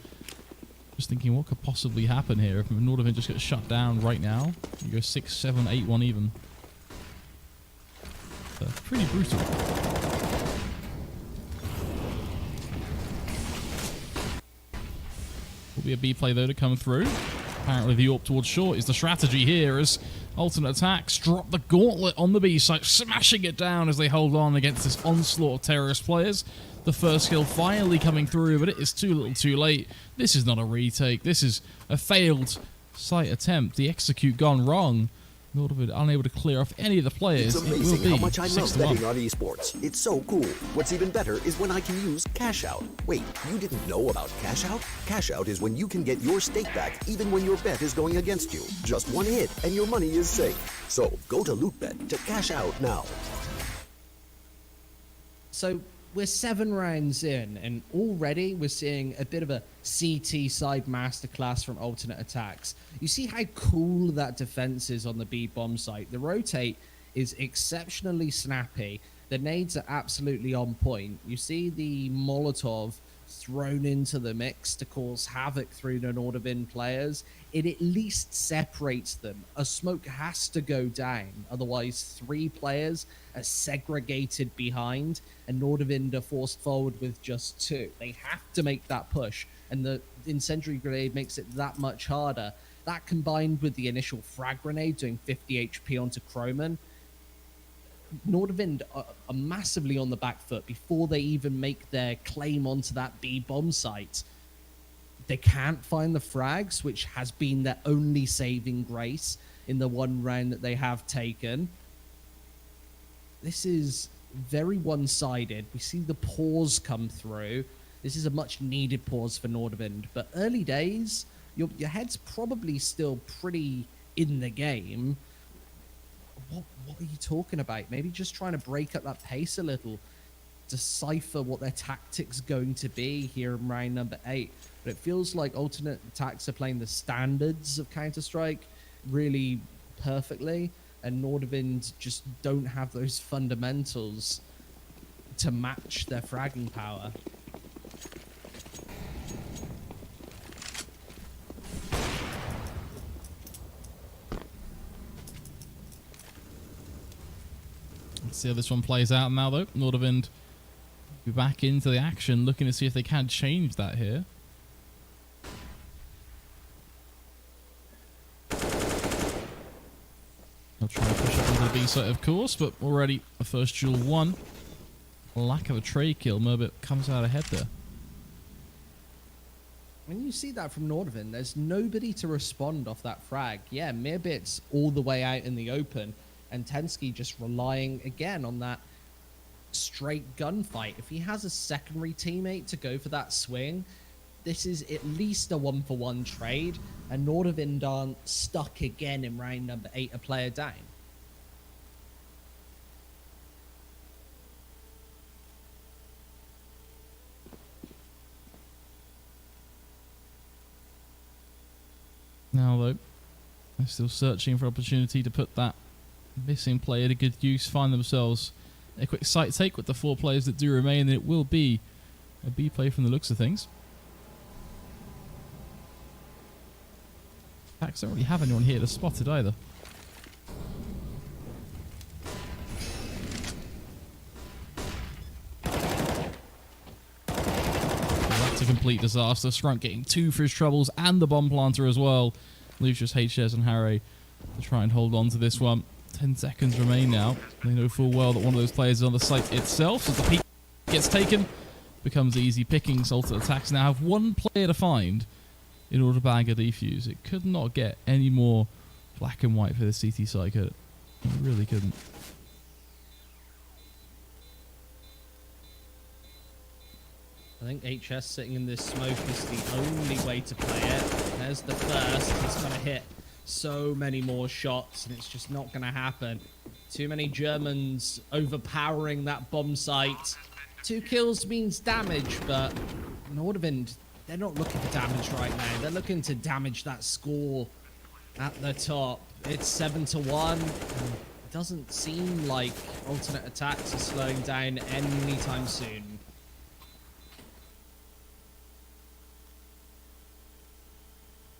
Just thinking what could possibly happen here if Nordavind just gets shut down right now. You go 6, 7, 8, 1 even. So, pretty brutal. Will be a B play though to come through. Apparently the AWP towards short is the strategy here as Alternate Attacks drop the gauntlet on the B site, smashing it down as they hold on against this onslaught of terrorist players. The first kill finally coming through, but it is too little too late. This is not a retake. This is a failed site attempt. The execute gone wrong. Nordavind unable to clear off any of the players. It's It will amazing how Oh be much I 6 love to 1. betting on esports. It's so cool. What's even better is when I can use Cash Out. Wait, you didn't know about Cash Out? Cash Out is when you can get your stake back even when your bet is going against you. Just one hit and your money is safe. So go to LootBet to cash out now. So we're 7 rounds in, and already we're seeing a bit of a CT side masterclass from Alternate Attacks. You see how cool that defense is on the B bomb site. The rotate is exceptionally snappy. The nades are absolutely on point. You see the Molotov thrown into the mix to cause havoc through the Nordavind players. It at least separates them. A smoke has to go down, otherwise 3 players are segregated behind, and Nordavind are forced forward with just 2. They have to make that push, and the incendiary grenade makes it that much harder. That combined with the initial frag grenade doing 50 HP onto Croman, Nordavind are massively on the back foot before they even make their claim onto that B bomb site. They can't find the frags, which has been their only saving grace in the 1 round that they have taken. This is very one-sided. We see the pause come through. This is a much needed pause for Nordavind, but early days, your head's probably still pretty in the game. What are you talking about? Maybe just trying to break up that pace a little, decipher what their tactics going to be here in round number 8. But it feels like Alternate Attacks are playing the standards of Counter-Strike really perfectly. and Nordavind just don't have those fundamentals to match their fragging power. Let's see how this one plays out now, though. Nordavind be back into the action, looking to see if they can change that here. They'll try and push up into the B site, of course, but already a first duel won. Lack of a trade kill. Merbit comes out ahead there. When you see that from Nordavind, there's nobody to respond off that frag. Yeah, Mirbit's all the way out in the open, and Tensky just relying again on that straight gunfight. If he has a secondary teammate to go for that swing, this is at least a 1-for-1 trade, and Nordavind aren't stuck again in round number 8, a player down. Now, though, they're still searching for opportunity to put that missing player to good use, find themselves a quick site take with the 4 players that do remain, and it will be a B play from the looks of things. Pax don't really have anyone here to spot it either. That's a complete disaster. Scrunk getting 2 for his troubles and the bomb planter as well. Leaves just HS and Harry to try and hold on to this one. 10 seconds remain now. They know full well that one of those players is on the site itself, so the peak gets taken. Becomes easy pickings. Ultimate Attacks now have 1 player to find in order to bag a defuse. It could not get any more black and white for the CT side, could it? It really couldn't. I think HS sitting in this smoke is the only way to play it. There's the first. He's going to hit so many more shots, and it's just not going to happen. Too many Germans overpowering that bomb site. 2 kills means damage, but Nordavind, they're not looking for damage right now. They're looking to damage that score at the top. It's 7-1. And it doesn't seem like alternate attacks are slowing down anytime soon.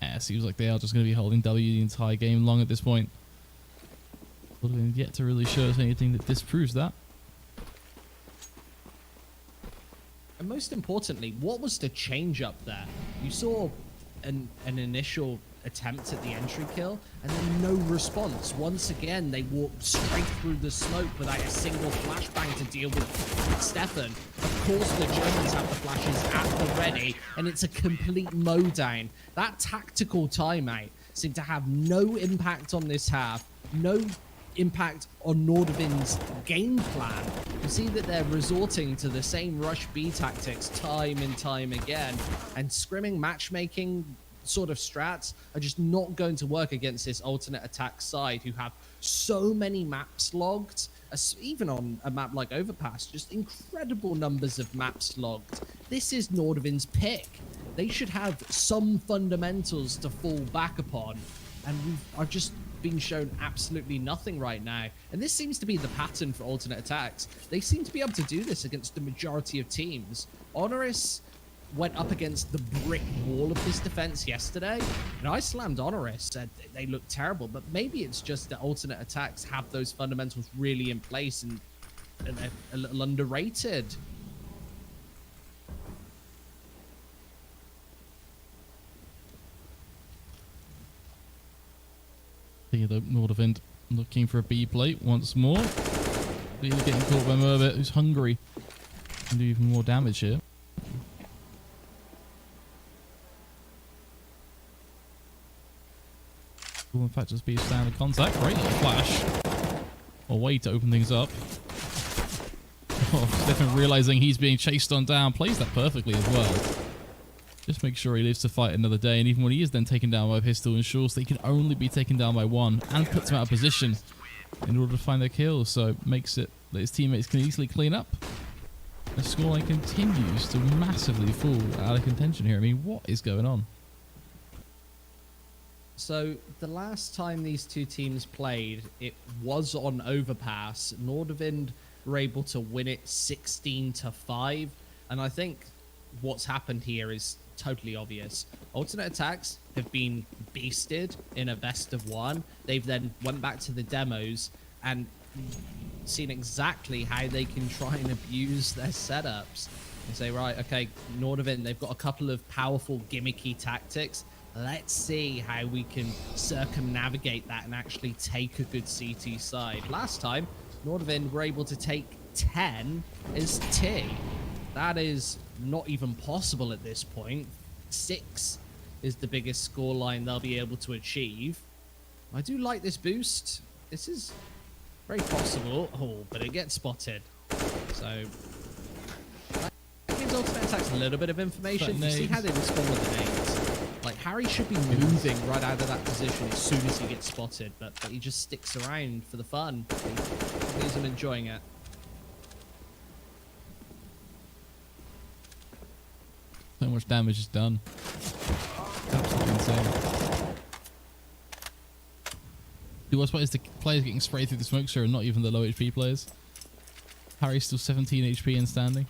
Yeah, seems like they are just going to be holding W the entire game long at this point. Nordavind yet to really show us anything that disproves that. And most importantly, what was the change up there? You saw an initial attempt at the entry kill, and then no response. Once again, they walked straight through the smoke without a single flashbang to deal with Stefan. Of course, the Germans have the flashes at the ready, and it's a complete mowdown. That tactical timeout seemed to have no impact on this half, no impact on Nordavind's game plan. You see that they're resorting to the same rush B tactics time and time again, and scrimming matchmaking sort of strats are just not going to work against this alternate attack side, who have so many maps logged, even on a map like Overpass, just incredible numbers of maps logged. This is Nordavind's pick. They should have some fundamentals to fall back upon, and I've just been shown absolutely nothing right now. And this seems to be the pattern for alternate attacks. They seem to be able to do this against the majority of teams. Honoris went up against the brick wall of this defense yesterday, and I slammed Honoris, said they look terrible, but maybe it's just that alternate attacks have those fundamentals really in place and they're a little underrated. Here, the Nordavind looking for a B plate once more. But he's getting caught by Merbit, who's hungry. Can do even more damage here. Will in fact just be a standard contact. Great little flash. A way to open things up. Oh, Stefan realizing he's being chased on down. Plays that perfectly as well. Just make sure he lives to fight another day, and even when he is then taken down by a pistol, ensures that he can only be taken down by one, and puts him out of position in order to find their kills, so makes it that his teammates can easily clean up. The scoreline continues to massively fall out of contention here. I mean, what is going on? So the last time these two teams played, it was on Overpass. Nordavind were able to win it 16-5, and I think what's happened here is totally obvious. Alternate Attacks have been beasted in a best of one. They've then went back to the demos and seen exactly how they can try and abuse their setups. And say, right, okay, Nordavind, they've got a couple of powerful gimmicky tactics. Let's see how we can circumnavigate that and actually take a good CT side. Last time, Nordavind were able to take 10 as T. That is not even possible at this point. 6 is the biggest scoreline they'll be able to achieve. I do like this boost. This is very possible. Oh, but it gets spotted. So that gives Alternate Attacks a little bit of information. You see how they respond with the nades. Like, Harry should be moving right out of that position as soon as he gets spotted, but he just sticks around for the fun. He isn't enjoying it. So much damage is done. Absolutely insane. The worst part is the players getting sprayed through the smoke and not even the low HP players. Harry's still 17 HP and standing.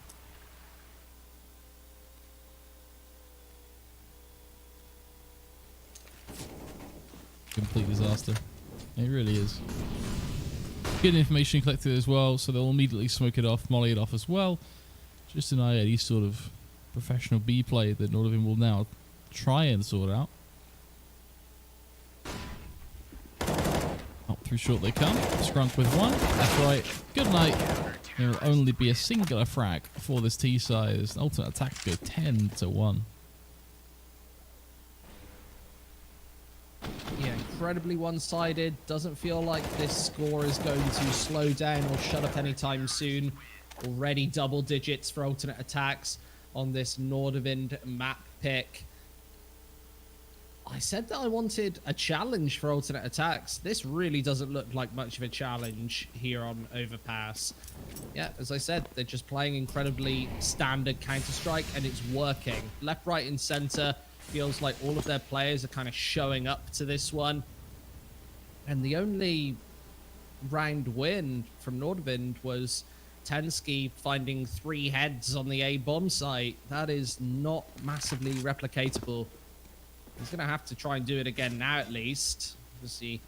Complete disaster. It really is. Good information collected as well, so they'll immediately smoke it off, molly it off as well. Just an eye at any sort of professional B play that Nordavind will now try and sort out. Up through short they come. Scrunk with one. That's right. Good night. There will only be a singular frag for this T size. Ultimate Attack go 10-1. Yeah, incredibly one-sided. Doesn't feel like this score is going to slow down or shut up anytime soon. Already double digits for Alternate Attacks on this Nordavind map pick. I said that I wanted a challenge for Alternate Attacks. This really doesn't look like much of a challenge here on Overpass. Yeah, as I said, they're just playing incredibly standard Counter-Strike, and it's working. Left, right, and center. Feels like all of their players are kind of showing up to this one. And the only round win from Nordavind was Tensky finding 3 heads on the A bomb site. That is not massively replicatable. He's going to have to try and do it again now at least. We'll see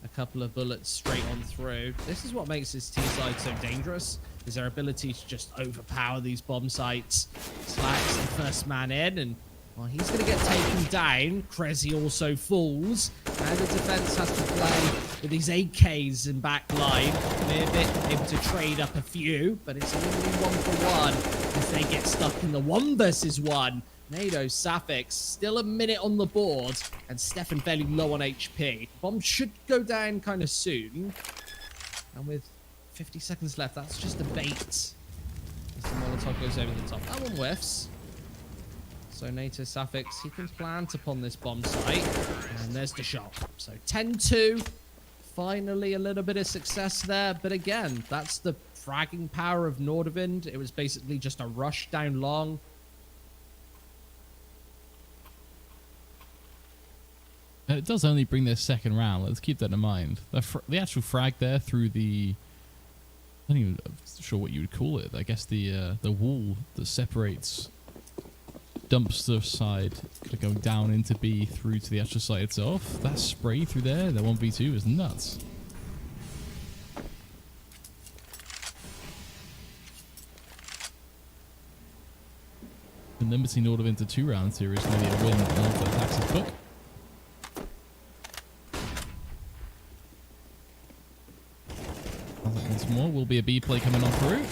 a couple of bullets straight on through. This is what makes this T side so dangerous, is their ability to just overpower these bomb sites. Slacks the first man in, and well, he's going to get taken down. Krezi also falls. Now the defense has to play with these AKs in back line. They're a bit able to trade up a few, but it's only 1-for-1 as they get stuck in the 1-versus-1. Nado, Safix, still a minute on the board, and Stefan fairly low on HP. Bomb should go down kind of soon. And with 50 seconds left, that's just a bait. As the Molotov goes over the top. That one whiffs. So NATO Safix, he can plant upon this bomb site. And there's the shot. So 10-2. Finally a little bit of success there. But again, that's the fragging power of Nordavind. It was basically just a rush down long. And it does only bring their second round. Let's keep that in mind. The actual frag there through the... I'm not even sure what you would call it. I guess the wall that separates dumpster side going down into B through to the actual site itself. That spray through there, that 1v2 is nuts. And limiting Nordavind to 2 rounds here is going to be a win for Tax's book. Once more, will be a B play coming on through.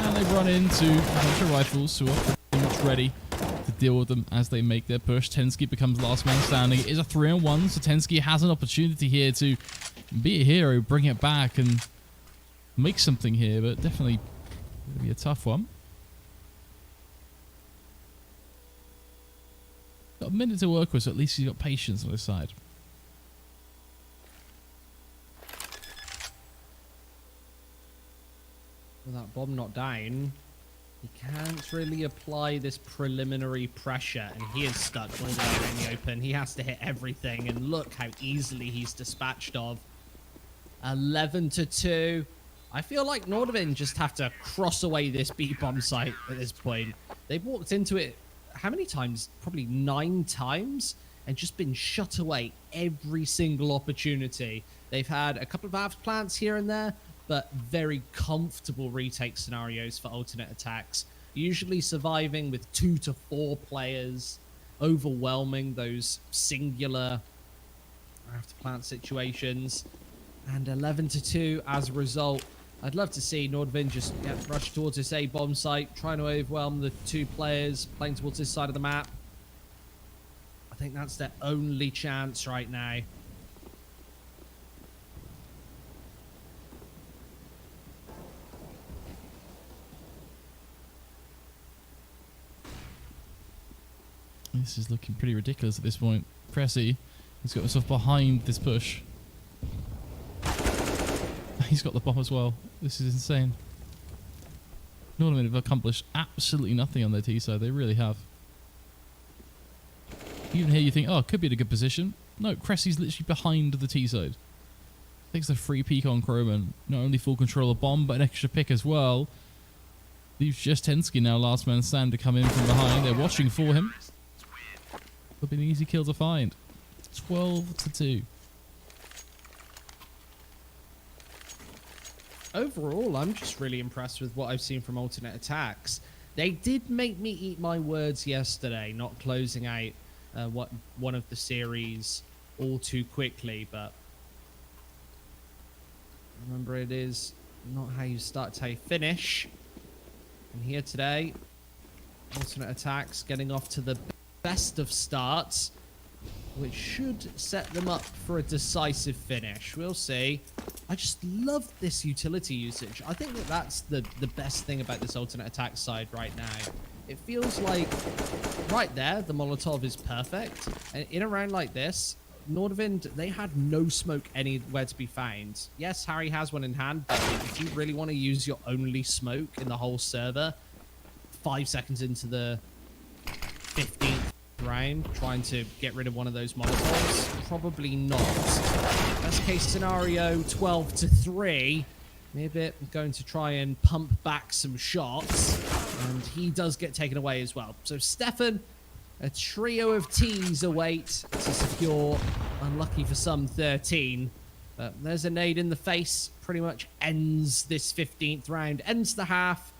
And they run into a bunch of rifles who are pretty much ready to deal with them as they make their push. Tensky becomes last man standing. It is a 3-on-1, so Tensky has an opportunity here to be a hero, bring it back and make something here, but definitely going to be a tough one. Got a minute to work with, so at least he's got patience on his side. With that bomb not down, He can't really apply this preliminary pressure, and he is stuck all the way in the open. He has to hit everything, and look how easily he's dispatched of. 11-2. I feel like Nordvin just have to cross away this B-bomb site at this point. They've walked into it, how many times? Probably 9 times, and just been shut away every single opportunity. They've had a couple of AVS plants here and there, but very comfortable retake scenarios for alternate attacks. Usually surviving with 2 to 4 players, overwhelming those singular after plant situations. And 11-2 as a result. I'd love to see Nordvin just rush towards this A bomb site, trying to overwhelm the 2 players playing towards this side of the map. I think that's their only chance right now. This is looking pretty ridiculous at this point. Cressy has got himself behind this push. He's got the bomb as well. This is insane. Nordvin have accomplished absolutely nothing on their T side. They really have. Even here you think, oh, it could be in a good position. No, Cressy's literally behind the T side. Takes the free peek on Croman. Not only full control of bomb, but an extra pick as well. Leaves just Tensky now, last man stand, to come in from behind. They're watching for him. Could be an easy kill to find. 12-2. Overall, I'm just really impressed with what I've seen from alternate attacks. They did make me eat my words yesterday, not closing out one of the series all too quickly, but remember, it is not how you start, it's how you finish. And here today, alternate attacks getting off to the best of starts, which should set them up for a decisive finish. We'll see. I just love this utility usage. I think that that's the best thing about this alternate attack side right now. It feels like right there, the Molotov is perfect. And in a round like this, Nordvin, they had no smoke anywhere to be found. Yes, Harry has one in hand, but if you really want to use your only smoke in the whole server, 5 seconds into the 15th round, trying to get rid of one of those Molotovs, probably not. Best case scenario, 12-3. Mibit going to try and pump back some shots, and he does get taken away as well. So Stefan, a trio of T's await to secure, unlucky for some, 13. But there's a nade in the face, pretty much ends this 15th round, ends the half.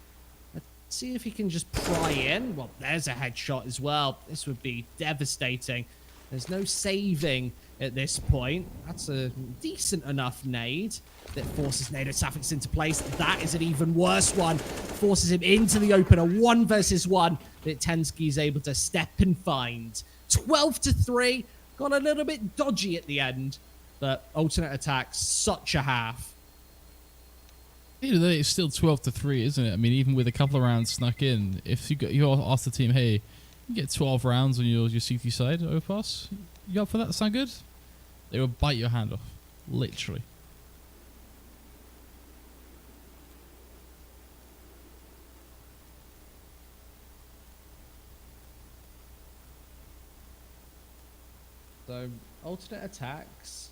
Let's see if he can just pry in. Well, there's a headshot as well. This would be devastating. There's no saving at this point. That's a decent enough nade that forces Nader Safix into place. That is an even worse one. Forces him into the open. A 1 versus 1 that Tensky is able to step and find. 12-3. Got a little bit dodgy at the end, but alternate attacks, such a half. It's still 12-3, isn't it? I mean, even with a couple of rounds snuck in, if you ask the team, hey, you get 12 rounds on your CT side, Opos, you up for that? Sound good? They will bite your hand off, literally. So, alternate attacks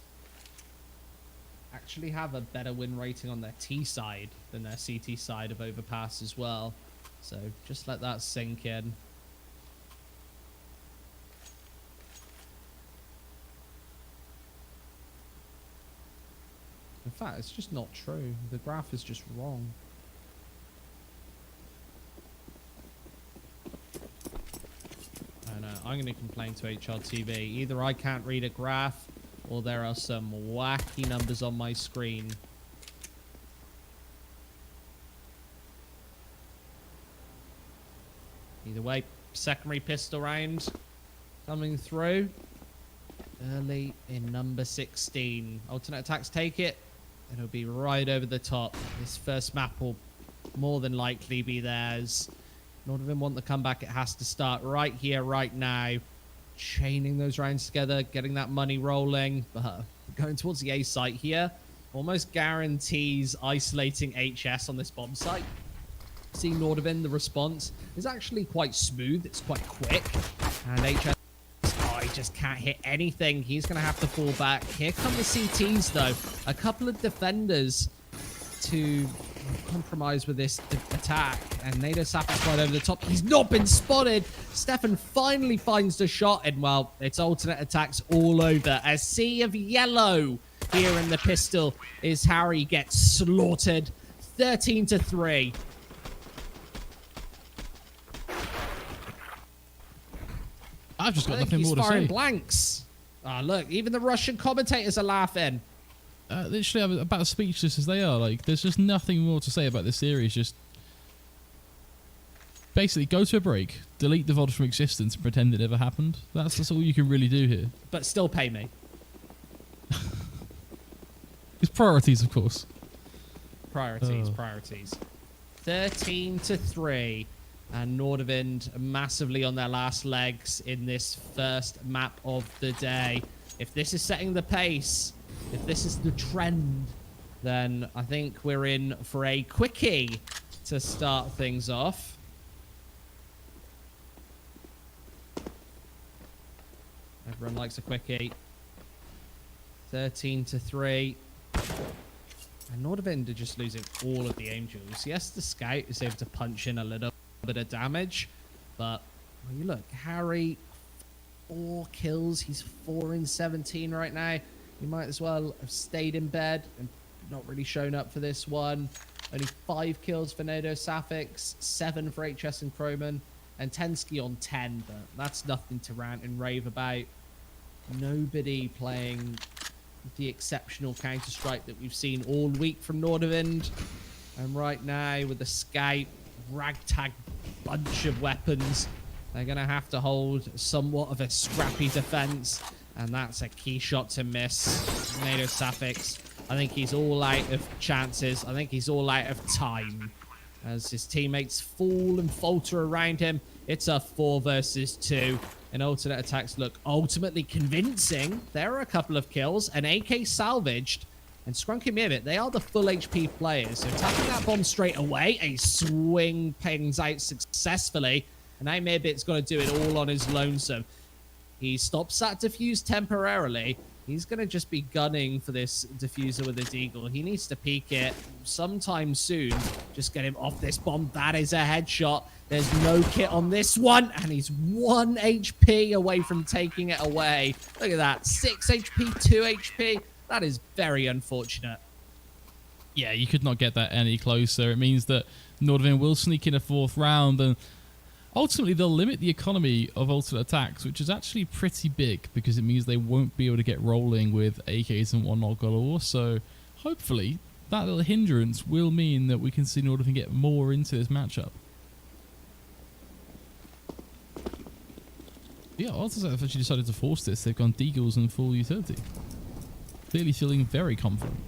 actually have a better win rating on their T side than their CT side of Overpass as well. So, just let that sink in. In fact, it's just not true. The graph is just wrong. I know. I'm going to complain to HRTV. Either I can't read a graph, or there are some wacky numbers on my screen. Either way, secondary pistol round coming through. Early in number 16. Alternate attacks take it. It'll be right over the top. This first map will more than likely be theirs. In order to want the comeback, it has to start right here, right now. Chaining those rounds together, getting that money rolling. But going towards the A site here almost guarantees isolating HS on this bomb site. See Nordvin, the response is actually quite smooth. It's quite quick. And HS, oh, he just can't hit anything. He's going to have to fall back. Here come the CTs, though. A couple of defenders to compromise with this attack. And Nader Sap's right over the top. He's not been spotted. Stefan finally finds the shot. And, well, it's alternate attacks all over. A sea of yellow here in the pistol is Harry gets slaughtered. 13-3. I've just got I think nothing he's more to firing say. blanks. Ah, look, even the Russian commentators are laughing. Literally, I'm about as speechless as they are. Like, there's just nothing more to say about this series. Just basically go to a break, delete the VOD from existence, and pretend it never happened. That's all you can really do here. But still pay me. It's priorities, of course. Priorities. 13-3. And Nordavind massively on their last legs in this first map of the day. If this is setting the pace, if this is the trend, then I think we're in for a quickie to start things off. Everyone likes a quickie. 13-3. And Nordavind are just losing all of the angels. Yes, the scout is able to punch in a little bit of damage, but when you look, Harry, 4 kills. He's 4-17 right now. He might as well have stayed in bed and not really shown up for this one. Only 5 kills for Nado Safix, 7 for HS and Croman, and Tensky on 10, but that's nothing to rant and rave about. Nobody playing the exceptional Counter-Strike that we've seen all week from Nordavind. And right now, with the scout, ragtag bunch of weapons, they're going to have to hold somewhat of a scrappy defense, and that's a key shot to miss. Nado Safix, I think he's all out of chances. I think he's all out of time as his teammates fall and falter around him. It's a 4 versus 2, and alternate attacks look ultimately convincing. There are a couple of kills, an AK salvaged, and Scrunky Mimit, they are the full HP players. So tapping that bomb straight away, a swing pings out successfully, and now Mibit's got to do it all on his lonesome. He stops that defuse temporarily. He's going to just be gunning for this diffuser with his Deagle. He needs to peek it sometime soon. Just get him off this bomb. That is a headshot. There's no kit on this one, and he's 1 HP away from taking it away. Look at that, 6 HP, 2 HP. That is very unfortunate. Yeah, you could not get that any closer. It means that Nordavind will sneak in a 4th round, and ultimately they'll limit the economy of alternate attacks, which is actually pretty big because it means they won't be able to get rolling with AKs and whatnot galore. So hopefully that little hindrance will mean that we can see Nordavind get more into this matchup. Yeah, Alternate have actually decided to force this. They've gone Deagles and full utility. Clearly feeling very confident.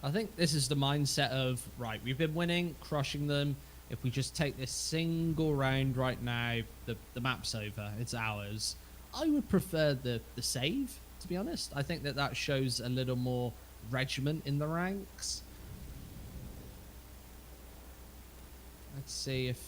I think this is the mindset of, right, we've been winning, crushing them. If we just take this single round right now, the map's over. It's ours. I would prefer the save, to be honest. I think that shows a little more regiment in the ranks. Let's see if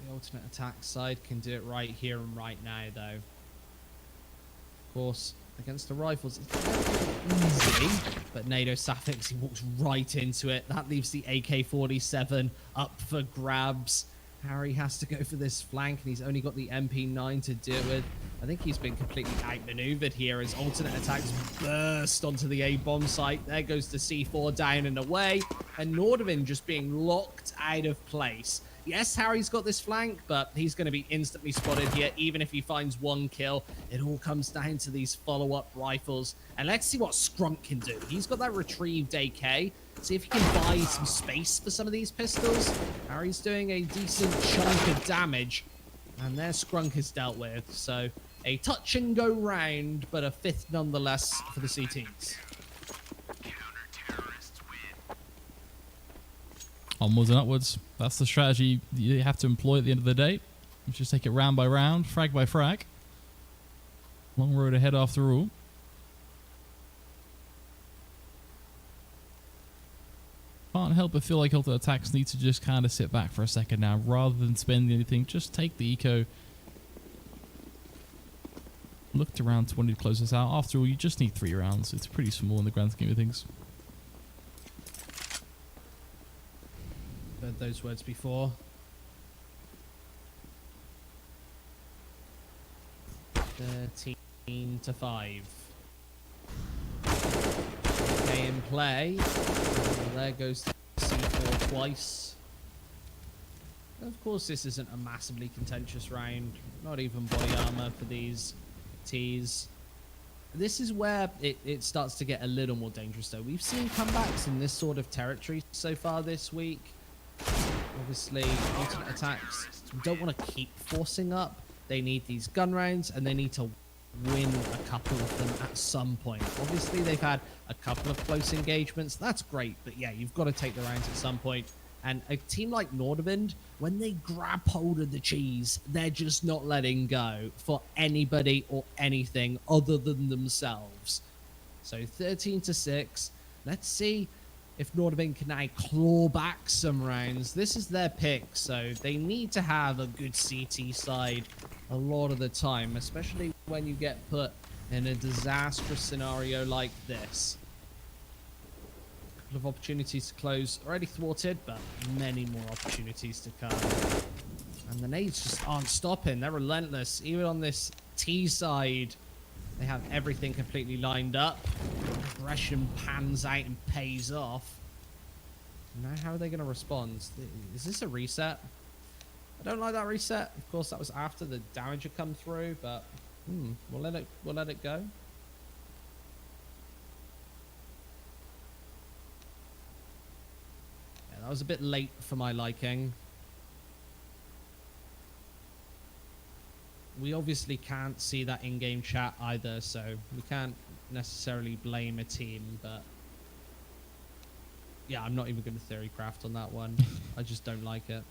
the alternate attack side can do it right here and right now, though. Of course, against the rifles, it's very easy, but Nado Safix, he walks right into it. That leaves the AK-47 up for grabs. Harry has to go for this flank, and he's only got the MP9 to deal with. I think he's been completely outmaneuvered here as alternate attacks burst onto the A-bomb site. There goes the C4 down and away, and Nordavind just being locked out of place. Yes, Harry's got this flank, but he's going to be instantly spotted here, even if he finds 1 kill. It all comes down to these follow-up rifles. And let's see what Scrunk can do. He's got that retrieved AK. See if he can buy some space for some of these pistols. Harry's doing a decent chunk of damage. And their Scrunk is dealt with. So a touch-and-go round, but a 5th nonetheless for the CTs. Onwards and upwards. That's the strategy you have to employ at the end of the day. You just take it round by round, frag by frag. Long road ahead after all. Can't help but feel like Ultimate Attacks need to just kind of sit back for a second now. Rather than spend anything, just take the eco. Looked around to when you close this out. After all, you just need 3 rounds. It's pretty small in the grand scheme of things. Heard those words before. to 5. Okay, in play. There goes C4 twice. Of course, this isn't a massively contentious round. Not even body armor for these Ts. This is where it starts to get a little more dangerous, though. We've seen comebacks in this sort of territory so far this week. Obviously, Ultimate Attacks don't want to keep forcing up. They need these gun rounds, and they need to win a couple of them at some point. Obviously, they've had a couple of close engagements. That's great, but yeah, you've got to take the rounds at some point. And a team like Nordavind, when they grab hold of the cheese, they're just not letting go for anybody or anything other than themselves. So 13-6. Let's see if Nordavind can now claw back some rounds. This is their pick, so they need to have a good CT side a lot of the time, especially when you get put in a disastrous scenario like this. Of opportunities to close already thwarted, but many more opportunities to come. And the nades just aren't stopping. They're relentless. Even on this T side, they have everything completely lined up. Aggression pans out and pays off. Now how are they going to respond? Is this a reset? I don't like that reset. Of course, that was after the damage had come through, but we'll let it go. That was a bit late for my liking. We obviously can't see that in-game chat either, so we can't necessarily blame a team, but yeah, I'm not even going to theory craft on that one. I just don't like it.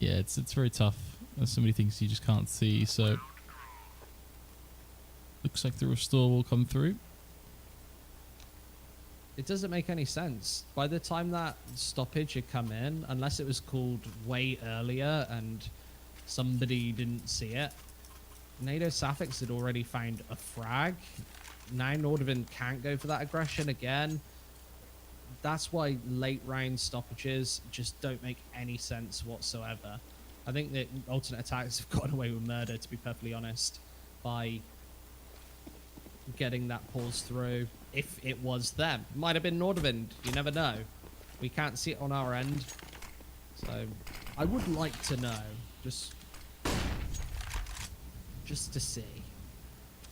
Yeah, it's very tough. There's so many things you just can't see, so looks like the restore will come through. It doesn't make any sense. By the time that stoppage had come in, unless it was called way earlier and somebody didn't see it, NATO Sapphics had already found a frag. Now Nordavind can't go for that aggression again. That's why late round stoppages just don't make any sense whatsoever. I think that Ultimate Attacks have gotten away with murder, to be perfectly honest, by getting that pause through. If it was them, might have been Nordavind. You never know. We can't see it on our end, so I would like to know, just to see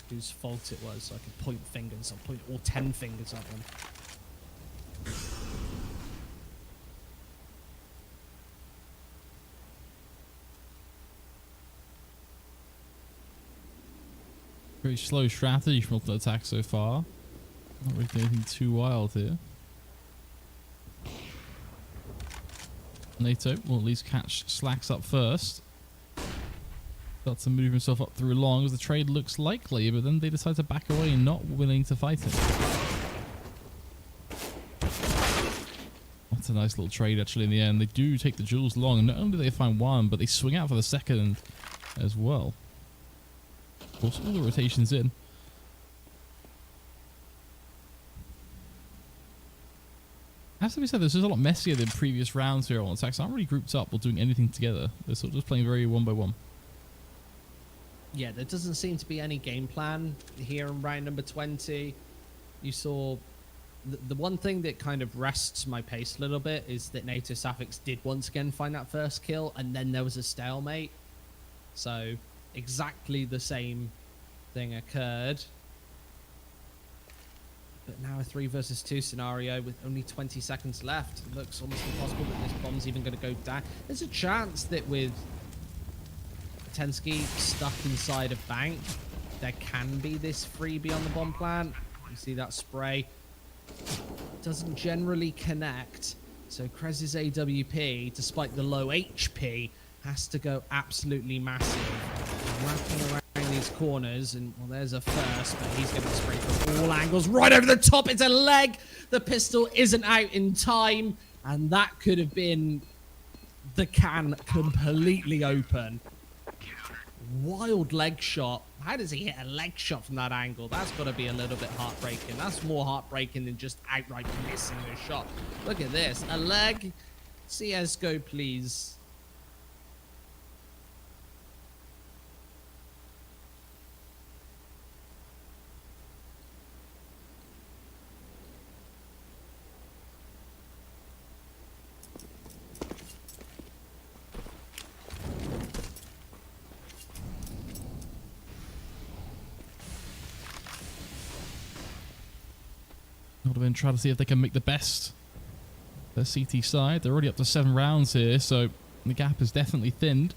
whose fault it was, so I could point fingers. I'll point all 10 fingers at them. Very slow strategy from Ultimate Attack so far. Not really doing anything too wild here. NATO will at least catch Slacks up first. Got to move himself up through long as the trade looks likely, but then they decide to back away, not willing to fight it. That's a nice little trade actually in the end. They do take the jewels long, and not only do they find one, but they swing out for the second as well. Of course, all the rotations in. Has to be said, this is a lot messier than previous rounds here on Attacks. Aren't really grouped up or doing anything together. They're sort of just playing very one by one. Yeah, there doesn't seem to be any game plan here in round number 20. You saw the one thing that kind of rests my pace a little bit is that NATO Sapphics did once again find that first kill, and then there was a stalemate. So exactly the same thing occurred. But now a 3 versus 2 scenario with only 20 seconds left. It looks almost impossible that this bomb's even going to go down. There's a chance that with Tensky stuck inside a bank, there can be this freebie on the bomb plant. You see that spray. Doesn't generally connect. So Krez's AWP, despite the low HP, has to go absolutely massive. Wrapping around these corners, and well, there's a first, but he's going to spray from all angles right over the top. It's a leg. The pistol isn't out in time, and that could have been the can completely open. Wild leg shot. How does he hit a leg shot from that angle? That's got to be a little bit heartbreaking. That's more heartbreaking than just outright missing the shot. Look at this. A leg. Csgo, please. Northern try to see if they can make the best. The CT side, they're already up to 7 rounds here, so the gap is definitely thinned.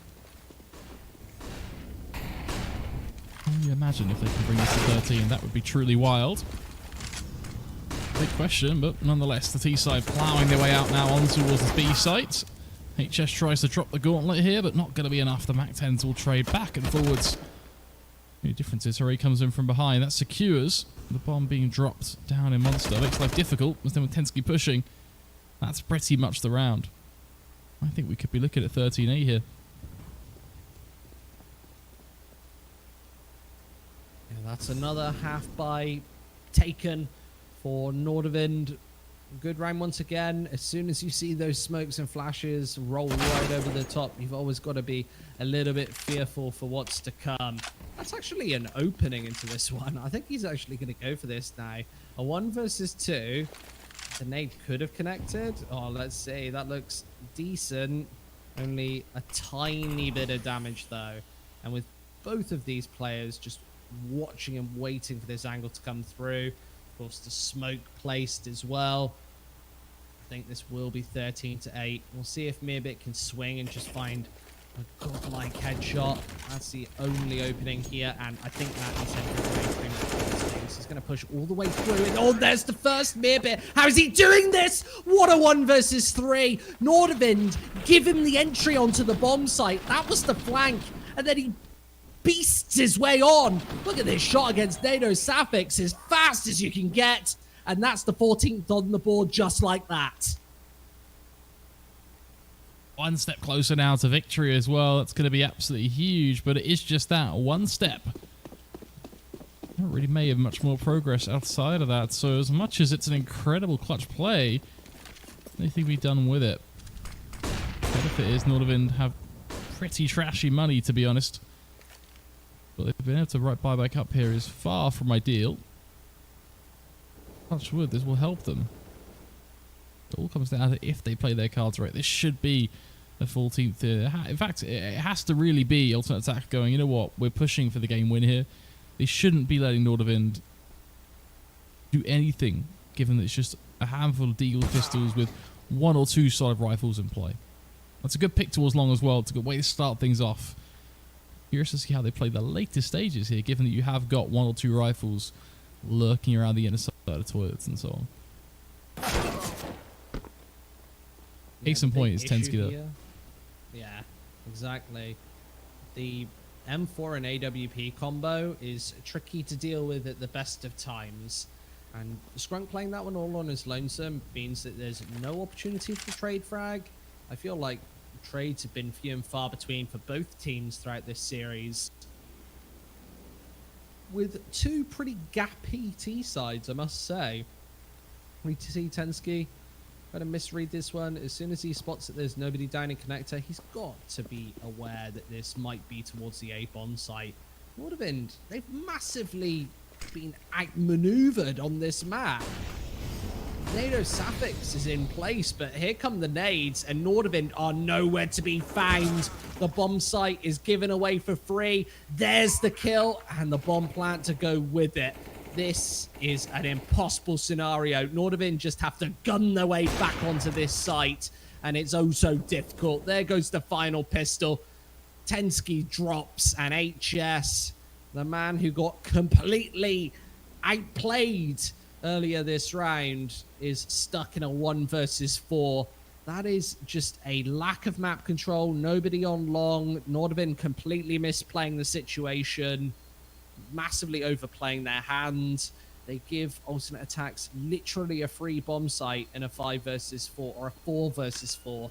Can you imagine if they can bring this to 13? That would be truly wild. Big question, but nonetheless, the T side ploughing their way out now on towards the B site. HS tries to drop the gauntlet here, but not going to be enough. The MAC-10s will trade back and forwards. The difference is Hurry comes in from behind. That secures the bomb being dropped down in Monster. Makes life difficult, as then with Tensky pushing. That's pretty much the round. I think we could be looking at 13A here. Yeah, that's another half buy taken for Nordavind. Good round once again. As soon as you see those smokes and flashes roll right over the top, you've always got to be a little bit fearful for what's to come. That's actually an opening into this one. I think he's actually going to go for this now. A 1 versus 2. The nade could have connected. Oh, let's see. That looks decent. Only a tiny bit of damage, though. And with both of these players just watching and waiting for this angle to come through. Of course, the smoke placed as well. I think this will be 13-8. We'll see if Meerbit can swing and just find a godlike headshot. That's the only opening here, and I think that is Henry. He's going to push all the way through. And oh, there's the first Meerbit. How is he doing this? What a 1 versus 3. Nordavind give him the entry onto the bomb site. That was the flank, and then he beasts his way on. Look at this shot against NATO Safix, as fast as you can get. And that's the 14th on the board, just like that. One step closer now to victory as well. That's going to be absolutely huge, but it is just that, one step. Not really made much more progress outside of that, so as much as it's an incredible clutch play, anything to be done with it. The benefit is Nordavind have pretty trashy money, to be honest. But they've been able to buy back up here is far from ideal. Touch wood, this will help them. It all comes down to if they play their cards right. This should be a 14th here. In fact, it has to really be Ultimate Attack going, you know what, we're pushing for the game win here. They shouldn't be letting Nordavind do anything, given that it's just a handful of Deagle pistols with 1 or 2 solid rifles in play. That's a good pick towards long as well. It's a good way to start things off. Curious to see how they play the latest stages here, given that you have got 1 or 2 rifles lurking around the inner side of toilets and so on. Case in point is Tensky there. Yeah, exactly. The M4 and AWP combo is tricky to deal with at the best of times. And Scrunk playing that one all on his lonesome means that there's no opportunity for trade frag. I feel like trades have been few and far between for both teams throughout this series. With 2 pretty gappy T sides, I must say. We see Tensky try to misread this one. As soon as he spots that there's nobody down in connector, he's got to be aware that this might be towards the A bomb site. Nordavind, they've massively been outmaneuvered on this map. NATO Safix is in place, but here come the nades, and Nordavind are nowhere to be found. The bomb site is given away for free. There's the kill, and the bomb plant to go with it. This is an impossible scenario. Nordavind just have to gun their way back onto this site, and it's oh so difficult. There goes the final pistol. Tensky drops, and HS, the man who got completely outplayed earlier this round, is stuck in a 1 versus 4. That is just a lack of map control. Nobody on long. Nordvin completely misplaying the situation. Massively overplaying their hand. They give alternate attacks literally a free bomb site in a 5 versus 4 or a 4 versus 4.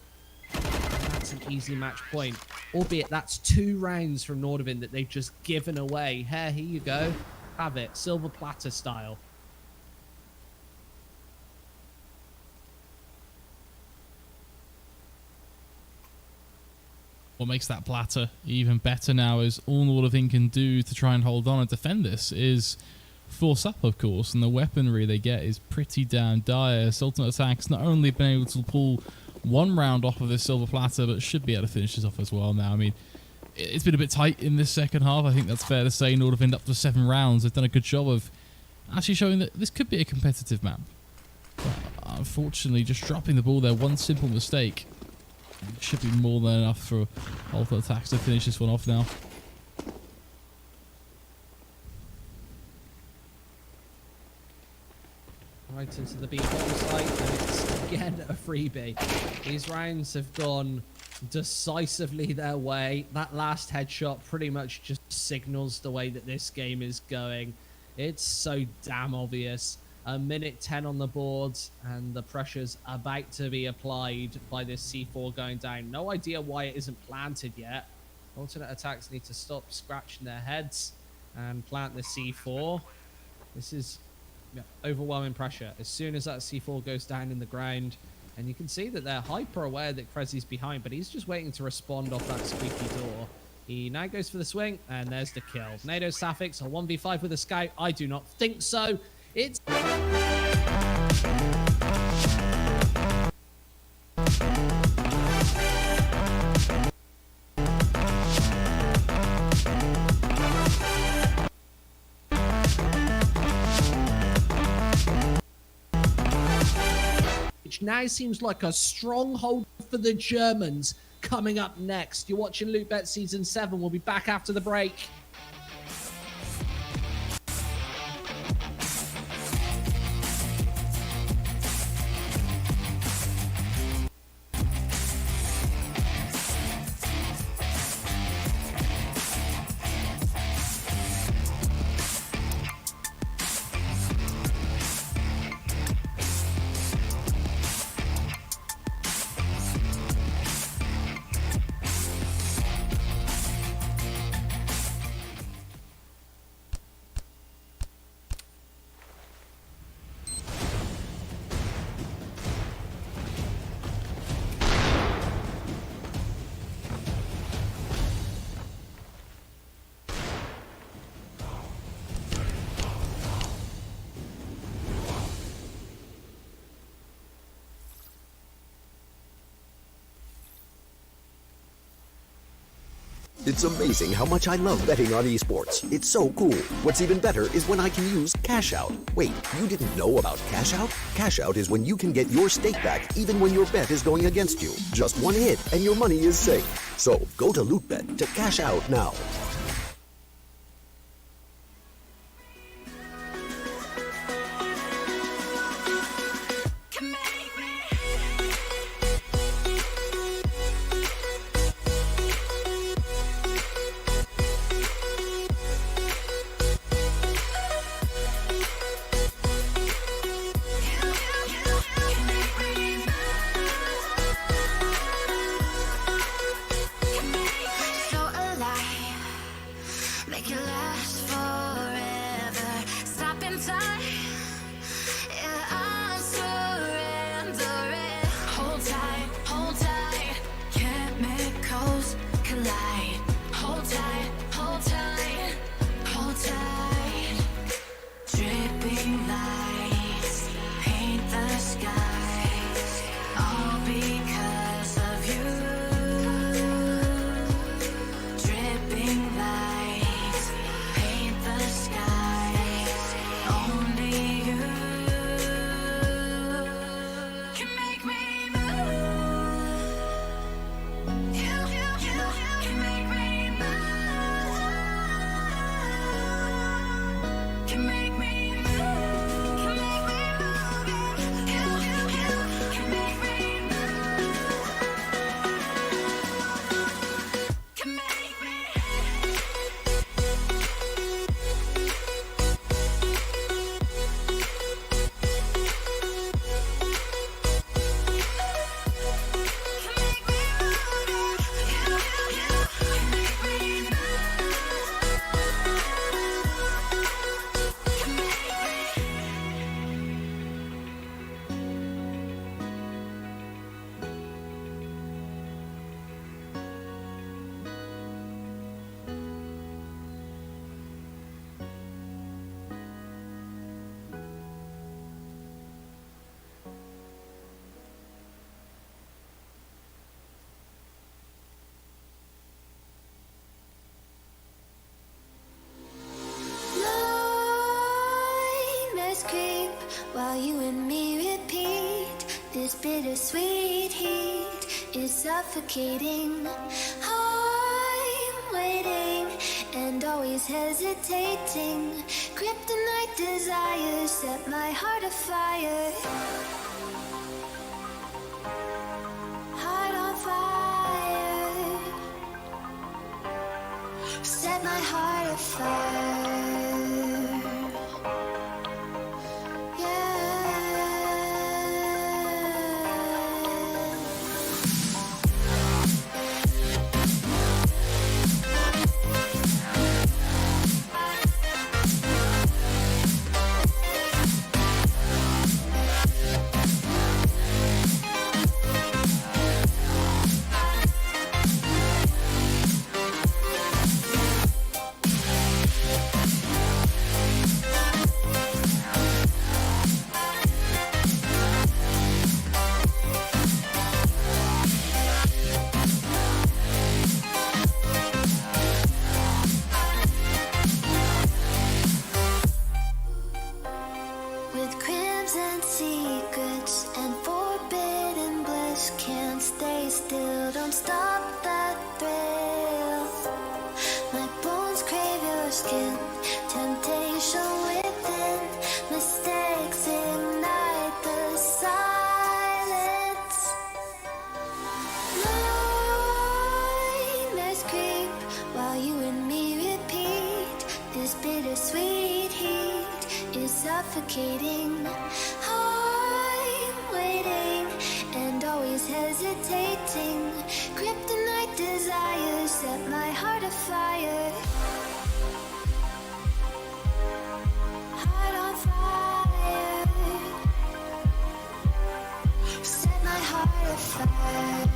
And that's an easy match point. Albeit that's 2 rounds from Nordvin that they've just given away. Here you go. Have it. Silver platter style. What makes that platter even better now is all Nordvin can do to try and hold on and defend this is force up, of course, and the weaponry they get is pretty damn dire. Ultimate Attacks not only been able to pull 1 round off of this silver platter, but should be able to finish this off as well now. I mean, it's been a bit tight in this second half. I think that's fair to say. Nordvin up to 7 rounds. They've done a good job of actually showing that this could be a competitive map. But unfortunately, just dropping the ball there, one simple mistake should be more than enough for Ultimate Attacks to finish this one off now. Right into the B bomb site, and it's again a freebie. These rounds have gone decisively their way. That last headshot pretty much just signals the way that this game is going. It's so damn obvious. A minute 10 on the board, and the pressure's about to be applied by this C4 going down. No idea why it isn't planted yet. Alternate Attacks need to stop scratching their heads and plant the C4. This is overwhelming pressure. As soon as that C4 goes down in the ground, and you can see that they're hyper aware that Krezzy's behind, but he's just waiting to respond off that squeaky door. He now goes for the swing, and there's the kill. NATO Sapphics, a 1v5 with a scout? I do not think so. It's... which now seems like a stronghold for the Germans coming up next. You're watching Loot Bet Season 7. We'll be back after the break. It's amazing how much I love betting on esports. It's so cool. What's even better is when I can use Cash Out. Wait, you didn't know about Cash Out? Cash Out is when you can get your stake back even when your bet is going against you. Just one hit and your money is safe. So go to LootBet to cash out now. So alive, and me repeat. This bittersweet heat is suffocating. I'm waiting and always hesitating. Kryptonite desires set my heart afire. Heart on fire. Set my heart afire. With crimson secrets and forbidden bliss, can't stay still, don't stop that thrill. My bones crave your skin, temptation within, mistakes ignite the silence. Nightmares creep while you and me repeat. This bittersweet heat is suffocating. I'm waiting and always hesitating. Kryptonite desires set my heart afire. Heart on fire. Set my heart afire.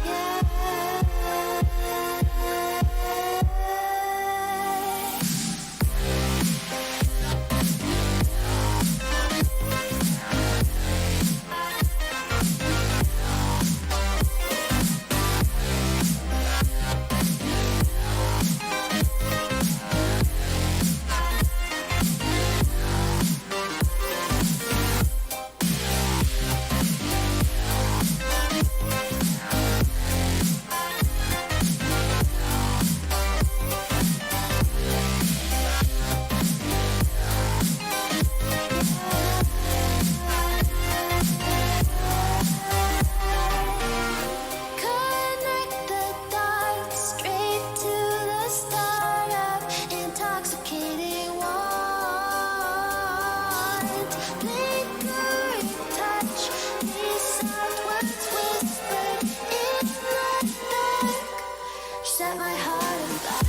Yeah. Connect the dots straight to the start of intoxicating want. Lingering touch, these soft words whispered in the dark. Set my heart afire.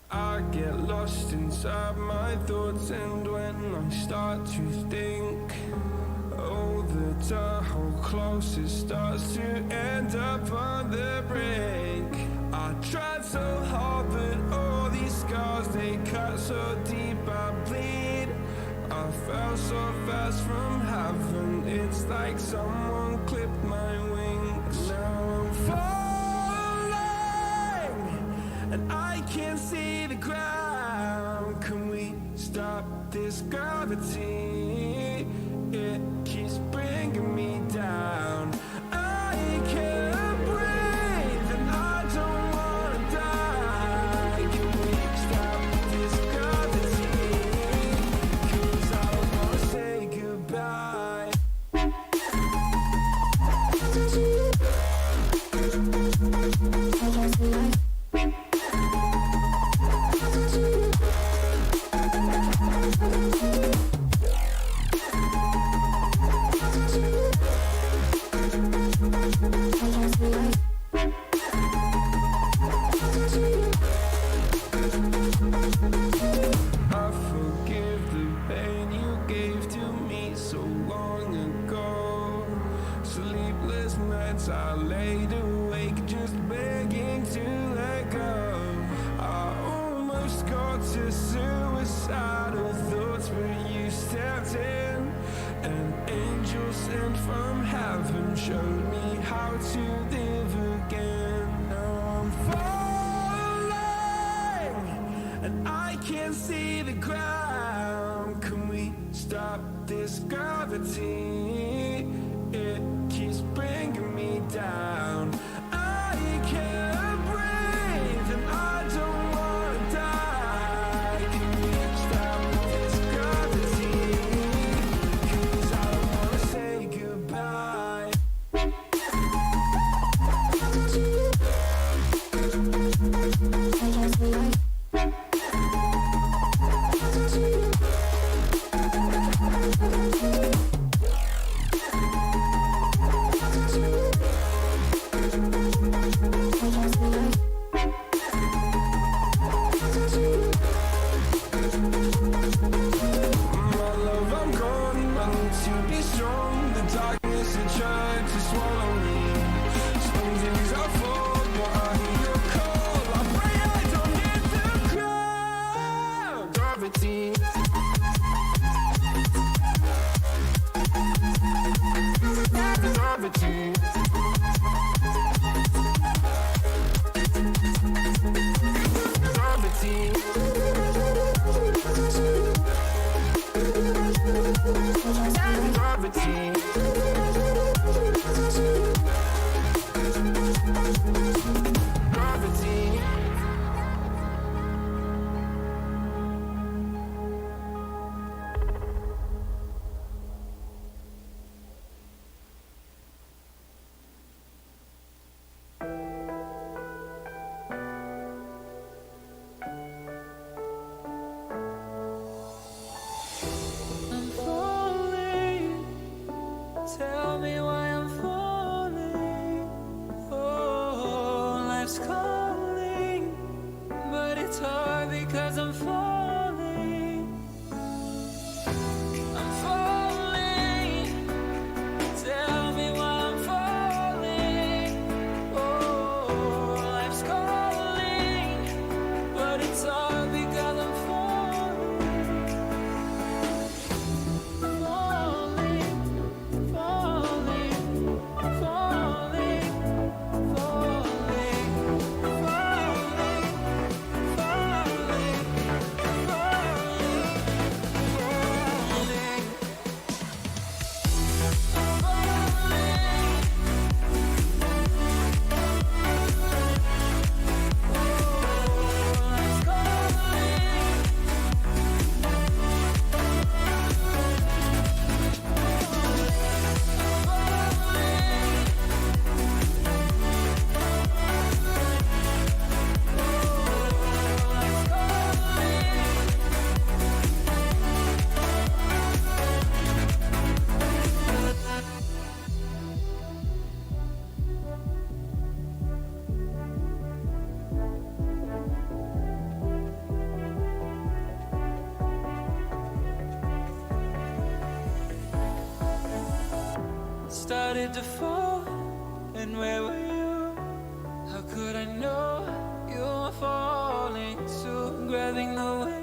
I get lost inside my thoughts, and when I start to think, oh, the Tahoe close, it starts to end up on the brink. I tried so hard, but all these scars, they cut so deep, I bleed. I fell so fast from heaven, it's like someone clipped my wings. Now I'm falling, and I can't see the ground. Can we stop this gravity? It keeps bringing me down. I can't breathe, and I don't wanna die. Can we stop this gravity? 'Cause I wanna say goodbye. sin. An angel sent from heaven showed me how to live again. Now I'm falling, and I can't see the ground. Can we stop this gravity? It keeps bringing me down. I can't breathe, and I don't wanna die. Can we stop this gravity? 'Cause I don't wanna say goodbye. My love, I'm gone. I need to be strong. The darkness is trying to swallow me. Some days I fall, but I hear your call. I pray I don't hit the ground. Gravity. Gravity. Gravity. Gravity. Gravity. I'm falling. Tell me why I'm falling. Oh, life's calling, but it's hard because I'm falling. I'm falling. Tell me why I'm falling. Oh, life's calling, but it's hard because I'm falling. Falling, falling, falling, falling, Started to fall, and where were you? How could I know you were falling too? Grabbing the wind.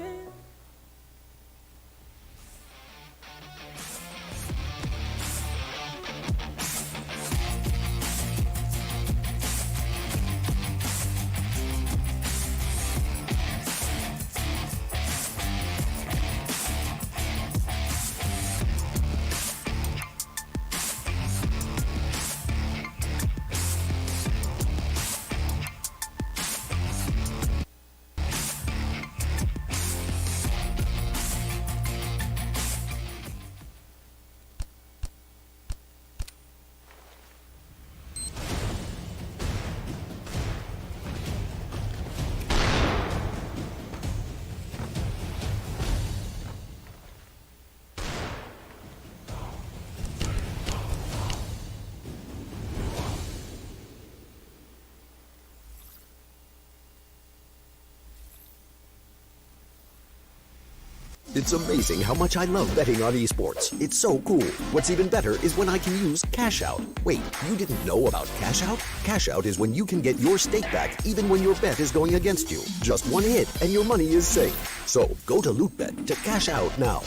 It's amazing how much I love betting on esports. It's so cool. What's even better is when I can use Cash Out. Wait, you didn't know about Cash Out? Cash Out is when you can get your stake back even when your bet is going against you. Just one hit and your money is safe. So go to LootBet to cash out now.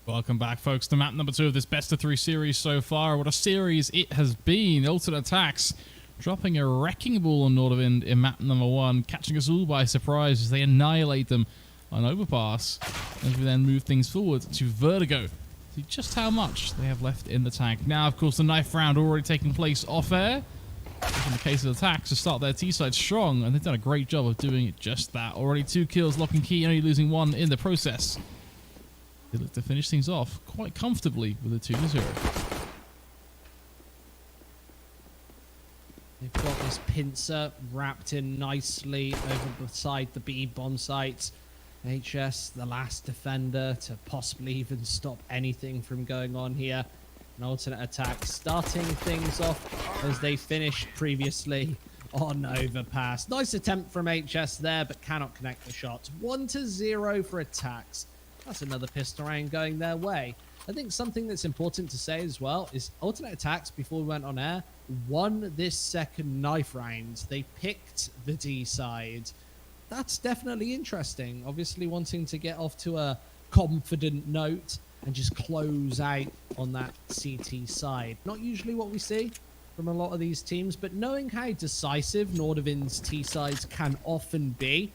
Welcome back, folks, to map number 2 of this best of 3 series so far. What a series it has been. Ultimate Attacks dropping a wrecking ball on Nordavind in map number 1, catching us all by surprise as they annihilate them on Overpass. As we then move things forward to Vertigo. See just how much they have left in the tank. Now, of course, the knife round already taking place off air. In the case of Attacks, to start their T-side strong, and they've done a great job of doing just that. Already 2 kills, lock and key, only losing 1 in the process. They look to finish things off quite comfortably with a 2-0. They've got this pincer wrapped in nicely over beside the B bomb site. HS, the last defender to possibly even stop anything from going on here. An alternate attack starting things off as they finished previously on Overpass. Nice attempt from HS there, but cannot connect the shots. 1-0 for Attacks. That's another pistol round going their way. I think something that's important to say as well is alternate Attacks, before we went on air, won this second knife round. They picked the D side. That's definitely interesting. Obviously wanting to get off to a confident note and just close out on that CT side. Not usually what we see from a lot of these teams, but knowing how decisive Nordavind's T sides can often be,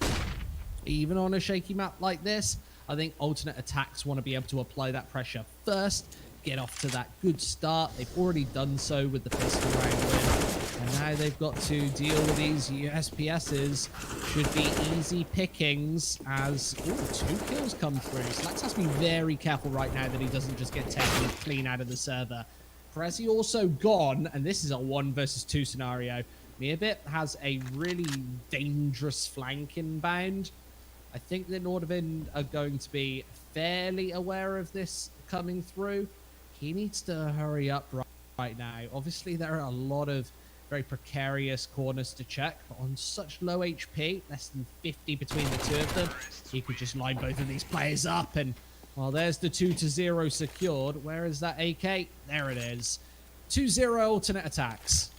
even on a shaky map like this, I think alternate Attacks want to be able to apply that pressure first, get off to that good start. They've already done so with the pistol round win, and now they've got to deal with these USPSs. Should be easy pickings as 2 kills come through. So Lex has to be very careful right now that he doesn't just get taken clean out of the server. Prezi also gone, and this is a 1 versus 2 scenario. Meerbit has a really dangerous flank inbound. I think the Nordavind are going to be fairly aware of this coming through. He needs to hurry up right now. Obviously, there are a lot of very precarious corners to check, but on such low HP, less than 50 between the 2 of them, he could just line both of these players up, and well, there's the 2-0 secured. Where is that AK? There it is. 2-0 alternate Attacks.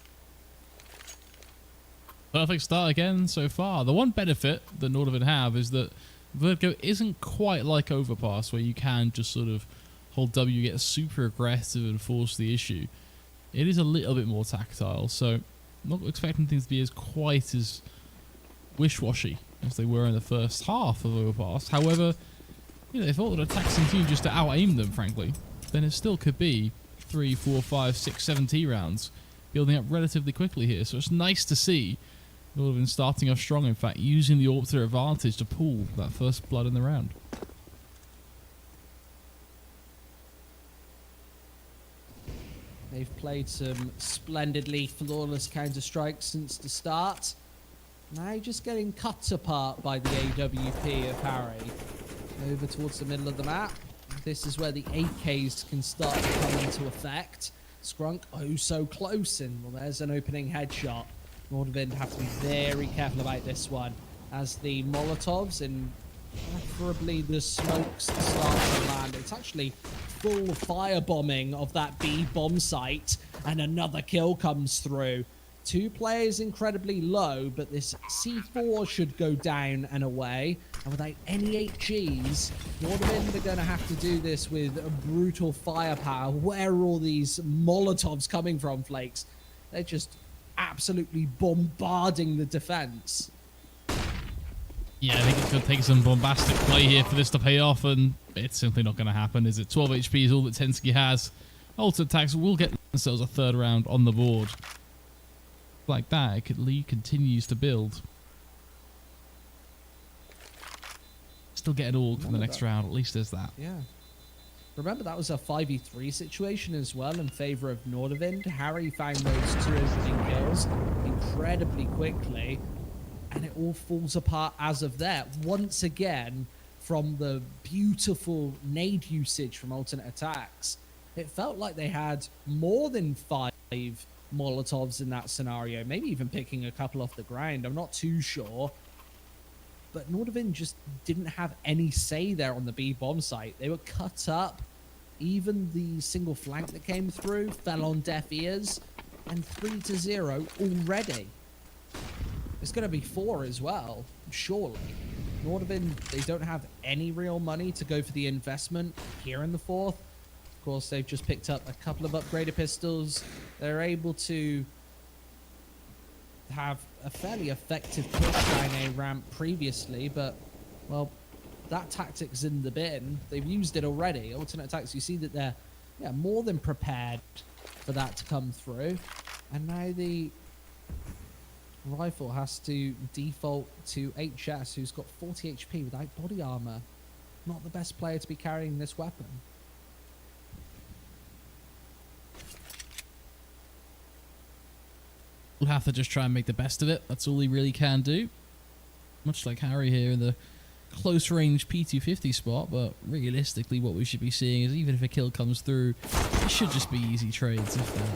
Perfect start again so far. The one benefit that Nordavind have is that Vertigo isn't quite like Overpass, where you can just sort of hold W, get super aggressive and force the issue. It is a little bit more tactile, so I'm not expecting things to be as quite as wish-washy as they were in the first half of Overpass. However, you know, if all the attacks continue just to out-aim them, frankly, then it still could be 3, 4, 5, 6, 7 T rounds building up relatively quickly here. So it's nice to see Nordavind starting off strong, in fact, using the AWP to their advantage to pull that first blood in the round. They've played some splendidly flawless Counter-Strike since the start. Now just getting cut apart by the AWP of Harry. Over towards the middle of the map. This is where the AKs can start to come into effect. Scrunk, oh so close, and well, there's an opening headshot. Nordavind have to be very careful about this one, as the Molotovs and preferably the smokes start to land. It's actually full firebombing of that B bomb site, and another kill comes through. 2 players incredibly low, but this C4 should go down and away. And without any HGs, Nordavind are going to have to do this with brutal firepower. Where are all these Molotovs coming from, Flakes? They're just absolutely bombarding the defense. Yeah, I think it's going to take some bombastic play here for this to pay off, and it's simply not going to happen, is it? 12 HP is all that Tensky has. Ultimate Attacks will get themselves a 3rd round on the board. Like that, Lee continues to build. Still getting all from the next round, at least there's that. Yeah. Remember, that was a 5v3 situation as well in favor of Nordavind. Harry found those 2 opening kills incredibly quickly, and it all falls apart as of there. Once again, from the beautiful nade usage from alternate Attacks, it felt like they had more than 5 Molotovs in that scenario, maybe even picking a couple off the ground. I'm not too sure. But Nordavind just didn't have any say there on the B bomb site. They were cut up. Even the single flank that came through fell on deaf ears. And 3-0 already. It's going to be 4 as well, surely. Nordavind, they don't have any real money to go for the investment here in the 4th. Of course, they've just picked up a couple of upgraded pistols. They're able to have a fairly effective push down A ramp previously, but, well, that tactic's in the bin. They've used it already. Alternate attacks, you see that they're more than prepared for that to come through. And now the rifle has to default to HS, who's got 40 HP without body armor. Not the best player to be carrying this weapon. We'll have to just try and make the best of it. That's all he really can do. Much like Harry here in the close range P250 spot, but realistically what we should be seeing is even if a kill comes through, it should just be easy trades, if that.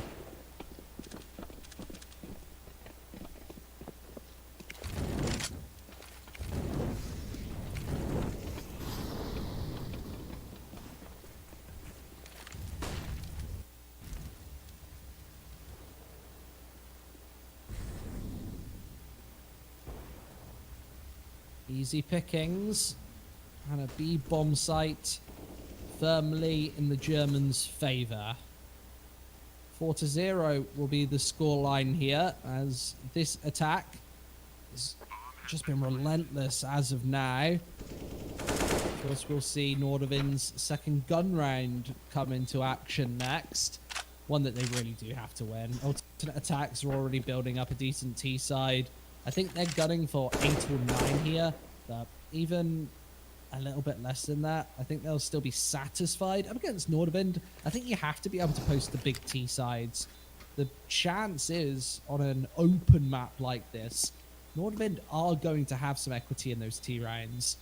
Easy pickings, and a B bomb site firmly in the Germans' favour. 4-0 will be the scoreline here, as this attack has just been relentless as of now. Of course, we'll see Nordavind's second gun round come into action next. One that they really do have to win. Alternate attacks are already building up a decent T side. I think they're gunning for 8 or 9 here, but even a little bit less than that, I think they'll still be satisfied. Up against Nordavind, I think you have to be able to post the big T sides. The chance is, on an open map like this, Nordavind are going to have some equity in those T rounds.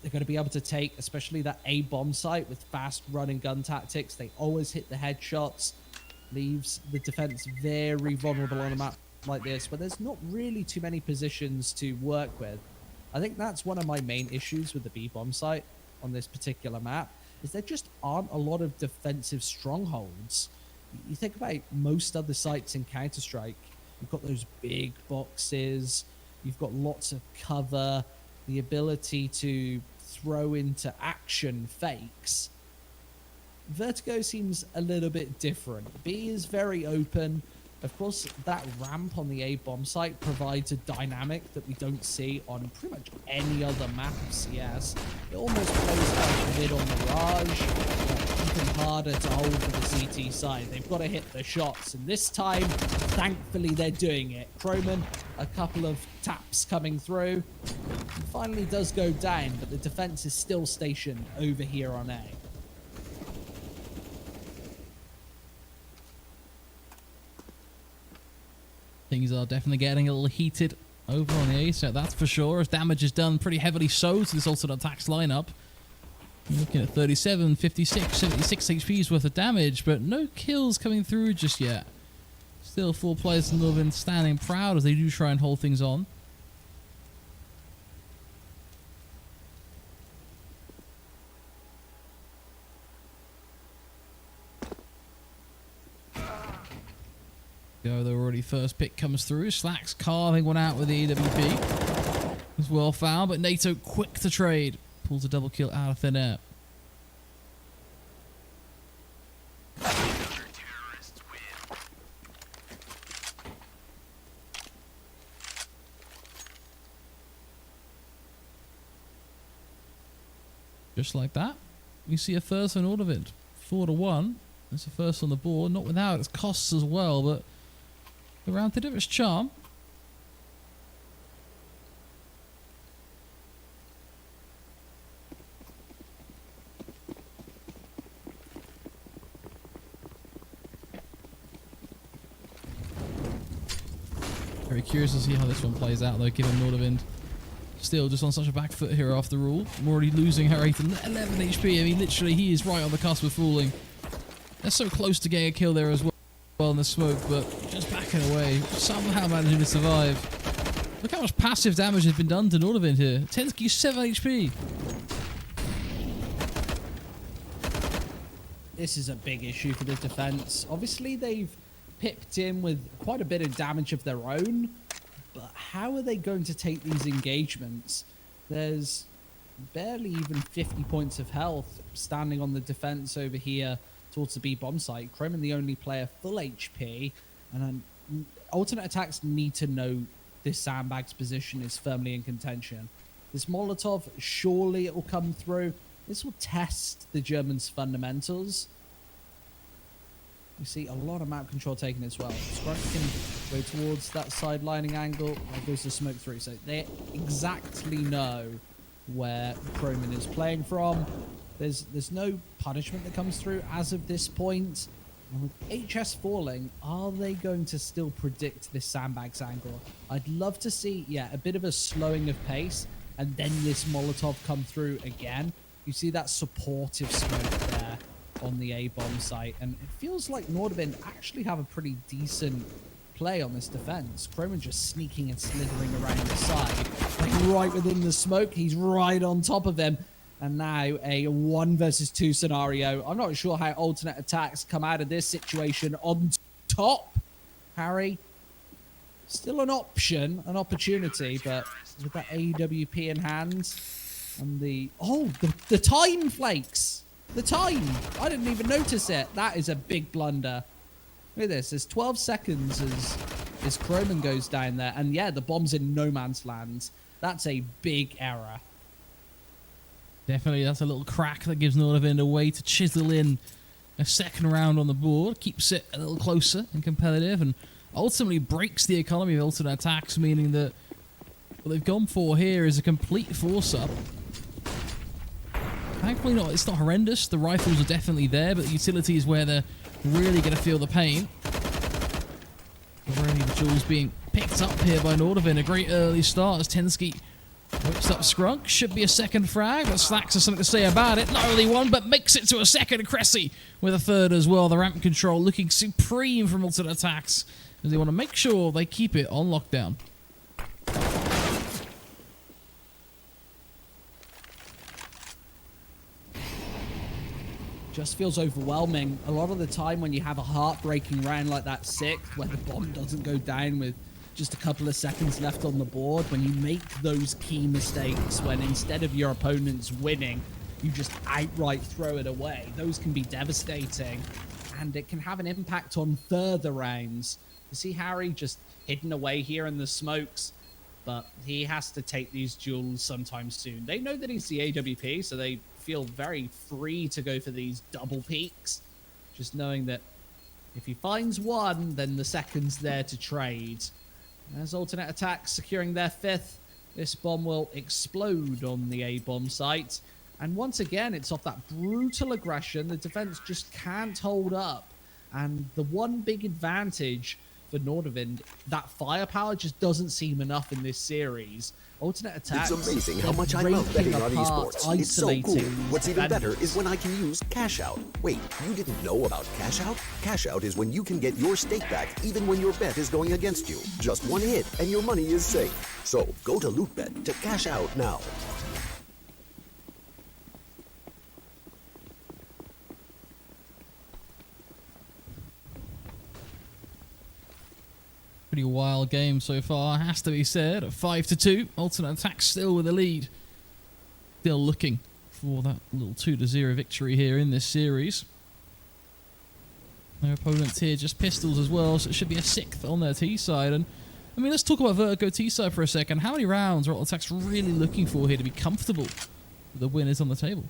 They're going to be able to take, especially that A bomb site with fast run and gun tactics. They always hit the headshots, leaves the defense very vulnerable on a map like this, where there's not really too many positions to work with. I think that's one of my main issues with the B bomb site on this particular map, is there just aren't a lot of defensive strongholds. You think about most other sites in Counter-Strike, you've got those big boxes, you've got lots of cover, the ability to throw into action fakes. Vertigo seems a little bit different. B is very open. Of course, that ramp on the A bomb site provides a dynamic that we don't see on pretty much any other map of CS. It almost plays like mid on Mirage, but even harder to hold for the CT side. They've got to hit the shots, and this time, thankfully, they're doing it. Croman, a couple of taps coming through. He finally does go down, but the defense is still stationed over here on A. Things are definitely getting a little heated over on the A, so that's for sure, as damage is done pretty heavily so to this alternate attacks lineup. You're looking at 37, 56, 76 HP's worth of damage, but no kills coming through just yet. Still 4 players in Northern standing proud as they do try and hold things on. Go, the already first pick comes through. Slacks carving one out with the EWP. Was well found, but NATO quick to trade. Pulls a double kill out of thin air. Just like that, we see a first on Ordervind. 4-1. That's a first on the board, not without its costs as well, but the round did have its charm. Very curious to see how this one plays out though, given Nordavind still just on such a back foot here after all. I'm already losing her 8 and 11 HP. I mean, literally, he is right on the cusp of falling. They're so close to getting a kill there as well in the smoke, but just backing away, somehow managing to survive. Look how much passive damage has been done to Nordavind here. Tensky 7 HP. This is a big issue for the defense. Obviously, they've pipped in with quite a bit of damage of their own, but how are they going to take these engagements? There's barely even 50 points of health standing on the defense over here towards the B bomb site. Croman the only player full HP, and alternate attacks need to know this sandbag's position is firmly in contention. This Molotov, surely it will come through. This will test the Germans' fundamentals. You see a lot of map control taken as well. Scrunk can go towards that sidelining angle. There goes the smoke through. So they exactly know where Croman is playing from. There's no punishment that comes through as of this point. And with HS falling, are they going to still predict this sandbags angle? I'd love to see, yeah, a bit of a slowing of pace, and then this Molotov come through again. You see that supportive smoke there on the A-bomb site, and it feels like Nordavind actually have a pretty decent play on this defense. Croman just sneaking and slithering around the side, like right within the smoke. He's right on top of them. And now a 1 versus 2 scenario. I'm not sure how alternate attacks come out of this situation on top. Harry, still an option, an opportunity, but with that AWP in hand and the time flakes. The time. I didn't even notice it. That is a big blunder. Look at this. There's 12 seconds as Croman goes down there. And yeah, the bomb's in no man's land. That's a big error. Definitely, that's a little crack that gives Nordavind a way to chisel in a second round on the board, keeps it a little closer and competitive, and ultimately breaks the economy of alternate attacks, meaning that what they've gone for here is a complete force-up. Thankfully, it's not horrendous. The rifles are definitely there, but the utility is where they're really going to feel the pain. Already the jewels being picked up here by Nordavind. A great early start as Tensky whips up Scrunk. Should be a second frag, but Slacks has something to say about it. Not only one, but makes it to a second. Cressy with a third as well. The ramp control looking supreme from alternate attacks, as they want to make sure they keep it on lockdown. Just feels overwhelming. A lot of the time when you have a heartbreaking round like that 6th, where the bomb doesn't go down with just a couple of seconds left on the board, when you make those key mistakes, when instead of your opponents winning, you just outright throw it away, those can be devastating, and it can have an impact on further rounds. You see Harry just hidden away here in the smokes, but he has to take these duels sometime soon. They know that he's the AWP, so they feel very free to go for these double peaks, just knowing that if he finds one, then the second's there to trade. As alternate attacks securing their 5th, this bomb will explode on the A-bomb site. And once again, it's off that brutal aggression. The defense just can't hold up. And the one big advantage for Nordavind, that firepower just doesn't seem enough in this series. Alternate attacks. It's amazing how much I love betting on esports. It's so cool. What's even better is when I can use Cash Out. Wait, you didn't know about Cash Out? Cash Out is when you can get your stake back even when your bet is going against you. Just one hit and your money is safe. So go to LootBet to cash out now. Pretty wild game so far, has to be said. 5-2, alternate attack still with the lead. Still looking for that little 2-0 victory here in this series. Their opponents here just pistols as well, so it should be a 6th on their T side. And I mean, let's talk about Vertigo T side for a second. How many rounds are alternate attacks really looking for here to be comfortable? The win is on the table.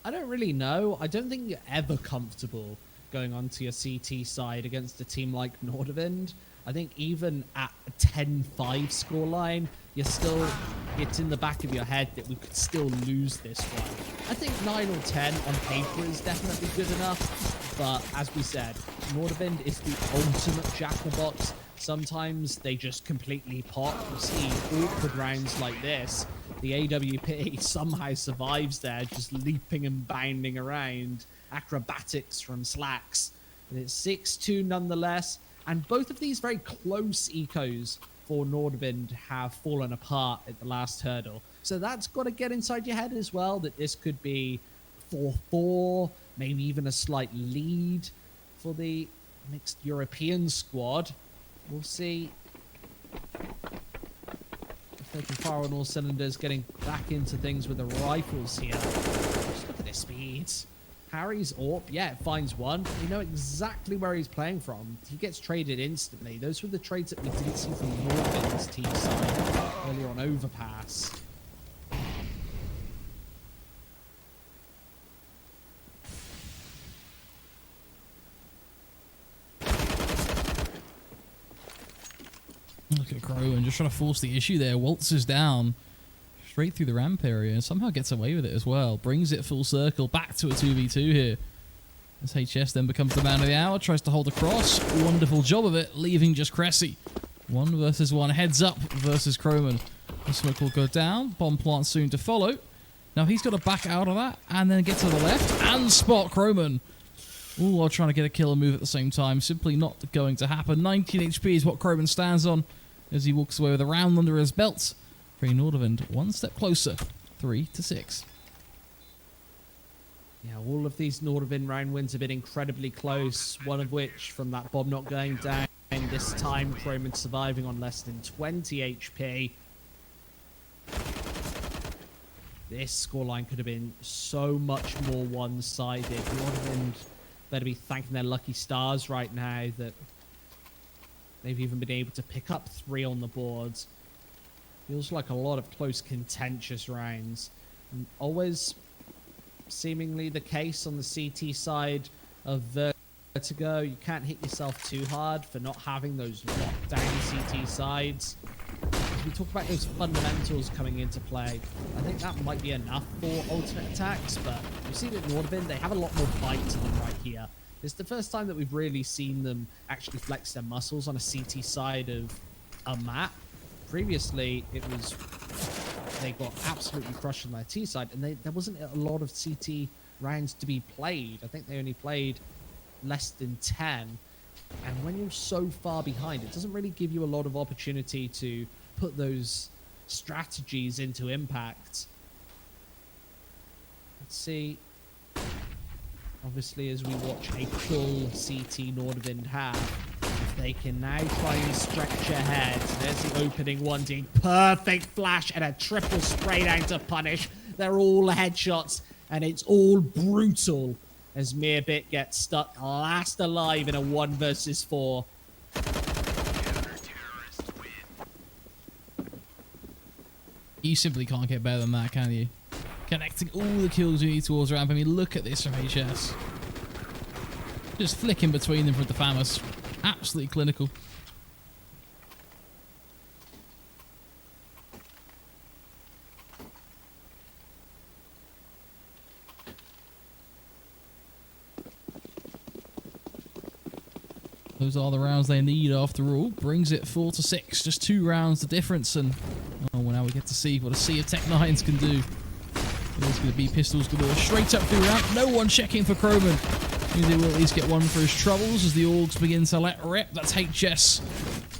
I don't really know. I don't think you're ever comfortable going onto your CT side against a team like Nordavind. I think even at a 10-5 scoreline, it's in the back of your head that we could still lose this one. I think 9 or 10 on paper is definitely good enough, but as we said, Nordavind is the ultimate jack-in-the-box. Sometimes they just completely pop. You see awkward rounds like this. The AWP somehow survives there, just leaping and bounding around. Acrobatics from Slacks. And it's 6-2 nonetheless. And both of these very close ecos for Nordavind have fallen apart at the last hurdle. So that's got to get inside your head as well, that this could be 4-4, maybe even a slight lead for the mixed European squad. We'll see. They can fire on all cylinders, getting back into things with the rifles here. Just look at their speeds. Harry's AWP, yeah, it finds one. We know exactly where he's playing from. He gets traded instantly. Those were the trades that we didn't see from Northern's team side earlier on Overpass. Look at Crow and just trying to force the issue there. Waltzes down straight through the ramp area and somehow gets away with it as well. Brings it full circle back to a 2v2 here. As HS then becomes the man of the hour, tries to hold across. Wonderful job of it, leaving just Cressy. 1 versus 1, heads up versus Croman. The smoke will go down. Bomb plant soon to follow. Now he's got to back out of that and then get to the left and spot Croman. Ooh, while trying to get a kill and move at the same time. Simply not going to happen. 19 HP is what Croman stands on as he walks away with a round under his belt. Bringing Nordavind 1 step closer. 3-6. Yeah, all of these Nordavind round wins have been incredibly close. One of which from that bomb not going down. This time, Croman surviving on less than 20 HP. This scoreline could have been so much more one-sided. Nordavind better be thanking their lucky stars right now that they've even been able to pick up 3 on the boards. Feels like a lot of close, contentious rounds. And always seemingly the case on the CT side of Vertigo. You can't hit yourself too hard for not having those lockdown CT sides. As we talk about those fundamentals coming into play, I think that might be enough for ultimate attacks, but we've seen it in Nordavind, they have a lot more bite to them right here. It's the first time that we've really seen them actually flex their muscles on a CT side of a map. Previously, it was they got absolutely crushed on their T side, and there wasn't a lot of CT rounds to be played. I think they only played less than 10. And when you're so far behind, it doesn't really give you a lot of opportunity to put those strategies into impact. Let's see. Obviously, as we watch a full CT Nordavind have, if they can now try and stretch ahead. There's the opening 1D. Perfect flash and a triple spray down to punish. They're all headshots, and it's all brutal as Meerbit gets stuck last alive in a 1 versus 4. You simply can't get better than that, can you? Connecting all the kills you need towards ramp. I mean, look at this from HS. Just flicking between them with the FAMAS. Absolutely clinical. Those are the rounds they need after all. Brings it 4-6. Just 2 rounds the difference. And oh, well, now we get to see what a sea of Tech 9s can do. There's going to be pistols galore straight up through ramp. No one checking for Croman. Maybe they will at least get one for his troubles as the Orgs begin to let rip. That's HS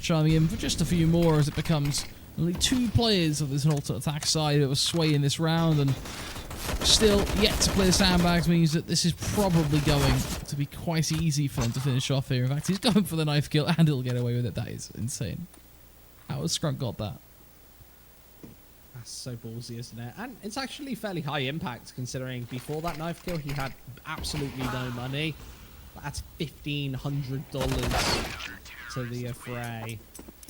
chiming in for just a few more as it becomes only 2 players of this ultimate attack side that was swaying this round, and still yet to clear sandbags means that this is probably going to be quite easy for them to finish off here. In fact, he's going for the knife kill and he'll get away with it. That is insane. How has Scrunk got that? That's so ballsy, isn't it? And it's actually fairly high impact considering before that knife kill he had absolutely no money. That's $1,500 to the affray.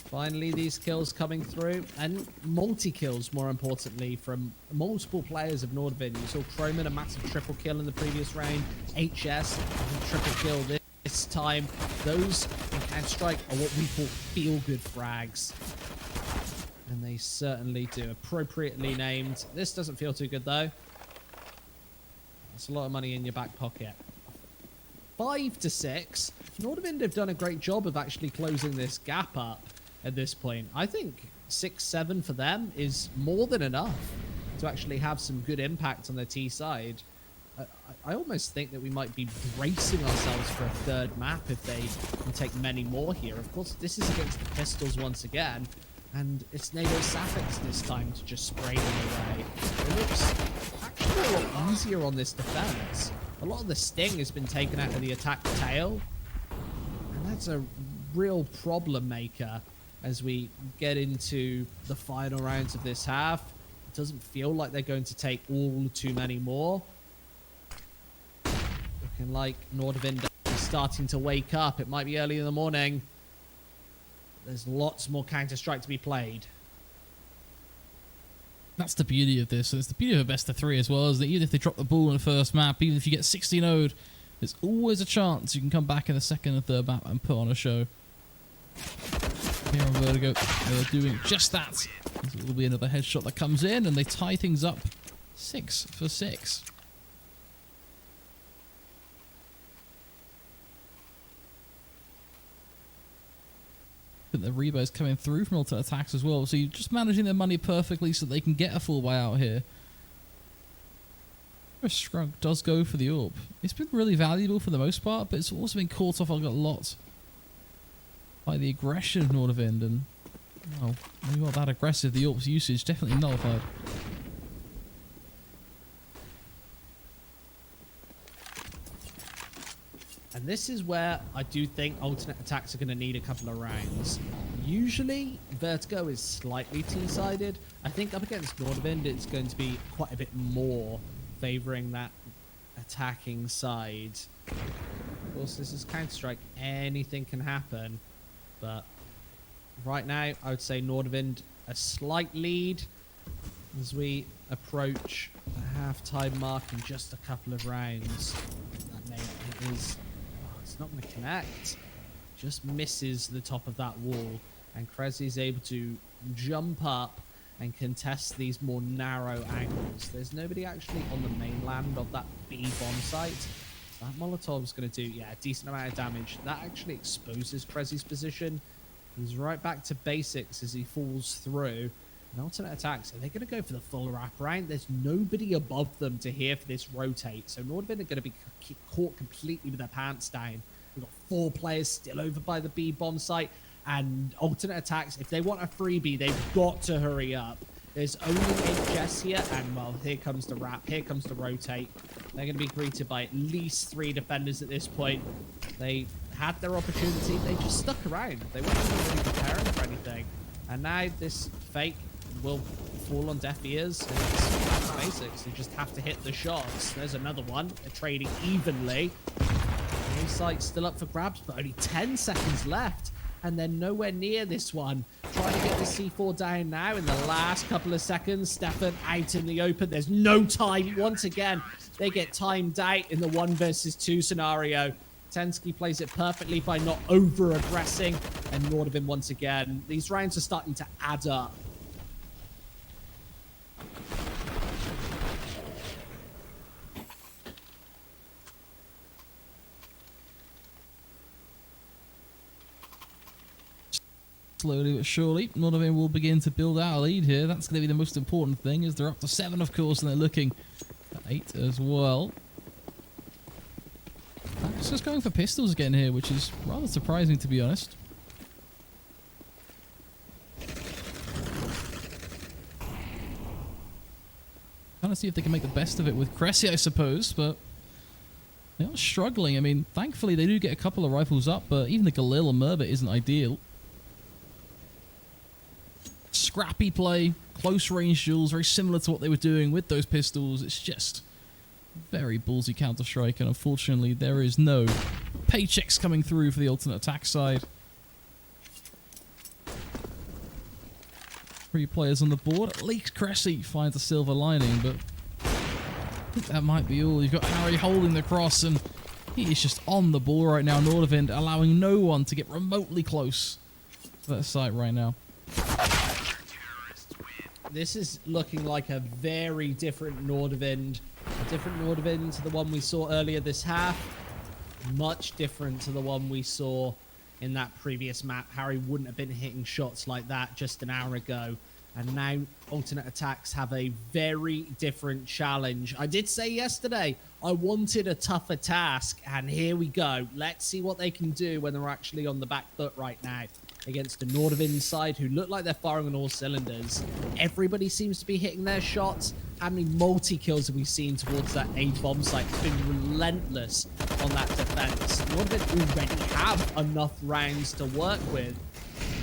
Finally, these kills coming through, and multi-kills, more importantly, from multiple players of Nordavind. You saw Croman, a massive triple kill in the previous round. HS, a triple kill this time. Those in Counter-Strike are what we call feel-good frags. And they certainly do. Appropriately named. This doesn't feel too good, though. That's a lot of money in your back pocket. 5-6. Nordavind have done a great job of actually closing this gap up at this point. I think 6-7 for them is more than enough to actually have some good impact on their T side. I almost think that we might be bracing ourselves for a 3rd map if they can take many more here. Of course, this is against the Pistols once again. And it's NATO Sapphics this time to just spray them away. It looks actually a lot easier on this defense. A lot of the sting has been taken out of the attack tail. And that's a real problem maker. as we get into the final rounds of this half. It doesn't feel like they're going to take all too many more. Looking like Nordavind is starting to wake up. It might be early in the morning. There's lots more Counter-Strike to be played. That's the beauty of this. And it's the beauty of a best of 3 as well, is that even if they drop the ball in the first map, even if you get 16-0'd, there's always a chance you can come back in the second and third map and put on a show. Here on Vertigo, they're doing just that. There will be another headshot that comes in, and they tie things up 6 for 6. But the rebos coming through from alternate attacks as well, so you're just managing their money perfectly so they can get a full buyout here. Scrug does go for the AWP. It's been really valuable for the most part, but it's also been caught off a lot by the aggression of Nordavind, and well, when you're not that aggressive, the AWP's usage definitely nullified. And this is where I do think alternate attacks are going to need a couple of rounds. Usually, Vertigo is slightly T-sided. I think up against Nordavind, it's going to be quite a bit more favouring that attacking side. Of course, this is Counter-Strike. Anything can happen. But right now, I would say Nordavind a slight lead as we approach the half-time mark in just a couple of rounds. That name is... it's not going to connect. Just misses the top of that wall. And Krezi is able to jump up and contest these more narrow angles. There's nobody actually on the mainland of that B bomb site. So that Molotov's going to do, yeah, a decent amount of damage. That actually exposes Krezi's position. He's right back to basics as he falls through. And alternate attacks, are they going to go for the full wrap round? There's nobody above them to here for this rotate. So Nordavind are going to be caught completely with their pants down. We've got 4 players still over by the B bomb site. And alternate attacks, if they want a freebie, they've got to hurry up. There's only HS here, and well, here comes the wrap, here comes the rotate. They're going to be greeted by at least 3 defenders at this point. They had their opportunity, they just stuck around. They weren't even really preparing for anything. And now this fake will fall on deaf ears, and it's basics. They just have to hit the shots. There's another one. They're trading evenly. The site's still up for grabs, but only 10 seconds left. And they're nowhere near this one. Trying to get the C4 down now in the last couple of seconds. Stefan out in the open. There's no time. Once again, they get timed out in the 1 versus 2 scenario. Tensky plays it perfectly by not over-aggressing. And Nordavind once again. These rounds are starting to add up. Slowly but surely, Nordavind will begin to build out a lead here. That's going to be the most important thing, as they're up to 7, of course, and they're looking at 8 as well. Max just going for pistols again here, which is rather surprising, to be honest. Trying to see if they can make the best of it with Cressy, I suppose, but they are struggling. I mean, thankfully they do get a couple of rifles up, but even the Galil and Merva isn't ideal. Scrappy play, close range duels, very similar to what they were doing with those pistols. It's just very ballsy Counter-Strike, and unfortunately there is no paychecks coming through for the alternate attack side. 3 players on the board. At least Cressy finds a silver lining, but I think that might be all. You've got Harry holding the cross, and he is just on the ball right now. Nordavind allowing no one to get remotely close to that site right now. This is looking like a very different Nordavind. A different Nordavind to the one we saw earlier this half. Much different to the one we saw in that previous map. Harry wouldn't have been hitting shots like that just an hour ago. And now alternate attacks have a very different challenge. I did say yesterday I wanted a tougher task, and here we go. Let's see what they can do when they're actually on the back foot right now against the Nordavind side, who look like they're firing on all cylinders. Everybody seems to be hitting their shots. How many multi-kills have we seen towards that A bomb site? It's been relentless on that defense. Nordavind already have enough rounds to work with.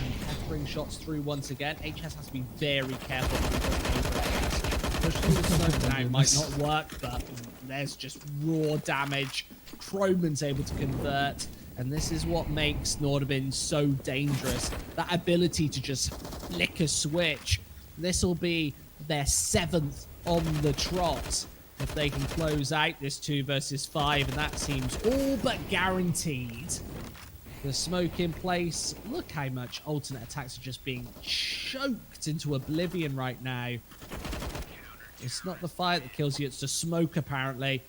And bring shots through once again. HS has to be very careful. Push through the smoke now might not work, but there's just raw damage. Croman's able to convert, and this is what makes Nordabin so dangerous. That ability to just flick a switch. This will be their 7th on the trot if they can close out this 2 versus 5, and that seems all but guaranteed. The smoke in place. Look how much alternate attacks are just being choked into oblivion right now. It's not the fire that kills you, it's the smoke apparently.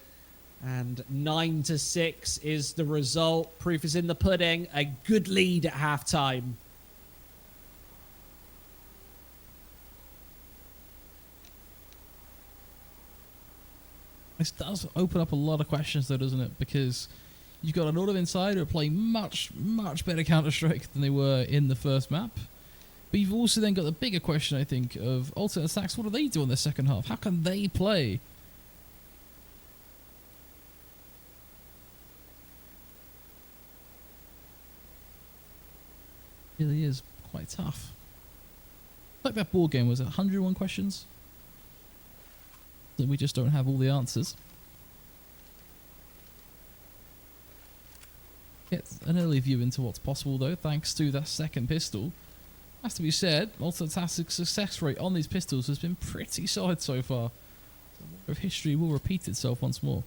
And 9-6 is the result. Proof is in the pudding. A good lead at halftime. This does open up a lot of questions though, doesn't it? Because you've got an order of inside who are playing much better Counter-Strike than they were in the first map. But you've also then got the bigger question, I think, of alternate attacks. What do they do in the second half? How can they play? It really is quite tough. Like that board game, was it 101 questions? That we just don't have all the answers. Get an early view into what's possible though, thanks to that second pistol. Has to be said, multi-task success rate on these pistols has been pretty solid so far. So if history will repeat itself once more.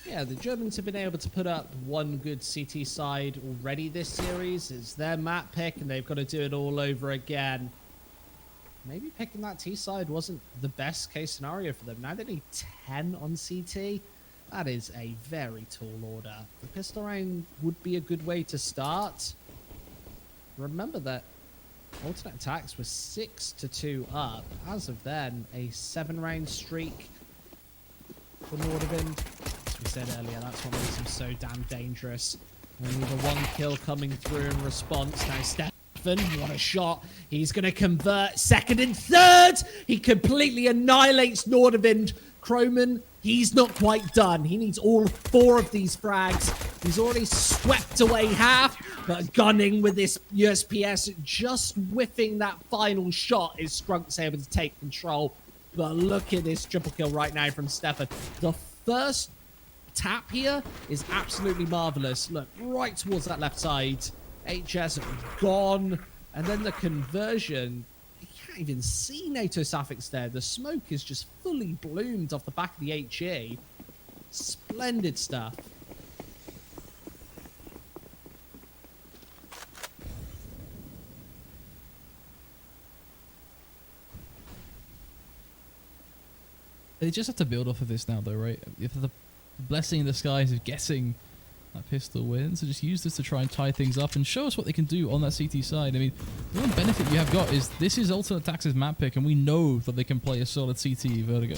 Yeah, the Germans have been able to put up one good CT side already this series. It's their map pick, and they've got to do it all over again. Maybe picking that T side wasn't the best case scenario for them. Now they need 10 on CT. That is a very tall order. The pistol round would be a good way to start. Remember that alternate attacks was 6-2 up. As of then, a 7-round streak for Nordavind. As we said earlier, that's what makes him so damn dangerous. Only the 1 kill coming through in response. Now Stefan, what a shot. He's going to convert 2nd and 3rd. He completely annihilates Nordavind. Croman, he's not quite done. He needs all 4 of these frags. He's already swept away half, but gunning with this USPS, just whiffing that final shot is Skrunk's able to take control. But look at this triple kill right now from Stefan. The first tap here is absolutely marvelous. Look, right towards that left side. HS gone. And then the conversion. You can't even see NATO suffix there. The smoke is just fully bloomed off the back of the HE. Splendid stuff. They just have to build off of this now, though, right? If the blessing in disguise of getting that pistol win, so just use this to try and tie things up and show us what they can do on that CT side. I mean, the one benefit you have got is this is Alternate Tax's map pick, and we know that they can play a solid CT Vertigo.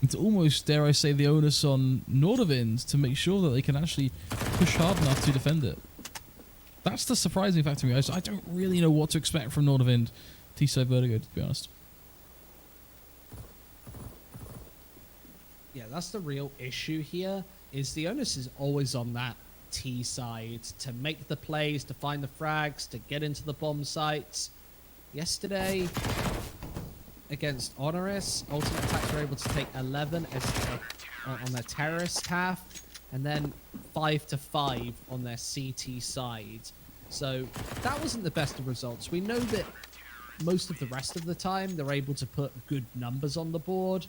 It's almost, dare I say, the onus on Nordavind to make sure that they can actually push hard enough to defend it. That's the surprising factor to me, guys. I don't really know what to expect from Nordavind T-side Vertigo, to be honest. Yeah, that's the real issue here, is the onus is always on that T side to make the plays, to find the frags, to get into the bomb sites. Yesterday, against Honoris, alternate attacks were able to take 11 on their terrorist half, and then 5-5 on their CT side. So that wasn't the best of results. We know that most of the rest of the time, they're able to put good numbers on the board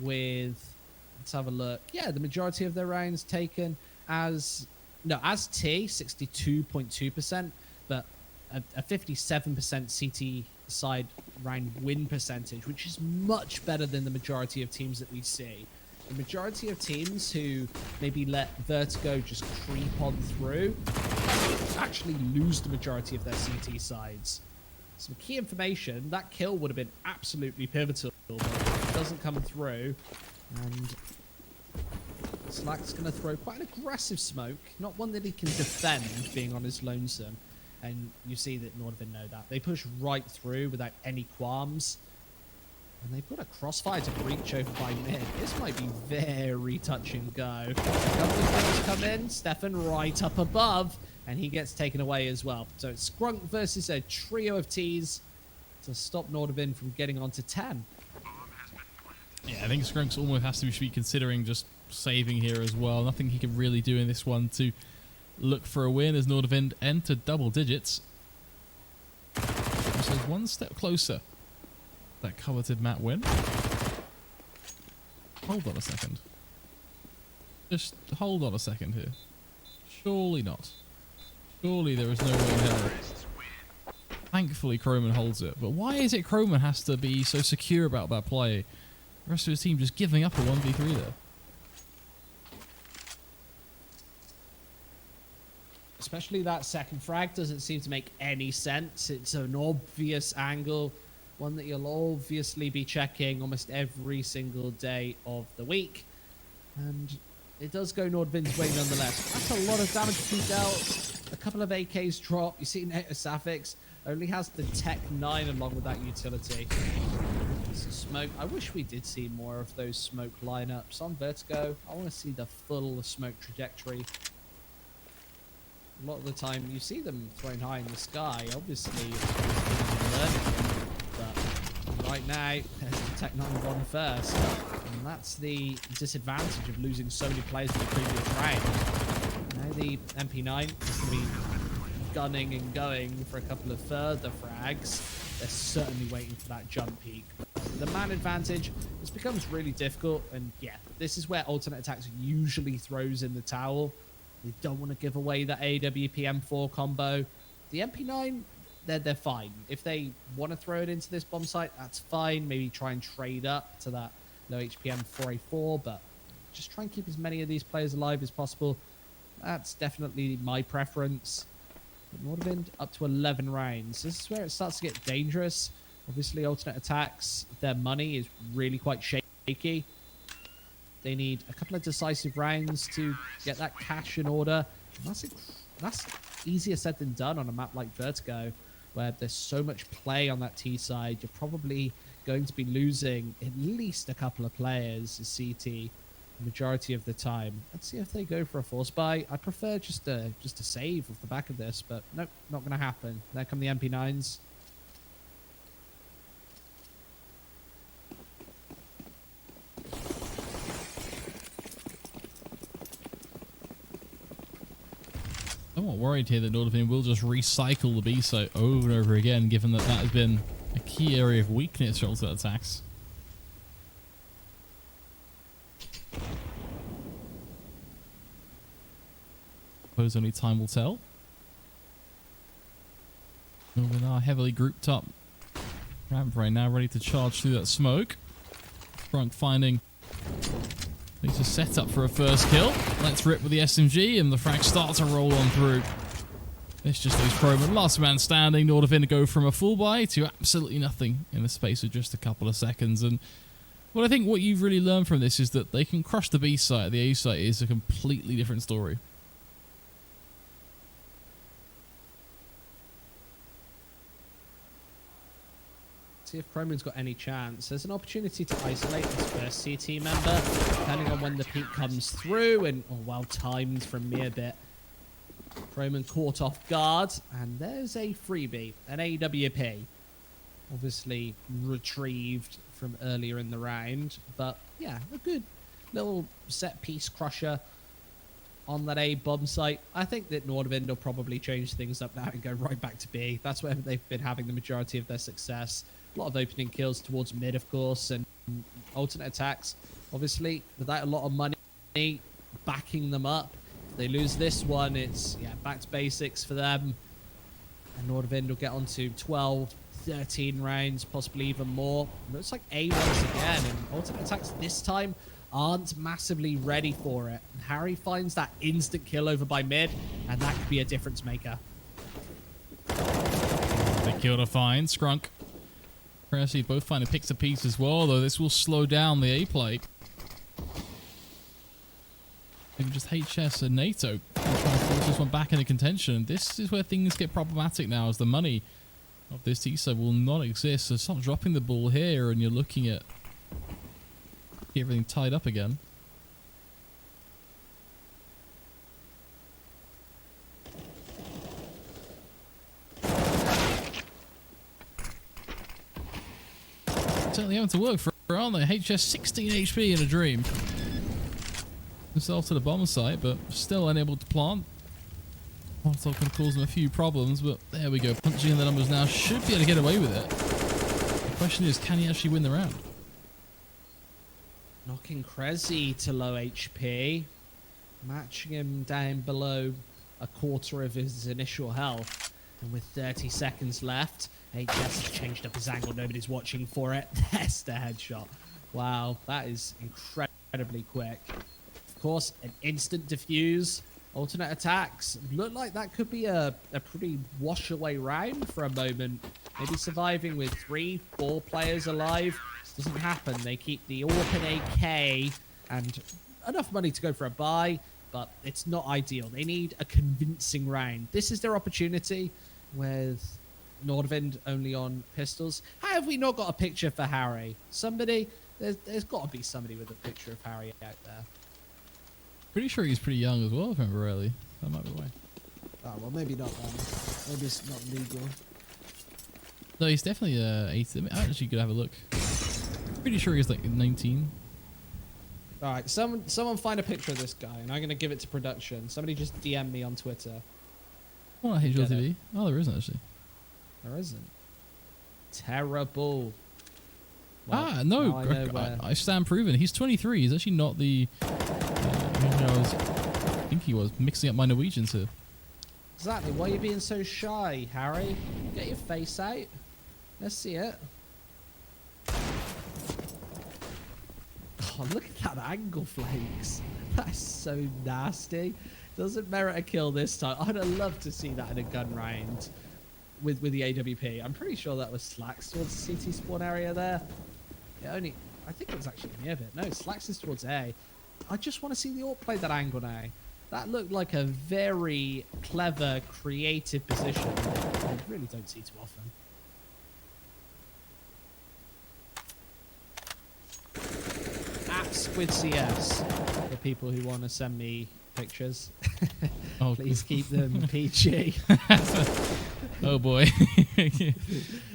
with... Let's have a look. Yeah, the majority of their rounds taken as T, 62.2%, but a 57% CT side round win percentage, which is much better than the majority of teams that we see. The majority of teams who maybe let Vertigo just creep on through actually lose the majority of their CT sides. Some key information, that kill would have been absolutely pivotal, but it doesn't come through. And Slack's going to throw quite an aggressive smoke, not one that he can defend being on his lonesome. And you see that Nordavind know that. They push right through without any qualms. And they've got a crossfire to breach over by mid. This might be very touch and go. A couple of things come in. Stefan right up above. And he gets taken away as well. So it's Skrunk versus a trio of T's to stop Nordavind from getting onto 10. Yeah, I think Skrunk's almost has to be considering just saving here as well. Nothing he can really do in this one to look for a win as Nordavind entered double digits. So he's one step closer. That coveted map win. Hold on a second. Just hold on a second here. Surely not. Surely there is no way in hell. Thankfully Croman holds it. But why is it Croman has to be so secure about that play? The rest of his team just giving up a 1v3 there. Especially that second frag doesn't seem to make any sense. It's an obvious angle, one that you'll obviously be checking almost every single day of the week. And it does go Nordvind's way nonetheless. That's a lot of damage to be dealt. A couple of AKs drop. You see Sapphics only has the Tech 9 along with that utility. Smoke. I wish we did see more of those smoke lineups on Vertigo. I want to see the full smoke trajectory. A lot of the time you see them thrown high in the sky. Obviously, but right now, Tech 9 gone first. And that's the disadvantage of losing so many players in the previous round. Now the MP9 is going to be gunning and going for a couple of further frags. They're certainly waiting for that jump peak. The man advantage, this becomes really difficult, and yeah, this is where alternate attacks usually throws in the towel. They don't want to give away the AWP-M4 combo. The MP9, they're fine. If they want to throw it into this bomb site, that's fine. Maybe try and trade up to that low HP M4A4, but just try and keep as many of these players alive as possible. That's definitely my preference. Nordavind up to 11 rounds. This is where it starts to get dangerous. Obviously, alternate attacks, their money is really quite shaky. They need a couple of decisive rounds to get that cash in order. And that's easier said than done on a map like Vertigo, where there's so much play on that T side. You're probably going to be losing at least a couple of players as CT the majority of the time. Let's see if they go for a force buy. I prefer just a save off the back of this, but nope, not going to happen. There come the MP9s. Somewhat worried here that Nordavind will just recycle the B site over and over again, given that that has been a key area of weakness for alternate attacks. Suppose only time will tell. Nordavind are heavily grouped up. Ramp right now ready to charge through that smoke. Skrunk finding needs a setup for a first kill. Let's rip with the SMG, and the frags start to roll on through. It's just those Croman. Last man standing. Nordavind go from a full buy to absolutely nothing in the space of just a couple of seconds. And well, I think what you've really learned from this is that they can crush the B site. The A site is a completely different story. See if Croman's got any chance. There's an opportunity to isolate this first CT member, depending on when the peak comes through, and well timed from me a bit. Croman caught off guard, and there's a freebie, an AWP. Obviously retrieved from earlier in the round, but yeah, a good little set piece crusher on that A bomb site. I think that Nordavind will probably change things up now and go right back to B. That's where they've been having the majority of their success. A lot of opening kills towards mid, of course, and alternate attacks. Obviously, without a lot of money backing them up, if they lose this one, it's back to basics for them. And Nordavind will get on to 12, 13 rounds, possibly even more. It looks like A once again, and alternate attacks this time aren't massively ready for it. And Harry finds that instant kill over by mid, and that could be a difference maker. The kill to find Skrunk. Actually, both find a pick to piece as well, though this will slow down the A play. Maybe just HS and NATO trying to force this one back into contention. This is where things get problematic now, as the money of this T-side will not exist. So stop dropping the ball here, and you're looking at everything tied up again. Certainly having to work for, aren't they? HS 16 HP in a dream. Themselves to the bomb site, but still unable to plant. Also can cause them a few problems, but there we go. Punching in the numbers now, should be able to get away with it. The question is, can he actually win the round? Knocking Krezi to low HP, matching him down below a quarter of his initial health. And with 30 seconds left, HS has changed up his angle. Nobody's watching for it. There's the headshot. Wow, that is incredibly quick. Of course, an instant defuse. Alternate attacks. Look like that could be a pretty wash away round for a moment. Maybe surviving with 3-4 players alive. Doesn't happen. They keep the AWP AK and enough money to go for a buy, but it's not ideal. They need a convincing round. This is their opportunity with Nordvind only on pistols. How have we not got a picture for Harry? Somebody, there's got to be somebody with a picture of Harry out there. Pretty sure he's pretty young as well, if I remember rightly. That might be why. Oh, well, maybe not then. Maybe it's not legal. No, he's definitely 18. I actually could have a look. Pretty sure he's like 19. All right, someone find a picture of this guy, and I'm going to give it to production. Somebody just DM me on Twitter. Well, HLTV. Oh, there isn't actually. There isn't. Terrible. Well, No, now I know where- I stand proven. He's 23. He's actually not the. I think he was mixing up my Norwegians here. Exactly. Why are you being so shy, Harry? Get your face out. Let's see it. Oh, look at that angle, Flakes. That's so nasty. Doesn't merit a kill this time. I'd have loved to see that in a gun round with the AWP. I'm pretty sure that was Slacks towards the CT spawn area there. I think it was actually near it. No, Slacks is towards A. I just want to see the AWP play that angle now. That looked like a very clever, creative position that I really don't see too often. At Squid CS, for people who want to send me pictures, Oh, please keep them PG. Oh boy. Here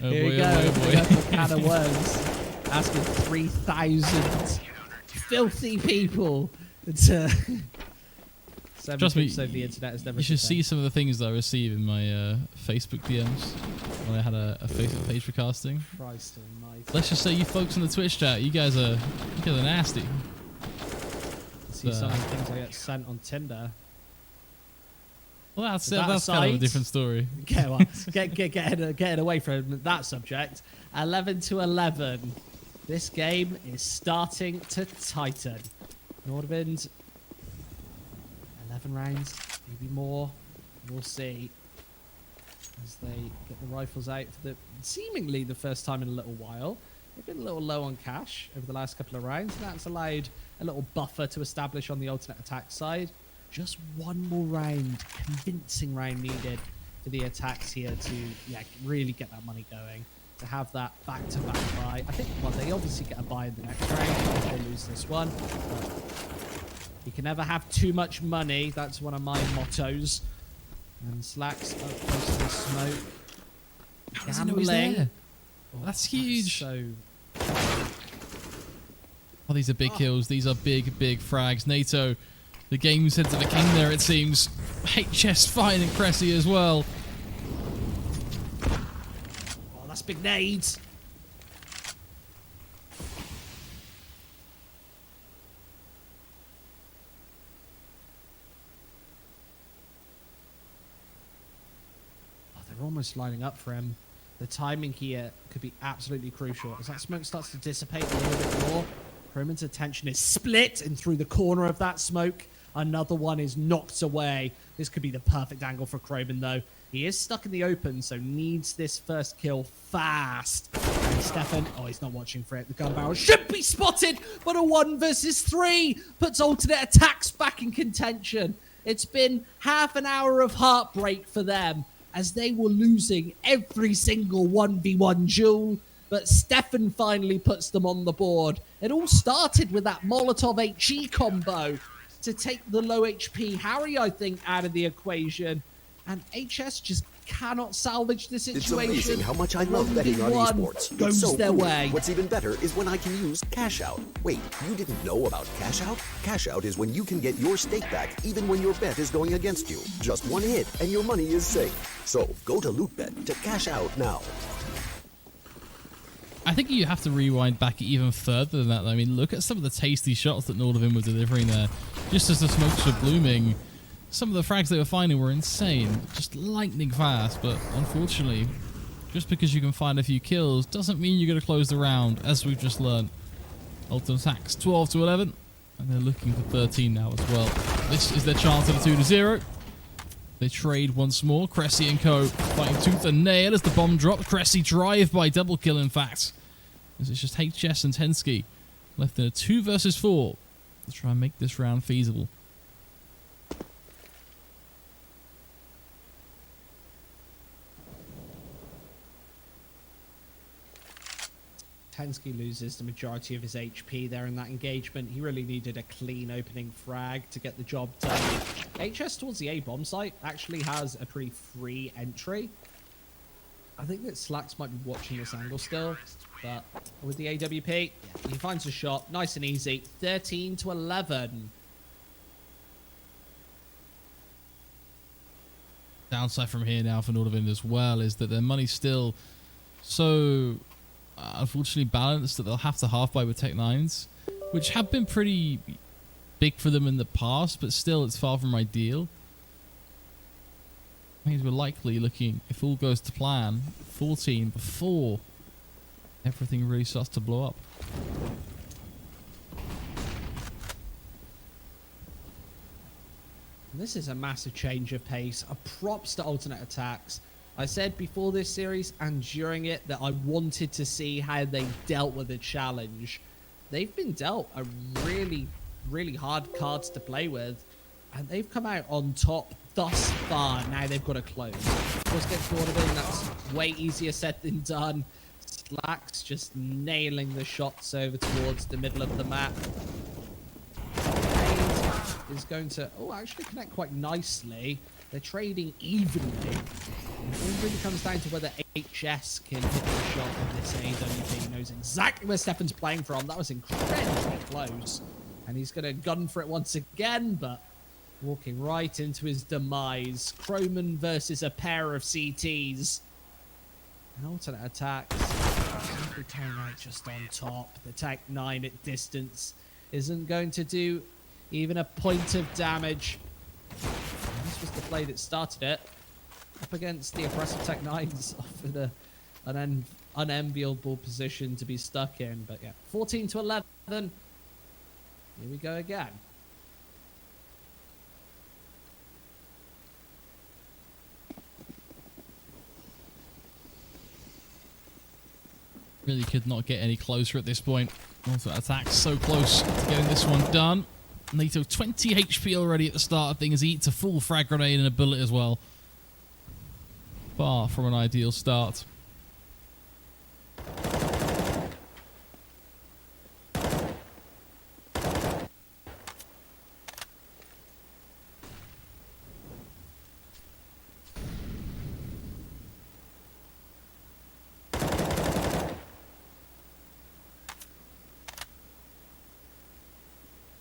we go. Oh boy. A can of worms. Asking 3,000 filthy people to send Trust me, so the internet has never. You should see some of the things that I receive in my Facebook DMs when I had a Facebook page for casting. Christ almighty. Let's just say you folks in the Twitch chat, you guys are nasty. See some of the things I get sent on Tinder. Well, that's that kind of a aside? different story. Getting away from that subject. 11-11. This game is starting to tighten. Nordvind, 11 rounds, maybe more. We'll see. As they get the rifles out for seemingly the first time in a little while. They've been a little low on cash over the last couple of rounds, and that's allowed a little buffer to establish on the alternate attack side. Just one more round, convincing round needed for the attacks here to really get that money going. To have that back-to-back buy. I think, well, they obviously get a buy in the next round if they lose this one. But you can never have too much money. That's one of my mottos. And Slacks up close to the smoke. How does he know he's there? Oh, That's huge. So Oh, these are big kills. These are big frags. NATO, the game sense of the king there, it seems. HS fine and Cressy as well. that's big nades. Oh, they're almost lining up for him. The timing here could be absolutely crucial. As that smoke starts to dissipate a little bit more, Croman's attention is split, and through the corner of that smoke, another one is knocked away. This could be the perfect angle for Croman, though. He is stuck in the open, so needs this first kill fast. And Stefan, oh, he's not watching for it. The gun barrel should be spotted, but a 1 versus 3 puts alternate attacks back in contention. It's been half an hour of heartbreak for them. as they were losing every single 1v1 duel. But Stefan finally puts them on the board. It all started with that Molotov HE combo to take the low HP Harry, I think, out of the equation. And HS just cannot salvage the situation. It's amazing how much I love betting on 1v1 esports. goes It's so their cool. way. What's even better is when I can use Cash Out. Wait, you didn't know about Cash Out? Cash Out is when you can get your stake back even when your bet is going against you. Just one hit and your money is safe. So go to LootBet to cash out now. I think you have to rewind back even further than that. I mean, look at some of the tasty shots that Nordovin were delivering there. Just as the smokes were blooming, some of the frags they were finding were insane. Just lightning fast, but unfortunately, just because you can find a few kills doesn't mean you're going to close the round, as we've just learned. Ultimate attacks 12 to 11, and they're looking for 13 now as well. This is their chance at a 2 to 0. They trade once more. Cressy and co. fighting tooth and nail as the bomb dropped. Cressy drive by double kill, in fact. As it's just HS and Tensky left in a 2 versus 4 to try and make this round feasible. Tensky loses the majority of his HP there in that engagement. He really needed a clean opening frag to get the job done. HS towards the A bomb site actually has a pretty free entry. I think that Slacks might be watching this angle still, but with the AWP, yeah, he finds a shot, nice and easy. 13 to 11. Downside from here now for Nordovin as well is that their money's still so unfortunately balanced that they'll have to half buy with Tech 9s, which have been pretty big for them in the past, but still it's far from ideal. I think we're likely looking, if all goes to plan, 14 before everything really starts to blow up. This is a massive change of pace. A props to alternate attacks. I said before this series and during it that I wanted to see how they dealt with the challenge. They've been dealt a really, really hard cards to play with, and they've come out on top thus far. Now they've got to close. Of course, against Nordovin, that's way easier said than done. Slacks just nailing the shots over towards the middle of the map. Is going to actually connect quite nicely. They're trading evenly. It all really comes down to whether HS can hit the shot with this AWP. He knows exactly where Stefan's playing from. That was incredibly close. And he's going to gun for it once again, but walking right into his demise. Croman versus a pair of CTs. An alternate attack. Simply carrying out just on top. The Tech 9 at distance isn't going to do even a point of damage. And this was the play that started it. Up against the oppressive Tech 9s, offered an unenviable position to be stuck in. But yeah, 14 to 11. Here we go again. Really could not get any closer at this point. Also, attacks so close to getting this one done. NATO 20 HP already at the start of things. Eats a full frag grenade and a bullet as well. Far from an ideal start.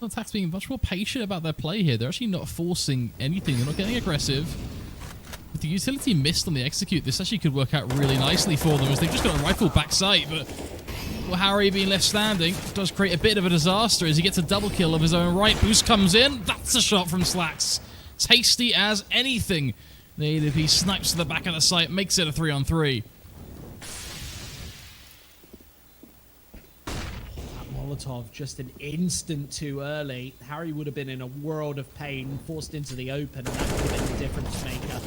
Attack's being much more patient about their play here. They're actually not forcing anything. They're not getting aggressive. With the utility missed on the execute, this actually could work out really nicely for them as they've just got a rifle back sight. But Harry being left standing does create a bit of a disaster as he gets a double kill of his own right. Boost comes in. That's a shot from Slacks. Tasty as anything. The AWP snipes to the back of the site, makes it a 3-on-3. Molotov just an instant too early. Harry would have been in a world of pain, forced into the open, and that would have been the difference maker.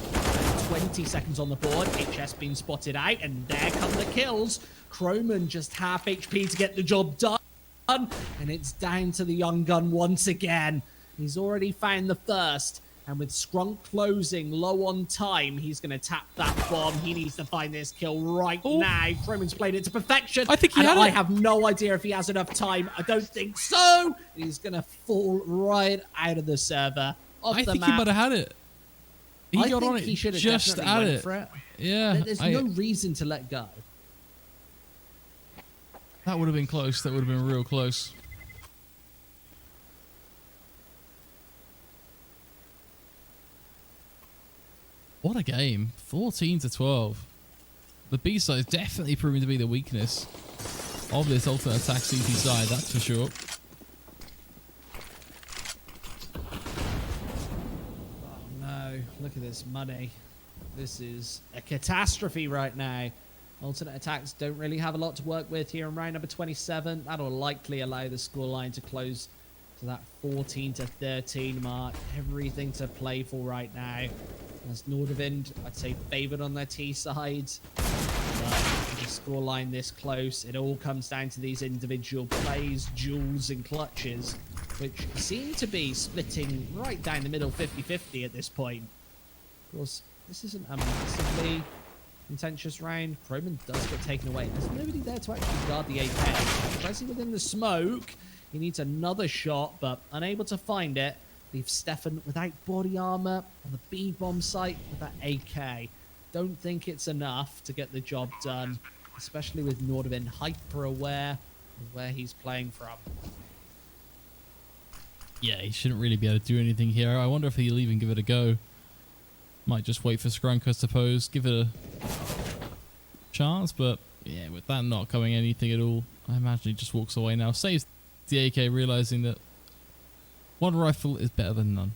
20 seconds on the board, HS being spotted out, and there come the kills. Croman just half HP to get the job done, and it's down to the young gun once again. He's already found the first. And with Scrunk closing low on time, he's going to tap that bomb. He needs to find this kill right now. Croman's played it to perfection. I think he had I it. have no idea if he has enough time. I don't think so. He's going to fall right out of the server. Off I the think map. he might have had it. He I got think on it he should have just definitely at went it. for it. Yeah. There's no reason to let go. That would have been close. That would have been real close. What a game. 14-12. The B side is definitely proving to be the weakness of this alternate attack CT side, that's for sure. Oh no, look at this money. This is a catastrophe right now. Alternate attacks don't really have a lot to work with here in round number 27. That'll likely allow the scoreline to close to that 14-13 mark. Everything to play for right now. As Nordavind, I'd say favoured on their T side. But with the scoreline this close, it all comes down to these individual plays, duels and clutches, which seem to be splitting right down the middle 50-50 at this point. Of course, this isn't a massively contentious round. Croman does get taken away. There's nobody there to actually guard the AK. Pressing within the smoke. He needs another shot, but unable to find it. Leaves Stefan without body armor on the B bomb site with that AK. Don't think it's enough to get the job done, especially with Nordavind hyper aware of where he's playing from. Yeah, he shouldn't really be able to do anything here. I wonder if he'll even give it a go. Might just wait for Scrunk, I suppose. Give it a chance, but yeah, with that not coming anything at all, I imagine he just walks away now. Saves the AK, realizing that one rifle is better than none.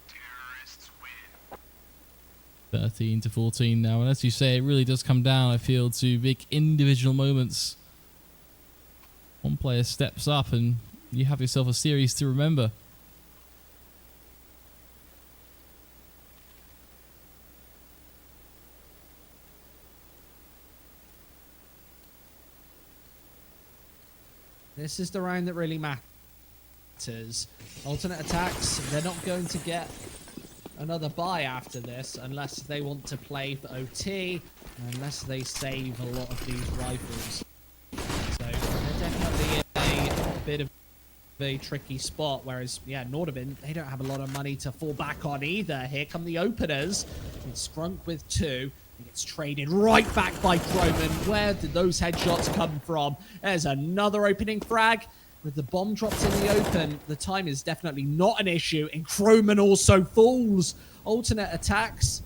Terrorists win. 13-14 now, and as you say, it really does come down, I feel, to big individual moments. One player steps up and you have yourself a series to remember. This is the round that really matters. Alternate attacks, they're not going to get another buy after this unless they want to play for OT, unless they save a lot of these rifles. So they're definitely in a bit of a tricky spot, whereas, yeah, Nordavind, they don't have a lot of money to fall back on either. Here come the openers. It's Scrunk with 2. It gets traded right back by Croman. Where did those headshots come from? There's another opening frag. With the bomb drops in the open, the time is definitely not an issue, and Croman also falls. Alternate attacks,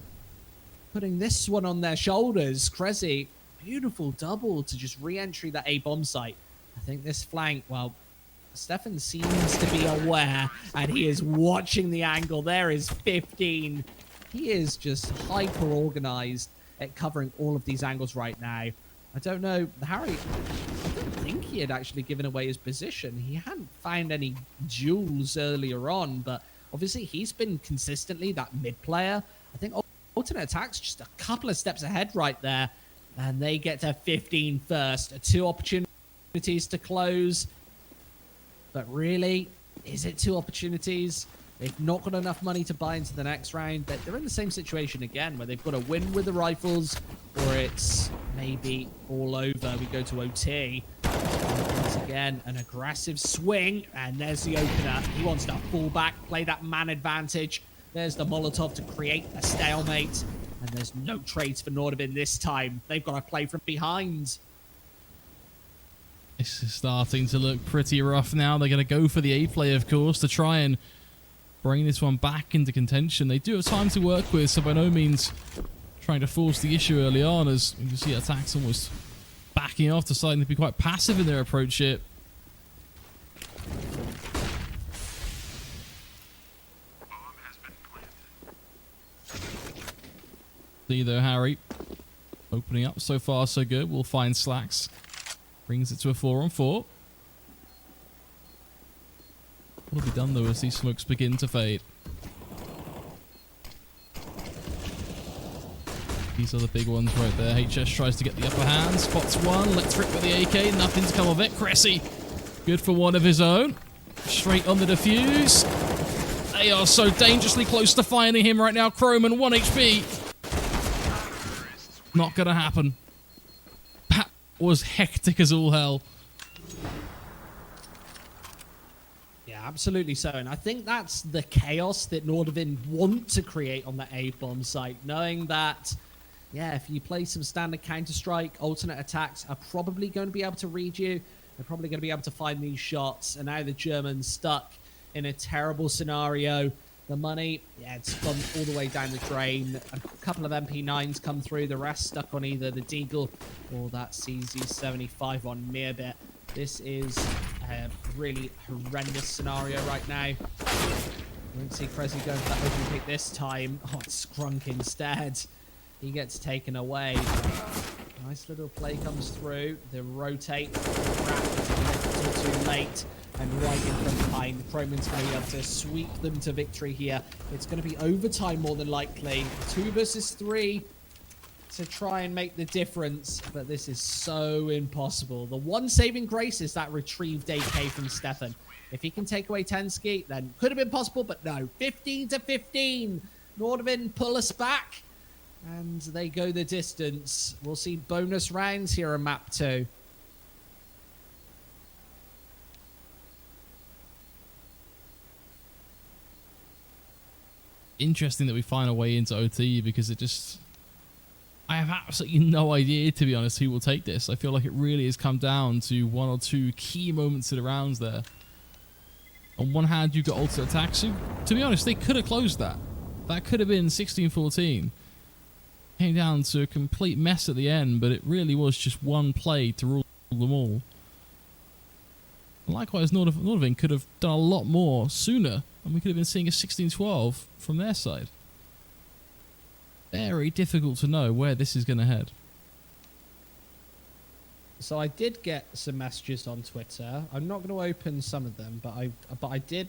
putting this one on their shoulders. Krezi, beautiful double to just re-entry that A bomb site. I think this flank, well, Stefan seems to be aware, and he is watching the angle. There is 15. He is just hyper-organized at covering all of these angles right now. I don't know, Harry, I don't think he had actually given away his position. He hadn't found any duels earlier on, but obviously he's been consistently that mid player. I think alternate attacks just a couple of steps ahead right there, and they get to 15 first. 2 opportunities to close, but really, is it 2 opportunities? They've not got enough money to buy into the next round. They're in the same situation again, where they've got to win with the rifles, or it's maybe all over. We go to OT. Once again, an aggressive swing, and there's the opener. He wants to fall back, play that man advantage. There's the Molotov to create a stalemate, and there's no trades for Nordavind this time. They've got to play from behind. This is starting to look pretty rough now. They're going to go for the A play, of course, to try and bring this one back into contention. They do have time to work with, so by no means trying to force the issue early on, as you can see attacks almost backing off, deciding to be quite passive in their approach here. Bomb has been planted. See though, Harry opening up so far so good. We'll find Slacks, brings it to a 4-on-4. What'll be done though as these smokes begin to fade? These are the big ones right there. HS tries to get the upper hand, spots one, lets rip with the AK, nothing to come of it. Cressy, good for one of his own. Straight on the defuse. They are so dangerously close to finding him right now. Croman, 1 HP. Not gonna happen. That was hectic as all hell. Yeah, absolutely so. And I think that's the chaos that Nordavind want to create on the A-bomb site, knowing that, yeah, if you play some standard Counter-Strike, alternate attacks are probably going to be able to read you. They're probably going to be able to find these shots. And now the Germans stuck in a terrible scenario. The money, yeah, it's gone all the way down the drain. A couple of MP9s come through. The rest stuck on either the Deagle or that CZ75 on Meerbit. This is a really horrendous scenario right now. I won't see Cressy going for that open pick this time. Oh, it's Skrunk instead. He gets taken away. Nice little play comes through. The rotate, wrap, a little too late. And right in from behind, Croman's going to be able to sweep them to victory here. It's going to be overtime more than likely. 2 versus 3 to try and make the difference, but this is so impossible. The one saving grace is that retrieved AK from Stefan. If he can take away Tensky, then could have been possible, but no. 15-15. Nordavind pull us back, and they go the distance. We'll see bonus rounds here on map 2. Interesting that we find a way into OT because it just... I have absolutely no idea, to be honest, who will take this. I feel like it really has come down to 1 or 2 key moments in the rounds there. On one hand, you've got Ultra Attacks, who, to be honest, they could have closed that. That could have been 16-14. Came down to a complete mess at the end, but it really was just one play to rule them all. Likewise, Nordavind could have done a lot more sooner, and we could have been seeing a 16-12 from their side. Very difficult to know where this is going to head. So I did get some messages on Twitter. I'm not going to open some of them, but I did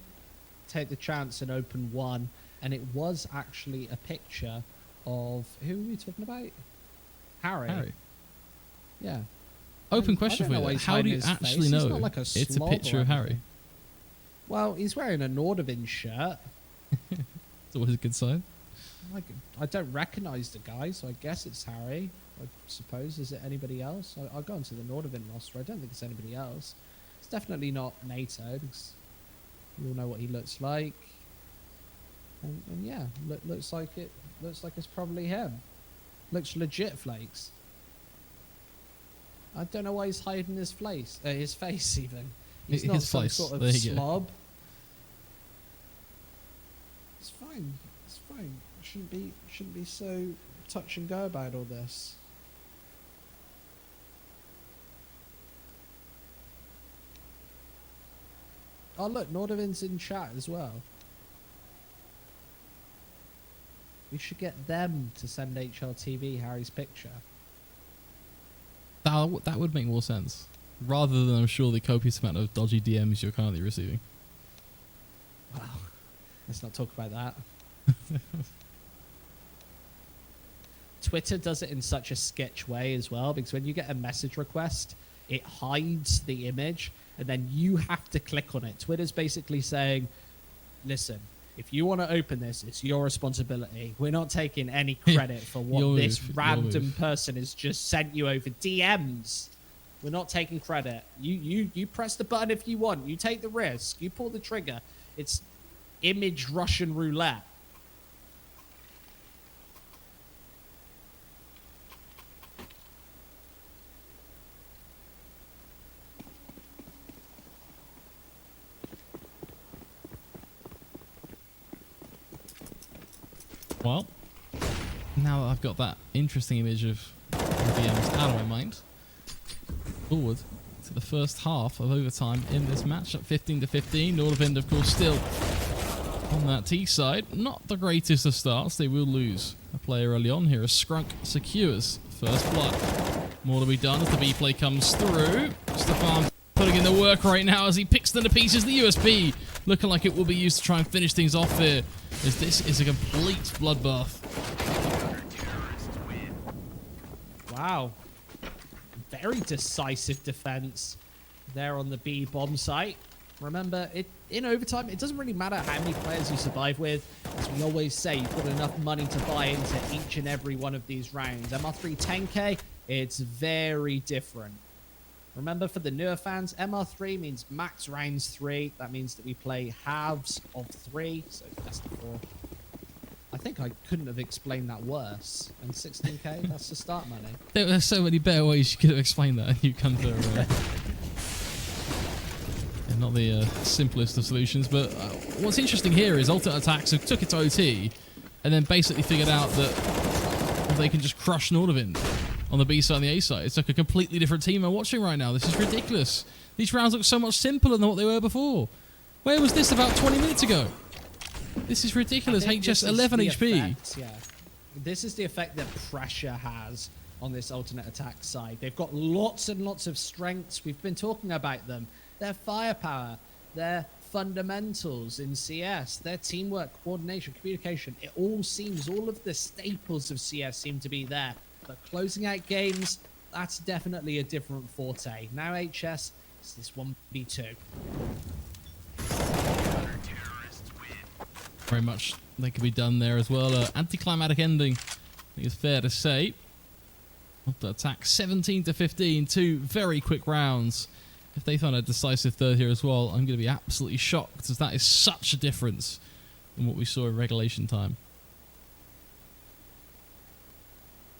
take the chance and open one, and it was actually a picture of... Who are we talking about? Harry. Yeah. Open question for you. How do you actually know like it's a picture of Harry? Well, he's wearing a Nordavind shirt. It's always a good sign. I don't recognise the guy, so I guess it's Harry. I suppose. Is it anybody else? I'll go into the Nordavind roster. I don't think it's anybody else. It's definitely not NATO, because you all know what he looks like. And yeah, looks like it's probably him. Looks legit, Flakes. I don't know why he's hiding his face even. He's not some sort of slob. It's fine. It's fine. Shouldn't be so touch and go about all this. Oh look, Nordavind's in chat as well. We should get them to send HLTV Harry's picture. That would make more sense. Rather than, I'm sure, the copious amount of dodgy DMs you're currently receiving. Wow. Let's not talk about that. Twitter does it in such a sketch way as well, because when you get a message request, it hides the image, and then you have to click on it. Twitter's basically saying, listen, if you want to open this, it's your responsibility. We're not taking any credit for what this random person has just sent you over DMs. We're not taking credit. You press the button if you want. You take the risk. You pull the trigger. It's image Russian roulette. Well, now that I've got that interesting image of DMs out of my mind, forward to the first half of overtime in this matchup, 15-15. Nordavind, of course, still on that T side. Not the greatest of starts. They will lose a player early on here as Skrunk secures first blood. More to be done as the B play comes through. Stefan putting in the work right now as he picks them to pieces. The USP looking like it will be used to try and finish things off here, as this is a complete bloodbath. Wow. Very decisive defense there on the B bomb site. Remember, in overtime, it doesn't really matter how many players you survive with. As we always say, you've got enough money to buy into each and every one of these rounds. MR3 10k, it's very different. Remember, for the newer fans, MR3 means max rounds 3. That means that we play halves of 3, so best of 4. I think I couldn't have explained that worse. And 16k, that's the start money. There are so many better ways you could have explained that, and you come to not the simplest of solutions. But what's interesting here is Ultimate Attacks took it to OT, and then basically figured out that they can just crush Nordavind on the B side and the A side. It's like a completely different team I'm watching right now. This is ridiculous. These rounds look so much simpler than what they were before. Where was this about 20 minutes ago? This is ridiculous. HS 11 HP. Effect, yeah. This is the effect that pressure has on this alternate attack side. They've got lots and lots of strengths. We've been talking about them. Their firepower, their fundamentals in CS, their teamwork, coordination, communication. It all seems, all of the staples of CS seem to be there. But closing out games, that's definitely a different forte. Now HS is this 1v2. Very much they could be done there as well. Anticlimactic ending, I think it's fair to say. The attack 17 to 15, 2 very quick rounds. If they find a decisive third here as well, I'm going to be absolutely shocked, as that is such a difference in what we saw in regulation time.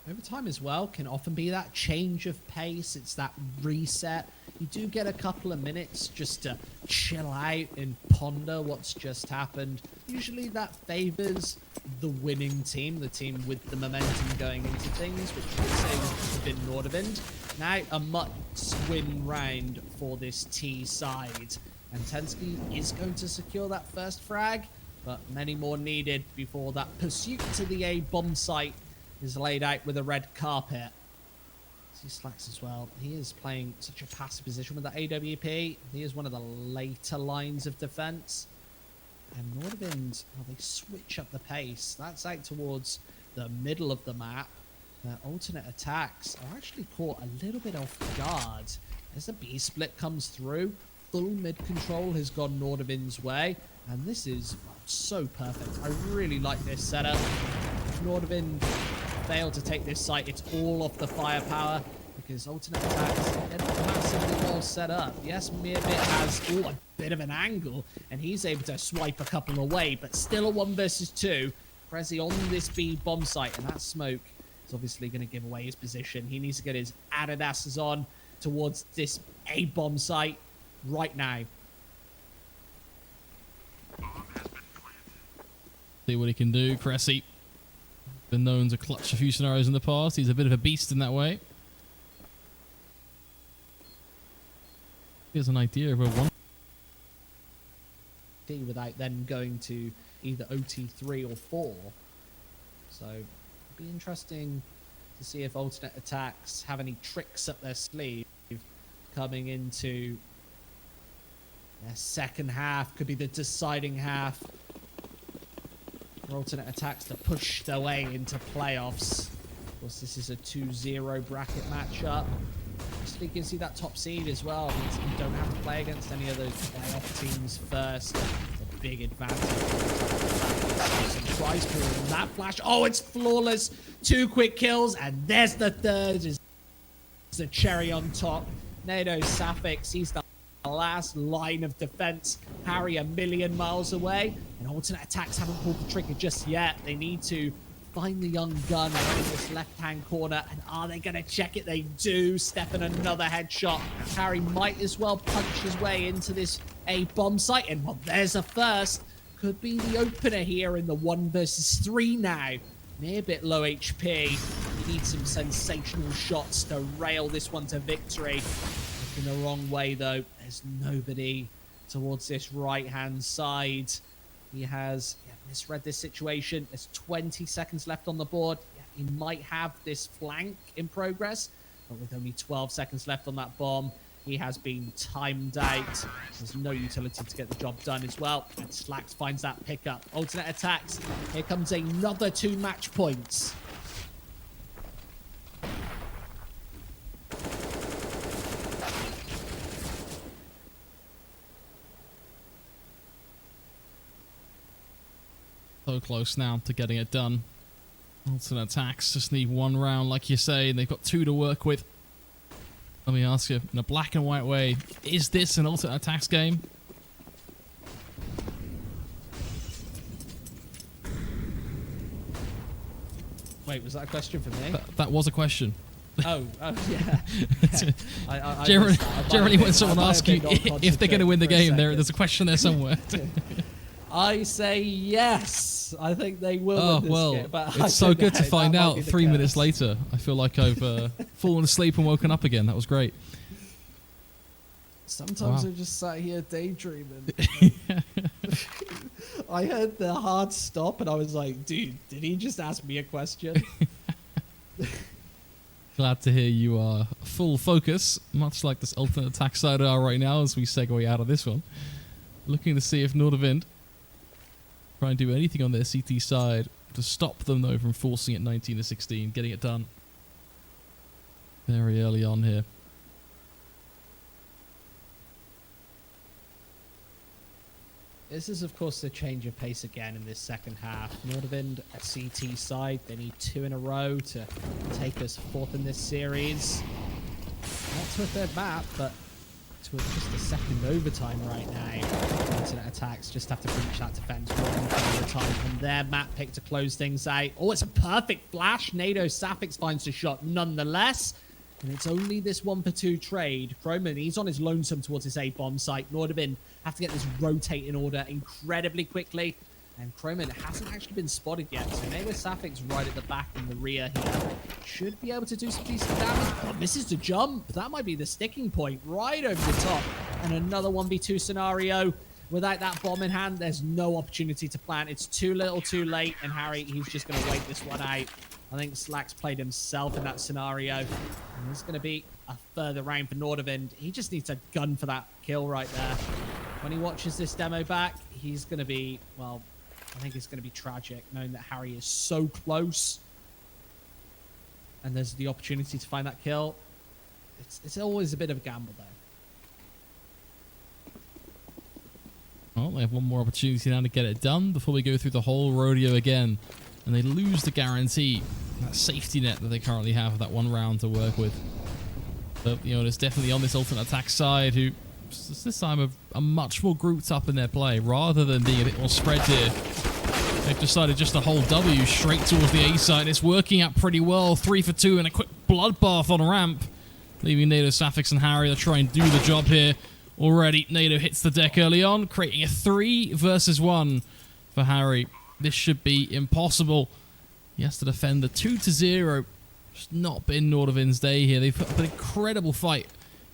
Overtime as well can often be that change of pace. It's that reset. You do get a couple of minutes just to chill out and ponder what's just happened. Usually that favors the winning team, the team with the momentum going into things, which would say would have been Nordavind. Now a must-win round for this T side. And Tensky is going to secure that first frag, but many more needed before that pursuit to the A bomb site is laid out with a red carpet. See Slacks as well. He is playing such a passive position with that AWP. He is one of the later lines of defense. And Nordavind, well, they switch up the pace. That's out towards the middle of the map. Their alternate attacks are actually caught a little bit off guard. As the B split comes through, full mid control has gone Nordavind's way. And this is so perfect. I really like this setup. Nordavind failed to take this site. It's all off the firepower because alternate attacks, they're not massively well set up. Yes, Mearbit has a bit of an angle and he's able to swipe a couple away, but still a 1 versus 2. Prezi on this B bomb site, and that smoke is obviously going to give away his position. He needs to get his Adidas's on towards this A bomb site right now. See what he can do. Cressy been known to clutch a few scenarios in the past. He's a bit of a beast in that way. He has an idea of a one. Without then going to either OT3 or 4. So it'll be interesting to see if alternate attacks have any tricks up their sleeve coming into their second half. Could be the deciding half. Alternate attacks to push their way into playoffs. Of course, this is a 2-0 bracket matchup. So you can see that top seed as well. It means you don't have to play against any of those playoff teams first. It's a big advantage. Tries for that flash. Oh, it's flawless. 2 quick kills, and there's the third. It's the cherry on top. Nado Safix, he's the last line of defense. Harry a million miles away, and alternate attacks haven't pulled the trigger just yet. They need to find the young gun in this left-hand corner, and are they going to check it? They do. Step in another headshot. Harry might as well punch his way into this A bomb site, and well, there's a first. Could be the opener here in the 1 versus 3 now. Near a bit low HP. You need some sensational shots to rail this one to victory. Looking the wrong way though. There's nobody towards this right-hand side. He has misread this situation. There's 20 seconds left on the board. He might have this flank in progress, but with only 12 seconds left on that bomb, He has been timed out. There's no utility to get the job done as well. And Slacks finds that pickup. Alternate attacks. Here comes another 2 match points. So close now to getting it done. Alternate attacks just need 1 round, like you say, and they've got 2 to work with. Let me ask you, in a black and white way, is this an alternate attacks game? Wait, was that a question for me? That was a question. Oh, yeah. I Generally, when someone asks you if they're going to win the game, there's a question there somewhere. I say yes. I think they will win this game. But it's so good to find out 3 minutes later. I feel like I've fallen asleep and woken up again. That was great. Sometimes I just sat here daydreaming. I heard the hard stop and I was like, dude, did he just ask me a question? Glad to hear you are full focus, much like this alternate attack side are right now as we segue out of this one. Looking to see if Nordavind try and do anything on their CT side to stop them, though, from forcing it 19 to 16, getting it done very early on here. This is, of course, the change of pace again in this second half. Nordavind, a CT side, they need 2 in a row to take us 4th in this series. Not to a 3rd map, but to just a 2nd overtime right now. Alternate attacks just have to breach that defense 1 overtime on their map pick to close things out. Oh, it's a perfect flash. NATO Sapphics finds the shot nonetheless. And it's only this 1-for-2 trade. Croman, he's on his lonesome towards his A-bomb site. Nordavind have to get this rotate in order incredibly quickly. And Croman hasn't actually been spotted yet. So NATO Sapphics right at the back in the rear here. Should be able to do some decent damage. Oh, misses the jump. That might be the sticking point right over the top. And another 1v2 scenario. Without that bomb in hand, there's no opportunity to plant. It's too little too late. And Harry, he's just going to wait this one out. I think Slacks played himself in that scenario. And there's going to be a further round for Nordavind. He just needs a gun for that kill right there. When he watches this demo back, he's going to be, well, I think it's going to be tragic knowing that Harry is so close. And there's the opportunity to find that kill. It's always a bit of a gamble, though. Well, they have one more opportunity now to get it done before we go through the whole rodeo again. And they lose the guarantee, that safety net that they currently have, that 1 round to work with. But, you know, there's definitely on this alternate attack side who, this time, are much more grouped up in their play, rather than being a bit more spread here. They've decided just to hold W straight towards the A side. It's working out pretty well. 3 for 2 and a quick bloodbath on ramp, leaving NATO Sapphics and Harry to try and do the job here. Already, NATO hits the deck early on, creating a 3 versus 1 for Harry. This should be impossible. He has to defend the 2-0. Just not been Nordavind's day here. They've put up an incredible fight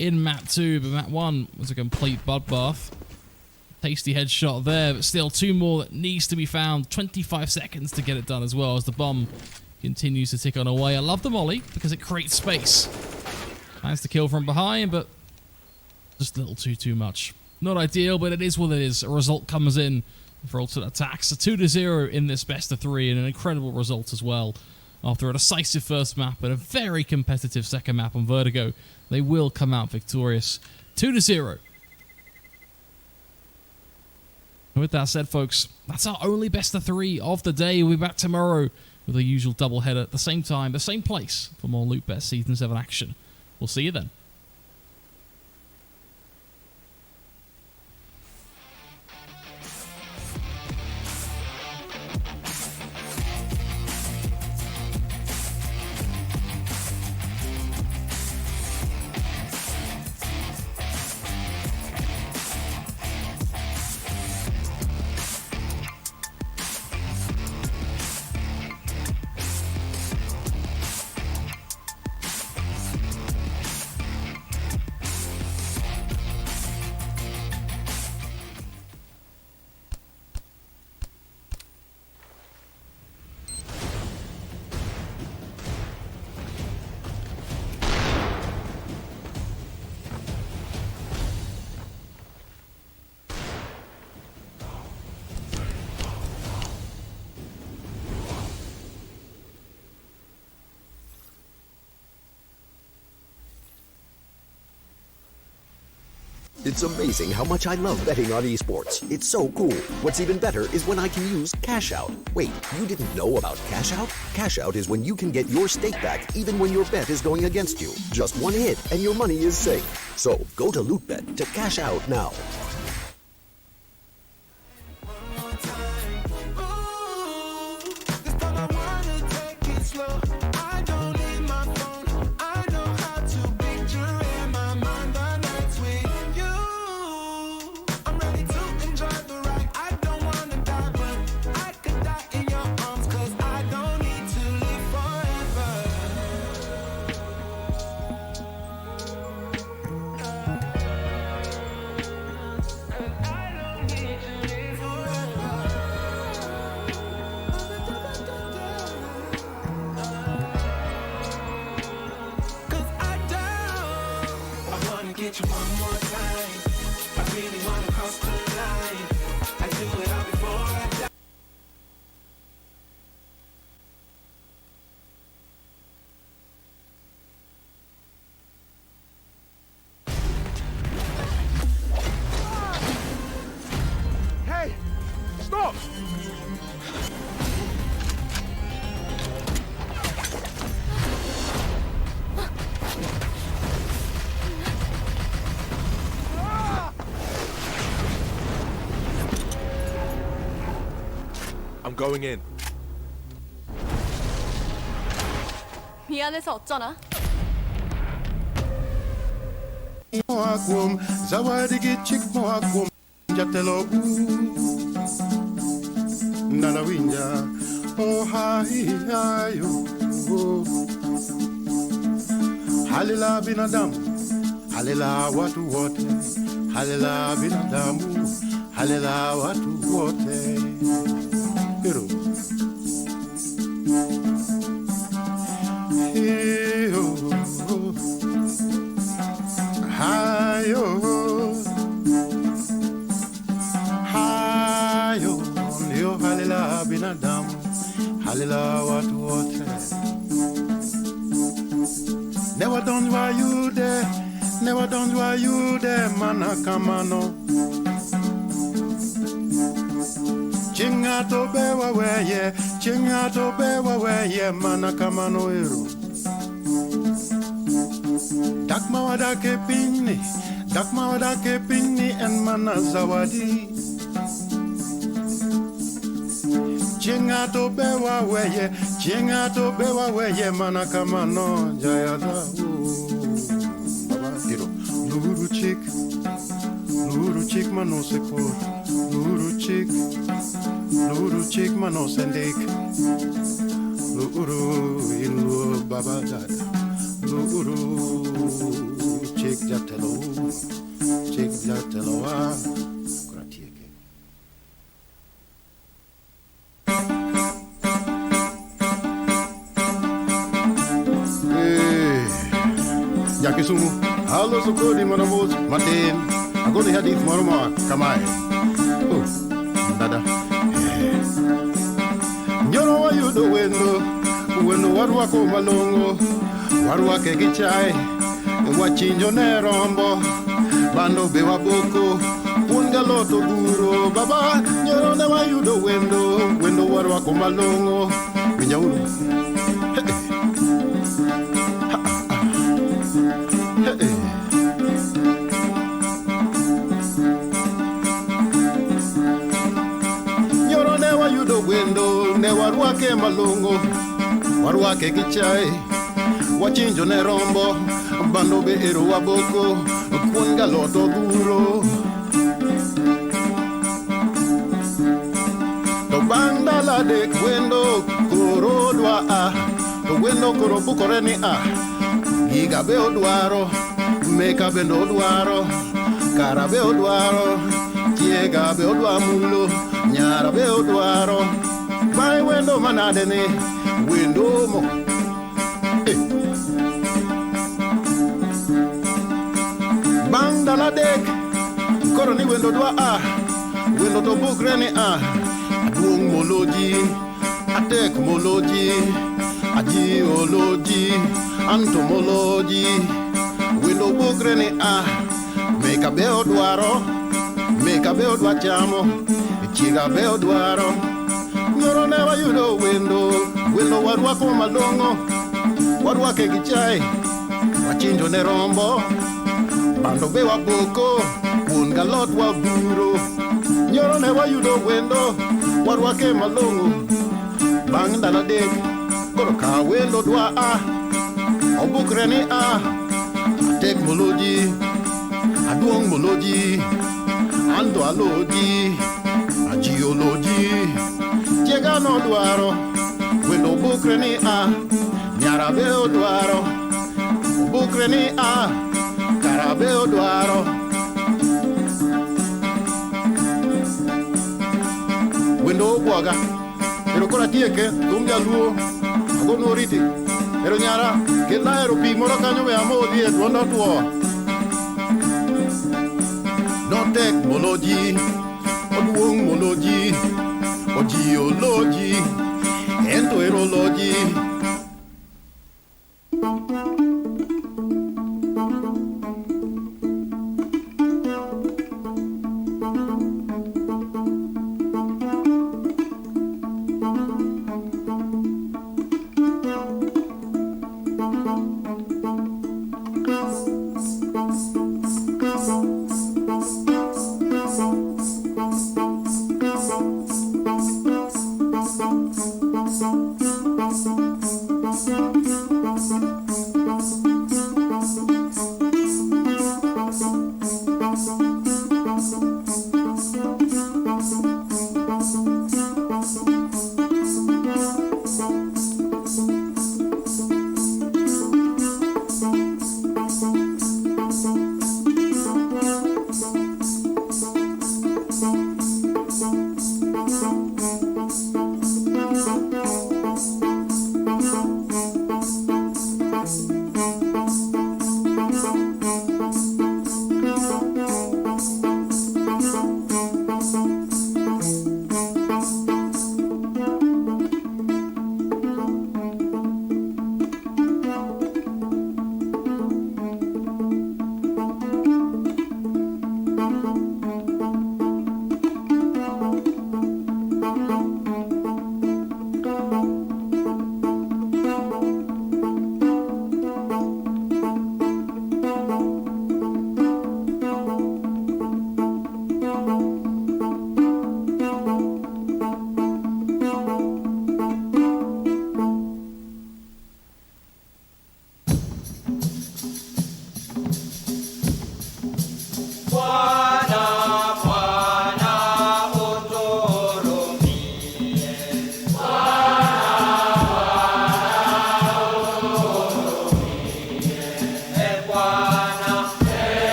in map 2, but map 1 was a complete bloodbath. Tasty headshot there, but still 2 more that needs to be found. 25 seconds to get it done as well as the bomb continues to tick on away. I love the molly because it creates space. Plans to kill from behind, but just a little too much. Not ideal, but it is what it is. A result comes in for alternate attacks. A 2-0 in this best of 3 and an incredible result as well. After a decisive first map and a very competitive second map on Vertigo, they will come out victorious. 2-0. With that said, folks, that's our only best of 3 of the day. We'll be back tomorrow with the usual doubleheader at the same time, the same place for more Loot Bet Season 7 action. We'll see you then. It's amazing how much I love betting on esports. It's so cool. What's even better is when I can use Cash Out. Wait, you didn't know about Cash Out? Cash Out is when you can get your stake back even when your bet is going against you. Just one hit and your money is safe. So go to LootBet to cash out now. Get you one more time. I really wanna cross the line. I do it all before I die. Hey! Stop! I'm going in. 미안해서 어쩌나? Moakum, zawadigi chick moakum, jatelo nana winja, oh hi oh. Halila binadam, halila watu wote, halila binadamu, halila watu wote. Hero. Hayo, hayo, yo halila binadamu, halila watu wote. Never done why you there, never done why you there, mana kamano. Chinga to bewa weye, chinga to bewa weye, mana kamano ero. Dakma wada ke pinni en mana zawadi. Chinga to bewa weye, mana kamano jayada. Baba tiro, luru chick mano sekor, luru chick mano sendik, luru ilu baba dada, luru chick jatelo ah. Yakisumu, hallo sokodi manamos, Martin, agora hadith maroma, kamai. Oh, dada. Nyoro wa yudo wendo warwa ko malongo, warwa ke gichai, wachinjo ne rombo, bando bewa boko, unga loto guro, baba, nyoro ne wa yudo wendo warwa ko malongo, minyauru. Nyoro ne wa yudo wendo, ne warwa ke malongo, warwa ke gichai, wachinjo ne rombo, bando be ero waboko, kunga loto duro. To banda la de wendo, koro dwa a, to wendo koro bukore ni a. Giga be odwaro, meka be no dwaro, kara be odwaro, chiega be odwamulo, nyara be odwaro. Bai wendo manade ni, wendo mo. Banda la dek, koro ni wendo dwa a, wendo to bukre ni a. Aduong moloji, atek moloji, ajioloji, antomoloji, wendo bukre ni a, Meka beo dwaro, meka beo dwachamo, chiga beo dwaro. Nyoro ne wayudo wendo warwako malong'o, warwake gi chai, wachinjo ne rombo, bando be waboko, kuon galot waburo. Nyoro ne wayudo wendo, warwake malong'o, bang' ndalo adek, koro ka wendo dwa obukre ni atek moloji, aduong' moloji, ando aloji, ajioloji. Chiega no dwaro, wendo obukre ni nyara be odwaro, obukre ni kara be odwaro. Wendo obwaga, ero kora tieke, thum jaluo, agono riti, ero nyara, kela ero pi moro kanyo be amodhi e duonda tuo. Notek moloji, oduong' moloji, ojioloji, ento eroloji.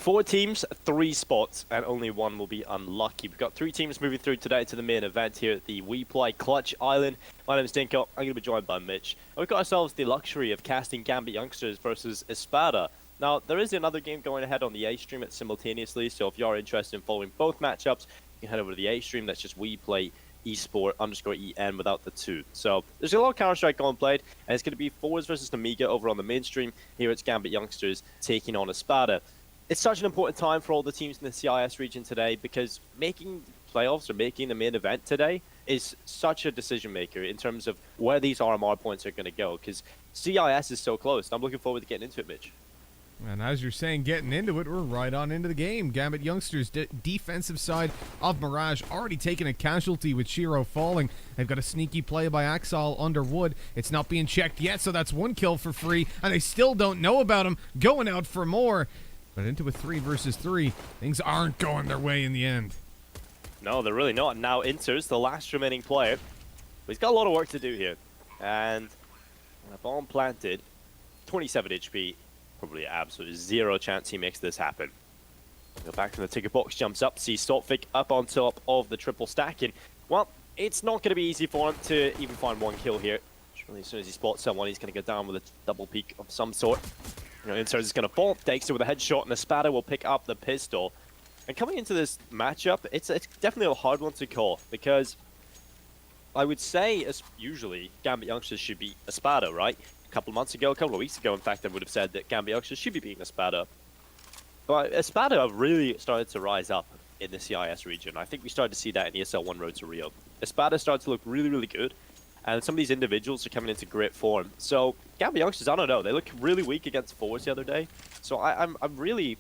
4 teams, 3 spots, and only 1 will be unlucky. We've got 3 teams moving through today to the main event here at the We Play Clutch Island. My name is Dinko. I'm going to be joined by Mitch. And we've got ourselves the luxury of casting Gambit Youngsters versus Espada. Now, there is another game going ahead on the A stream simultaneously, so if you are interested in following both matchups, you can head over to the A stream. That's just We Play Esport _EN without the 2. So there's a lot of Counter-Strike going played, and it's going to be Forwards versus Namiga over on the mainstream. Here it's Gambit Youngsters taking on Espada. It's such an important time for all the teams in the CIS region today because making playoffs or making the main event today is such a decision maker in terms of where these RMR points are going to go because CIS is so close. And I'm looking forward to getting into it, Mitch. And as you're saying, getting into it, we're right on into the game. Gambit Youngsters, defensive side of Mirage, already taking a casualty with Shiro falling. They've got a sneaky play by Axol under wood. It's not being checked yet, so that's 1 kill for free. And they still don't know about him, going out for more. But into a 3 versus 3, things aren't going their way in the end. No, they're really not. Now Inter's the last remaining player. But he's got a lot of work to do here. And a bomb planted, 27 HP. Probably absolutely 0 chance he makes this happen. Go back from the ticket box, jumps up, sees Saltfik up on top of the triple stacking. Well, it's not going to be easy for him to even find 1 kill here. Surely as soon as he spots someone, he's going to go down with a double peek of some sort. You know, Inters is going to fall, takes it with a headshot, and Espada will pick up the pistol. And coming into this matchup, it's definitely a hard one to call, because I would say, as usually, Gambit Youngsters should beat Espada, right? A couple of weeks ago, in fact, I would have said that Gambit Youngsters should be beating Espada. But Espada have really started to rise up in the CIS region. I think we started to see that in ESL 1 Road to Rio. Espada started to look really, really good. And some of these individuals are coming into great form. So, Gambit Youngsters, I don't know. They look really weak against Forwards the other day. So, I'm really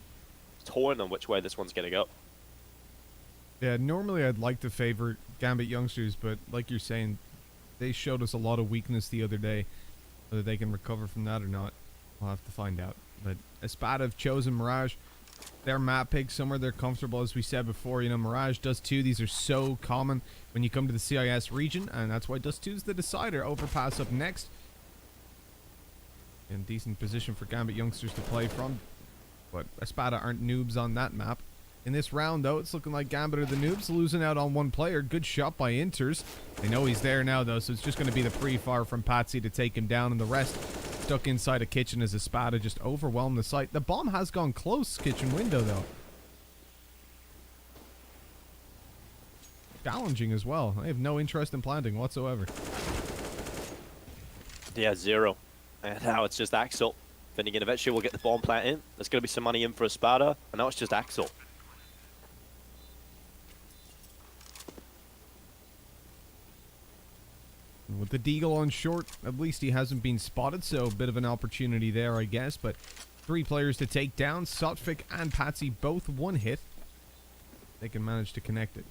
torn on which way this one's going to go. Yeah, normally I'd like to favor Gambit Youngsters, but like you're saying, they showed us a lot of weakness the other day. Whether they can recover from that or not, we'll have to find out. But Espada have chosen Mirage. Their map pick somewhere they're comfortable, as we said before. You know, Mirage, Dust 2, these are so common when you come to the CIS region, and that's why Dust 2 is the decider. Overpass up next. In decent position for Gambit Youngsters to play from, but Espada aren't noobs on that map. In this round, though, it's looking like Gambit are the noobs, losing out on 1 player. Good shot by Inters. They know he's there now, though, so it's just going to be the pre-fire from Patsy to take him down, and the rest stuck inside a kitchen as Espada just overwhelmed the site. The bomb has gone close, kitchen window, though. Challenging as well. They have no interest in planting whatsoever. Yeah, 0. And now it's just Axel. Finnegan eventually will get the bomb plant in. There's going to be some money in for Espada, and now it's just Axel. With the Deagle on short, at least he hasn't been spotted, so a bit of an opportunity there, I guess. But 3 players to take down. Sotfik and Patsy both 1 hit. They can manage to connect it.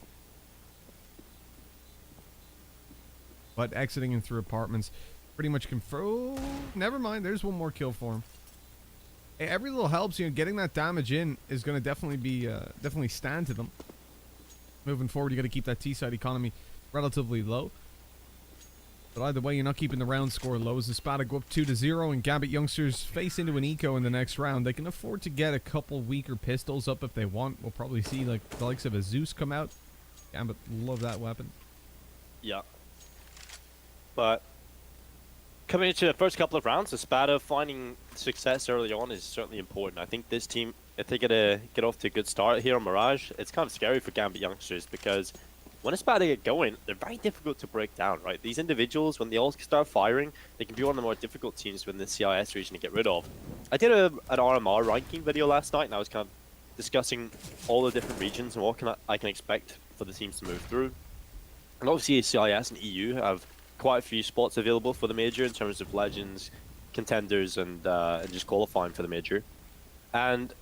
But exiting in through apartments pretty much confirmed. Never mind, there's 1 more kill for him. Hey, every little helps, you know, getting that damage in is going to definitely stand to them. Moving forward, you got to keep that T-side economy relatively low. But either way, you're not keeping the round score low as Espada go up 2-0 and Gambit Youngsters face into an eco in the next round. They can afford to get a couple weaker pistols up if they want. We'll probably see like the likes of a Zeus come out. Gambit love that weapon. Yeah. But coming into the first couple of rounds, Espada finding success early on is certainly important. I think this team, if they get off to a good start here on Mirage, it's kind of scary for Gambit Youngsters because when Espada get going, they're very difficult to break down, right? These individuals, when they all start firing, they can be one of the more difficult teams within the CIS region to get rid of. I did an RMR ranking video last night, and I was kind of discussing all the different regions and what I can expect for the teams to move through. And obviously, CIS and EU have quite a few spots available for the major in terms of legends, contenders, and just qualifying for the major. And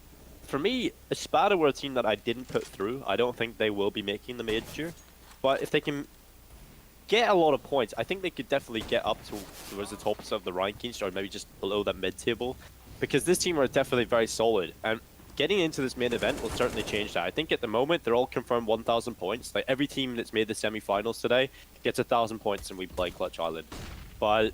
for me, Espada were a team that I didn't put through. I don't think they will be making the major. But if they can get a lot of points, I think they could definitely get up towards the tops of the rankings, or maybe just below that mid-table. Because this team are definitely very solid. And getting into this main event will certainly change that. I think at the moment, they're all confirmed 1,000 points. Like, every team that's made the semi-finals today gets 1,000 points and we play Clutch Island. But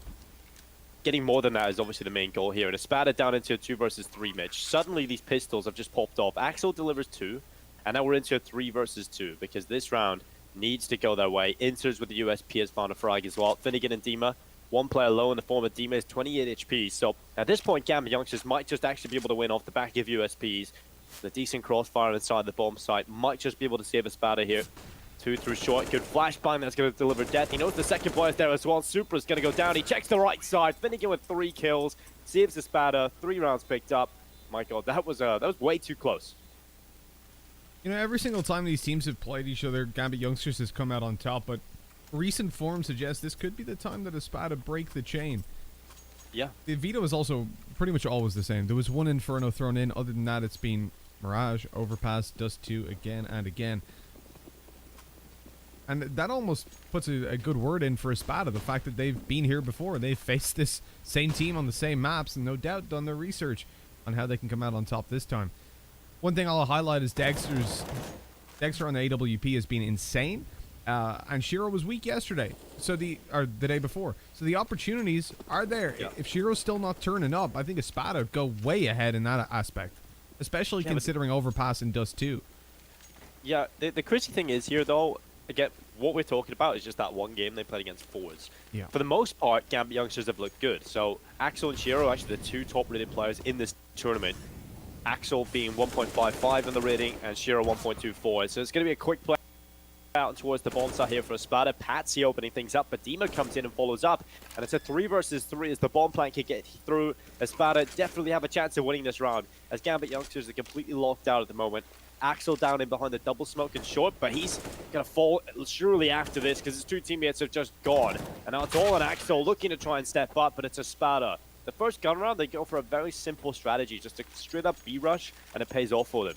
getting more than that is obviously the main goal here. And Espada down into a 2 versus 3 match. Suddenly these pistols have just popped off. Axel delivers 2, and now we're into a 3 versus 2 because this round needs to go their way. Inters with the USP has found a frag as well. Finnegan and Dima, one player low in the form of Dima is 28 HP. So at this point, Gambit Youngsters might just actually be able to win off the back of USPs. The decent crossfire inside the bomb site might just be able to save Espada here. 2 through short, good flashbang that's going to deliver death. He knows the second boy is there as well. Super is going to go down. He checks the right side. Finnegan with 3 kills, saves Espada. 3 rounds picked up. My God, that was way too close. You know, every single time these teams have played each other, Gambit Youngsters has come out on top, but recent form suggests this could be the time that Espada break the chain. Yeah. The veto is also pretty much always the same. There was one Inferno thrown in. Other than that, it's been Mirage, Overpass, Dust 2 again and again. And that almost puts a good word in for Espada, the fact that they've been here before. They've faced this same team on the same maps and no doubt done their research on how they can come out on top this time. One thing I'll highlight is Dexter on the AWP has been insane, and Shiro was weak yesterday, or the day before. So the opportunities are there. Yeah. If Shiro's still not turning up, I think Espada would go way ahead in that aspect, especially considering Overpass and Dust 2. Yeah, the crazy thing is here though, again, what we're talking about is just that one game they played against forwards. Yeah. For the most part, Gambit Youngsters have looked good. So Axel and Shiro are actually the 2 top-rated players in this tournament. Axel being 1.55 in the rating and Shiro 1.24. So it's going to be a quick play out towards the bomb site here for Espada. Patsy opening things up, but Dima comes in and follows up. And it's a 3 versus 3 as the bomb plant can get through. Espada definitely have a chance of winning this round as Gambit Youngsters are completely locked out at the moment. Axel down in behind the double smoke and short, but he's going to fall surely after this because his 2 teammates have just gone. And now it's all on Axel looking to try and step up, but it's Espada. The first gun round, they go for a very simple strategy, just a straight up B-rush, and it pays off for them.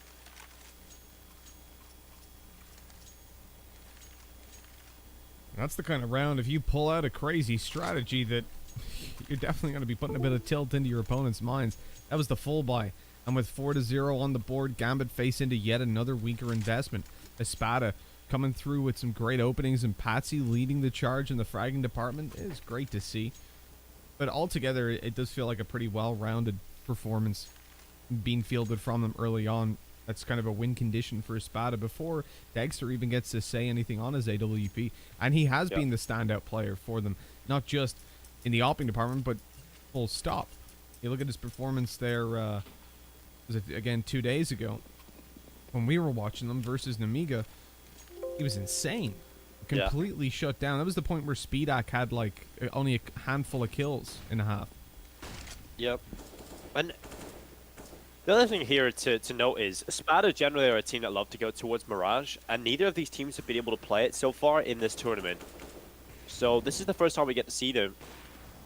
That's the kind of round, if you pull out a crazy strategy, that you're definitely going to be putting a bit of tilt into your opponent's minds. That was the full buy. And with 4-0 on the board, Gambit face into yet another weaker investment. Espada coming through with some great openings, and Patsy leading the charge in the fragging department. It is great to see. But altogether, it does feel like a pretty well-rounded performance being fielded from them early on. That's kind of a win condition for Espada before Dexter even gets to say anything on his AWP. And he has been the standout player for them, not just in the opping department, but full stop. You look at his performance there, was it again 2 days ago, when we were watching them versus Namiga. He was insane. Completely shut down. That was the point where Speedak had like only a handful of kills in a half. Yep. And the other thing here to note is Espada generally are a team that love to go towards Mirage, and neither of these teams have been able to play it so far in this tournament. So this is the first time we get to see them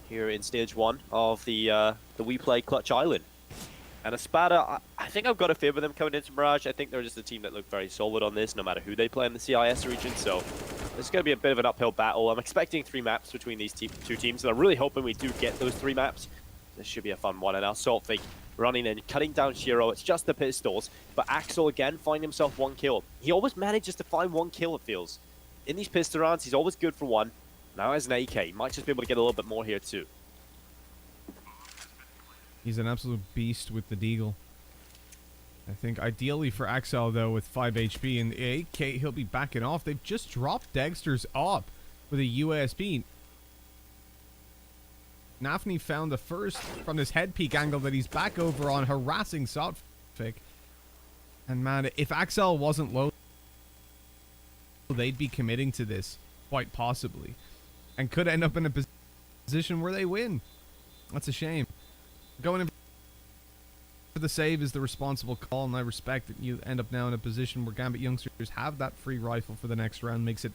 here in stage 1 of the We Play Clutch Island. And Espada, I think I've got a favour them coming into Mirage. I think they're just a team that look very solid on this, no matter who they play in the CIS region. So it's going to be a bit of an uphill battle. I'm expecting 3 maps between these 2 teams, and I'm really hoping we do get those 3 maps. This should be a fun one. And now Saltfig running in, cutting down Shiro. It's just the pistols, but Axel again finding himself 1 kill. He always manages to find 1 kill, it feels. In these pistol rounds, he's always good for 1. Now as an AK, he might just be able to get a little bit more here too. He's an absolute beast with the deagle. I think ideally for Axel though, with 5 HP and the AK, he'll be backing off. They've just dropped Dexter's up with a USP. Nafni found the first from this head peek angle that he's back over on, harassing Saltfig. And man, if Axel wasn't low, they'd be committing to this, quite possibly. And could end up in a position where they win. That's a shame. Going in for the save is the responsible call, and I respect that you end up now in a position where Gambit Youngsters have that free rifle for the next round. Makes it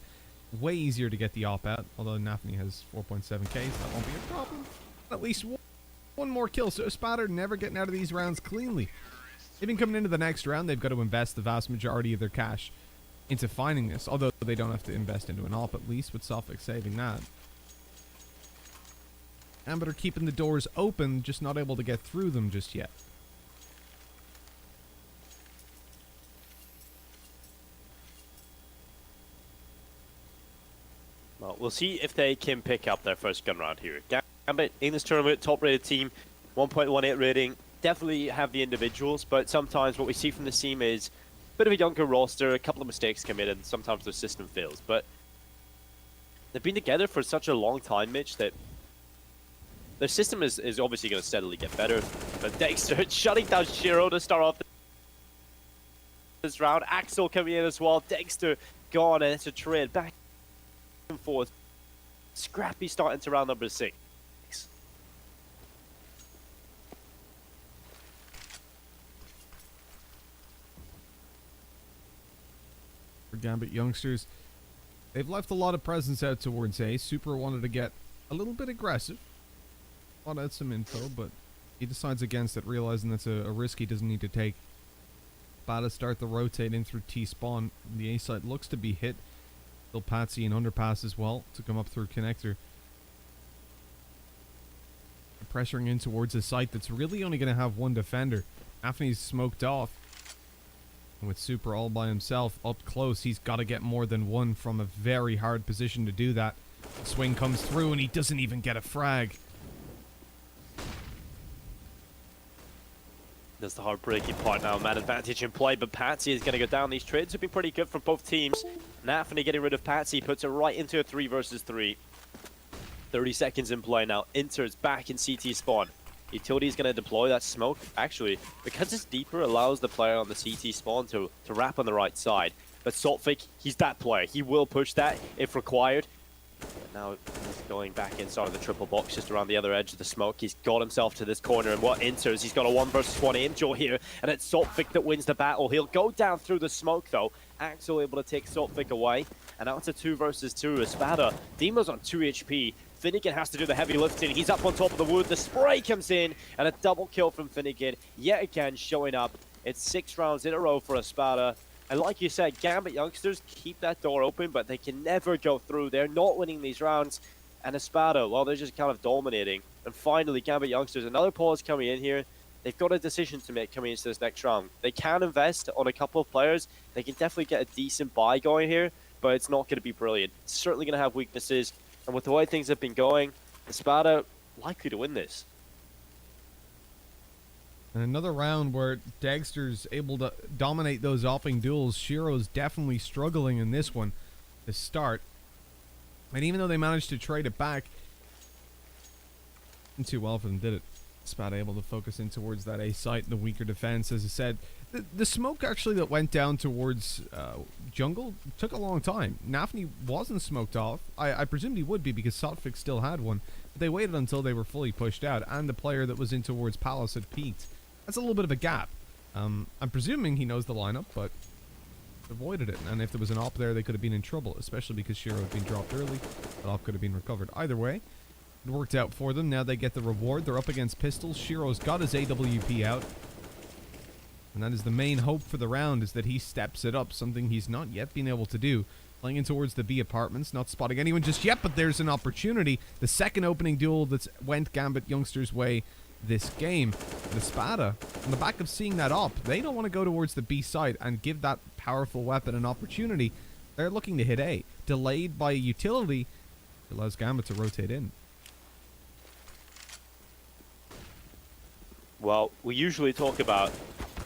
way easier to get the op out, although Nafni has 4.7k, so that won't be a problem. At least one more kill, so Espada never getting out of these rounds cleanly. Even coming into the next round, they've got to invest the vast majority of their cash into finding this, although they don't have to invest into an op, at least with Sophic saving that. Gambit are keeping the doors open, just not able to get through them just yet. Well, we'll see if they can pick up their first gun round here. Gambit in this tournament, top-rated team, 1.18 rating. Definitely have the individuals, but sometimes what we see from this team is a bit of a younger roster, a couple of mistakes committed, and sometimes the system fails. But they've been together for such a long time, Mitch, that their system is obviously going to steadily get better. But Dexter shutting down Shiro to start off this round. Axel coming in as well. Dexter gone, and it's a trade back and forth. Scrappy starting to round number 6. For Gambit Youngsters, they've left a lot of presence out towards A. Super wanted to get a little bit aggressive. Want to add some info, but he decides against it, realizing that's a risk he doesn't need to take. About to start the rotate in through T-spawn. The A site looks to be hit. Still Patsy and underpass as well to come up through connector. Pressuring in towards a site that's really only going to have one defender. Afni's smoked off. And with Super all by himself up close, he's got to get more than one from a very hard position to do that. The swing comes through and he doesn't even get a frag. That's the heartbreaking part now. Man advantage in play, but Patsy is going to go down. These trades have been pretty good from both teams. Nafany getting rid of Patsy puts it right into a 3 versus 3. 30 seconds in play now. Inter's back in CT spawn. Utility is going to deploy that smoke. Actually, because it's deeper, allows the player on the CT spawn to wrap on the right side. But Saltfic, he's that player. He will push that if required. And now he's going back inside of the triple box, just around the other edge of the smoke. He's got himself to this corner, and what Inters, he's got a 1 versus 1 angel here, and it's Saltfic that wins the battle. He'll go down through the smoke though. Axel able to take Saltfic away, and now it's a 2 versus 2. Espada, Demo's on 2 HP. Finnegan has to do the heavy lifting. He's up on top of the wood. The spray comes in, and a double kill from Finnegan. Yet again, showing up. It's 6 rounds in a row for Espada. And like you said, Gambit Youngsters keep that door open, but they can never go through. They're not winning these rounds. And Espada, well, they're just kind of dominating. And finally, Gambit Youngsters, another pause coming in here. They've got a decision to make coming into this next round. They can invest on a couple of players. They can definitely get a decent buy going here, but it's not going to be brilliant. It's certainly going to have weaknesses. And with the way things have been going, Espada likely to win this. And another round where Dagster's able to dominate those opping duels. Shiro's definitely struggling in this one to start. And even though they managed to trade it back, didn't too well for them, did it? Espada able to focus in towards that A site, the weaker defense, as I said. The smoke actually that went down towards jungle took a long time. Nafany wasn't smoked off. I presumed he would be because Sotfix still had one. But they waited until they were fully pushed out, and the player that was in towards Palace had peaked. That's a little bit of a gap. I'm presuming he knows the lineup, but avoided it. And if there was an op there, they could have been in trouble, especially because Shiro had been dropped early. That op could have been recovered. Either way, it worked out for them. Now they get the reward. They're up against pistols. Shiro's got his AWP out. And that is the main hope for the round, is that he steps it up, something he's not yet been able to do. Playing in towards the B apartments, not spotting anyone just yet, but there's an opportunity. The second opening duel that went Gambit Youngsters' way this game. The Espada, on the back of seeing that op, they don't want to go towards the B side and give that powerful weapon an opportunity. They're looking to hit A. Delayed by a utility, allows Gambit to rotate in. Well, we usually talk about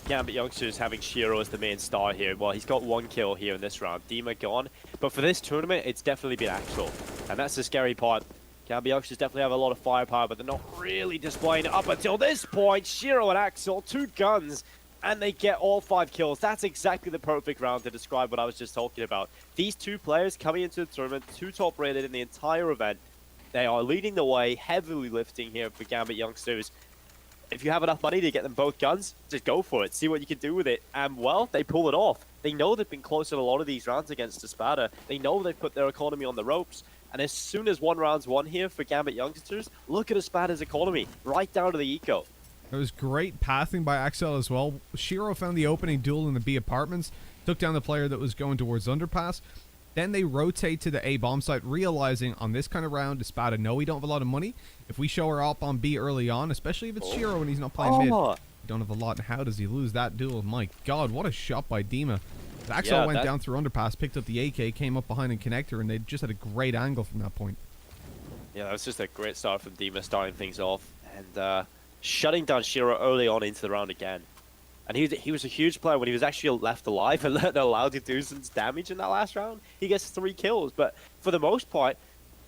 Gambit Youngsters having Shiro as the main star here. Well, he's got 1 kill here in this round. Dima gone. But for this tournament, it's definitely been Axel. And that's the scary part. Gambit Youngsters definitely have a lot of firepower, but they're not really displaying it up until this point. Shiro and Axel, 2 guns, and they get all 5 kills. That's exactly the perfect round to describe what I was just talking about. These 2 players coming into the tournament, 2 top rated in the entire event. They are leading the way, heavily lifting here for Gambit Youngsters. If you have enough money to get them both guns, just go for it. See what you can do with it. And, well, they pull it off. They know they've been close in a lot of these rounds against Espada. They know they've put their economy on the ropes. And as soon as 1 round's won here for Gambit Youngsters, look at Espada's economy, right down to the eco. It was great pathing by Axel as well. Shiro found the opening duel in the B apartments, took down the player that was going towards underpass. Then they rotate to the A bomb site, realizing on this kind of round, Espada know we don't have a lot of money. If we show her up on B early on, especially if it's Shiro and he's not playing mid, we don't have a lot. And how does he lose that duel? My God, what a shot by Dima. Axel went down through underpass, picked up the AK, came up behind in connector, and they just had a great angle from that point. Yeah, that was just a great start from Dima, starting things off and shutting down Shiro early on into the round again. And he was a huge player when he was actually left alive and allowed to do some damage in that last round. He gets 3 kills, but for the most part,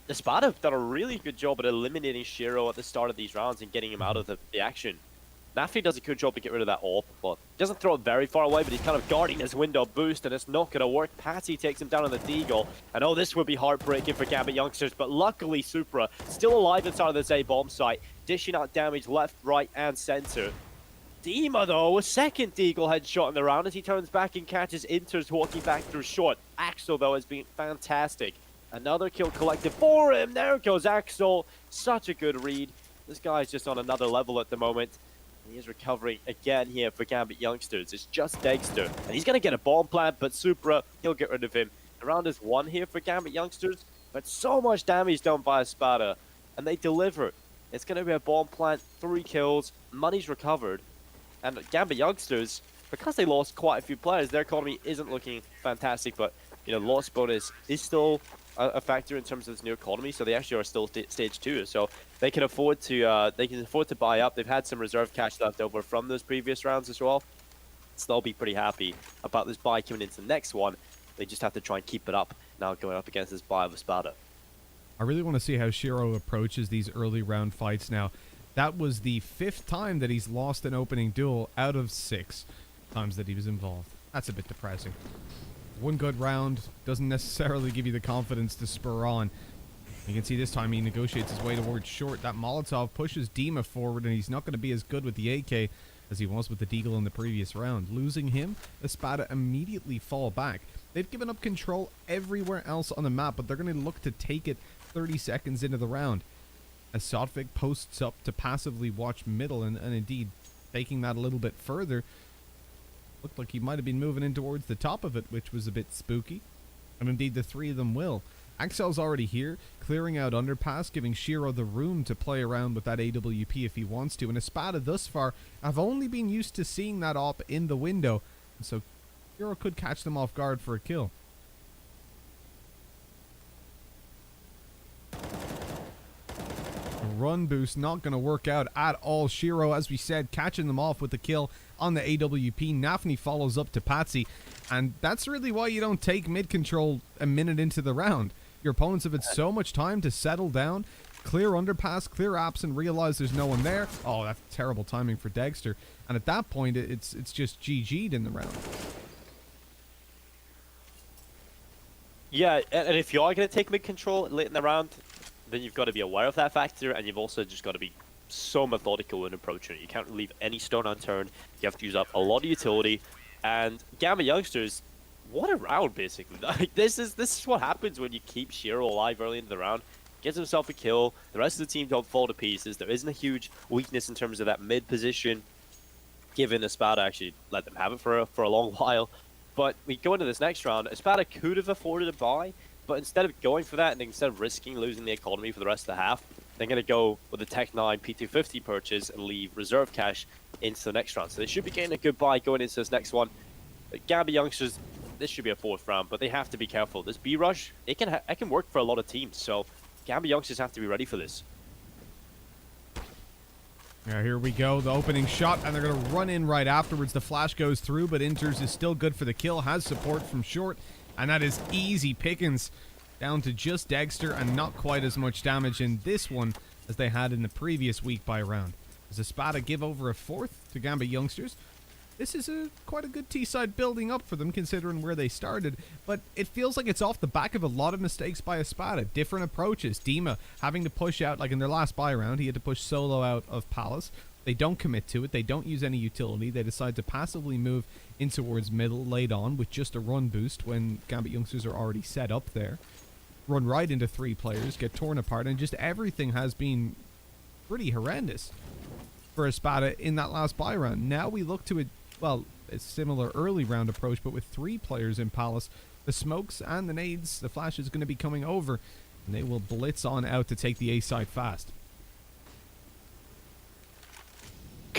Espada have done a really good job at eliminating Shiro at the start of these rounds and getting him out of the action. Nafni does a good job to get rid of that AWP, but doesn't throw it very far away, but he's kind of guarding his window boost, and it's not going to work. Patsy takes him down on the deagle, and oh, this would be heartbreaking for Gambit Youngsters, but luckily Supra, still alive inside of this A-bomb site, dishing out damage left, right, and center. Dima, though, a second deagle headshot in the round as he turns back and catches Inters walking back through short. Axel, though, has been fantastic. Another kill collected for him. There goes Axel. Such a good read. This guy's just on another level at the moment. He is recovering again here for Gambit Youngsters. It's just Dexter. And he's going to get a bomb plant, but Supra, he'll get rid of him. The round is won here for Gambit Youngsters, but so much damage done by Espada. And they deliver. It's going to be a bomb plant, 3 kills, money's recovered. And Gambit Youngsters, because they lost quite a few players, their economy isn't looking fantastic, but, you know, loss bonus is still a factor in terms of this new economy, so they actually are still stage 2, so they can afford to buy up. They've had some reserve cash left over from those previous rounds as well, so they'll be pretty happy about this buy coming into the next one. They just have to try and keep it up now going up against this buy of Espada. I really want to see how Shiro approaches these early round fights now. That was the 5th time that he's lost an opening duel out of 6 times that he was involved. That's a bit depressing. One good round doesn't necessarily give you the confidence to spur on. You can see this time he negotiates his way towards short. That Molotov pushes Dima forward, and he's not going to be as good with the AK as he was with the Deagle in the previous round. Losing him, Espada immediately fall back. They've given up control everywhere else on the map, but they're going to look to take it 30 seconds into the round. As Sotvik posts up to passively watch middle, and indeed taking that a little bit further. Looked like he might have been moving in towards the top of it, which was a bit spooky. And indeed, the 3 of them will. Axel's already here, clearing out underpass, giving Shiro the room to play around with that AWP if he wants to. And Espada thus far have only been used to seeing that op in the window. And so Shiro could catch them off guard for a kill. Run boost not going to work out at all. Shiro, as we said, catching them off with the kill on the AWP. Nafni follows up to Patsy, and that's really why you don't take mid control a minute into the round. Your opponents have had so much time to settle down, clear underpass, clear apps, and realize there's no one there. Oh, that's terrible timing for Dexter. And at that point, it's just GG'd in the round. Yeah, and if you are going to take mid control late in the round, then you've got to be aware of that factor, and you've also just got to be so methodical in approaching it. You can't leave any stone unturned. You have to use up a lot of utility. And Gambit Youngsters, what a round, basically. Like, this is what happens when you keep Shiro alive early into the round. Gets himself a kill. The rest of the team don't fall to pieces. There isn't a huge weakness in terms of that mid position, given Espada actually let them have it for a long while. But we go into this next round. Espada could have afforded a buy, but instead of going for that and instead of risking losing the economy for the rest of the half, they're going to go with the Tech 9 P250 purchase and leave reserve cash into the next round. So they should be getting a good buy going into this next one. Gambit Youngsters, this should be a 4th round, but they have to be careful. This B-Rush, it can work for a lot of teams, so Gambit Youngsters have to be ready for this. Yeah, here we go, the opening shot, and they're going to run in right afterwards. The flash goes through, but Inters is still good for the kill, has support from short, and that is easy pickings down to just Dexter, and not quite as much damage in this one as they had in the previous week by round. Does Espada give over a 4th to Gambit Youngsters? This is quite a good T-side building up for them considering where they started, but it feels like it's off the back of a lot of mistakes by Espada. Different approaches. Dima having to push out, like in their last buy round, he had to push solo out of Palace. They don't commit to it. They don't use any utility. They decide to passively move in towards middle late on with just a run boost when Gambit Youngsters are already set up there. Run right into 3 players, get torn apart, and just everything has been pretty horrendous for Espada in that last buy round. Now we look to a similar early round approach, but with 3 players in Palace. The smokes and the nades, the flash is going to be coming over, and they will blitz on out to take the A side fast.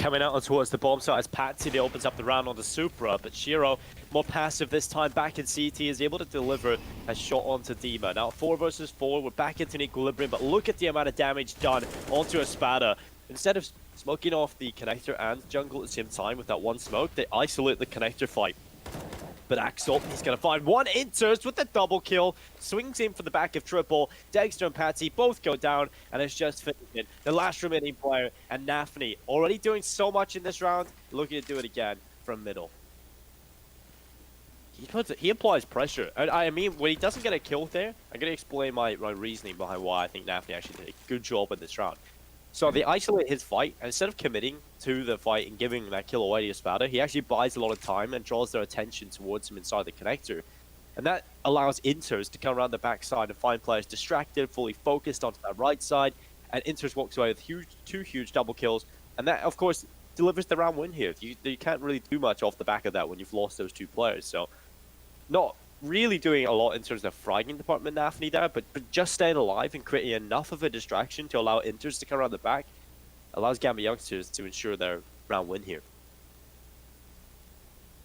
coming out towards the bomb site as Patsy opens up the round on the Supra, but Shiro, more passive this time, back in CT, is able to deliver a shot onto Dima. Now 4 versus 4, we're back into an equilibrium, but look at the amount of damage done onto Espada. Instead of smoking off the connector and jungle at the same time with that one smoke, they isolate the connector fight. But Axel, he's going to find one Inters with the double kill. Swings in for the back of triple. Dexter and Patsy both go down, and it's just finishing the last remaining player. And Nafni, already doing so much in this round, looking to do it again from middle. He applies pressure. I mean, when he doesn't get a kill there, I'm going to explain my reasoning behind why I think Nafni actually did a good job in this round. So they isolate his fight, and instead of committing to the fight and giving that kill away to Espada, he actually buys a lot of time and draws their attention towards him inside the connector. And that allows Inters to come around the backside and find players distracted, fully focused onto that right side, and Inters walks away with two huge double kills, and that, of course, delivers the round win here. You can't really do much off the back of that when you've lost those 2 players, so not really doing a lot in terms of fragging department Nafni there, but just staying alive and creating enough of a distraction to allow Inters to come around the back allows Gambit Youngsters to ensure their round win here.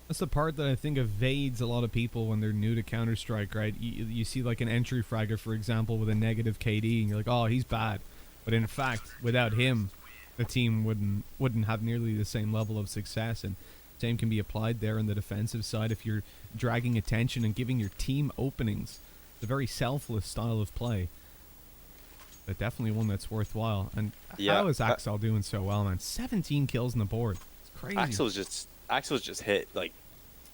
That's the part that I think evades a lot of people when they're new to Counter-Strike, right? You see like an entry fragger, for example, with a negative KD, and you're like, oh, he's bad. But in fact, without him, the team wouldn't have nearly the same level of success, and same can be applied there on the defensive side if you're dragging attention and giving your team openings. It's a very selfless style of play, but definitely one that's worthwhile. And yeah, how is Axel doing so well, man? 17 kills on the board. It's crazy. Axel's just hit like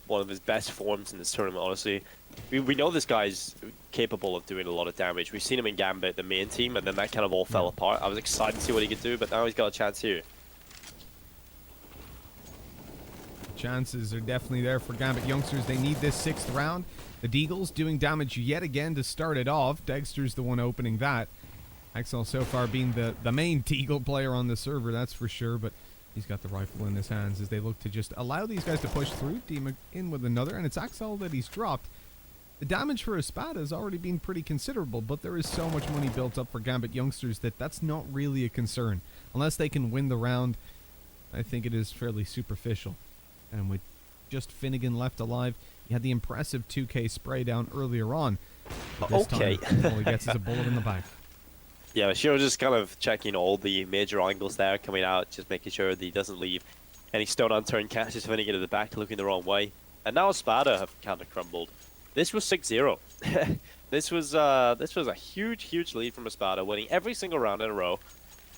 one of his best forms in this tournament, honestly. We know this guy's capable of doing a lot of damage. We've seen him in Gambit, the main team, and then that kind of all fell apart. I was excited to see what he could do, but now he's got a chance here. Chances are definitely there for Gambit Youngsters. They need this 6th round. The Deagles doing damage yet again to start it off. Dexter's the one opening that. Axel so far being the main Deagle player on the server, that's for sure, but he's got the rifle in his hands as they look to just allow these guys to push through. Dima in with another, and it's Axel that he's dropped. The damage for Espada has already been pretty considerable, but there is so much money built up for Gambit Youngsters that that's not really a concern. Unless they can win the round, I think it is fairly superficial. And with just Finnegan left alive, he had the impressive 2K spray down earlier on. But this time, all he gets is a bullet in the back. Yeah, Shiro just kind of checking all the major angles there coming out, just making sure that he doesn't leave any stone unturned, catches Finnegan at the back looking the wrong way. And now Espada have kind of crumbled. This was 6-0. This was a huge lead from Espada, winning every single round in a row.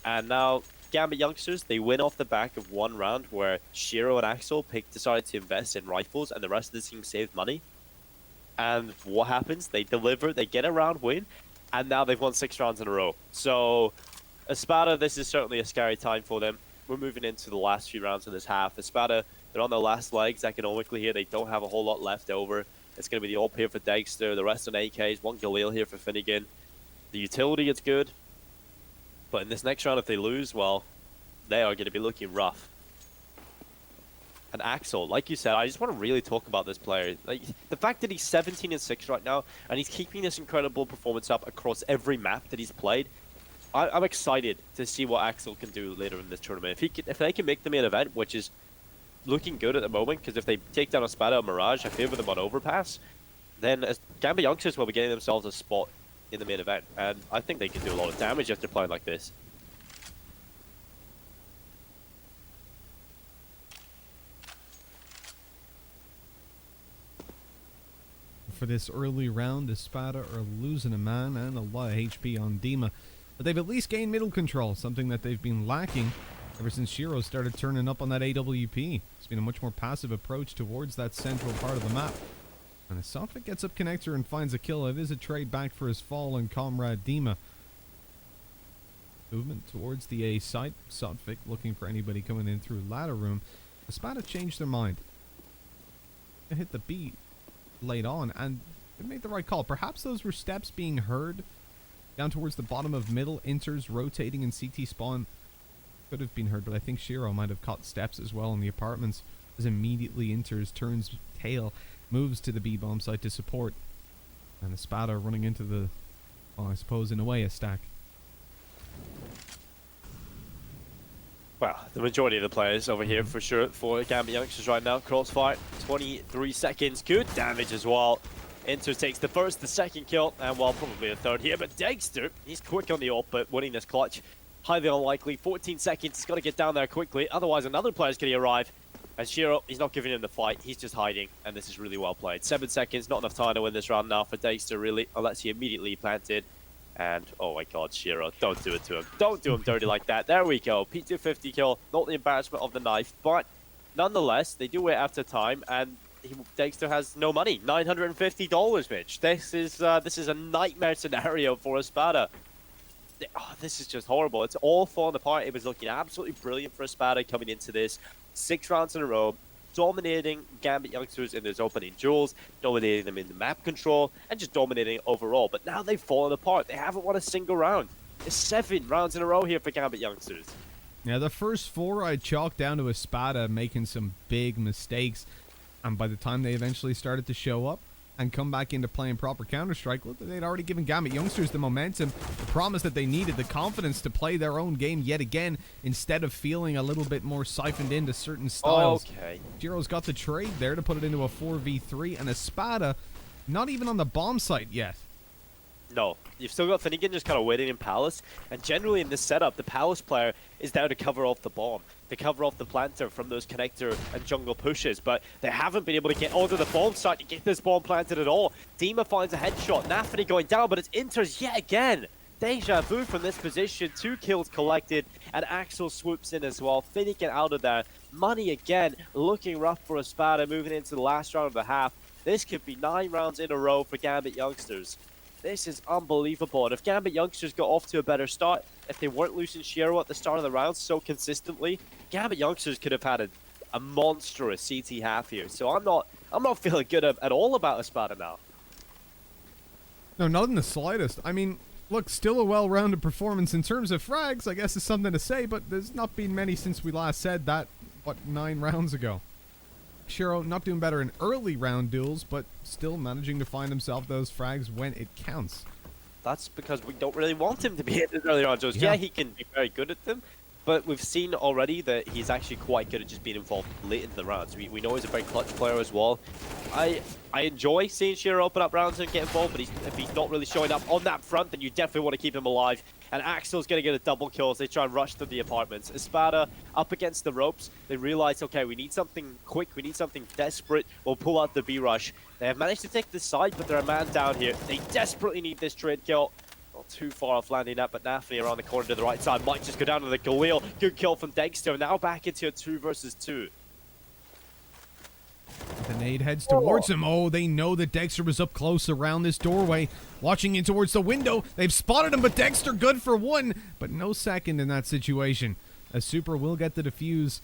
And now Gambit Youngsters, they win off the back of one round where Shiro and Axel decided to invest in rifles and the rest of the team saved money. And what happens? They deliver, they get a round win, and now they've won 6 rounds in a row. So Espada, this is certainly a scary time for them. We're moving into the last few rounds of this half. Espada, they're on their last legs economically here. They don't have a whole lot left over. It's going to be the AWP here for Dexter, the rest on AKs, 1 Galil here for Finnegan. The utility is good. But in this next round, if they lose, well, they are going to be looking rough. And Axel, like you said, I just want to really talk about this player. Like, the fact that he's 17-6 right now, and he's keeping this incredible performance up across every map that he's played. I'm excited to see what Axel can do later in this tournament. If they can make the main event, which is looking good at the moment, because if they take down Espada or Mirage, I favor them on Overpass, then Gambit Youngsters will be getting themselves a spot in the main event, and I think they can do a lot of damage if they're playing like this. For this early round, Espada are losing a man and a lot of HP on Dima, but they've at least gained middle control, something that they've been lacking ever since Shiro started turning up on that AWP. It's been a much more passive approach towards that central part of the map. And as Sotfik gets up connector and finds a kill, it is a trade back for his fallen comrade Dima. Movement towards the A site. Sotfik looking for anybody coming in through ladder room. Espada changed their mind. They hit the B late on, and they made the right call. Perhaps those were steps being heard down towards the bottom of middle. Inters rotating in CT spawn could have been heard, but I think Shiro might have caught steps as well in the apartments as immediately Inters turns tail, moves to the B bomb site to support, and Espada running into the, well, I suppose in a way, a stack. Well, the majority of the players over here for sure for Gambit Youngsters right now. Crossfire, 23 seconds, good damage as well. Inter takes the first, the second kill, and well, probably a third here. But Dexter, he's quick on the ult, but winning this clutch, highly unlikely. 14 seconds, he's got to get down there quickly, otherwise another player's going to arrive. And Shiro, he's not giving him the fight, he's just hiding, and this is really well played. 7 seconds, not enough time to win this round now for Dexter, really, unless he immediately planted. And, oh my god, Shiro, don't do it to him. Don't do him dirty like that. There we go, P250 kill, not the embarrassment of the knife, but nonetheless, they do it after time, and Dexter has no money. $950, Mitch. This is a nightmare scenario for Espada. Oh, this is just horrible. It's all falling apart. It was looking absolutely brilliant for Espada coming into this. 6 rounds in a row, dominating Gambit Youngsters in those opening duels, dominating them in the map control, and just dominating overall. But now they've fallen apart. They haven't won a single round. It's 7 rounds in a row here for Gambit Youngsters. Yeah, the first 4 I chalked down to Espada making some big mistakes. And by the time they eventually started to show up and come back into playing proper Counter-Strike, well, they'd already given Gambit Youngsters the momentum, the promise that they needed, the confidence to play their own game yet again, instead of feeling a little bit more siphoned into certain styles. Okay. Jiro's got the trade there to put it into a 4v3, and Espada not even on the bomb site yet. No, you've still got Finnegan just kind of waiting in Palace, and generally in this setup, the Palace player is there to cover off the bomb, to cover off the planter from those connector and jungle pushes, but they haven't been able to get onto the bomb site to get this bomb planted at all. Dima finds a headshot, Nafany going down, but it's Inter's yet again. Deja vu from this position, 2 kills collected, and Axel swoops in as well. Finnegan out of there. Money again, looking rough for Espada, moving into the last round of the half. This could be 9 rounds in a row for Gambit Youngsters. This is unbelievable, and if Gambit Youngsters got off to a better start, if they weren't losing Shiro at the start of the round so consistently, Gambit Youngsters could have had a monstrous CT half here. So I'm not feeling good at all about Espada now. No, not in the slightest. I mean, look, still a well-rounded performance in terms of frags, I guess is something to say, but there's not been many since we last said that, what, 9 rounds ago. Shiro not doing better in early round duels, but still managing to find himself those frags when it counts. That's because we don't really want him to be in the early round duels. Yeah, he can be very good at them, but we've seen already that he's actually quite good at just being involved late into the rounds. We know he's a very clutch player as well. I enjoy seeing Shiro open up rounds and get involved, but if he's not really showing up on that front, then you definitely want to keep him alive. And Axel's going to get a double kill as they try and rush through the apartments. Espada up against the ropes. They realize, okay, we need something quick. We need something desperate. We'll pull out the B-rush. They have managed to take the side, but they're a man down here. They desperately need this trade kill. Not too far off landing that, but Nafany around the corner to the right side might just go down to the Galil. Good kill from Dexter. Now back into a 2 versus 2. The nade heads towards him. Oh, they know that Dexter was up close around this doorway, watching in towards the window. They've spotted him, but Dexter good for 1, but no second in that situation. A super will get the defuse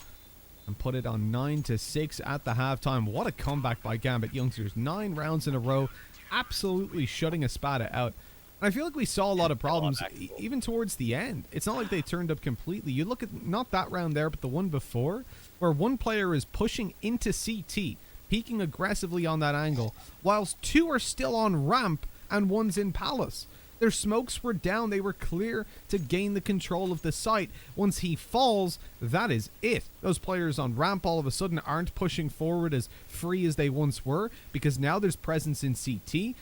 and put it on 9-6 at the halftime. What a comeback by Gambit Youngsters. 9 rounds in a row, absolutely shutting Espada out. And I feel like we saw a lot of problems even towards the end. It's not like they turned up completely. You look at not that round there, but the one before, where one player is pushing into CT, peeking aggressively on that angle, whilst 2 are still on ramp and 1's in Palace. Their smokes were down, they were clear to gain the control of the site. Once he falls, that is it. Those players on ramp all of a sudden aren't pushing forward as free as they once were, because now there's presence in CT.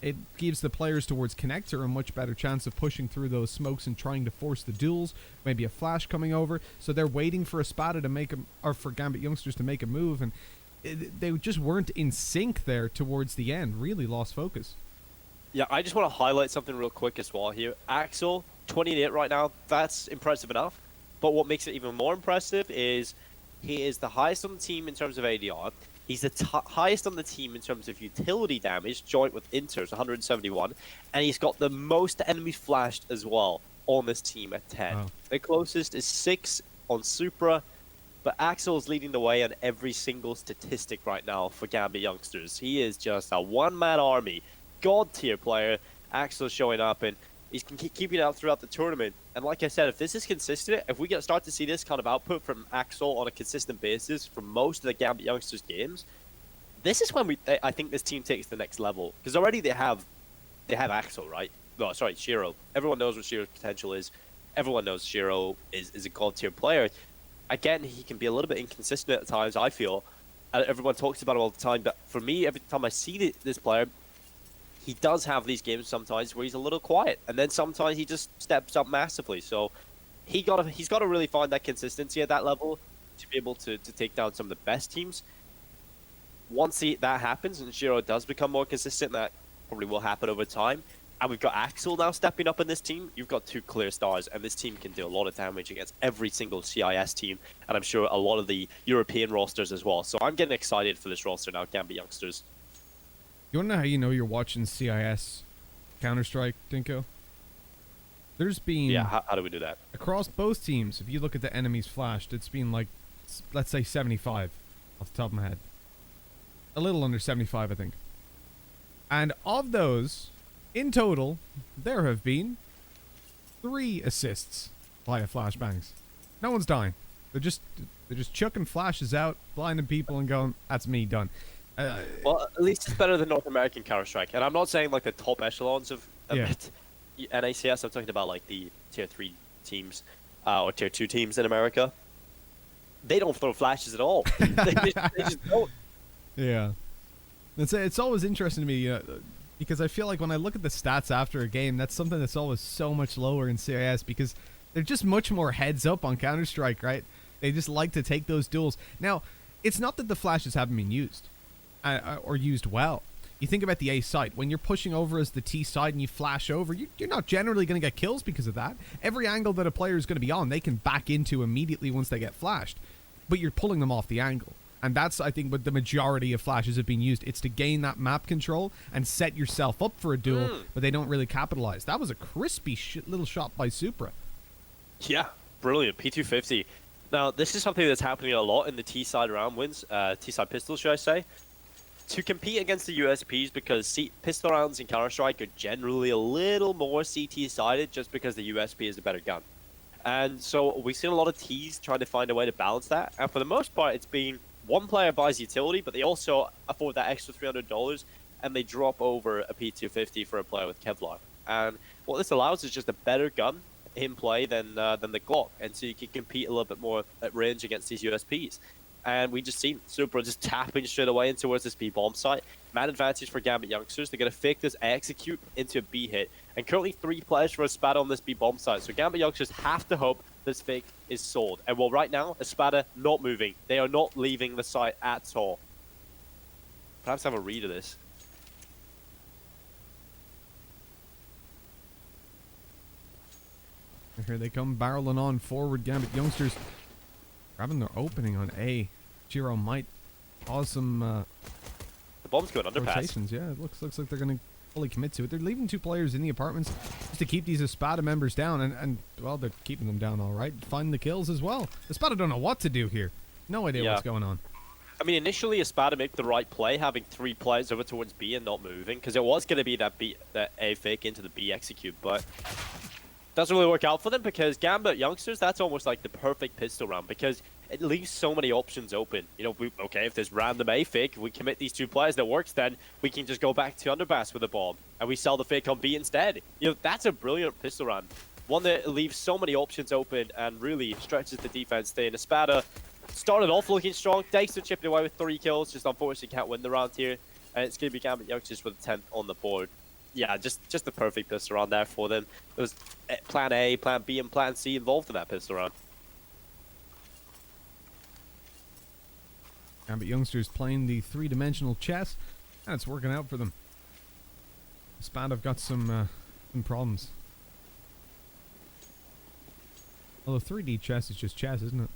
It gives the players towards connector a much better chance of pushing through those smokes and trying to force the duels. Maybe a flash coming over, so they're waiting for Espada to make or for Gambit Youngsters to make a move, and they just weren't in sync there towards the end. Really lost focus. Yeah, I just want to highlight something real quick as well here. Axel, 28 right now, that's impressive enough. But what makes it even more impressive is he is the highest on the team in terms of ADR. He's the highest on the team in terms of utility damage, joint with Inter's 171. And he's got the most enemies flashed as well on this team at 10. Wow. The closest is 6 on Supra. But Axel's leading the way on every single statistic right now for Gambit Youngsters. He is just a one-man army. God-tier player. Axel's showing up, and he's keeping it up throughout the tournament. And like I said, if this is consistent, if we start to see this kind of output from Axel on a consistent basis for most of the Gambit Youngsters games, this is when I think this team takes the next level. Because already they have Axel, right? No, sorry, Shiro. Everyone knows what Shiro's potential is. everyone knows Shiro is a god tier player. Again, he can be a little bit inconsistent at times, I feel. Everyone talks about him all the time, but for me, every time I see this player, he does have these games sometimes where he's a little quiet, and then sometimes he just steps up massively. So he's got to really find that consistency at that level to be able to take down some of the best teams. Once that happens and Shiro does become more consistent, that probably will happen over time. And we've got Axel now stepping up in this team. You've got 2 clear stars, and this team can do a lot of damage against every single CIS team, and I'm sure a lot of the European rosters as well. So I'm getting excited for this roster now, Gambit Youngsters. You want to know how you know you're watching CIS Counter-Strike, Dinko? There's been... Yeah, how do we do that? Across both teams, if you look at the enemies flashed, it's been like, let's say 75 off the top of my head. A little under 75, I think. And of those, in total, there have been 3 assists via flashbangs. No one's dying. They're just chucking flashes out, blinding people, and going, "That's me, done." Well, at least it's better than North American Counter-Strike. And I'm not saying like the top echelons of NACS. I'm talking about like the tier 3 teams or tier 2 teams in America. They don't throw flashes at all. they just don't. Yeah. It's always interesting to me because I feel like when I look at the stats after a game, that's something that's always so much lower in CIS because they're just much more heads up on Counter-Strike, right? They just like to take those duels. Now, it's not that the flashes haven't been used or used well. You think about the A site. When you're pushing over as the T side and you flash over, you're not generally going to get kills because of that. Every angle that a player is going to be on, they can back into immediately once they get flashed. But you're pulling them off the angle. And that's, I think, what the majority of flashes have been used. It's to gain that map control and set yourself up for a duel, but they don't really capitalize. That was a crispy little shot by Supra. Yeah, brilliant. P250. Now, this is something that's happening a lot in the T-side round wins, T-side pistols, should I say. To compete against the USPs, because pistol rounds in Counter-Strike are generally a little more CT-sided just because the USP is a better gun. And so we've seen a lot of Ts trying to find a way to balance that. And for the most part, it's been one player buys utility, but they also afford that extra $300, and they drop over a P250 for a player with Kevlar. And what this allows is just a better gun in play than the Glock, and so you can compete a little bit more at range against these USPs. And we just seen Supra just tapping straight away in towards this B bomb site. Man advantage for Gambit Youngsters. They're going to fake this execute into a B hit. And currently 3 players for Espada on this B bomb site. So Gambit Youngsters have to hope this fake is sold. And well, right now, Espada not moving. They are not leaving the site at all. Perhaps have a read of this. Here they come barreling on forward. Gambit Youngsters grabbing their opening on A. Giro might cause some the bomb's going underpass. Rotations. Yeah, it looks like they're going to fully commit to it. They're leaving 2 players in the apartments just to keep these Espada members down, and well, they're keeping them down all right. Finding the kills as well. Espada don't know what to do here. No idea what's going on. I mean, initially Espada made the right play, having 3 players over towards B and not moving, because it was going to be that A fake into the B execute, but doesn't really work out for them because Gambit Youngsters, that's almost like the perfect pistol round because it leaves so many options open. You know, okay, if there's random A fake, we commit these 2 players that works, then we can just go back to underpass with a bomb and we sell the fake on B instead. You know, that's a brilliant pistol round. One that leaves so many options open and really stretches the defense thin. Espada started off looking strong. Dexter chipping away with 3 kills, just unfortunately can't win the round here. And it's going to be Gambit Youngsters with the 10th on the board. Yeah, just the perfect pistol round there for them. There was plan A, plan B, and plan C involved in that pistol round. Gambit Youngsters playing the 3-dimensional chess, and it's working out for them. Espada have got some problems. Although 3D chess is just chess, isn't it?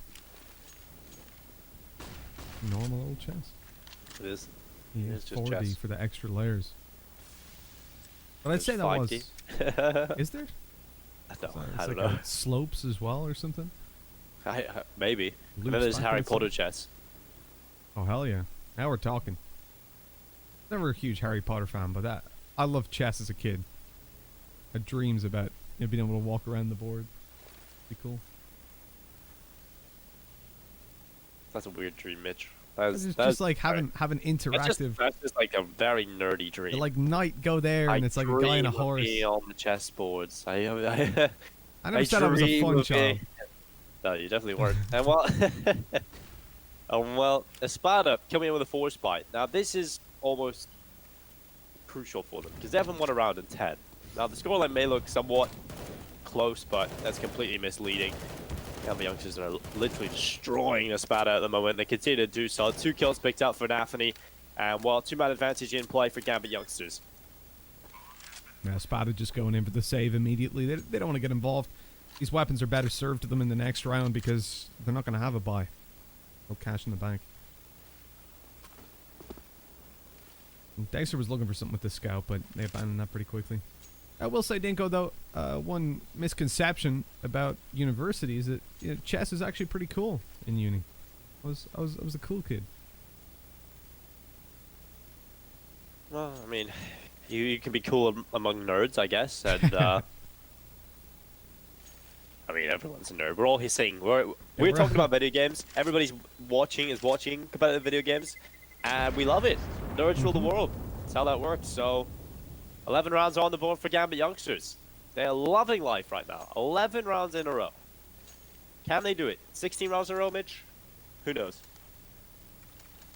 Normal old chess. It is. Yeah, it's just 4D chess. for the extra layers. But I'd say that 5D. was... Is there? I don't Like know. Slopes as well or something? Maybe. And then Loops there's back Harry on Potter some- chess. Oh, hell yeah. Now we're talking. Never a huge Harry Potter fan, but I loved chess as a kid. I had dreams about being able to walk around the board. Be cool. That's a weird dream, Mitch. That's just like having interactive... That's just like a very nerdy dream. Like knight go there, and it's like a guy in a horse. Be on the chessboards. I never said I was a dream fun of child. No, you definitely weren't. And well, Espada coming in with a force bite. Now this is almost crucial for them because they haven't won a round in 10. Now the scoreline may look somewhat close, but that's completely misleading. Gambit Youngsters are literally destroying Espada at the moment. They continue to do so. 2 kills picked up for Anthony, and 2-man advantage in play for Gambit Youngsters. Yeah, Espada just going in for the save immediately. They don't want to get involved. These weapons are better served to them in the next round because they're not going to have a buy. No cash in the bank. And Dexter was looking for something with the scout, but they abandoned that pretty quickly. I will say, Dinko, though, one misconception about university is that chess is actually pretty cool in uni. I was a cool kid. Well, I mean, you can be cool among nerds, I guess, and I mean, everyone's a nerd. We're all here saying we're talking about video games. Everybody's watching competitive video games, and we love it. Nerds rule the world. That's how that works. So, 11 rounds on the board for Gambit Youngsters. They're loving life right now. 11 rounds in a row. Can they do it? 16 rounds in a row, Mitch? Who knows?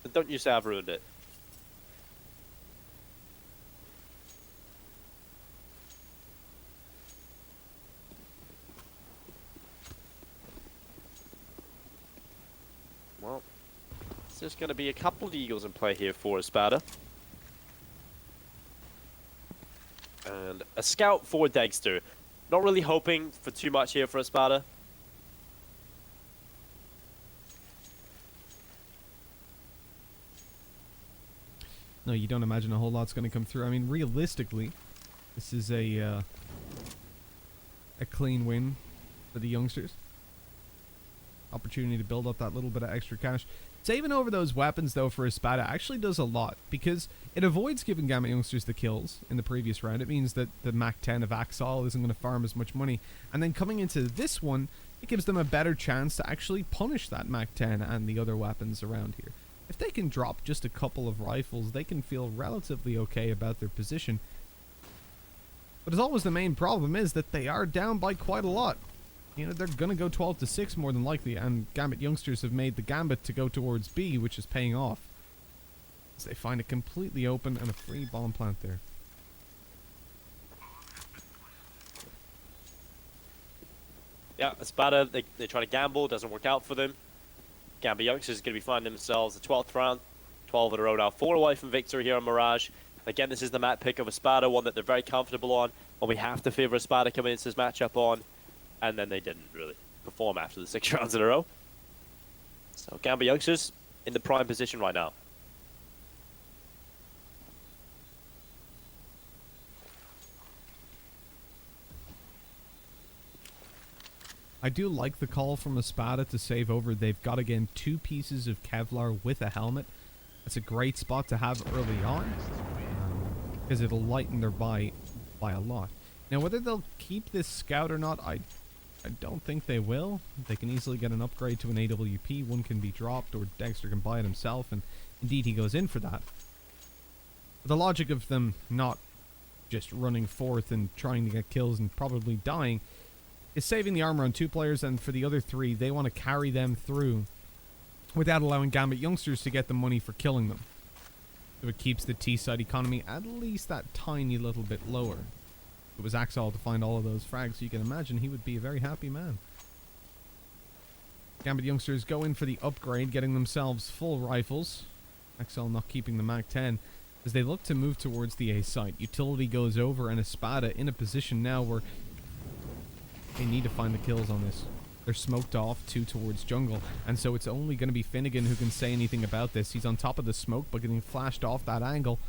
But don't you say I've ruined it. Well, it's just going to be a couple of Eagles in play here for Espada. And a scout for Dexter. Not really hoping for too much here for Espada. No, you don't imagine a whole lot's going to come through. I mean, realistically, this is a clean win for the Youngsters. Opportunity to build up that little bit of extra cash. Saving over those weapons, though, for Espada actually does a lot, because it avoids giving Gambit Youngsters the kills in the previous round. It means that the Mach 10 of Axol isn't going to farm as much money. And then coming into this one, it gives them a better chance to actually punish that Mach 10 and the other weapons around here. If they can drop just a couple of rifles, they can feel relatively okay about their position. But as always, the main problem is that they are down by quite a lot. You know, they're going to go 12-6 more than likely, and Gambit Youngsters have made the Gambit to go towards B, which is paying off. As they find it completely open and a free bomb plant there. Yeah, Espada, they try to gamble, doesn't work out for them. Gambit Youngsters is going to be finding themselves the 12th round, 12 in a row now, 4 away from victory here on Mirage. Again, this is the map pick of Espada, one that they're very comfortable on, and we have to favour Espada coming into this matchup on. And then they didn't really perform after the 6 rounds in a row. So Gambit Youngsters in the prime position right now. I do like the call from Espada to save over. They've got, again, 2 pieces of Kevlar with a helmet. That's a great spot to have early on, because it'll lighten their buy by a lot. Now, whether they'll keep this scout or not, I don't think they will. They can easily get an upgrade to an AWP. One can be dropped, or Dexter can buy it himself, and indeed he goes in for that. But the logic of them not just running forth and trying to get kills and probably dying is saving the armor on 2 players, and for the other 3, they want to carry them through without allowing Gambit Youngsters to get the money for killing them. So it keeps the T-side economy at least that tiny little bit lower. It was Axol to find all of those frags, so you can imagine he would be a very happy man. Gambit Youngsters go in for the upgrade, getting themselves full rifles. Axol not keeping the Mach 10 as they look to move towards the A site. Utility goes over, and Espada in a position now where they need to find the kills on this. They're smoked off 2 towards jungle, and so it's only going to be Finnegan who can say anything about this. He's on top of the smoke, but getting flashed off that angle.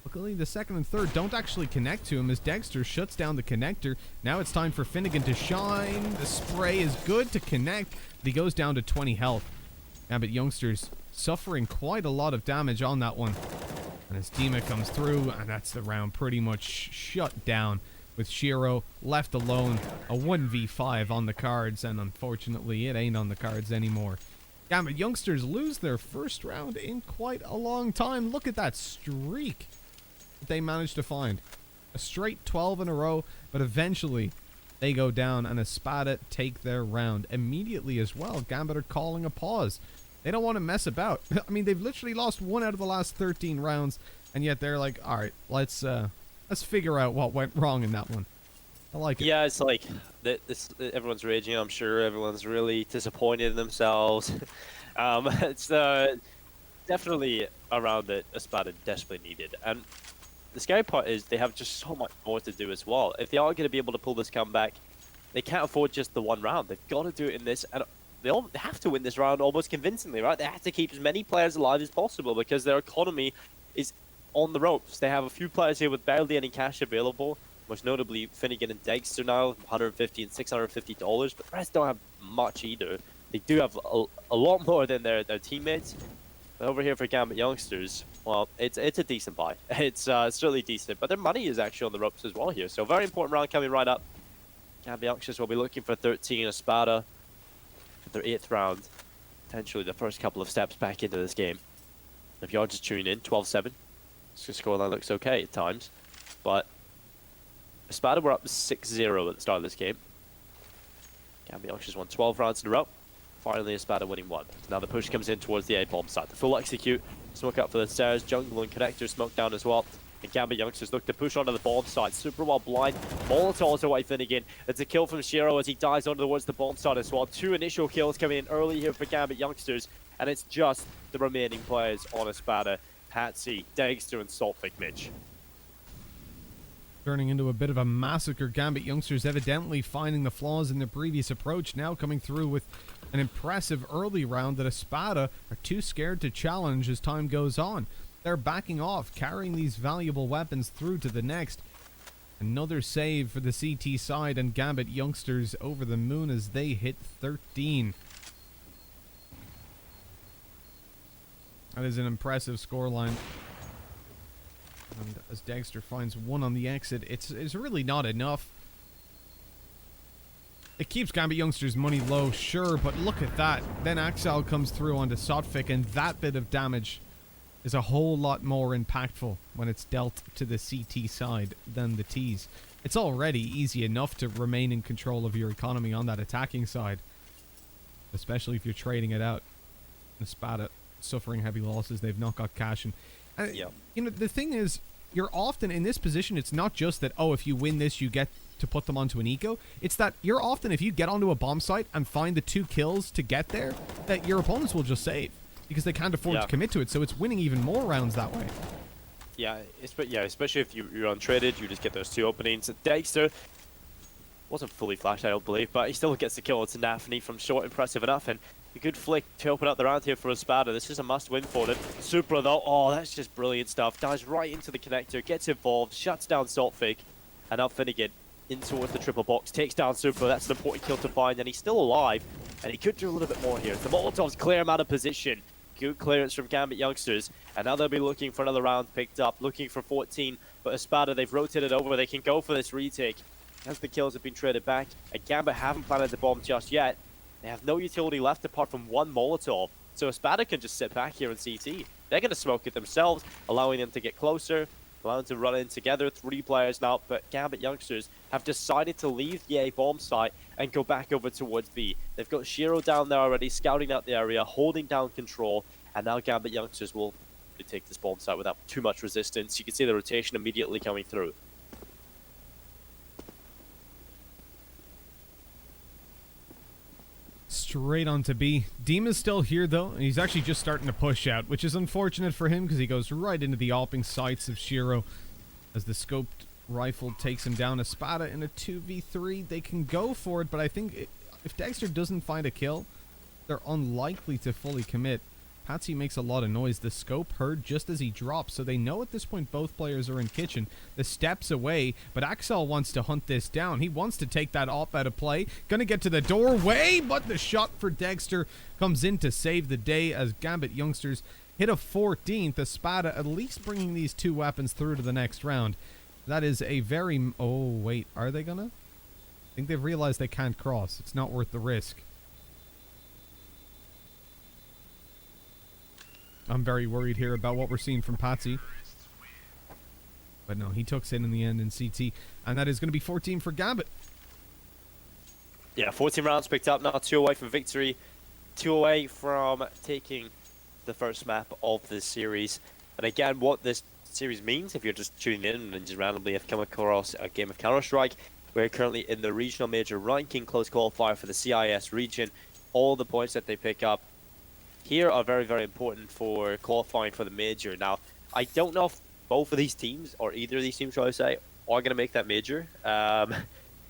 Luckily, the 2nd and 3rd don't actually connect to him as Dexter shuts down the connector. Now it's time for Finnegan to shine. The spray is good to connect, but he goes down to 20 health. Gambit Youngsters suffering quite a lot of damage on that one. And as Dima comes through, and that's the round pretty much shut down with Shiro left alone. A 1v5 on the cards, and unfortunately it ain't on the cards anymore. Gambit Youngsters lose their first round in quite a long time. Look at that streak they managed to find. A straight 12 in a row, but eventually They go down, and Espada take their round immediately as well. Gambit are calling a pause. They don't want to mess about. I mean, they've literally lost 1 out of the last 13 rounds, and yet they're like, all right, let's figure out what went wrong in that one. I like it. Yeah, it's like everyone's raging. I'm sure everyone's really disappointed in themselves. It's definitely a round that Espada desperately needed. And the scary part is they have just so much more to do as well. If they are going to be able to pull this comeback, they can't afford just the one round. They've got to do it in this, and they have to win this round almost convincingly, right? They have to keep as many players alive as possible because their economy is on the ropes. They have a few players here with barely any cash available, most notably Finnegan and Dexter now, $150 and $650, but the rest don't have much either. They do have a lot more than their teammates. But over here for Gambit Youngsters, well, it's a decent buy. It's certainly decent, but their money is actually on the ropes as well here. So very important round coming right up. Gambit Youngsters will be looking for 13 Espada for their 8th round. Potentially the first couple of steps back into this game. If you're just tuning in, 12-7. The scoreline looks okay at times, but Espada were up 6-0 at the start of this game. Gambit Youngsters won 12 rounds in a row. Finally, Espada winning 1. Now the push comes in towards the A-bomb side. The full execute, smoke up for the stairs, jungle and connector smoke down as well. And Gambit Youngsters look to push onto the bomb side. Super well blind. Molotovs away Finnegan. It's a kill from Shiro as he dives onto towards the bomb side as well. 2 initial kills coming in early here for Gambit Youngsters. And it's just the remaining players on Espada. Patsy, Dexter, and Saltvic Mitch. Turning into a bit of a massacre. Gambit Youngsters evidently finding the flaws in their previous approach, now coming through with an impressive early round that Espada are too scared to challenge as time goes on. They're backing off, carrying these valuable weapons through to the next. Another save for the CT side, and Gambit Youngsters over the moon as they hit 13. That is an impressive scoreline. And as Dexter finds 1 on the exit, it's really not enough. It keeps Gambit Youngsters' money low, sure, but look at that. Then Axel comes through onto Sotfik, and that bit of damage is a whole lot more impactful when it's dealt to the CT side than the T's. It's already easy enough to remain in control of your economy on that attacking side, especially if you're trading it out. Espada suffering heavy losses, they've not got cash, and you know, the thing is, you're often in this position. It's not just that, oh, if you win this you get to put them onto an eco. It's that you're often, if you get onto a bomb site and find the 2 kills to get there, that your opponents will just save because they can't afford to commit to it, so it's winning even more rounds that way. Yeah, especially if you're untraded, you just get those 2 openings. Dexter wasn't fully flashed, I don't believe, but he still gets the kill. It's Nafany from short, impressive enough, and a good flick to open up the round here for Espada. This is a must-win for them. Supra, though, oh, that's just brilliant stuff. Dives right into the connector, gets involved, shuts down Saltfig, and now Finnegan in towards the triple box, takes down Supra. That's an important kill to find, and he's still alive, and he could do a little bit more here. The Molotovs clear him out of position. Good clearance from Gambit Youngsters, and now they'll be looking for another round picked up, looking for 14, but Espada, they've rotated over. They can go for this retake as the kills have been traded back, and Gambit haven't planted the bomb just yet. They have no utility left apart from 1 Molotov, so Espada can just sit back here in CT. They're going to smoke it themselves, allowing them to get closer, allowing them to run in together. 3 players now, but Gambit Youngsters have decided to leave the A-bomb site and go back over towards B. They've got Shiro down there already, scouting out the area, holding down control, and now Gambit Youngsters will take this bomb site without too much resistance. You can see the rotation immediately coming through. Straight on to B. Dima's still here though, and he's actually just starting to push out, which is unfortunate for him because he goes right into the AWPing sights of Shiro as the scoped rifle takes him down. Espada in a 2v3, they can go for it, but I think if Dexter doesn't find a kill, they're unlikely to fully commit. Patsy makes a lot of noise. The scope heard just as he drops, so they know at this point both players are in kitchen. The steps away, but Axel wants to hunt this down. He wants to take that op out of play. Gonna get to the doorway, but the shot for Dexter comes in to save the day as Gambit Youngsters hit a 14th. Espada at least bringing these 2 weapons through to the next round. That is a very... Oh, wait. Are they gonna? I think they've realized they can't cross. It's not worth the risk. I'm very worried here about what we're seeing from Patsy. But no, he took it in the end in CT. And that is going to be 14 for Gambit. Yeah, 14 rounds picked up now, 2 away from victory, 2 away from taking the first map of this series. And again, what this series means, if you're just tuning in and just randomly have come across a game of Counter-Strike, we're currently in the regional major ranking close qualifier for the CIS region. All the points that they pick up here are very, very important for qualifying for the major. Now, I don't know if both of these teams, or either of these teams, shall I say, are going to make that major.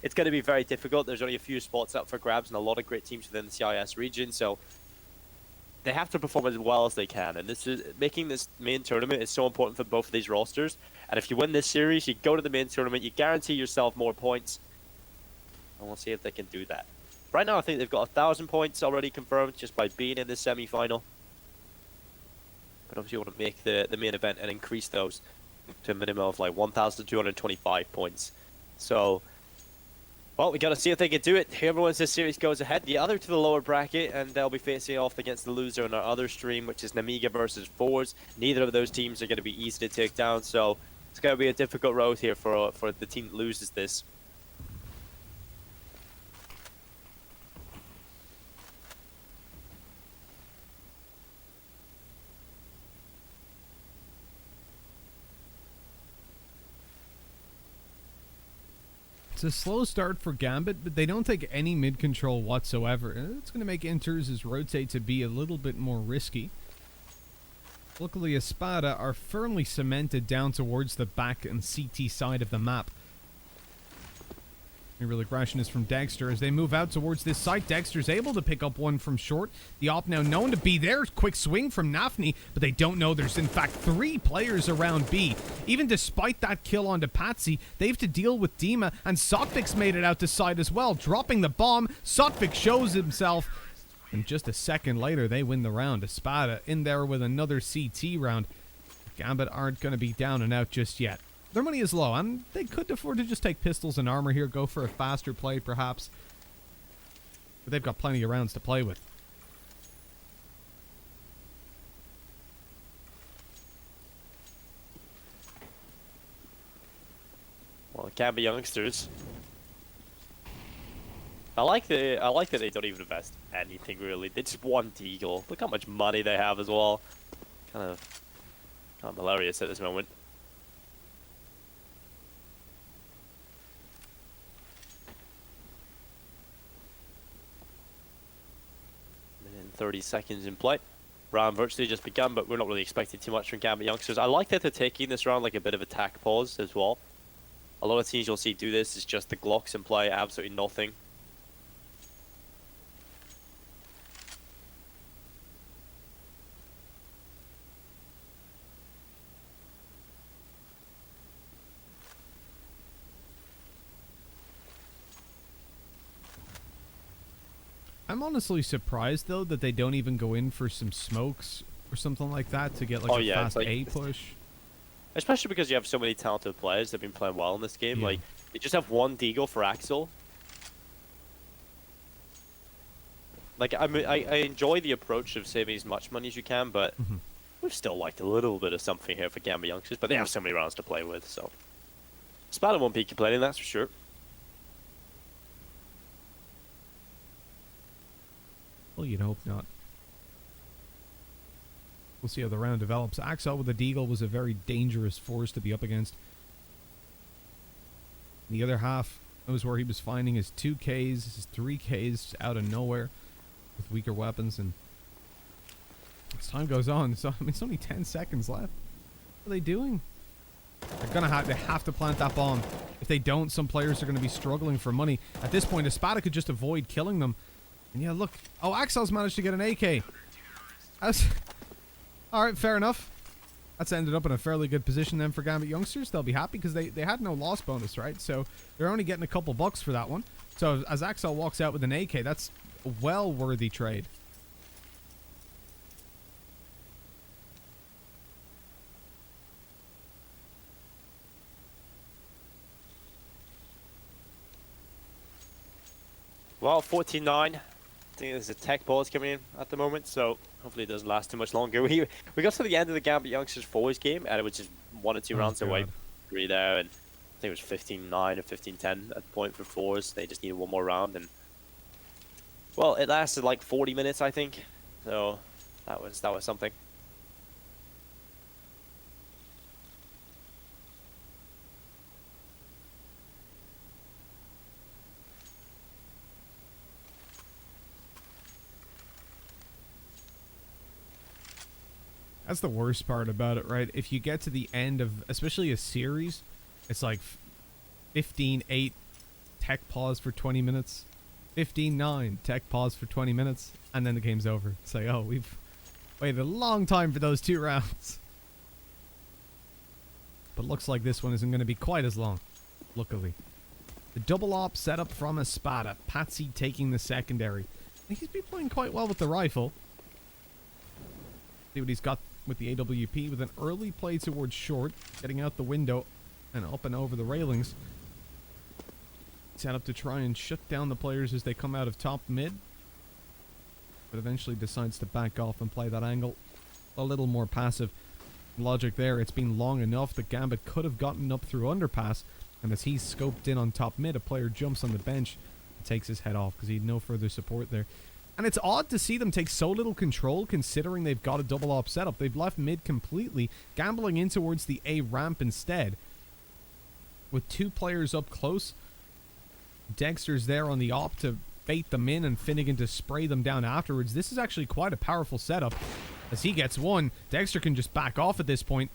It's going to be very difficult. There's only a few spots up for grabs and a lot of great teams within the CIS region, so they have to perform as well as they can. And this is making this main tournament is so important for both of these rosters. And if you win this series, you go to the main tournament, you guarantee yourself more points, and we'll see if they can do that. Right now, I think they've got 1,000 points already confirmed just by being in the semi-final. But obviously, you want to make the main event and increase those to a minimum of like 1,225 points. So, well, we got to see if they can do it. Whoever wins this series goes ahead. The other to the lower bracket, and they'll be facing off against the loser in our other stream, which is Namiga versus Fours. Neither of those teams are going to be easy to take down, so it's going to be a difficult road here for the team that loses this. It's a slow start for Gambit, but they don't take any mid control whatsoever. It's going to make Inters' rotate to be a little bit more risky. Luckily, Espada are firmly cemented down towards the back and CT side of the map. Real aggression is from Dexter as they move out towards this site. Dexter's able to pick up one from short. The op now known to be there. Quick swing from Nafni, but they don't know there's in fact 3 players around B. Even despite that kill onto Patsy, they have to deal with Dima, and Sotvic's made it out to side as well, dropping the bomb. Sotvic shows himself, and just a second later they win the round. Espada in there with another CT round. Gambit aren't going to be down and out just yet. Their money is low, and they could afford to just take pistols and armor here, go for a faster play, perhaps. But they've got plenty of rounds to play with. Well, Gambit Youngsters. I like that they don't even invest anything really. They just want Deagle. Look how much money they have as well. Kind of hilarious at this moment. Minute 30 seconds in play. Round virtually just begun, but we're not really expecting too much from Gambit Youngsters. I like that they're taking this round like a bit of attack pause as well. A lot of teams you'll see do this is just the Glocks in play, absolutely nothing. I'm honestly surprised, though, that they don't even go in for some smokes or something like that to get like a fast A push. Especially because you have so many talented players that have been playing well in this game. Yeah. Like, you just have one Deagle for Axel. Like, I enjoy the approach of saving as much money as you can, but we've still liked a little bit of something here for Gambit Youngsters, but they have so many rounds to play with, so. Espada won't be complaining, that's for sure. Well, you'd hope not. We'll see how the round develops. Axel with the Deagle was a very dangerous force to be up against. In the other half, that was where he was finding his 2Ks, his 3Ks out of nowhere with weaker weapons. And as time goes on, so I mean, it's only 10 seconds left. What are they doing? They have to plant that bomb. If they don't, some players are going to be struggling for money. At this point, Espada could just avoid killing them. And yeah, look. Oh, Axel's managed to get an AK. Alright, fair enough. That's ended up in a fairly good position then for Gambit Youngsters. They'll be happy because they had no loss bonus, right? So they're only getting a couple bucks for that one. So as Axel walks out with an AK, that's a well-worthy trade. Well, 14-9. I think there's a tech pause coming in at the moment, so hopefully it doesn't last too much longer. We got to the end of the Gambit Youngsters Forwards game, and it was just 1 or 2 rounds away from 3 there, and I think it was 15-9 or 15-10 at the point for Fours. They just needed one more round, and Well, it lasted like 40 minutes, I think. So that was something. That's the worst part about it, right? If you get to the end of, especially a series, it's like 15-8, tech pause for 20 minutes, 15-9, tech pause for 20 minutes, and then the game's over. It's like, oh, we've waited a long time for those 2 rounds. But looks like this one isn't going to be quite as long, luckily. The double op setup from Espada. Patsy taking the secondary. I think he's been playing quite well with the rifle. See what he's got with the AWP, with an early play towards short, getting out the window and up and over the railings. Set up to try and shut down the players as they come out of top mid, but eventually decides to back off and play that angle a little more passive. Logic there, it's been long enough that Gambit could have gotten up through underpass, and as he's scoped in on top mid, a player jumps on the bench and takes his head off because he had no further support there. And it's odd to see them take so little control considering they've got a double op setup. They've left mid completely, gambling in towards the A ramp instead. With 2 players up close, Dexter's there on the op to bait them in and Finnegan to spray them down afterwards. This is actually quite a powerful setup. As he gets one, Dexter can just back off at this point.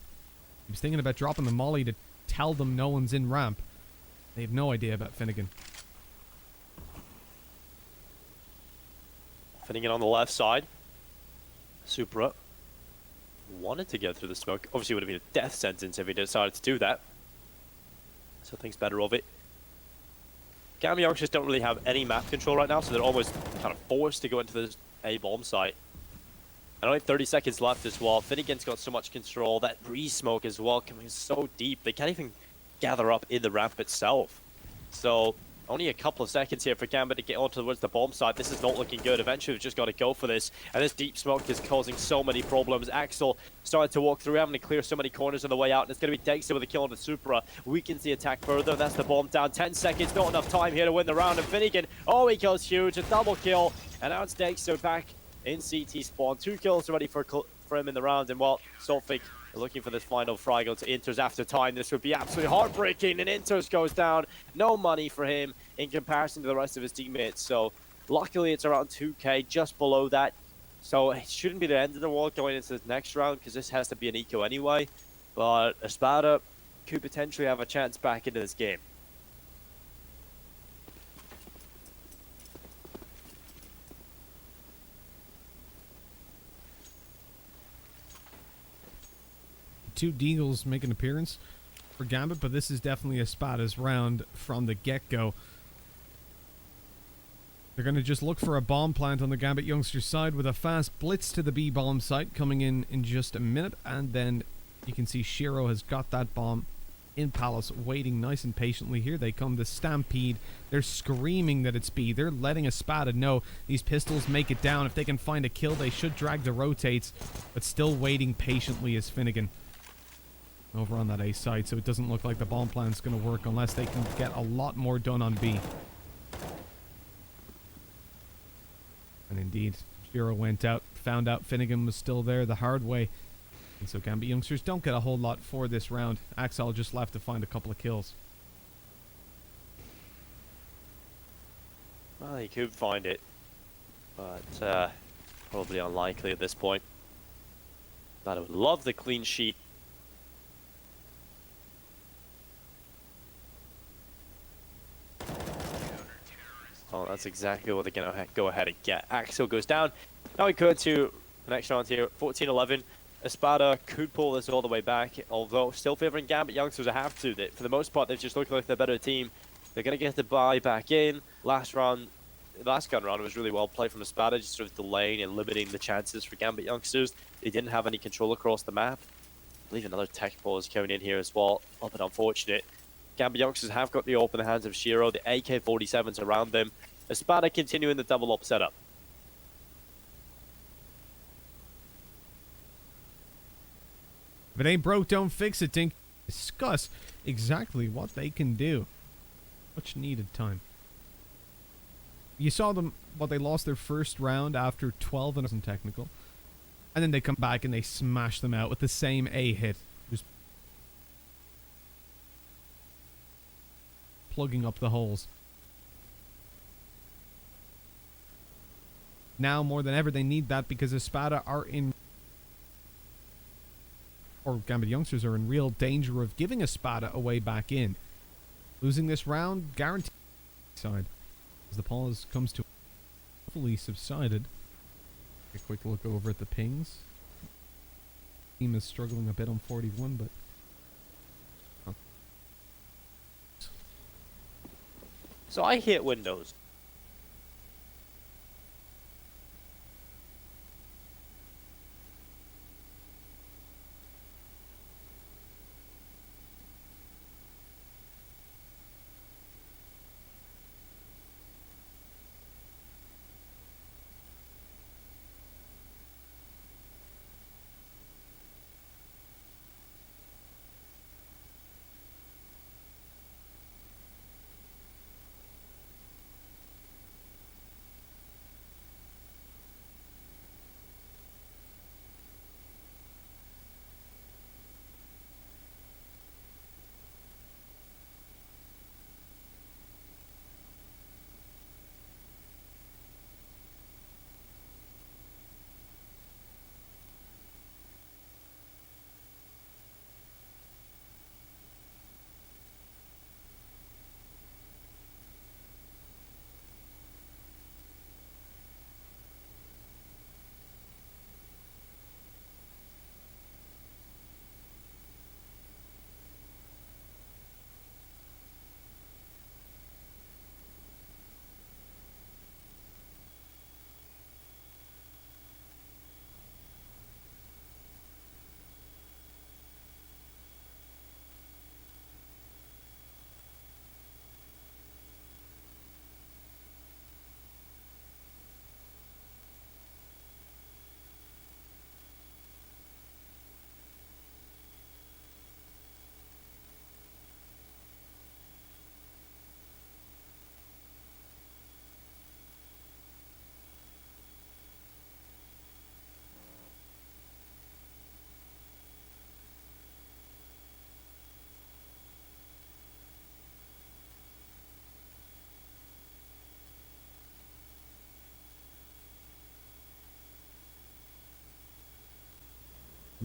He was thinking about dropping the molly to tell them no one's in ramp. They have no idea about Finnegan. Finnegan on the left side. Supra wanted to get through the smoke. Obviously, it would have been a death sentence if he decided to do that. So thinks better of it. Gambit Youngsters don't really have any map control right now, so they're almost kind of forced to go into this A bomb site. And only 30 seconds left as well. Finnegan's got so much control. That breeze smoke as well coming so deep. They can't even gather up in the ramp itself. So only a couple of seconds here for Gambit to get on towards the bomb site. This is not looking good. Eventually, we've just got to go for this. And this deep smoke is causing so many problems. Axel started to walk through, having to clear so many corners on the way out. And it's going to be Dexter with a kill on the Supra. Weakens the attack further. That's the bomb down. 10 seconds. Not enough time here to win the round. And Finnegan, oh, he kills huge. A double kill. And now it's Dexter back in CT spawn. 2 kills already for him in the round. And well, Solfik looking for this final fraggle to Inters after time. This would be absolutely heartbreaking, and Inters goes down. No money for him in comparison to the rest of his teammates. So luckily it's around 2k, just below that. So it shouldn't be the end of the world going into this next round, because this has to be an eco anyway. But Espada could potentially have a chance back into this game. Two Deagles make an appearance for Gambit, but this is definitely Espada's round from the get-go. They're going to just look for a bomb plant on the Gambit Youngsters side with a fast blitz to the B bomb site coming in just a minute, and then you can see Shiro has got that bomb in Palace waiting nice and patiently. Here they come, the Stampede. They're screaming that it's B. They're letting Espada know these pistols make it down. If they can find a kill, they should drag the rotates, but still waiting patiently is Finnegan over on that A side, so it doesn't look like the bomb plan's going to work unless they can get a lot more done on B. And indeed, Shiro went out, found out Finnegan was still there the hard way. And so Gambit Youngsters don't get a whole lot for this round. Axel just left to find a couple of kills. Well, he could find it, but probably unlikely at this point. But I would love the clean sheet. Oh, that's exactly what they're going to go ahead and get. Axel goes down. Now we go to the next round here, 14-11. Espada could pull this all the way back, although still favoring Gambit Youngsters. I have to. For the most part, they've just looked like the better team. They're going to get the buy back in. Last gun round was really well played from Espada, just sort of delaying and limiting the chances for Gambit Youngsters. They didn't have any control across the map. I believe another tech ball is coming in here as well. A bit unfortunate. Gambit Youngsters have got the AWP in the hands of Shiro. The AK-47s around them. Espada continuing the double up setup. If it ain't broke, don't fix it, Dink. Discuss exactly what they can do. Much needed time. You saw them, they lost their first round after 12 and it wasn't technical. And then they come back and they smash them out with the same A hit. Just plugging up the holes. Now more than ever they need that because Espada are in, or Gambit Youngsters are in real danger of giving Espada a way back in. Losing this round guaranteed side. As the pause comes to fully subsided. A quick look over at the pings. Team is struggling a bit on 41, but So I hit Windows.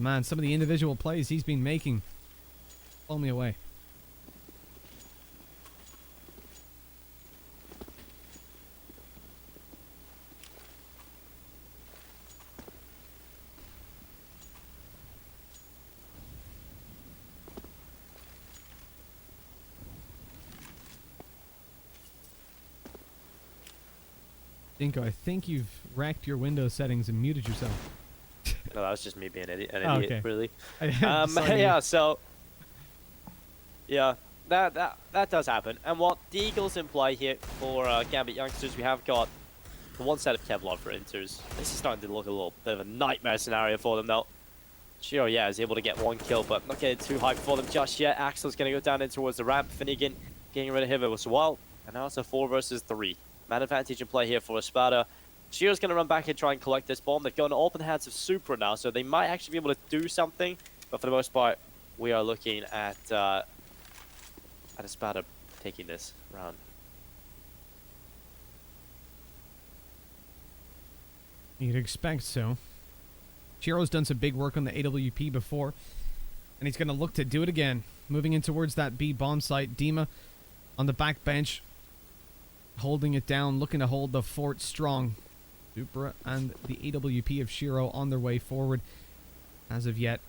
man, some of the individual plays he's been making blow me away. Dinko, I think you've racked your Windows settings and muted yourself. No, that was just me being an idiot, Okay. really. Sorry. Yeah, so yeah, that does happen. And what the Eagles in play here for Gambit Youngsters, we have got one set of Kevlar for Inters. This is starting to look a little bit of a nightmare scenario for them, though. Sure, yeah, is able to get one kill, but not getting too hyped for them just yet. Axel's going to go down in towards the ramp. Finnegan getting rid of him as well. And now it's a 4 versus 3. Man advantage in play here for Espada. Shear's going to run back and try and collect this bomb. They're going to open the hands of Supra now, so they might actually be able to do something. But for the most part, we are looking at Espada taking this round. You'd expect so. Chiro's done some big work on the AWP before, and he's going to look to do it again. Moving in towards that B bomb site. Dima on the back bench, holding it down, looking to hold the fort strong. Supra and the AWP of Shiro on their way forward. As of yet,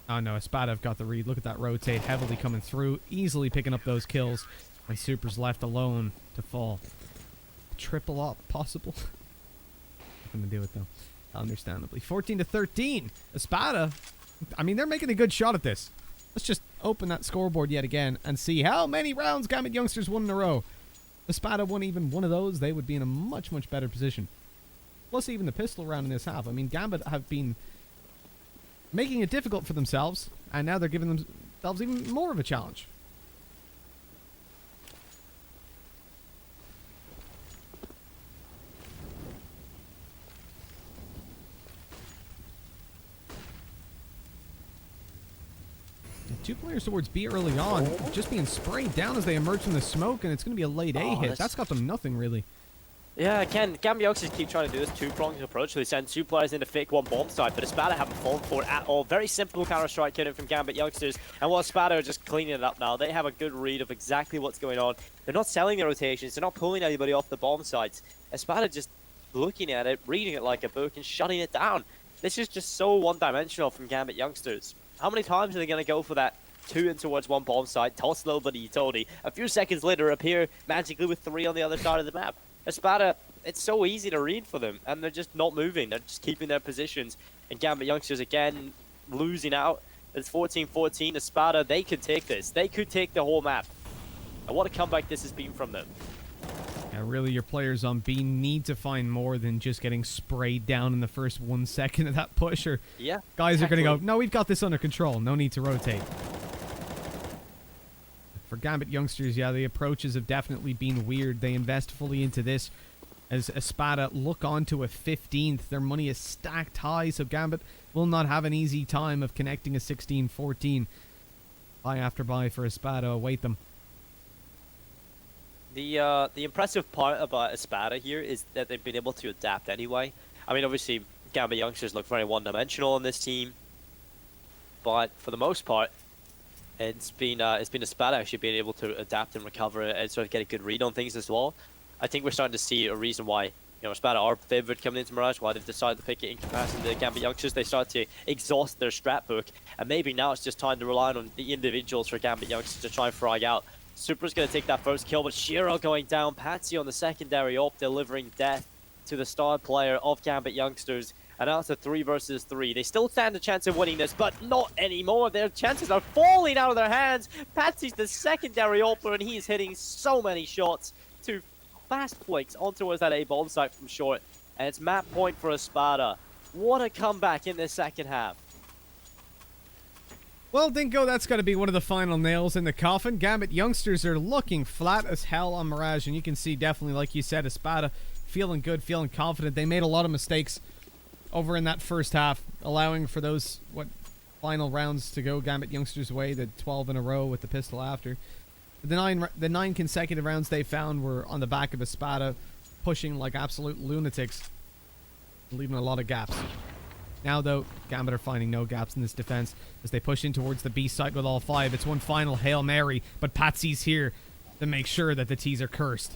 oh no, Espada have got the read. Look at that rotate, heavily coming through, easily picking up those kills. And Supra's left alone to fall. Triple up possible. Not gonna do it though, understandably. 14-13. Espada, I mean, they're making a good shot at this. Let's just open that scoreboard yet again and see how many rounds Gambit Youngsters won in a row. Espada won even one of those, they would be in a much, much better position. Plus even the pistol round in this half. I mean, Gambit have been making it difficult for themselves, and now they're giving themselves even more of a challenge. 2 players towards B early on, just being sprayed down as they emerge from the smoke, and it's going to be a late A hit. That's got them nothing, really. Yeah, again, Gambit Youngsters keep trying to do this two-pronged approach. So they send 2 players in to fake 1 bomb side, but Espada haven't fallen for it at all. Very simple counter-strike hitting from Gambit Youngsters, and while Espada are just cleaning it up now, they have a good read of exactly what's going on. They're not selling their rotations, they're not pulling anybody off the bomb sides. Espada just looking at it, reading it like a book, and shutting it down. This is just so one-dimensional from Gambit Youngsters. How many times are they going to go for that 2 in towards 1 bomb side, toss a little bit of utility, a few seconds later appear magically with 3 on the other side of the map? Espada, it's so easy to read for them, and they're just not moving. They're just keeping their positions. And Gambit Youngsters, again, losing out. It's 14-14. Espada, they could take this. They could take the whole map. And what a comeback this has been from them. Yeah, really, your players on B need to find more than just getting sprayed down in the first 1 second of that push, or Yeah, guys exactly. are going to go, no, we've got this under control. No need to rotate. For Gambit Youngsters, yeah, the approaches have definitely been weird. They invest fully into this as Espada look on to a 15th. Their money is stacked high, so Gambit will not have an easy time of connecting a 16-14. Buy after buy for Espada await them. The impressive part about Espada here is that they've been able to adapt anyway. I mean, obviously, Gambit Youngsters look very one-dimensional on this team, but for the most part, it's been Espada actually being able to adapt and recover and sort of get a good read on things as well. I think we're starting to see a reason why Espada are favored coming into Mirage, why they've decided to pick it in comparison to the Gambit Youngsters. They start to exhaust their strat book, and maybe now it's just time to rely on the individuals for Gambit Youngsters to try and frag out. Supra's going to take that first kill, but Shiro going down. Patsy on the secondary op, delivering death to the star player of Gambit Youngsters. And now it's a 3 versus 3. They still stand a chance of winning this, but not anymore. Their chances are falling out of their hands. Patsy's the secondary opener, and he is hitting so many shots. 2 fast flicks on towards that A bomb site from short. And it's map point for Espada. What a comeback in this second half. Well, Dinko, that's got to be one of the final nails in the coffin. Gambit Youngsters are looking flat as hell on Mirage, and you can see definitely, like you said, Espada feeling good, feeling confident. They made a lot of mistakes over in that first half, allowing for those, final rounds to go Gambit Youngsters' way, the 12 in a row with the pistol after. The 9 consecutive rounds they found were on the back of Espada, pushing like absolute lunatics, leaving a lot of gaps. Now, though, Gambit are finding no gaps in this defense as they push in towards the B site with all 5. It's one final Hail Mary, but Patsy's here to make sure that the T's are cursed.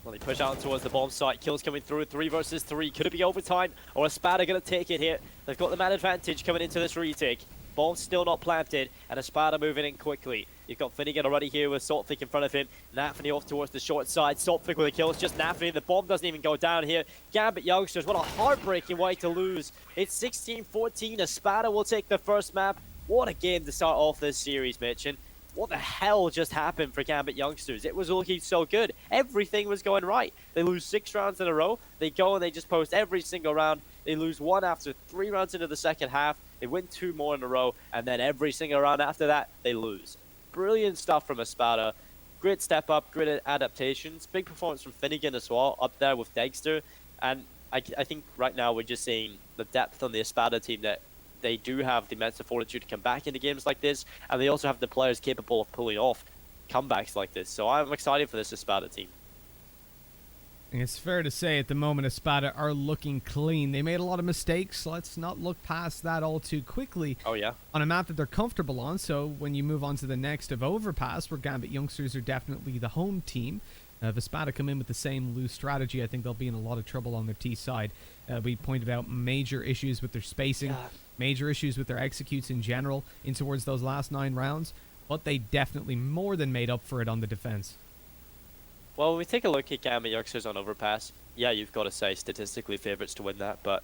Well, they push out towards the bomb site. Kills coming through. 3 versus 3. Could it be overtime? Or Espada going to take it here? They've got the man advantage coming into this retake. Bomb's still not planted, and Espada moving in quickly. You've got Finnegan already here with Saltfic in front of him. Nafany off towards the short side. Saltfic with a kill. It's just Nafany. The bomb doesn't even go down here. Gambit Youngsters, what a heartbreaking way to lose. It's 16-14. Espada will take the first map. What a game to start off this series, Mitch. And what the hell just happened for Gambit Youngsters? It was looking so good. Everything was going right. They lose 6 rounds in a row. They go and they just post every single round. They lose 1 after 3 rounds into the second half. They win 2 more in a row. And then every single round after that, they lose. Brilliant stuff from Espada. Great step up, great adaptations. Big performance from Finnegan as well, up there with Dexter. And I think right now we're just seeing the depth on the Espada team, that they do have the mental fortitude to come back into games like this, and they also have the players capable of pulling off comebacks like this. So I'm excited for this Espada team. And it's fair to say at the moment Espada are looking clean. They made a lot of mistakes. Let's not look past that all too quickly. Oh, yeah. On a map that they're comfortable on, so when you move on to the next of Overpass, where Gambit Youngsters are definitely the home team, if Espada come in with the same loose strategy, I think they'll be in a lot of trouble on their T side. We pointed out major issues with their spacing, major issues with their executes in general in towards those last 9 rounds, but they definitely more than made up for it on the defense. Well, when we take a look at Gambit Youngsters on Overpass, yeah, you've got to say statistically favorites to win that, but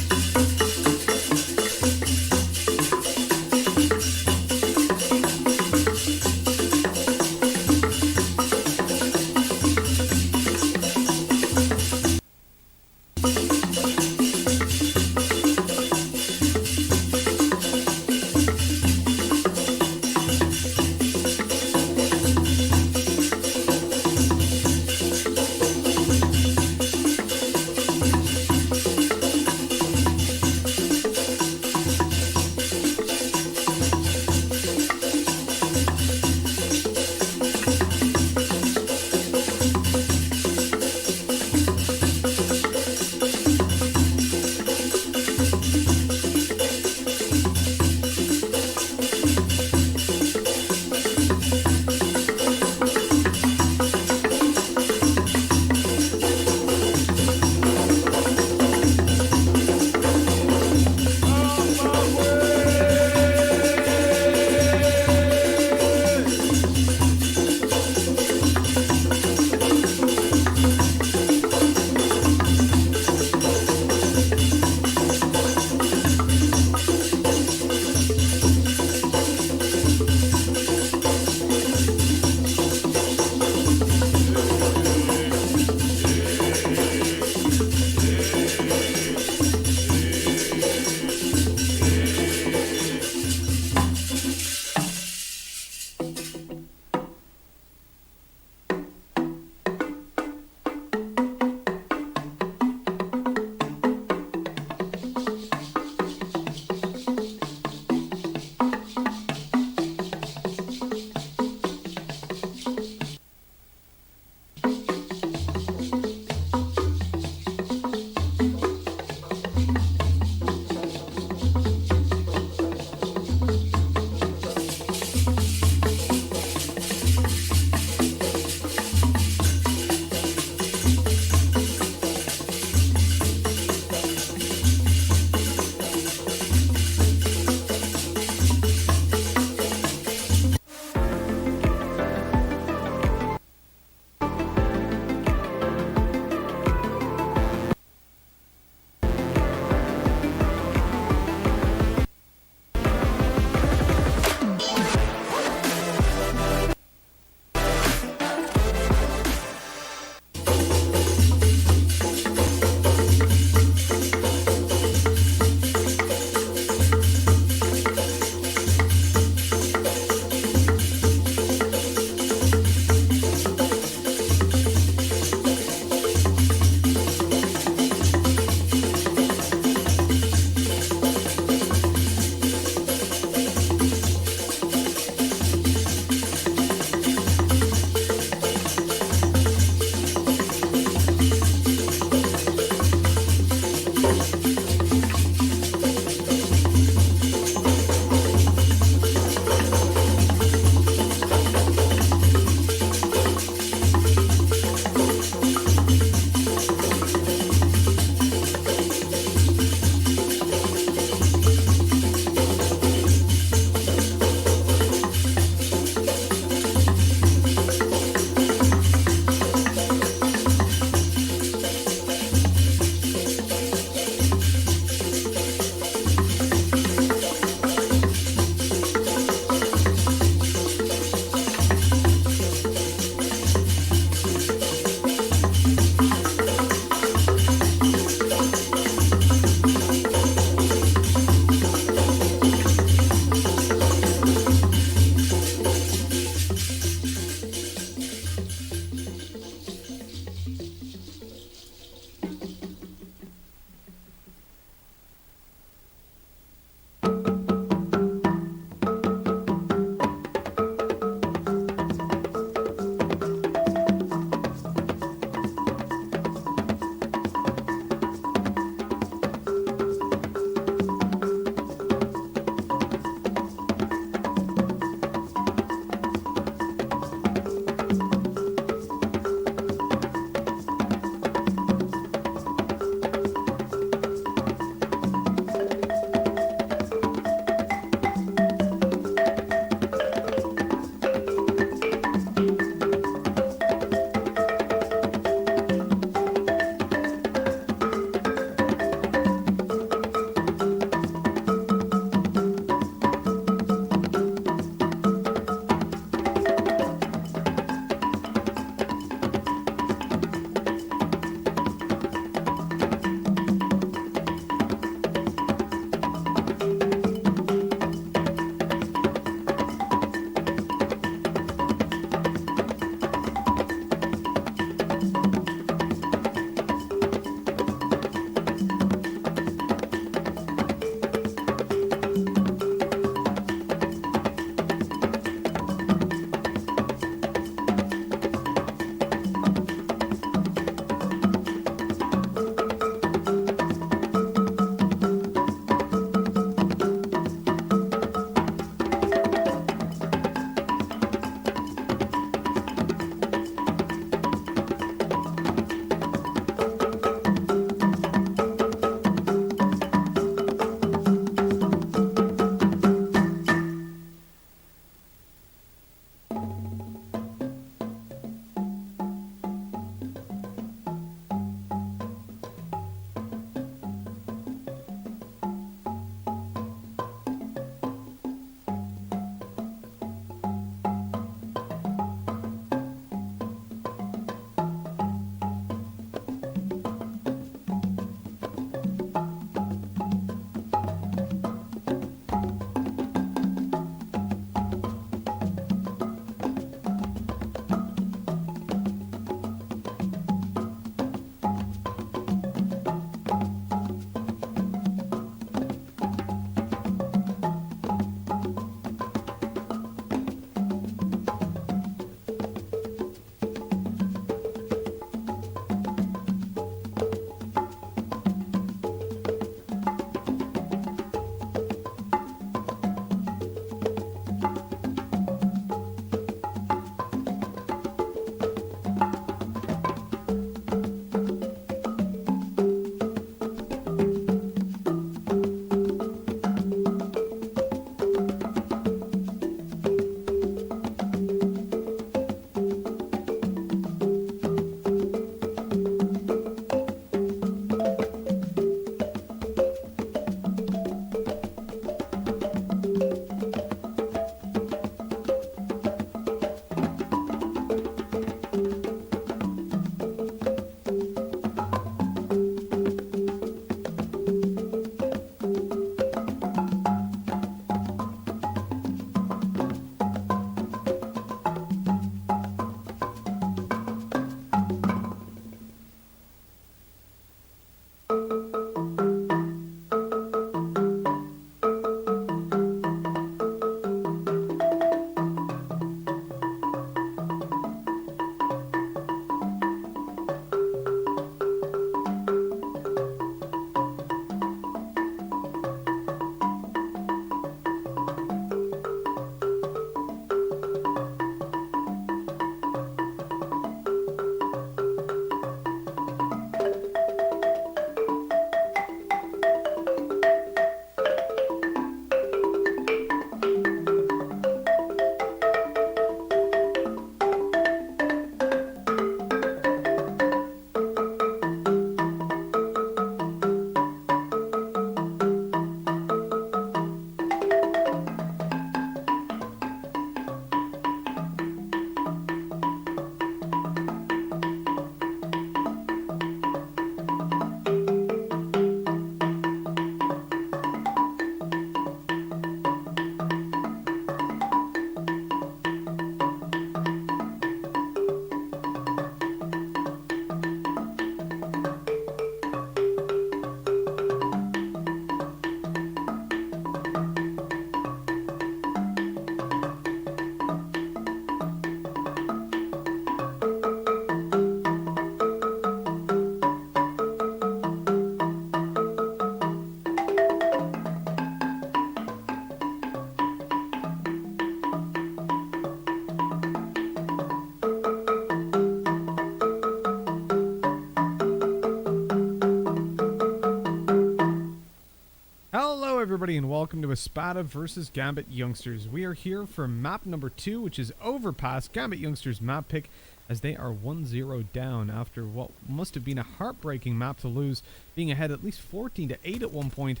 everybody, and welcome to Espada versus Gambit Youngsters. We are here for map number 2, which is Overpass. Gambit Youngsters map pick, as they are 1-0 down after what must have been a heartbreaking map to lose, being ahead at least 14-8 at one point,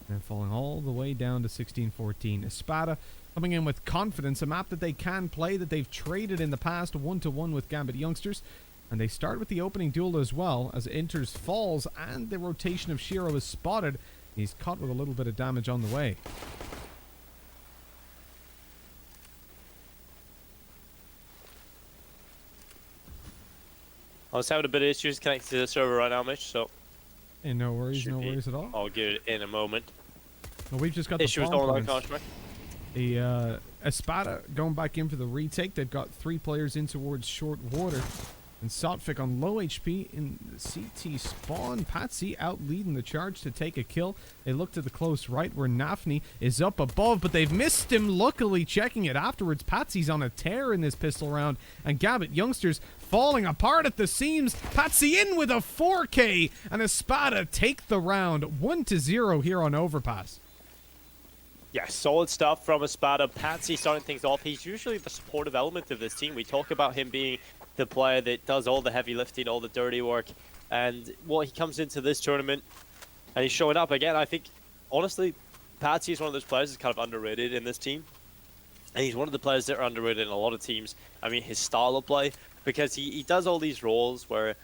and falling all the way down to 16-14. Espada coming in with confidence, a map that they can play, that they've traded in the past 1-1 with Gambit Youngsters. And they start with the opening duel as well, as Inters falls and the rotation of Csgo is spotted. He's caught with a little bit of damage on the way. I was having a bit of issues connecting to the server right now, Mitch, so... Hey, no worries at all. I'll get it in a moment. Well, we've just got issues the online contract. The Espada going back in for the retake. They've got 3 players in towards short water. And Sotfik on low HP in the CT spawn. Patsy out leading the charge to take a kill. They look to the close right where Nafni is up above, but they've missed him. Luckily, checking it afterwards, Patsy's on a tear in this pistol round. And Gambit Youngsters falling apart at the seams. Patsy in with a 4K. And Espada take the round 1-0 here on Overpass. Yeah, solid stuff from Espada. Patsy starting things off. He's usually the supportive element of this team. We talk about him being the player that does all the heavy lifting, all the dirty work. And he comes into this tournament and he's showing up again. I think, honestly, Patsy is one of those players that's kind of underrated in this team. And he's one of the players that are underrated in a lot of teams. I mean, his style of play, because he does all these roles where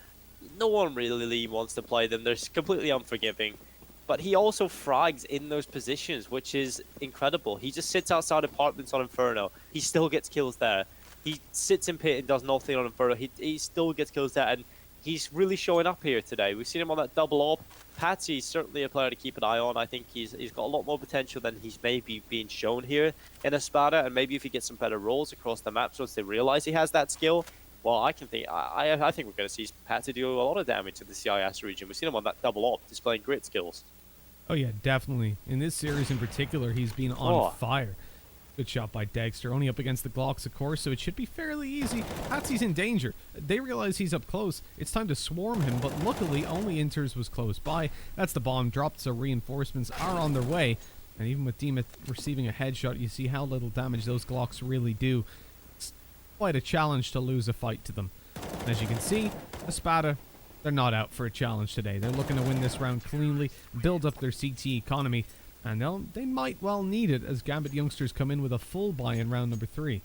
no one really wants to play them. They're completely unforgiving. But he also frags in those positions, which is incredible. He just sits outside apartments on Inferno. He still gets kills there. He sits in pit and does nothing on Inferno. He still gets kills there, and he's really showing up here today. We've seen him on that double op. Patsy's certainly a player to keep an eye on. I think he's got a lot more potential than he's maybe being shown here in Espada, and maybe if he gets some better rolls across the maps once they realize he has that skill, well, I think we're going to see Patsy do a lot of damage in the CIS region. We've seen him on that double op, displaying great skills. Oh yeah, definitely. In this series in particular, he's been on fire. Good shot by Dexter, only up against the Glocks, of course, so it should be fairly easy. Patsy's in danger. They realize he's up close. It's time to swarm him, but luckily only Inters was close by. That's the bomb dropped, so reinforcements are on their way. And even with Demuth receiving a headshot, you see how little damage those Glocks really do. It's quite a challenge to lose a fight to them. And as you can see, Espada, they're not out for a challenge today. They're looking to win this round cleanly, build up their CT economy, and they might well need it as Gambit Youngsters come in with a full buy in round number 3.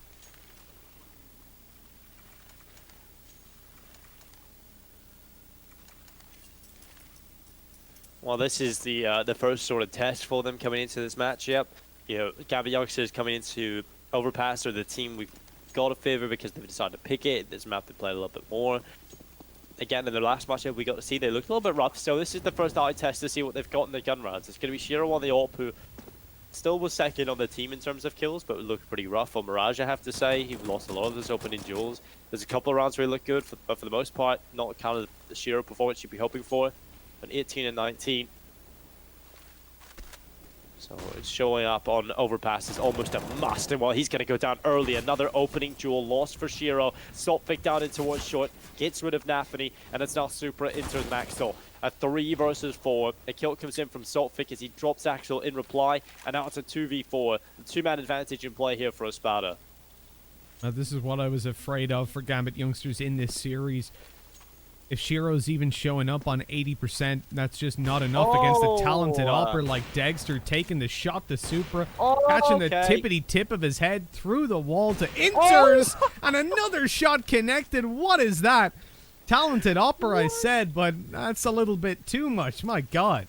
Well, this is the first sort of test for them coming into this matchup. You know, Gambit Youngsters coming into Overpass are the team we've got to favor because they've decided to pick it. This map they played a little bit more. Again, in their last matchup, we got to see they looked a little bit rough. So this is the first eye test to see what they've got in their gun rounds. It's going to be Csgo on the AWP, who still was second on the team in terms of kills, but looked pretty rough on Mirage, I have to say. He lost a lot of his opening duels. There's a couple of rounds where he looked good, but for the most part, not kind of the Csgo performance you'd be hoping for. An 18 and 19. So it's showing up on Overpass is almost a must, and while he's going to go down early, another opening duel lost for Csgo. Saltpick down in towards short, gets rid of Nafany, and it's now Supra into Maxwell. A 3 versus 4. A kill comes in from Saltpick as he drops Axel in reply, and now it's a 2v4. A 2-man advantage in play here for Espada. This is what I was afraid of for Gambit Youngsters in this series. If Csgo's even showing up on 80%, that's just not enough against a talented opper like Dexter, taking the shot to Supra, catching the tippity tip of his head through the wall to Inters, and another shot connected. What is that? Talented opper, I said, but that's a little bit too much. My God.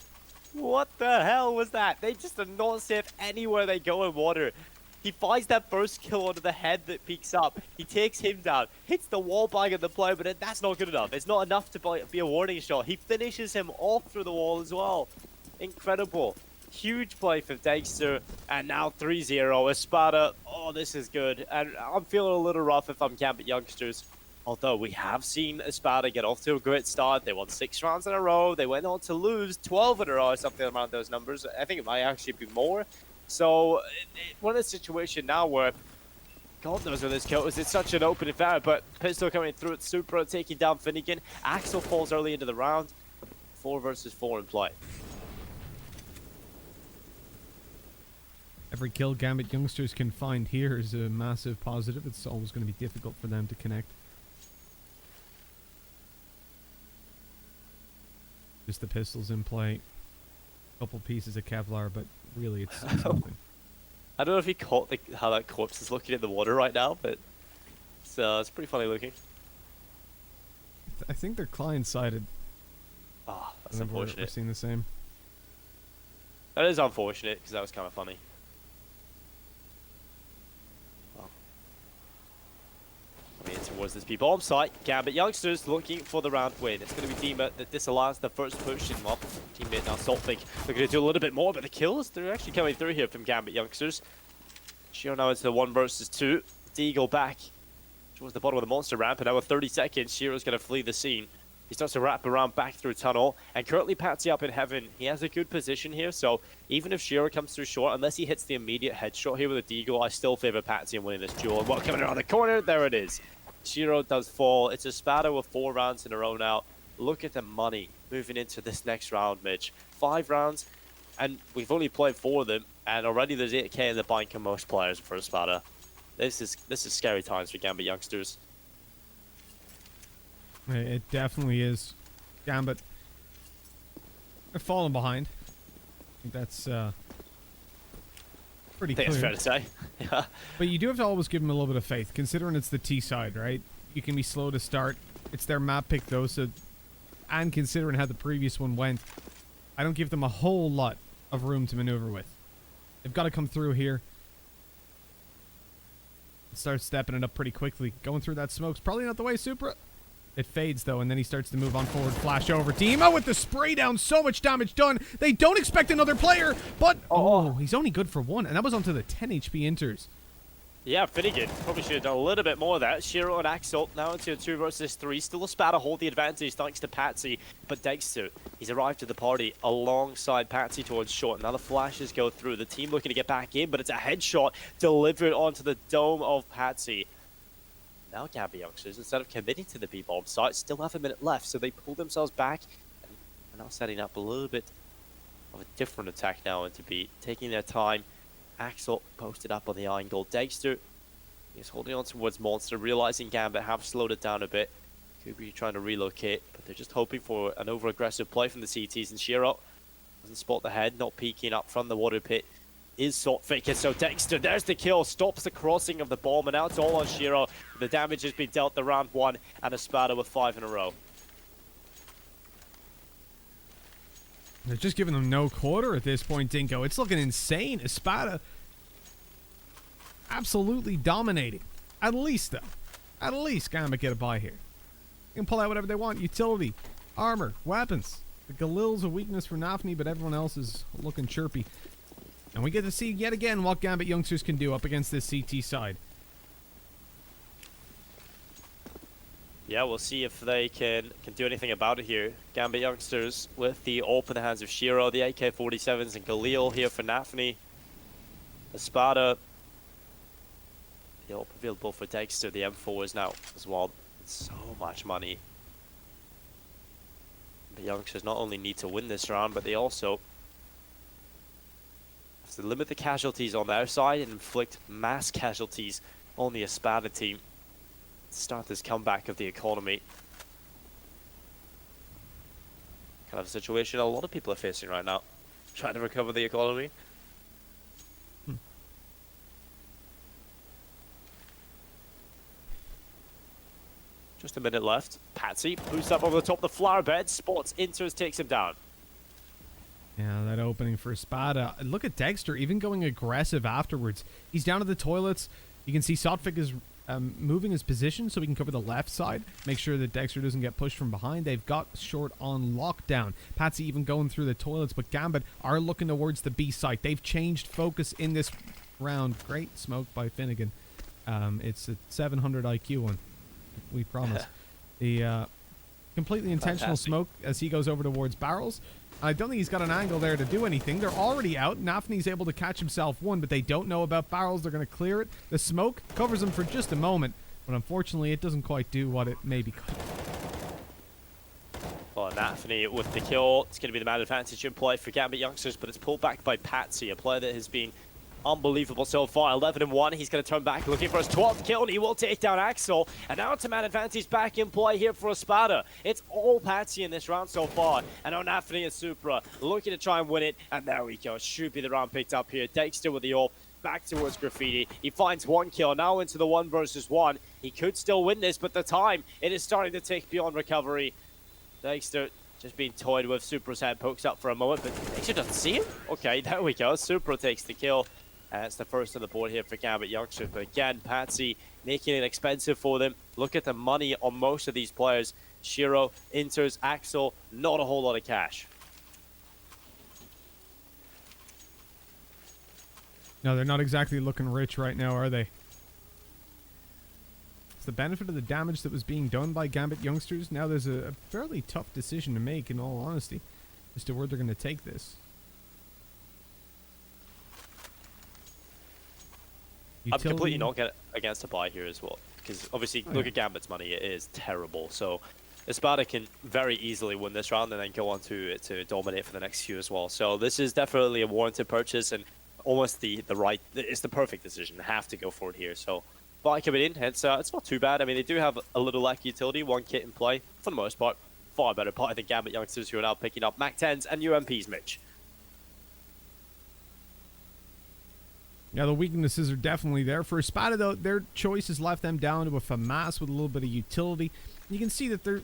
What the hell was that? They just are not safe anywhere they go in water. He finds that first kill onto the head that peeks up. He takes him down, hits the wall bang of the player, but that's not good enough. It's not enough to be a warning shot. He finishes him off through the wall as well. Incredible. Huge play for Dexter, and now 3-0. Espada, oh, this is good. And I'm feeling a little rough if I'm Gambit Youngsters. Although we have seen Espada get off to a great start. They won 6 rounds in a row. They went on to lose 12 in a row, something around those numbers. I think it might actually be more. So, we're in a situation now where, God knows where this kill is. It's such an open environment, but Pistol coming through at Supra, taking down Finnegan. Axel falls early into the round. 4 versus 4 in play. Every kill Gambit Youngsters can find here is a massive positive. It's always going to be difficult for them to connect. Just the pistols in play. Couple pieces of Kevlar, but really it's nothing. I don't know if you caught how that corpse is looking at the water right now, but it's pretty funny looking. I think they're client-sided. Ah, that's Whenever unfortunate. We're seeing the same. That is unfortunate, because that was kind of funny. Well, coming in towards this B-bomb site, Gambit Youngsters looking for the round win. It's going to be Dima that disallows the first push in mob. Teammate now Saltfig looking to do a little bit more, but the kills, they're actually coming through here from Gambit Youngsters. Shiro now into the 1 versus 2. Deagle back towards the bottom of the monster ramp, and now with 30 seconds, Shiro's going to flee the scene. He starts to wrap around back through tunnel, and currently Patsy up in heaven. He has a good position here, so even if Shiro comes through short, unless he hits the immediate headshot here with a Deagle, I still favor Patsy in winning this duel. And what, coming around the corner, there it is. Shiro does fall. It's Espada with 4 rounds in a row now. Look at the money moving into this next round, Mitch. 5 rounds, and we've only played 4 of them, and already there's 8k in the bank of most players for Espada. This is scary times for Gambit Youngsters. It definitely is. Gambit. They're falling behind. I think that's pretty I think clear. it's fair to say. Yeah. But you do have to always give them a little bit of faith, considering it's the T side, right? You can be slow to start. It's their map pick, though, so... And considering how the previous one went, I don't give them a whole lot of room to maneuver with. They've got to come through here. Start stepping it up pretty quickly. Going through that smoke's probably not the way, Supra. It fades, though, and then he starts to move on forward. Flash over. Dima with the spray down. So much damage done. They don't expect another player, but... Oh, he's only good for 1, and that was onto the 10 HP inters. Yeah, Finnegan probably should have done a little bit more of that. Shiro and Axel now into a 2 versus 3. Still Espada hold the advantage thanks to Patsy. But Dexter, he's arrived to the party alongside Patsy towards short. Now the flashes go through. The team looking to get back in, but it's a headshot delivered onto the dome of Patsy. Now Gambit Youngsters, instead of committing to the B-bomb site, still have a minute left. So they pull themselves back and are now setting up a little bit of a different attack now and to be taking their time. Axel posted up on the angle. Dexter is holding on towards Monster, realizing Gambit have slowed it down a bit. Could be trying to relocate, but they're just hoping for an over-aggressive play from the CTs. And Shiro doesn't spot the head, not peeking up from the water pit. Is sort fake, so Dexter, there's the kill, stops the crossing of the bomb, and now it's all on Shiro. The damage has been dealt the round 1, and Espada with 5 in a row. They're just giving them no quarter at this point, Dinko. It's looking insane. Espada absolutely dominating. At least, though. At least Gambit get a buy here. They can pull out whatever they want. Utility, armor, weapons. The Galil's a weakness for Nafni, but everyone else is looking chirpy. And we get to see yet again what Gambit Youngsters can do up against this CT side. Yeah, we'll see if they can do anything about it here. Gambit Youngsters with the AWP in the hands of Shiro, the AK-47s and Galil here for Nafni. Espada, the AWP available for Dexter, the M4 is now as well. So much money. But Youngsters not only need to win this round, but they also have to limit the casualties on their side and inflict mass casualties on the Espada team. Start this comeback of the economy. Kind of a situation a lot of people are facing right now. Trying to recover the economy. Just a minute left. Patsy boosts up over the top of the flower bed. Sports enters, takes him down. Yeah, that opening for Espada. Look at Dexter, even going aggressive afterwards. He's down to the toilets. You can see Sotfik is moving his position so he can cover the left side. Make sure that Dexter doesn't get pushed from behind. They've got short on lockdown. Patsy even going through the toilets, but Gambit are looking towards the B site. They've changed focus in this round. Great smoke by Finnegan. It's a 700 IQ one, we promise. The completely intentional smoke as he goes over towards barrels. I don't think he's got an angle there to do anything. They're already out. Nafni's able to catch himself one, but they don't know about barrels. They're going to clear it. The smoke covers him for just a moment, but unfortunately it doesn't quite do what it maybe could. Well, Nafni with the kill. It's going to be the man advantage in play for Gambit Youngsters, but it's pulled back by Patsy, a player that has been unbelievable so far. 11-1. He's going to turn back, looking for his 12th kill, and he will take down Axel. And now to man advantage back in play here for Espada. It's all Patsy in this round so far. And Onafni and Supra looking to try and win it. And there we go. Should be the round picked up here. Dexter with the AWP. Back towards Graffiti. He finds 1 kill, now into the 1 versus 1. He could still win this, but the time, it is starting to tick beyond recovery. Dexter just being toyed with. Supra's head pokes up for a moment, but Dexter doesn't see him. Okay, there we go. Supra takes the kill. It's the first on the board here for Gambit Youngsters. But again, Patsy making it expensive for them. Look at the money on most of these players. Shiro, Inters, Axel, not a whole lot of cash. No, they're not exactly looking rich right now, are they? It's the benefit of the damage that was being done by Gambit Youngsters. Now there's a fairly tough decision to make, in all honesty, as to where they're going to take this. I'm completely not against a buy here as well, because obviously, look at Gambit's money, it is terrible. So Espada can very easily win this round and then go on to dominate for the next few as well. So this is definitely a warranted purchase, and almost it's the perfect decision. Have to go for it here. So buy coming in, it's not too bad. I mean, they do have a little lack of utility, 1 kit in play for the most part. Far better buy than Gambit Youngsters, who are now picking up Mac 10s and UMPs, Mitch. Yeah, the weaknesses are definitely there. For Espada, though, their choice has left them down to a FAMAS with a little bit of utility. You can see that they're,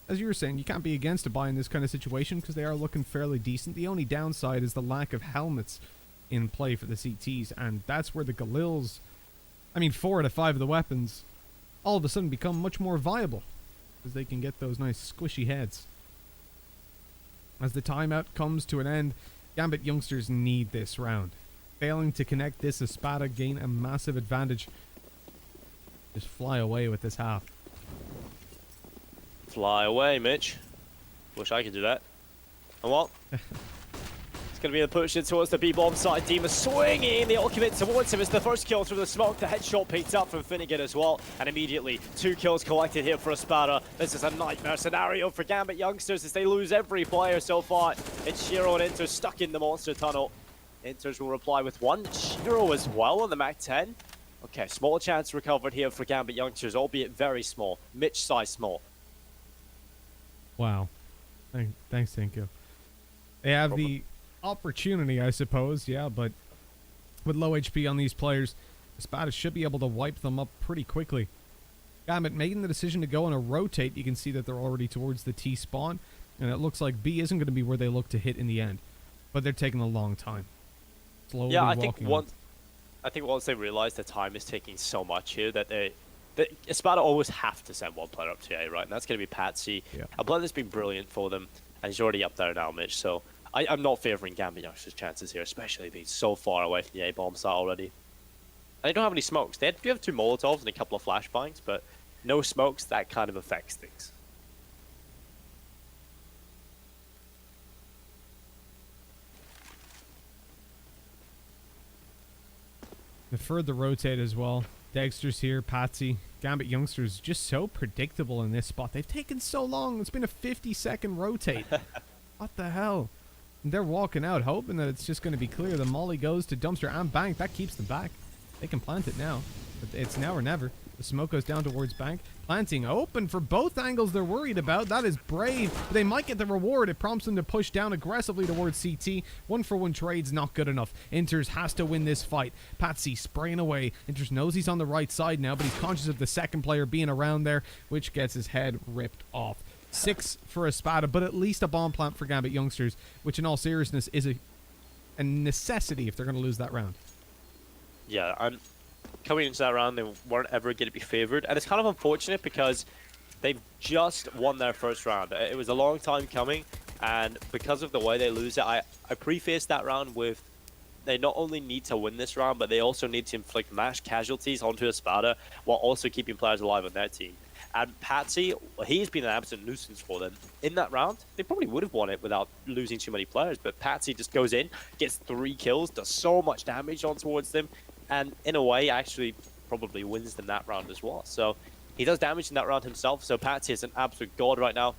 as you were saying, you can't be against a buy in this kind of situation because they are looking fairly decent. The only downside is the lack of helmets in play for the CTs, and that's where the Galils, 4 out of 5 of the weapons, all of a sudden become much more viable because they can get those nice squishy heads. As the timeout comes to an end, Gambit Youngsters need this round. Failing to connect this, Espada gain a massive advantage. Just fly away with this half. Fly away, Mitch. Wish I could do that. And what? It's going to be the push in towards the B-bomb side. Dima swinging the ultimate towards him. It's the first kill through the smoke. The headshot picked up from Finnegan as well. And immediately, 2 kills collected here for Espada. This is a nightmare scenario for Gambit Youngsters as they lose every player so far. It's Shiro and Inter stuck in the monster tunnel. Inters will reply with 1. Shiro as well on the Mac 10. Okay, small chance recovered here for Gambit Youngsters, albeit very small. Mitch size small. Wow. Thanks, Tinko. They have the opportunity, I suppose, yeah, but with low HP on these players, Espada should be able to wipe them up pretty quickly. Gambit making the decision to go on a rotate. You can see that they're already towards the T spawn, and it looks like B isn't going to be where they look to hit in the end. But they're taking a long time. Slowly yeah, I think walking once they realize the time is taking so much here that Espada always have to send 1 player up to A, right? And that's going to be Patsy. Yeah. A player that's been brilliant for them, and he's already up there now, Mitch. So I'm not favouring Gambit Youngsters' chances here, especially being so far away from the A-bomb site already. And they don't have any smokes. They do have 2 Molotovs and a couple of flashbangs, but no smokes, that kind of affects things. The further rotate as well. Dexter's here, Patsy. Gambit Youngsters just so predictable in this spot. They've taken so long. It's been a 50-second rotate. What the hell? And they're walking out hoping that it's just going to be clear. The molly goes to dumpster and bank. That keeps them back. They can plant it now. But it's now or never. The smoke goes down towards bank. Planting open for both angles they're worried about. That is brave. They might get the reward. It prompts them to push down aggressively towards CT. 1-for-1 trades not good enough. Inters has to win this fight. Patsy spraying away. Inters knows he's on the right side now, but he's conscious of the second player being around there, which gets his head ripped off. 6 for Espada, but at least a bomb plant for Gambit Youngsters, which in all seriousness is a necessity if they're going to lose that round. Yeah, coming into that round, they weren't ever going to be favoured. And it's kind of unfortunate because they've just won their first round. It was a long time coming, and because of the way they lose it, I prefaced that round with they not only need to win this round, but they also need to inflict mass casualties onto Espada while also keeping players alive on their team. And Patsy, he's been an absolute nuisance for them. In that round, they probably would have won it without losing too many players, but Patsy just goes in, gets 3 kills, does so much damage on towards them, and in a way actually probably wins them that round as well. So he does damage in that round himself, so Patsy is an absolute god right now.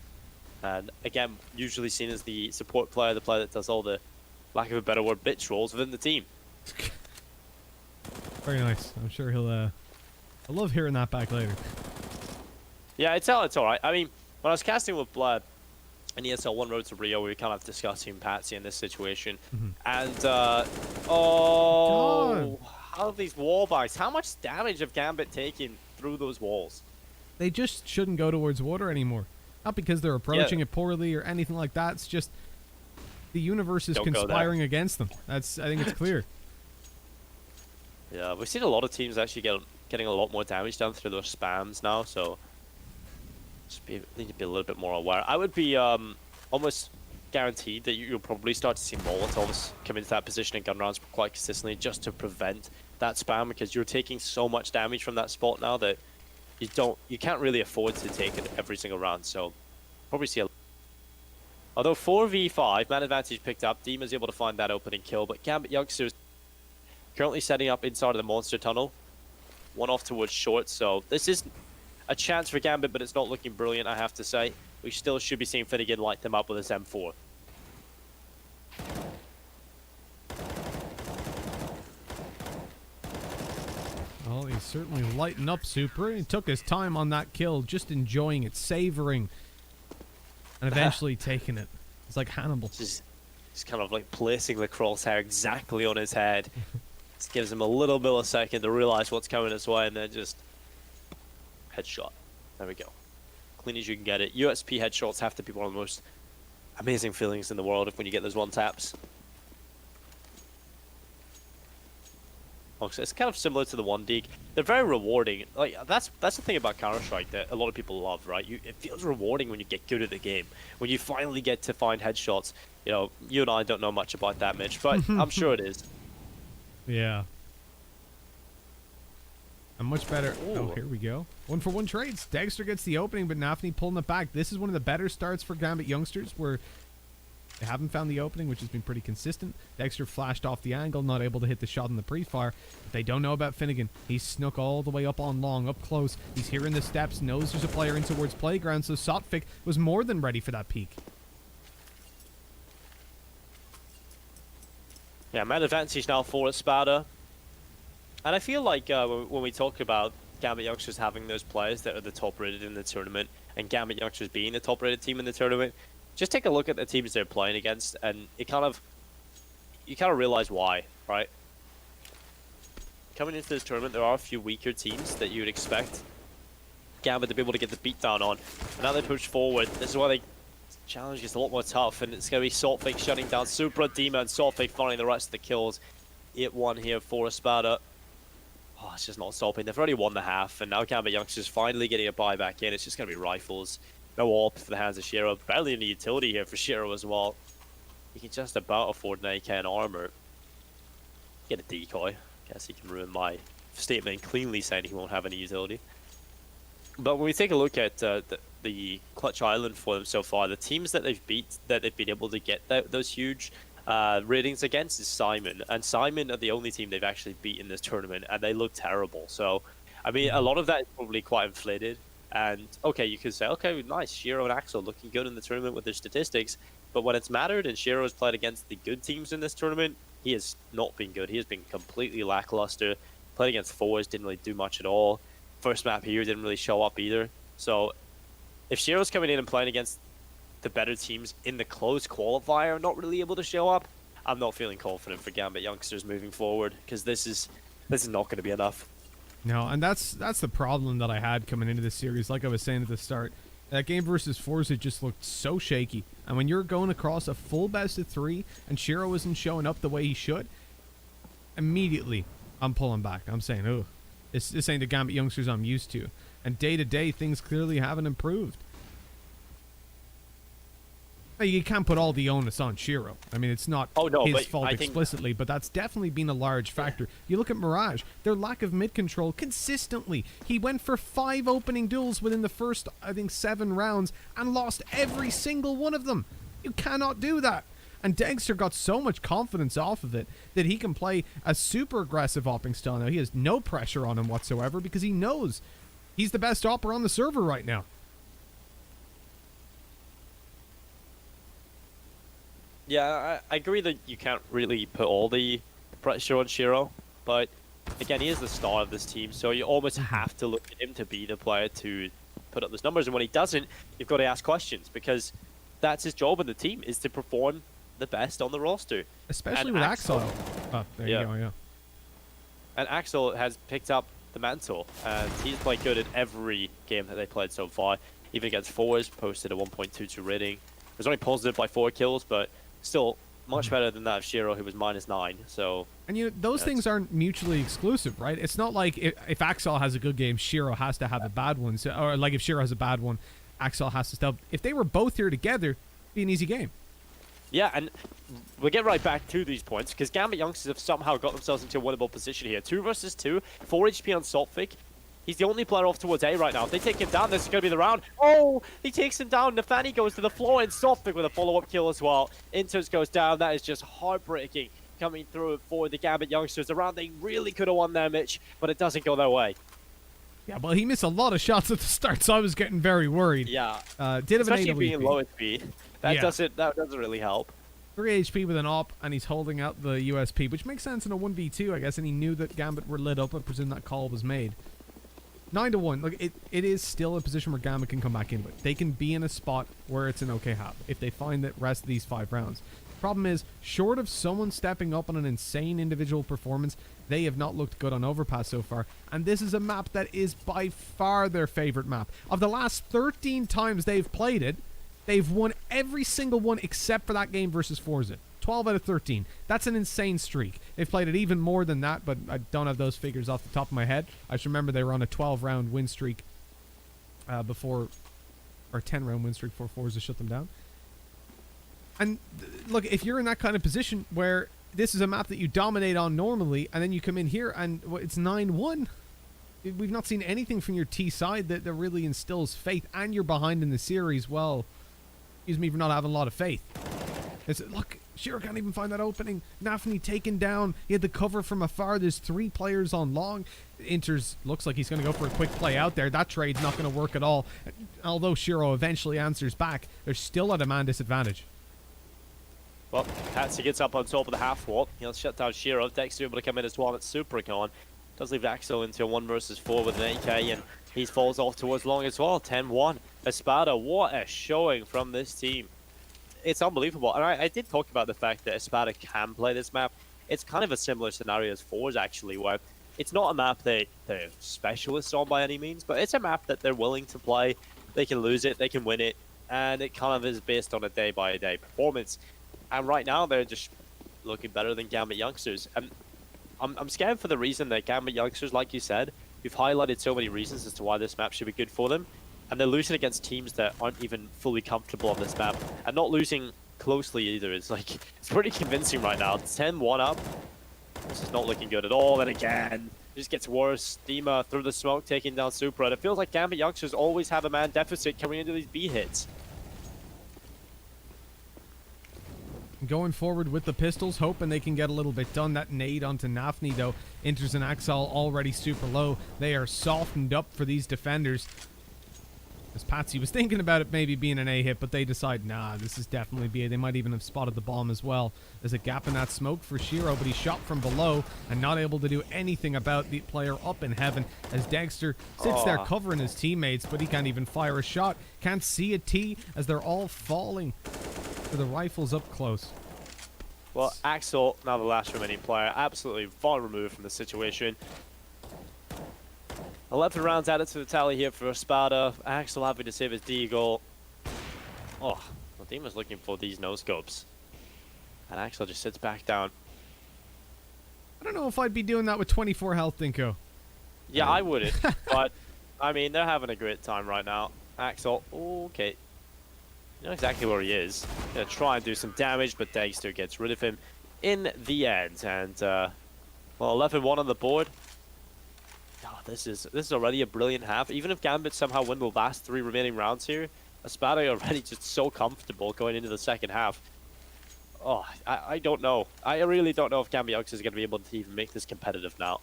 And again, usually seen as the support player, the player that does all the, lack of a better word, bitch rolls within the team. Very nice. I'm sure he'll, I love hearing that back later. Yeah, it's alright. I mean, when I was casting with Blood in ESL 1 Road to Rio, we were kind of discussing Patsy in this situation. And, oh, how are these wall buys? How much damage have Gambit taken through those walls? They just shouldn't go towards water anymore. Not because they're approaching it poorly or anything like that. It's just the universe is conspiring against them. I think it's clear. Yeah, we've seen a lot of teams actually getting a lot more damage done through those spams now, so need to be a little bit more aware. I would be almost guaranteed that you'll probably start to see Molotovs come into that position in gun rounds quite consistently just to prevent that spam, because you're taking so much damage from that spot now that you can't really afford to take it every single round. So probably see although 4v5 man advantage picked up, Demon's able to find that opening kill, but Gambit Youngsters currently setting up inside of the monster tunnel, one off towards short. So this is a chance for Gambit, but it's not looking brilliant, I have to say. We still should be seeing Finnegan light them up with his M4. Well, he's certainly lighting up Super. He took his time on that kill, just enjoying it, savoring, and eventually taking it. It's like Hannibal. He's kind of like placing the crosshair exactly on his head. Just gives him a little millisecond to realize what's coming his way, and then just headshot. There we go. Clean as you can get it. USP headshots have to be one of the most amazing feelings in the world when you get those one taps. It's kind of similar to the 1D. They're very rewarding. Like that's the thing about Counter-Strike that a lot of people love, right? It feels rewarding when you get good at the game. When you finally get to find headshots. You know, you and I don't know much about that, Mitch, but I'm sure it is. Yeah. A much better. Oh, here we go. 1-for-1 trades. Dexter gets the opening, but Nafni pulling it back. This is one of the better starts for Gambit Youngsters, where they haven't found the opening, which has been pretty consistent. Dexter flashed off the angle, not able to hit the shot in the pre-fire. But they don't know about Finnegan. He's snuck all the way up on long, up close. He's hearing the steps, knows there's a player in towards playground, so Sotfik was more than ready for that peek. Yeah, man advantage now for Espada. And I feel like when we talk about Gambit Youngsters having those players that are the top rated in the tournament, and Gambit Youngsters being the top rated team in the tournament, just take a look at the teams they're playing against, and you kind of realize why, right? Coming into this tournament, there are a few weaker teams that you would expect Gambit to be able to get the beat down on. And now they push forward. This is why the challenge is a lot more tough, and it's going to be Saltfake shutting down Supra, Dima, and Saltfake finding the rest of the kills. 8-1 here for Espada. Oh, it's just not stopping. They've already won the half, and now Gambit Youngsters finally getting a buy back in. It's just going to be rifles. No AWP for the hands of Shiro. Barely any utility here for Shiro as well. He can just about afford an AK and armor. Get a decoy. Guess he can ruin my statement cleanly saying he won't have any utility. But when we take a look at the Clutch Island for them so far, the teams that they've been able to get those huge ratings against is Simon. And Simon are the only team they've actually beat in this tournament, and they look terrible. So, I mean, a lot of that is probably quite inflated. And, okay, you could say, okay, nice, Shiro and Axel looking good in the tournament with their statistics. But when it's mattered and Shiro has played against the good teams in this tournament, he has not been good. He has been completely lackluster. Played against fours, didn't really do much at all. First map here didn't really show up either. So, if Shiro's coming in and playing against the better teams in the close qualifier, not really able to show up, I'm not feeling confident for Gambit Youngsters moving forward, because this is not going to be enough. No, and that's the problem that I had coming into this series. Like I was saying at the start, that game versus Forza just looked so shaky. And when you're going across a full best of 3 and Shiro isn't showing up the way he should, immediately I'm pulling back. I'm saying, oh, this ain't the Gambit Youngsters I'm used to. And day to day, things clearly haven't improved. You can't put all the onus on Shiro. I mean, it's not his fault explicitly, but that's definitely been a large factor. You look at Mirage, their lack of mid-control consistently. He went for 5 opening duels within the first, I think, 7 rounds and lost every single one of them. You cannot do that. And Dexter got so much confidence off of it that he can play a super aggressive opping style now. He has no pressure on him whatsoever because he knows he's the best opper on the server right now. Yeah, I agree that you can't really put all the pressure on Shiro, but again, he is the star of this team, so you almost have to look at him to be the player to put up those numbers. And when he doesn't, you've got to ask questions, because that's his job in the team, is to perform the best on the roster. Especially And with Axel. Oh, there you go, yeah. And Axel has picked up the mantle, and he's played good in every game that they played so far. Even against fours, posted a 1.22 rating. It was only positive by 4 kills, but still much better than that of Shiro, who was -9. So, and you know, those things aren't mutually exclusive, right? It's not like if Axel has a good game, Shiro has to have a bad one. So, or like if Shiro has a bad one, Axel has to stop. If they were both here together, it'd be an easy game. yeah, and we'll get right back to these points, because Gambit Youngsters have somehow got themselves into a winnable position here. 2 versus 2, 4 HP on Saltfig. He's the only player off towards A right now. If they take him down, this is going to be the round. Oh, he takes him down. Nafani goes to the floor, and Saltfig with a follow-up kill as well. Inters goes down. That is just heartbreaking coming through for the Gambit Youngsters. The round they really could have won there, Mitch, but it doesn't go their way. Yeah, well, he missed a lot of shots at the start, so I was getting very worried. Yeah, did have an especially AWP. being low HP. That doesn't really help. 3 HP with an op, and he's holding out the USP, which makes sense in a 1v2, I guess, and he knew that Gambit were lit up. I presume that call was made. 9-1. Look, it is still a position where Gambit can come back into it. They can be in a spot where it's an okay half if they find the rest of these 5 rounds. Problem is, short of someone stepping up on an insane individual performance, they have not looked good on Overpass so far. And this is a map that is by far their favorite map. Of the last 13 times they've played it, they've won every single one except for that game versus Forza. 12 out of 13. That's an insane streak. They've played it even more than that, but I don't have those figures off the top of my head. I just remember they were on a 12-round win streak before, or 10-round win streak before Forza shut them down. And look, if you're in that kind of position where this is a map that you dominate on normally, and then you come in here and it's 9-1, we've not seen anything from your T side that really instills faith, and you're behind in the series. Well, excuse me for not having a lot of faith. Look, Shiro can't even find that opening. Nafni taken down. He had the cover from afar. There's 3 players on long. Inters looks like he's going to go for a quick play out there. That trade's not going to work at all. Although Shiro eventually answers back, they're still at a man disadvantage. Well, Patsy gets up on top of the half wall. He'll shut down Shiro. Dexter able to come in as well. It's Supercon. Does leave Axel into a 1 versus 4 with an AK, and he falls off towards long as well. 10-1. Espada, what a showing from this team. It's unbelievable. And I did talk about the fact that Espada can play this map. It's kind of a similar scenario as Fours, actually, where it's not a map that they're specialists on by any means, but it's a map that they're willing to play. They can lose it, they can win it, and it kind of is based on a day-by-day performance. And right now, they're just looking better than Gambit Youngsters. And I'm scared for the reason that Gambit Youngsters, like you said, you've highlighted so many reasons as to why this map should be good for them. And they're losing against teams that aren't even fully comfortable on this map. And not losing closely either. It's pretty convincing right now. 10-1 up. This is not looking good at all. And again, it just gets worse. Dima through the smoke, taking down Supra. And it feels like Gambit Youngsters always have a man deficit coming into these B hits. Going forward with the pistols, hoping they can get a little bit done. That nade onto Nafni, though, Inters and Axel already super low. They are softened up for these defenders. As Patsy was thinking about it maybe being an A hit, but they decide, nah, this is definitely B. They might even have spotted the bomb as well. There's a gap in that smoke for Shiro, but he's shot from below and not able to do anything about the player up in heaven as Dexter sits there covering his teammates, but he can't even fire a shot. Can't see a T as they're all falling for the rifles up close. Well, Axel, now the last remaining player, absolutely far removed from the situation. 11 rounds added to the tally here for Espada. Axel having to save his deagle. Oh, the team was looking for these no-scopes. And Axel just sits back down. I don't know if I'd be doing that with 24 health, Dinko. Yeah, I wouldn't. But, I mean, they're having a great time right now. Axel, okay. You know exactly where he is. Gonna try and do some damage, but Dexter gets rid of him in the end. And, well, 11-1 on the board. Oh, this is already a brilliant half. Even if Gambit somehow win the last 3 remaining rounds here, Espada already just so comfortable going into the second half. Oh, I don't know. I really don't know if Gambit Youngsters is going to be able to even make this competitive now.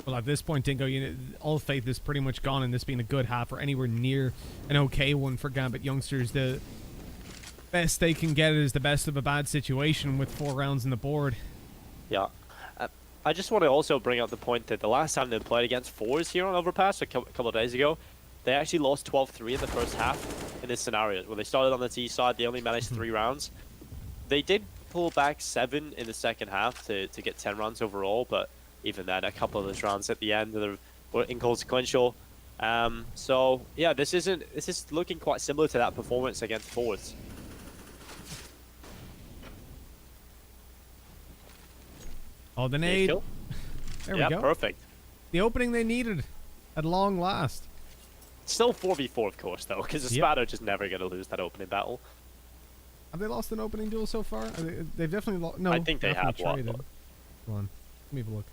Well, at this point, Dingo, you know, all faith is pretty much gone in this being a good half or anywhere near an okay one for Gambit Youngsters. best they can get is the best of a bad situation with 4 rounds on the board. Yeah. I just want to also bring up the point that the last time they played against fours here on Overpass a couple of days ago, they actually lost 12-3 in the first half in this scenario. Where they started on the T side, they only managed 3 rounds. They did pull back 7 in the second half to get 10 rounds overall, but even then, a couple of those rounds at the end were inconsequential. So yeah, this is looking quite similar to that performance against fours. Oh, the nade. Kill. There Yeah, we go. perfect. The opening they needed at long last. Still 4v4, of course, though, because Espada are just never going to lose that opening battle. Have they lost an opening duel so far? They've definitely lost. No, I think they have definitely one. traded. Come on, let me have a look.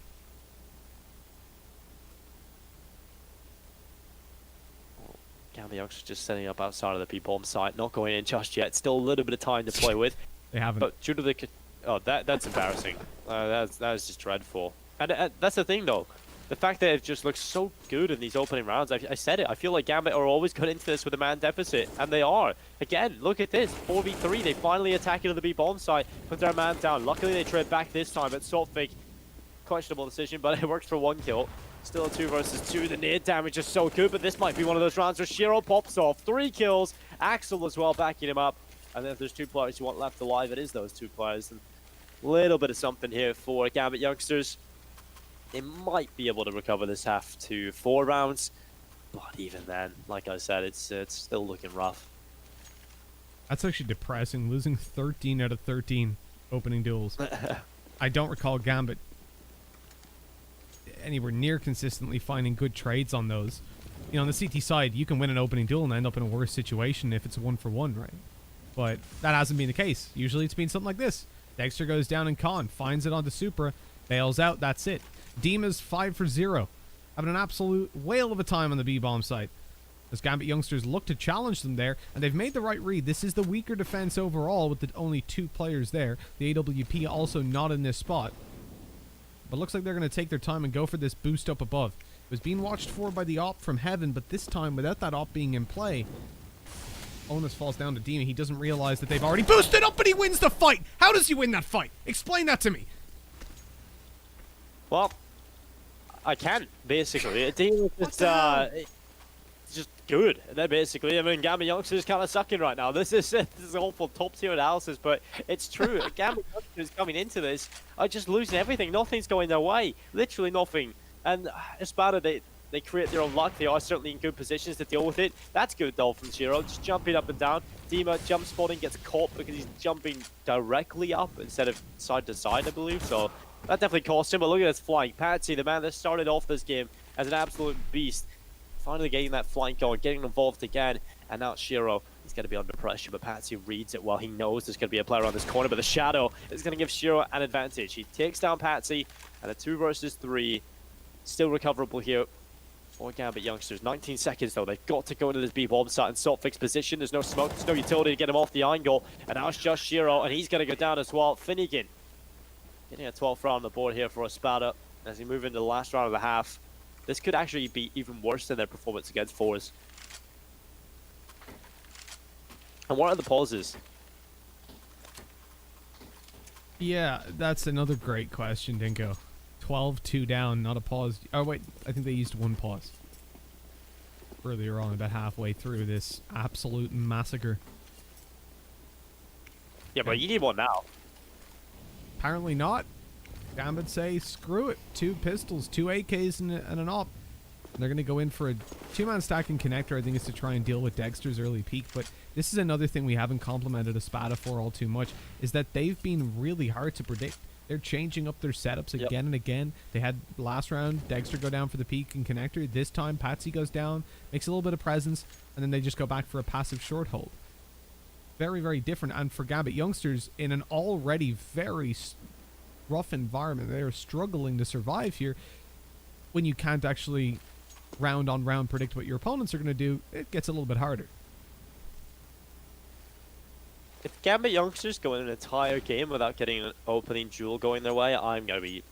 Gambit Youngsters just setting up outside of the B-bomb site, not going in just yet. Still a little bit of time to play with. They haven't. But due to the... Oh, that's embarrassing. That is just dreadful. And that's the thing, though. The fact that it just looks so good in these opening rounds. I said it. I feel like Gambit are always going into this with a man deficit. And they are. Again, look at this. 4v3. They finally attack into the B-bomb site. Put their man down. Luckily, they trade back this time. But Saltfig, questionable decision, but it worked for 1 kill. Still a 2 versus 2. The near damage is so good, but this might be one of those rounds where Shiro pops off. 3 kills. Axel as well backing him up. And if there's 2 players you want left alive, it is those 2 players. And a little bit of something here for Gambit Youngsters. They might be able to recover this half to 4 rounds. But even then, like I said, it's still looking rough. That's actually depressing. Losing 13 out of 13 opening duels. I don't recall Gambit anywhere near consistently finding good trades on those. You know, on the CT side, you can win an opening duel and end up in a worse situation if it's a 1-for-1, right? But that hasn't been the case. Usually it's been something like this. Dexter goes down in con, finds it onto Supra, bails out, that's it. Dima's 5 for 0. Having an absolute whale of a time on the B-bomb site. As Gambit Youngsters look to challenge them there, and they've made the right read. This is the weaker defense overall with the only 2 players there. The AWP also not in this spot. But looks like they're going to take their time and go for this boost up above. It was being watched for by the op from heaven, but this time, without that op being in play, Onus falls down to Dima. He doesn't realize that they've already boosted up, but he wins the fight. How does he win that fight? Explain that to me. Well, I can, basically. Dima just good. And then basically, I mean, Gambit Youngsters is kind of sucking right now. This is awful top-tier analysis, but it's true. Gambit Youngsters coming into this are just losing everything. Nothing's going their way. Literally nothing. And Espada, they create their own luck. They are certainly in good positions to deal with it. That's good, though, from Shiro. Just jumping up and down. Dima jump spotting, gets caught because he's jumping directly up instead of side to side, I believe. So that definitely cost him. But look at this flying. Patsy, the man that started off this game as an absolute beast, finally getting that flank going, getting involved again. And now Shiro, he's going to be under pressure, but Patsy reads it well. He knows there's going to be a player on this corner, but the shadow is going to give Shiro an advantage. He takes down Patsy, and a 2 versus 3, still recoverable here for Gambit Youngsters. 19 seconds, though. They've got to go into this B-bomb site and sort fixed position. There's no smoke, there's no utility to get him off the angle. And now it's just Shiro, and he's going to go down as well. Finnegan getting a 12th round on the board here for Espada as we move into the last round of the half. This could actually be even worse than their performance against fours. And what are the pauses? Yeah, that's another great question, Dinko. 12-2 down, not a pause. Oh, wait, I think they used 1 pause earlier on, about halfway through this absolute massacre. Yeah, but you need one now. Apparently not. Gambit say, screw it. 2 pistols, 2 AKs, and an op. And they're going to go in for a 2-man stacking connector. I think it's to try and deal with Dexter's early peak. But this is another thing we haven't complimented Espada for all too much, is that they've been really hard to predict. They're changing up their setups again and again. They had last round Dexter go down for the peak and connector. This time Patsy goes down, makes a little bit of presence, and then they just go back for a passive short hold. Very, very different. And for Gambit Youngsters, in an already very rough environment, they're struggling to survive here. When you can't actually round on round predict what your opponents are going to do, it gets a little bit harder. If Gambit Youngsters go in an entire game without getting an opening duel going their way, I'm going to be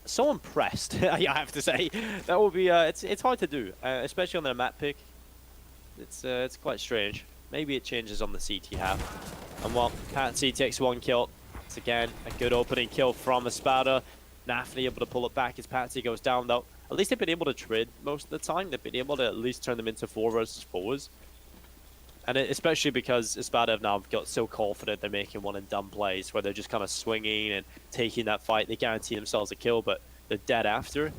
so impressed. I have to say, that will be it's hard to do, especially on their map pick. It's quite strange. maybe it changes on the CT half. And while Patsy takes 1 kill, it's again a good opening kill from Espada. Nafni able to pull it back as Patsy goes down, though. At least they've been able to trade most of the time. They've been able to at least turn them into 4 versus 4s. And especially because Espada have now got so confident they're making one and done plays where they're just kind of swinging and taking that fight. They guarantee themselves a kill, but they're dead after.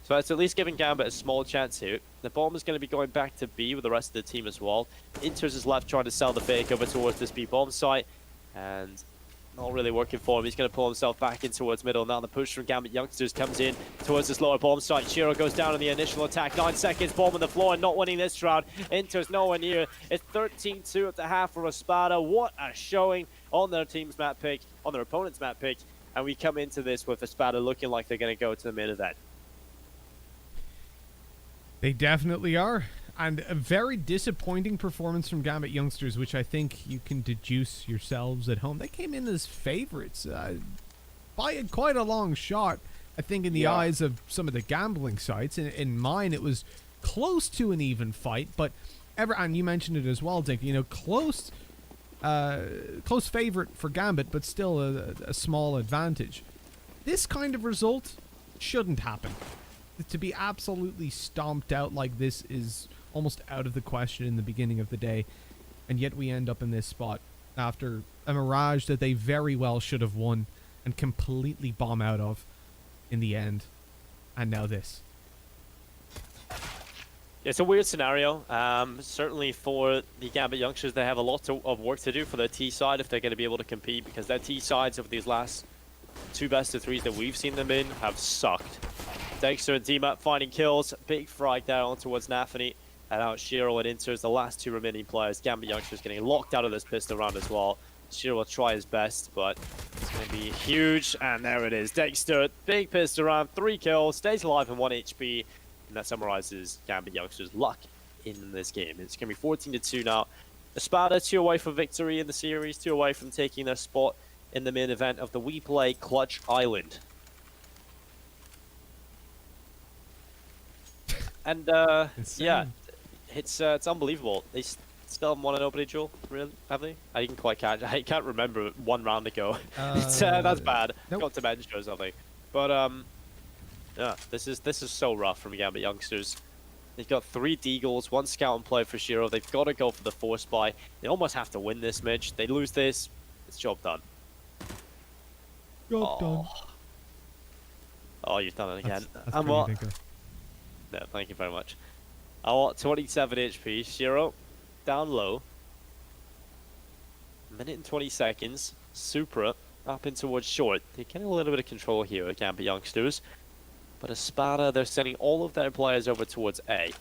So that's at least giving Gambit a small chance here. The bomb is going to be going back to B with the rest of the team as well. Inters is left trying to sell the fake over towards this B bomb site. And not really working for him. He's going to pull himself back in towards middle. Now the push from Gambit Youngsters comes in towards this lower bomb site. Shiro goes down on the initial attack. 9 seconds, bomb on the floor and not winning this round. Inter's nowhere near. It's 13-2 at the half for Espada. What a showing on their team's map pick, on their opponent's map pick. And we come into this with Espada looking like they're going to go to the main event. They definitely are. And a very disappointing performance from Gambit Youngsters, which I think you can deduce yourselves at home. They came in as favorites by quite a long shot, I think, in the eyes of some of the gambling sites. In mine, it was close to an even fight, but and you mentioned it as well, Dick, you know, close favorite for Gambit, but still a small advantage. This kind of result shouldn't happen. To be absolutely stomped out like this is almost out of the question in the beginning of the day, and yet we end up in this spot after a Mirage that they very well should have won and completely bomb out of in the end, and now this. It's a weird scenario. Certainly for the Gambit Youngsters, they have a lot of work to do for their T side if they're going to be able to compete, because their T sides over these last 2 best of 3s that we've seen them in have sucked. Dexter and Dima finding kills, big frag there on towards Nafani. And out Shiro and Inters, the last 2 remaining players. Gambit Youngsters getting locked out of this pistol round as well. Shiro will try his best, but it's going to be huge. And there it is. Dexter, big pistol round, 3 kills, stays alive in 1 HP. And that summarizes Gambit Youngsters' luck in this game. It's going to be 14-2 now. Espada 2 away from victory in the series, 2 away from taking their spot in the main event of the We Play Clutch Island. And yeah, it's unbelievable. They still haven't won an opening duel, really, have they? I didn't quite catch. I can't remember 1 round ago. That's bad. Nope. Got to mention or something. But yeah, this is so rough from Gambit Youngsters. They've got 3 deagles, 1 scout and play for Shiro. They've got to go for the 4 spy. They almost have to win this, Mitch. They lose this, it's job done. Job done. Oh, you've done it again. That's And what? pretty No, thank you very much. I want 27 HP. Shiro, down low. 1 minute and 20 seconds. Supra, up in towards short. They're getting a little bit of control here at Gambit Youngsters. But Espada, they're sending all of their players over towards A.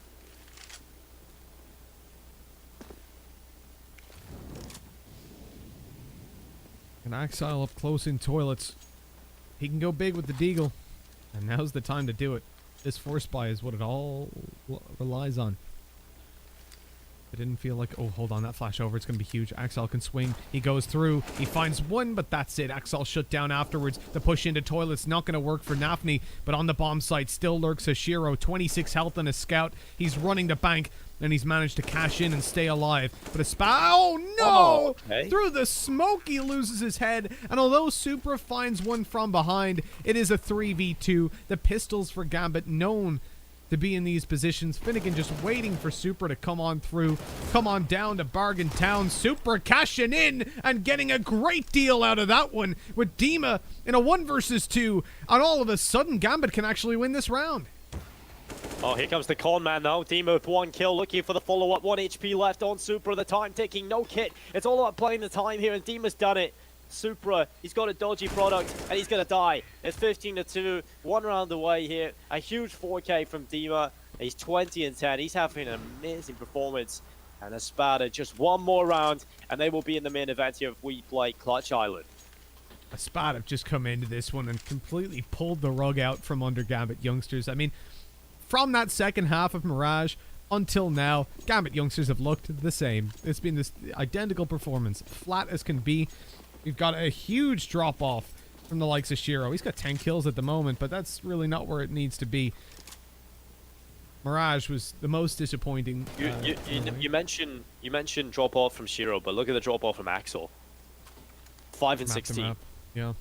An Axile up close in toilets. He can go big with the deagle, and now's the time to do it. This 4 spy is what it all relies on. It didn't feel like... Oh, hold on, that flash over. It's going to be huge. Axel can swing. He goes through. He finds 1, but that's it. Axel shut down afterwards. The push into toilets not going to work for Nafni, but on the bomb site still lurks Hashiro. 26 health on a scout. He's running the bank, and he's managed to cash in and stay alive. But oh no! Oh, okay. Through the smoke, he loses his head. And although Supra finds 1 from behind, it is a 3v2. The pistols for Gambit known to be in these positions. Finnegan just waiting for Supra to come on through, come on down to Bargain Town. Supra cashing in and getting a great deal out of that one with Dima in a 1 versus 2. And all of a sudden, Gambit can actually win this round. Oh, here comes the con man now. Dima with 1 kill, looking for the follow-up. 1 HP left on Supra. The time ticking, no kit. It's all about playing the time here, and Dima's done it. Supra, he's got a dodgy product, and he's going to die. It's 15-2, 1 round away here. A huge 4K from Dima. He's 20-10. He's having an amazing performance. And Espada, just 1 more round, and they will be in the main event here of We Play Clutch Island. Espada have just come into this one and completely pulled the rug out from under Gambit Youngsters. I mean, from that second half of Mirage until now, Gambit Youngsters have looked the same. It's been this identical performance, flat as can be. We've got a huge drop-off from the likes of Shiro. He's got 10 kills at the moment, but that's really not where it needs to be. Mirage was the most disappointing. You mentioned drop off from Shiro, but look at the drop off from Axel. 5 and Map to 16. map. Yeah,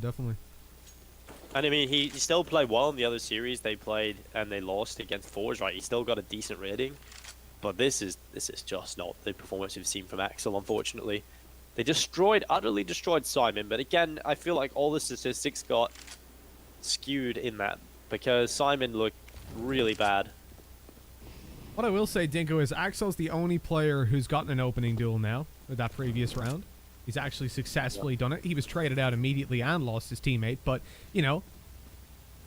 definitely. And I mean, he still played well in the other series they played, and they lost against Forge, right? He still got a decent rating, but this is just not the performance we've seen from Axel, unfortunately. They utterly destroyed Simon, but again, I feel like all the statistics got skewed in that, because Simon looked really bad. What I will say, Dinko, is Axel's the only player who's gotten an opening duel now with that previous round. He's actually successfully done it. He was traded out immediately and lost his teammate, but, you know,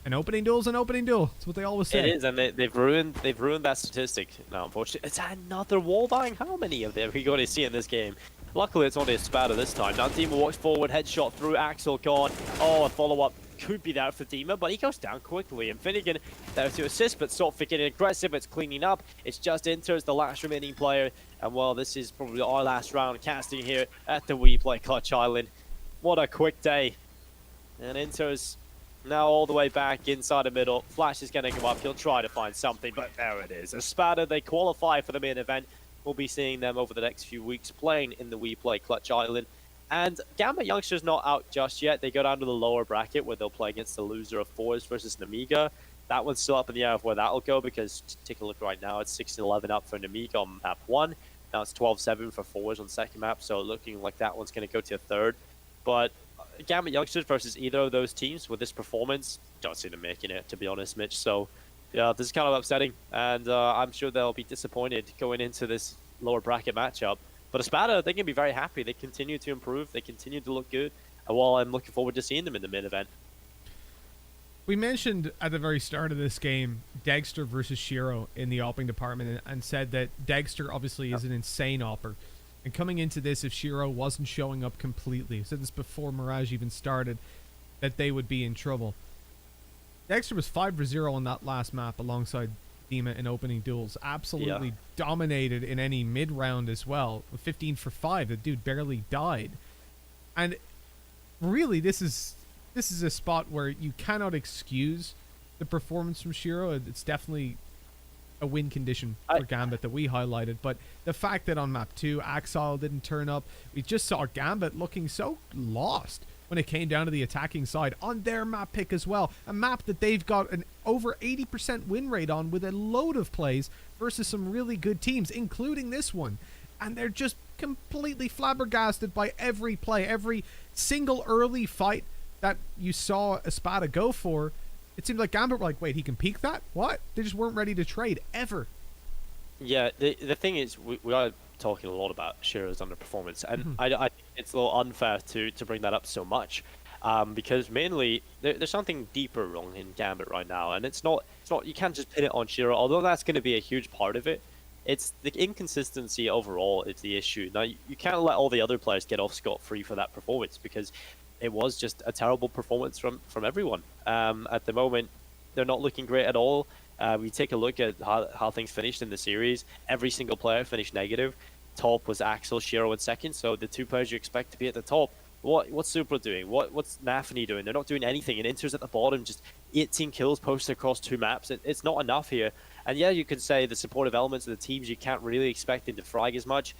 an opening duel's an opening duel. That's what they always say. It is, and they've ruined that statistic now, unfortunately. It's another wall bang. How many of them are we going to see in this game? Luckily, it's only Espada this time. Now, Dima walks forward, headshot through, Axel gone. Oh, a follow-up could be there for Dima, but he goes down quickly. And Finnegan there to assist, but Sotfik getting aggressive. It's cleaning up. It's just Inter's the last remaining player. And, well, this is probably our last round casting here at the WePlay Clutch Island. What a quick day. And Inter's now all the way back inside the middle. Flash is going to come up. He'll try to find something, but there it is. Espada, they qualify for the main event. We'll be seeing them over the next few weeks playing in the WePlay Clutch Island. And Gambit Youngsters not out just yet. They go down to the lower bracket where they'll play against the loser of Fours versus Namiga. That one's still up in the air of where that'll go, because take a look right now, it's 16-11 up for Namiga on map 1. Now it's 12-7 for Fours on second map, so looking like that one's going to go to a third. But Gambit Youngsters versus either of those teams with this performance, don't see them making it, to be honest, Mitch. So yeah, this is kind of upsetting, and I'm sure they'll be disappointed going into this lower bracket matchup. But Espada, they can be very happy. They continue to improve. They continue to look good. And while I'm looking forward to seeing them in the main event. We mentioned at the very start of this game Dexter versus Shiro in the opping department, and said that Dexter obviously is an insane opper. And coming into this, if Shiro wasn't showing up completely, I said this before Mirage even started, that they would be in trouble. Dexter was 5-0 on that last map alongside Dima in opening duels. Absolutely dominated in any mid-round as well. 15-for-5. The dude barely died. And really, this is a spot where you cannot excuse the performance from Shiro. It's definitely a win condition for Gambit that we highlighted. But the fact that on map 2, Axel didn't turn up, we just saw Gambit looking so lost when it came down to the attacking side on their map pick as well. A map that they've got an over 80% win rate on with a load of plays versus some really good teams, including this one. And they're just completely flabbergasted by every play, every single early fight that you saw Espada go for. It seemed like Gambit were like, wait, he can peek that? What? They just weren't ready to trade, ever. Yeah, the thing is, we are talking a lot about Shiro's underperformance, and I think it's a little unfair to bring that up so much, because mainly there's something deeper wrong in Gambit right now, and it's not you can't just pin it on Shiro, although that's going to be a huge part of it. It's the inconsistency overall is the issue. Now, you can't let all the other players get off scot-free for that performance, because it was just a terrible performance from everyone. At the moment, they're not looking great at all. We take a look at how things finished in the series. Every single player finished negative. Top was Axel, Shiro in second, so the two players you expect to be at the top. What's Supra doing? What's Nafany doing? They're not doing anything, and Inter's at the bottom, just 18 kills posted across 2 maps. It's not enough here. And yeah, you can say the supportive elements of the teams, you can't really expect them to frag as much.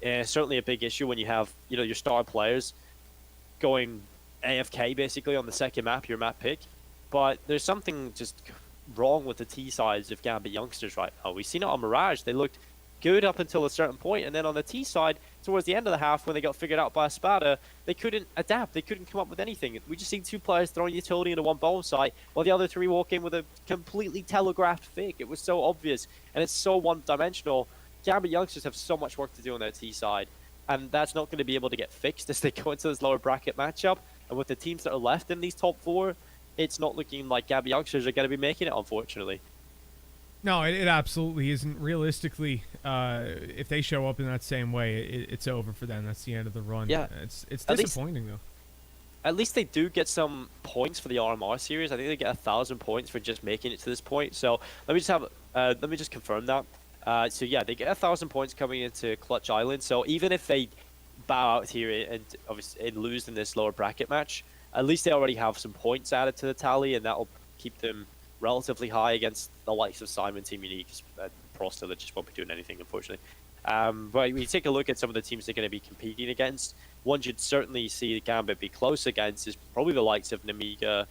Certainly a big issue when you have your star players going AFK basically on the second map, your map pick. But there's something just wrong with the T sides of Gambit Youngsters right now. We've seen it on Mirage. They looked good up until a certain point, and then on the T side, towards the end of the half, when they got figured out by Espada, they couldn't adapt. They couldn't come up with anything. We just seen 2 players throwing utility into 1 bomb site, while the other 3 walk in with a completely telegraphed fake. It was so obvious, and it's so one-dimensional. Gambit Youngsters have so much work to do on their T side, and that's not going to be able to get fixed as they go into this lower bracket matchup. And with the teams that are left in these top 4, it's not looking like Gambit Youngsters are going to be making it, unfortunately. No, it absolutely isn't. Realistically, if they show up in that same way, it's over for them. That's the end of the run. Yeah. It's disappointing, though. At least they do get some points for the RMR series. I think they get 1,000 points for just making it to this point. So let me just confirm that. So yeah, they get 1,000 points coming into Clutch Island. So even if they bow out here and lose in this lower bracket match, at least they already have some points added to the tally, and that'll keep them relatively high against the likes of Simon, Team Unique, and Prosta that just won't be doing anything, unfortunately. But when you take a look at some of the teams they're going to be competing against, one you'd certainly see Gambit be close against is probably the likes of Namiga,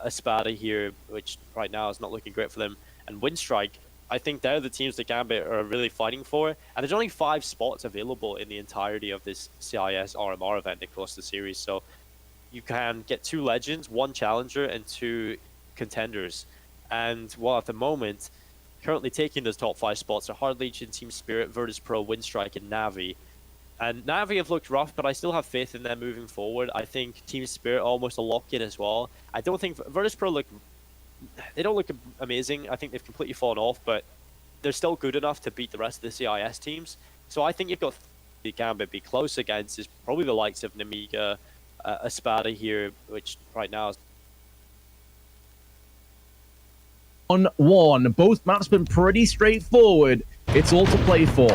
Espada here, which right now is not looking great for them, and Winstrike. I think they're the teams that Gambit are really fighting for, and there's only 5 spots available in the entirety of this CIS RMR event across the series, so you can get 2 legends, 1 challenger, and 2 contenders. And while at the moment, currently taking those top 5 spots are Hard Legion, Team Spirit, Virtus Pro, Winstrike, and Navi. And Navi have looked rough, but I still have faith in them moving forward. I think Team Spirit almost a lock-in as well. I don't think Virtus Pro they don't look amazing. I think they've completely fallen off, but they're still good enough to beat the rest of the CIS teams. So I think you've got the Gambit be close against is probably the likes of Namiga, Espada here, which right now is 1-1. Both maps been pretty straightforward. It's all to play for.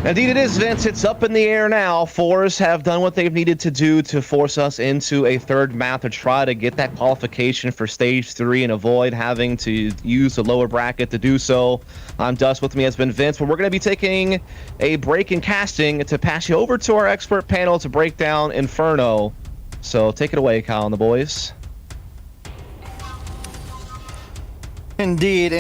Indeed it is, Vince. It's up in the air now. Fours have done what they've needed to do to force us into a third map to try to get that qualification for stage 3 and avoid having to use the lower bracket to do so. I'm Dust. With me has been Vince, but we're going to be taking a break in casting to pass you over to our expert panel to break down Inferno. So take it away, Kyle and the boys. Indeed,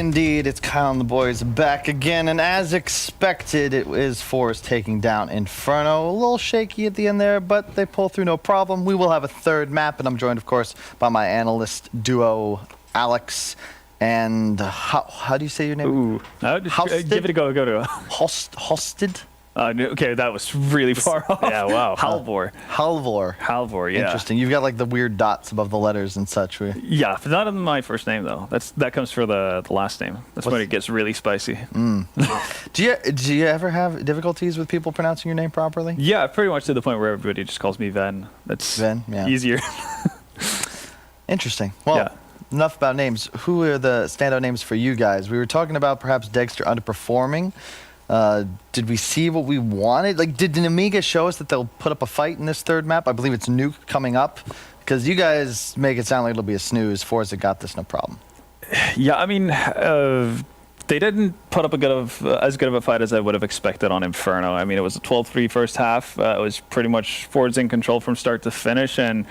it's Kyle and the boys back again, and as expected, it is Forrest taking down Inferno. A little shaky at the end there, but they pull through no problem. We will have a third map, and I'm joined, of course, by my analyst duo, Alex, and how do you say your name? Ooh, give it a go. Go to Hosted. Okay, that was really far off. Yeah, wow. Halvor, yeah. Interesting. You've got like the weird dots above the letters and such. Yeah, but not in my first name though. That comes for the last name. That's when it gets really spicy. Do you ever have difficulties with people pronouncing your name properly? Yeah, pretty much to the point where everybody just calls me Ven. That's easier. Interesting. Well, enough about names. Who are the standout names for you guys? We were talking about perhaps Dexter underperforming. Did we see what we wanted? Like, did Namiga show us that they'll put up a fight in this third map? I believe it's Nuke coming up. Because you guys make it sound like it'll be a snooze. Forza got this, no problem. Yeah, I mean, they didn't put up as good of a fight as I would have expected on Inferno. I mean, it was a 12-3 first half. It was pretty much Fords in control from start to finish, and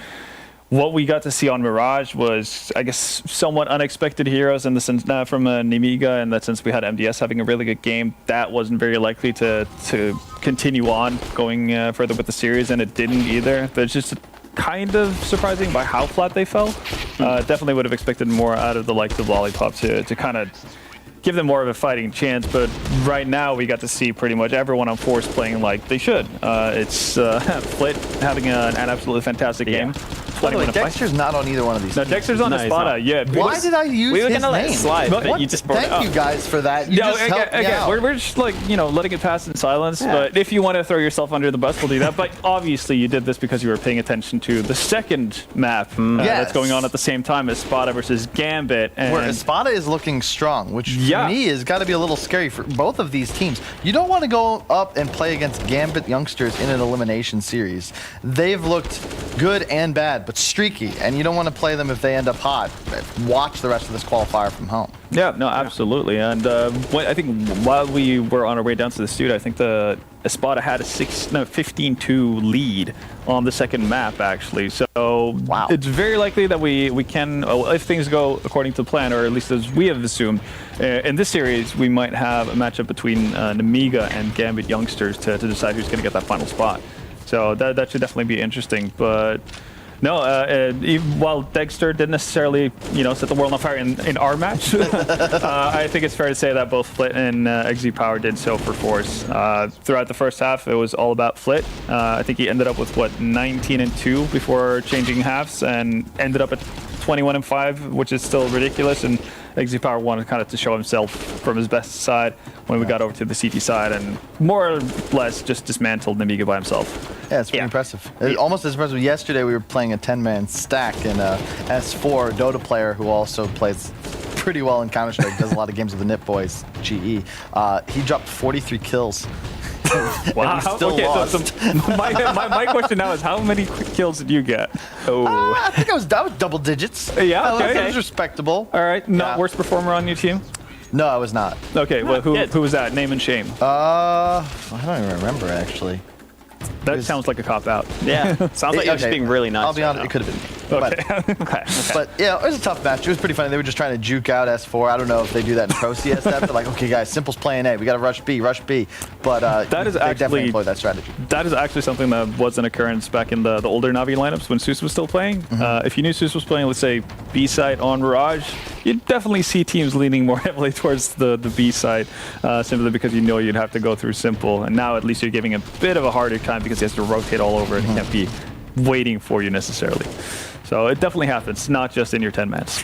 what we got to see on Mirage was, I guess, somewhat unexpected heroes in the sense from Namiga, in that since we had MDS having a really good game, that wasn't very likely to continue on going further with the series, and it didn't either. But it's just kind of surprising by how flat they fell. Definitely would have expected more out of the likes of Lollipop to kind of give them more of a fighting chance, but right now we got to see pretty much everyone on Force playing like they should. It's Flit having an absolutely fantastic game. By the way, Dexter's not on either one of these. No, Dexter's on Espada. Yeah. Why did I use his name? We were gonna let it slide, but you just brought it up. Thank you guys for that. You just helped me out. We're just like, letting it pass in silence. Yeah. But if you want to throw yourself under the bus, we'll do that. But obviously, you did this because you were paying attention to the second map that's going on at the same time, Espada versus Gambit. And where Espada is looking strong, which for me has got to be a little scary for both of these teams. You don't want to go up and play against Gambit Youngsters in an elimination series. They've looked good and bad, but streaky. And you don't want to play them if they end up hot. Watch the rest of this qualifier from home. Yeah, no, absolutely. And I think while we were on our way down to the studio, I think the Espada had a 15-2 lead on the second map, actually. So it's very likely that we can, if things go according to plan, or at least as we have assumed, in this series, we might have a matchup between Namiga and Gambit Youngsters to decide who's going to get that final spot. So that should definitely be interesting. But no, while Dexter didn't necessarily, set the world on fire in our match, I think it's fair to say that both Flit and XZ Power did so for Force. Throughout the first half, it was all about Flit. I think he ended up with, 19-2 before changing halves, and ended up at 21-5, which is still ridiculous. And XZ Power wanted kind of to show himself from his best side when we got over to the CT side, and more or less just dismantled Namiga by himself. Yeah, it's pretty impressive. Almost as impressive. Yesterday we were playing a 10-man stack, and S4, Dota player who also plays pretty well in Counter-Strike, does a lot of games with the Nip Boys, GE. He dropped 43 kills Wow. still Okay, lost. so my question now is how many kills did you get? Oh. I think I was double digits. Yeah, okay. It was respectable. All right, not Yeah. worst performer on your team? No, I was not. Okay, well, who was that? Name and shame. I don't even remember, actually. That sounds like a cop-out. Yeah. Sounds like you're just being really nice. I'll be honest, it could have been me. But yeah, it was a tough match. It was pretty funny. They were just trying to juke out S4. I don't know if they do that in Pro CS. They're like, okay, guys, Simple's playing A. We got to rush B. But that is they definitely actually employ that strategy. That is actually something that was an occurrence back in the older Navi lineups when Seuss was still playing. If you knew Seuss was playing, let's say, B side on Mirage, you'd definitely see teams leaning more heavily towards the B side, simply because you know you'd have to go through Simple. And now at least you're giving a bit of a harder time because he has to rotate all over and he can't be waiting for you necessarily. So it definitely happens, not just in your 10 mans.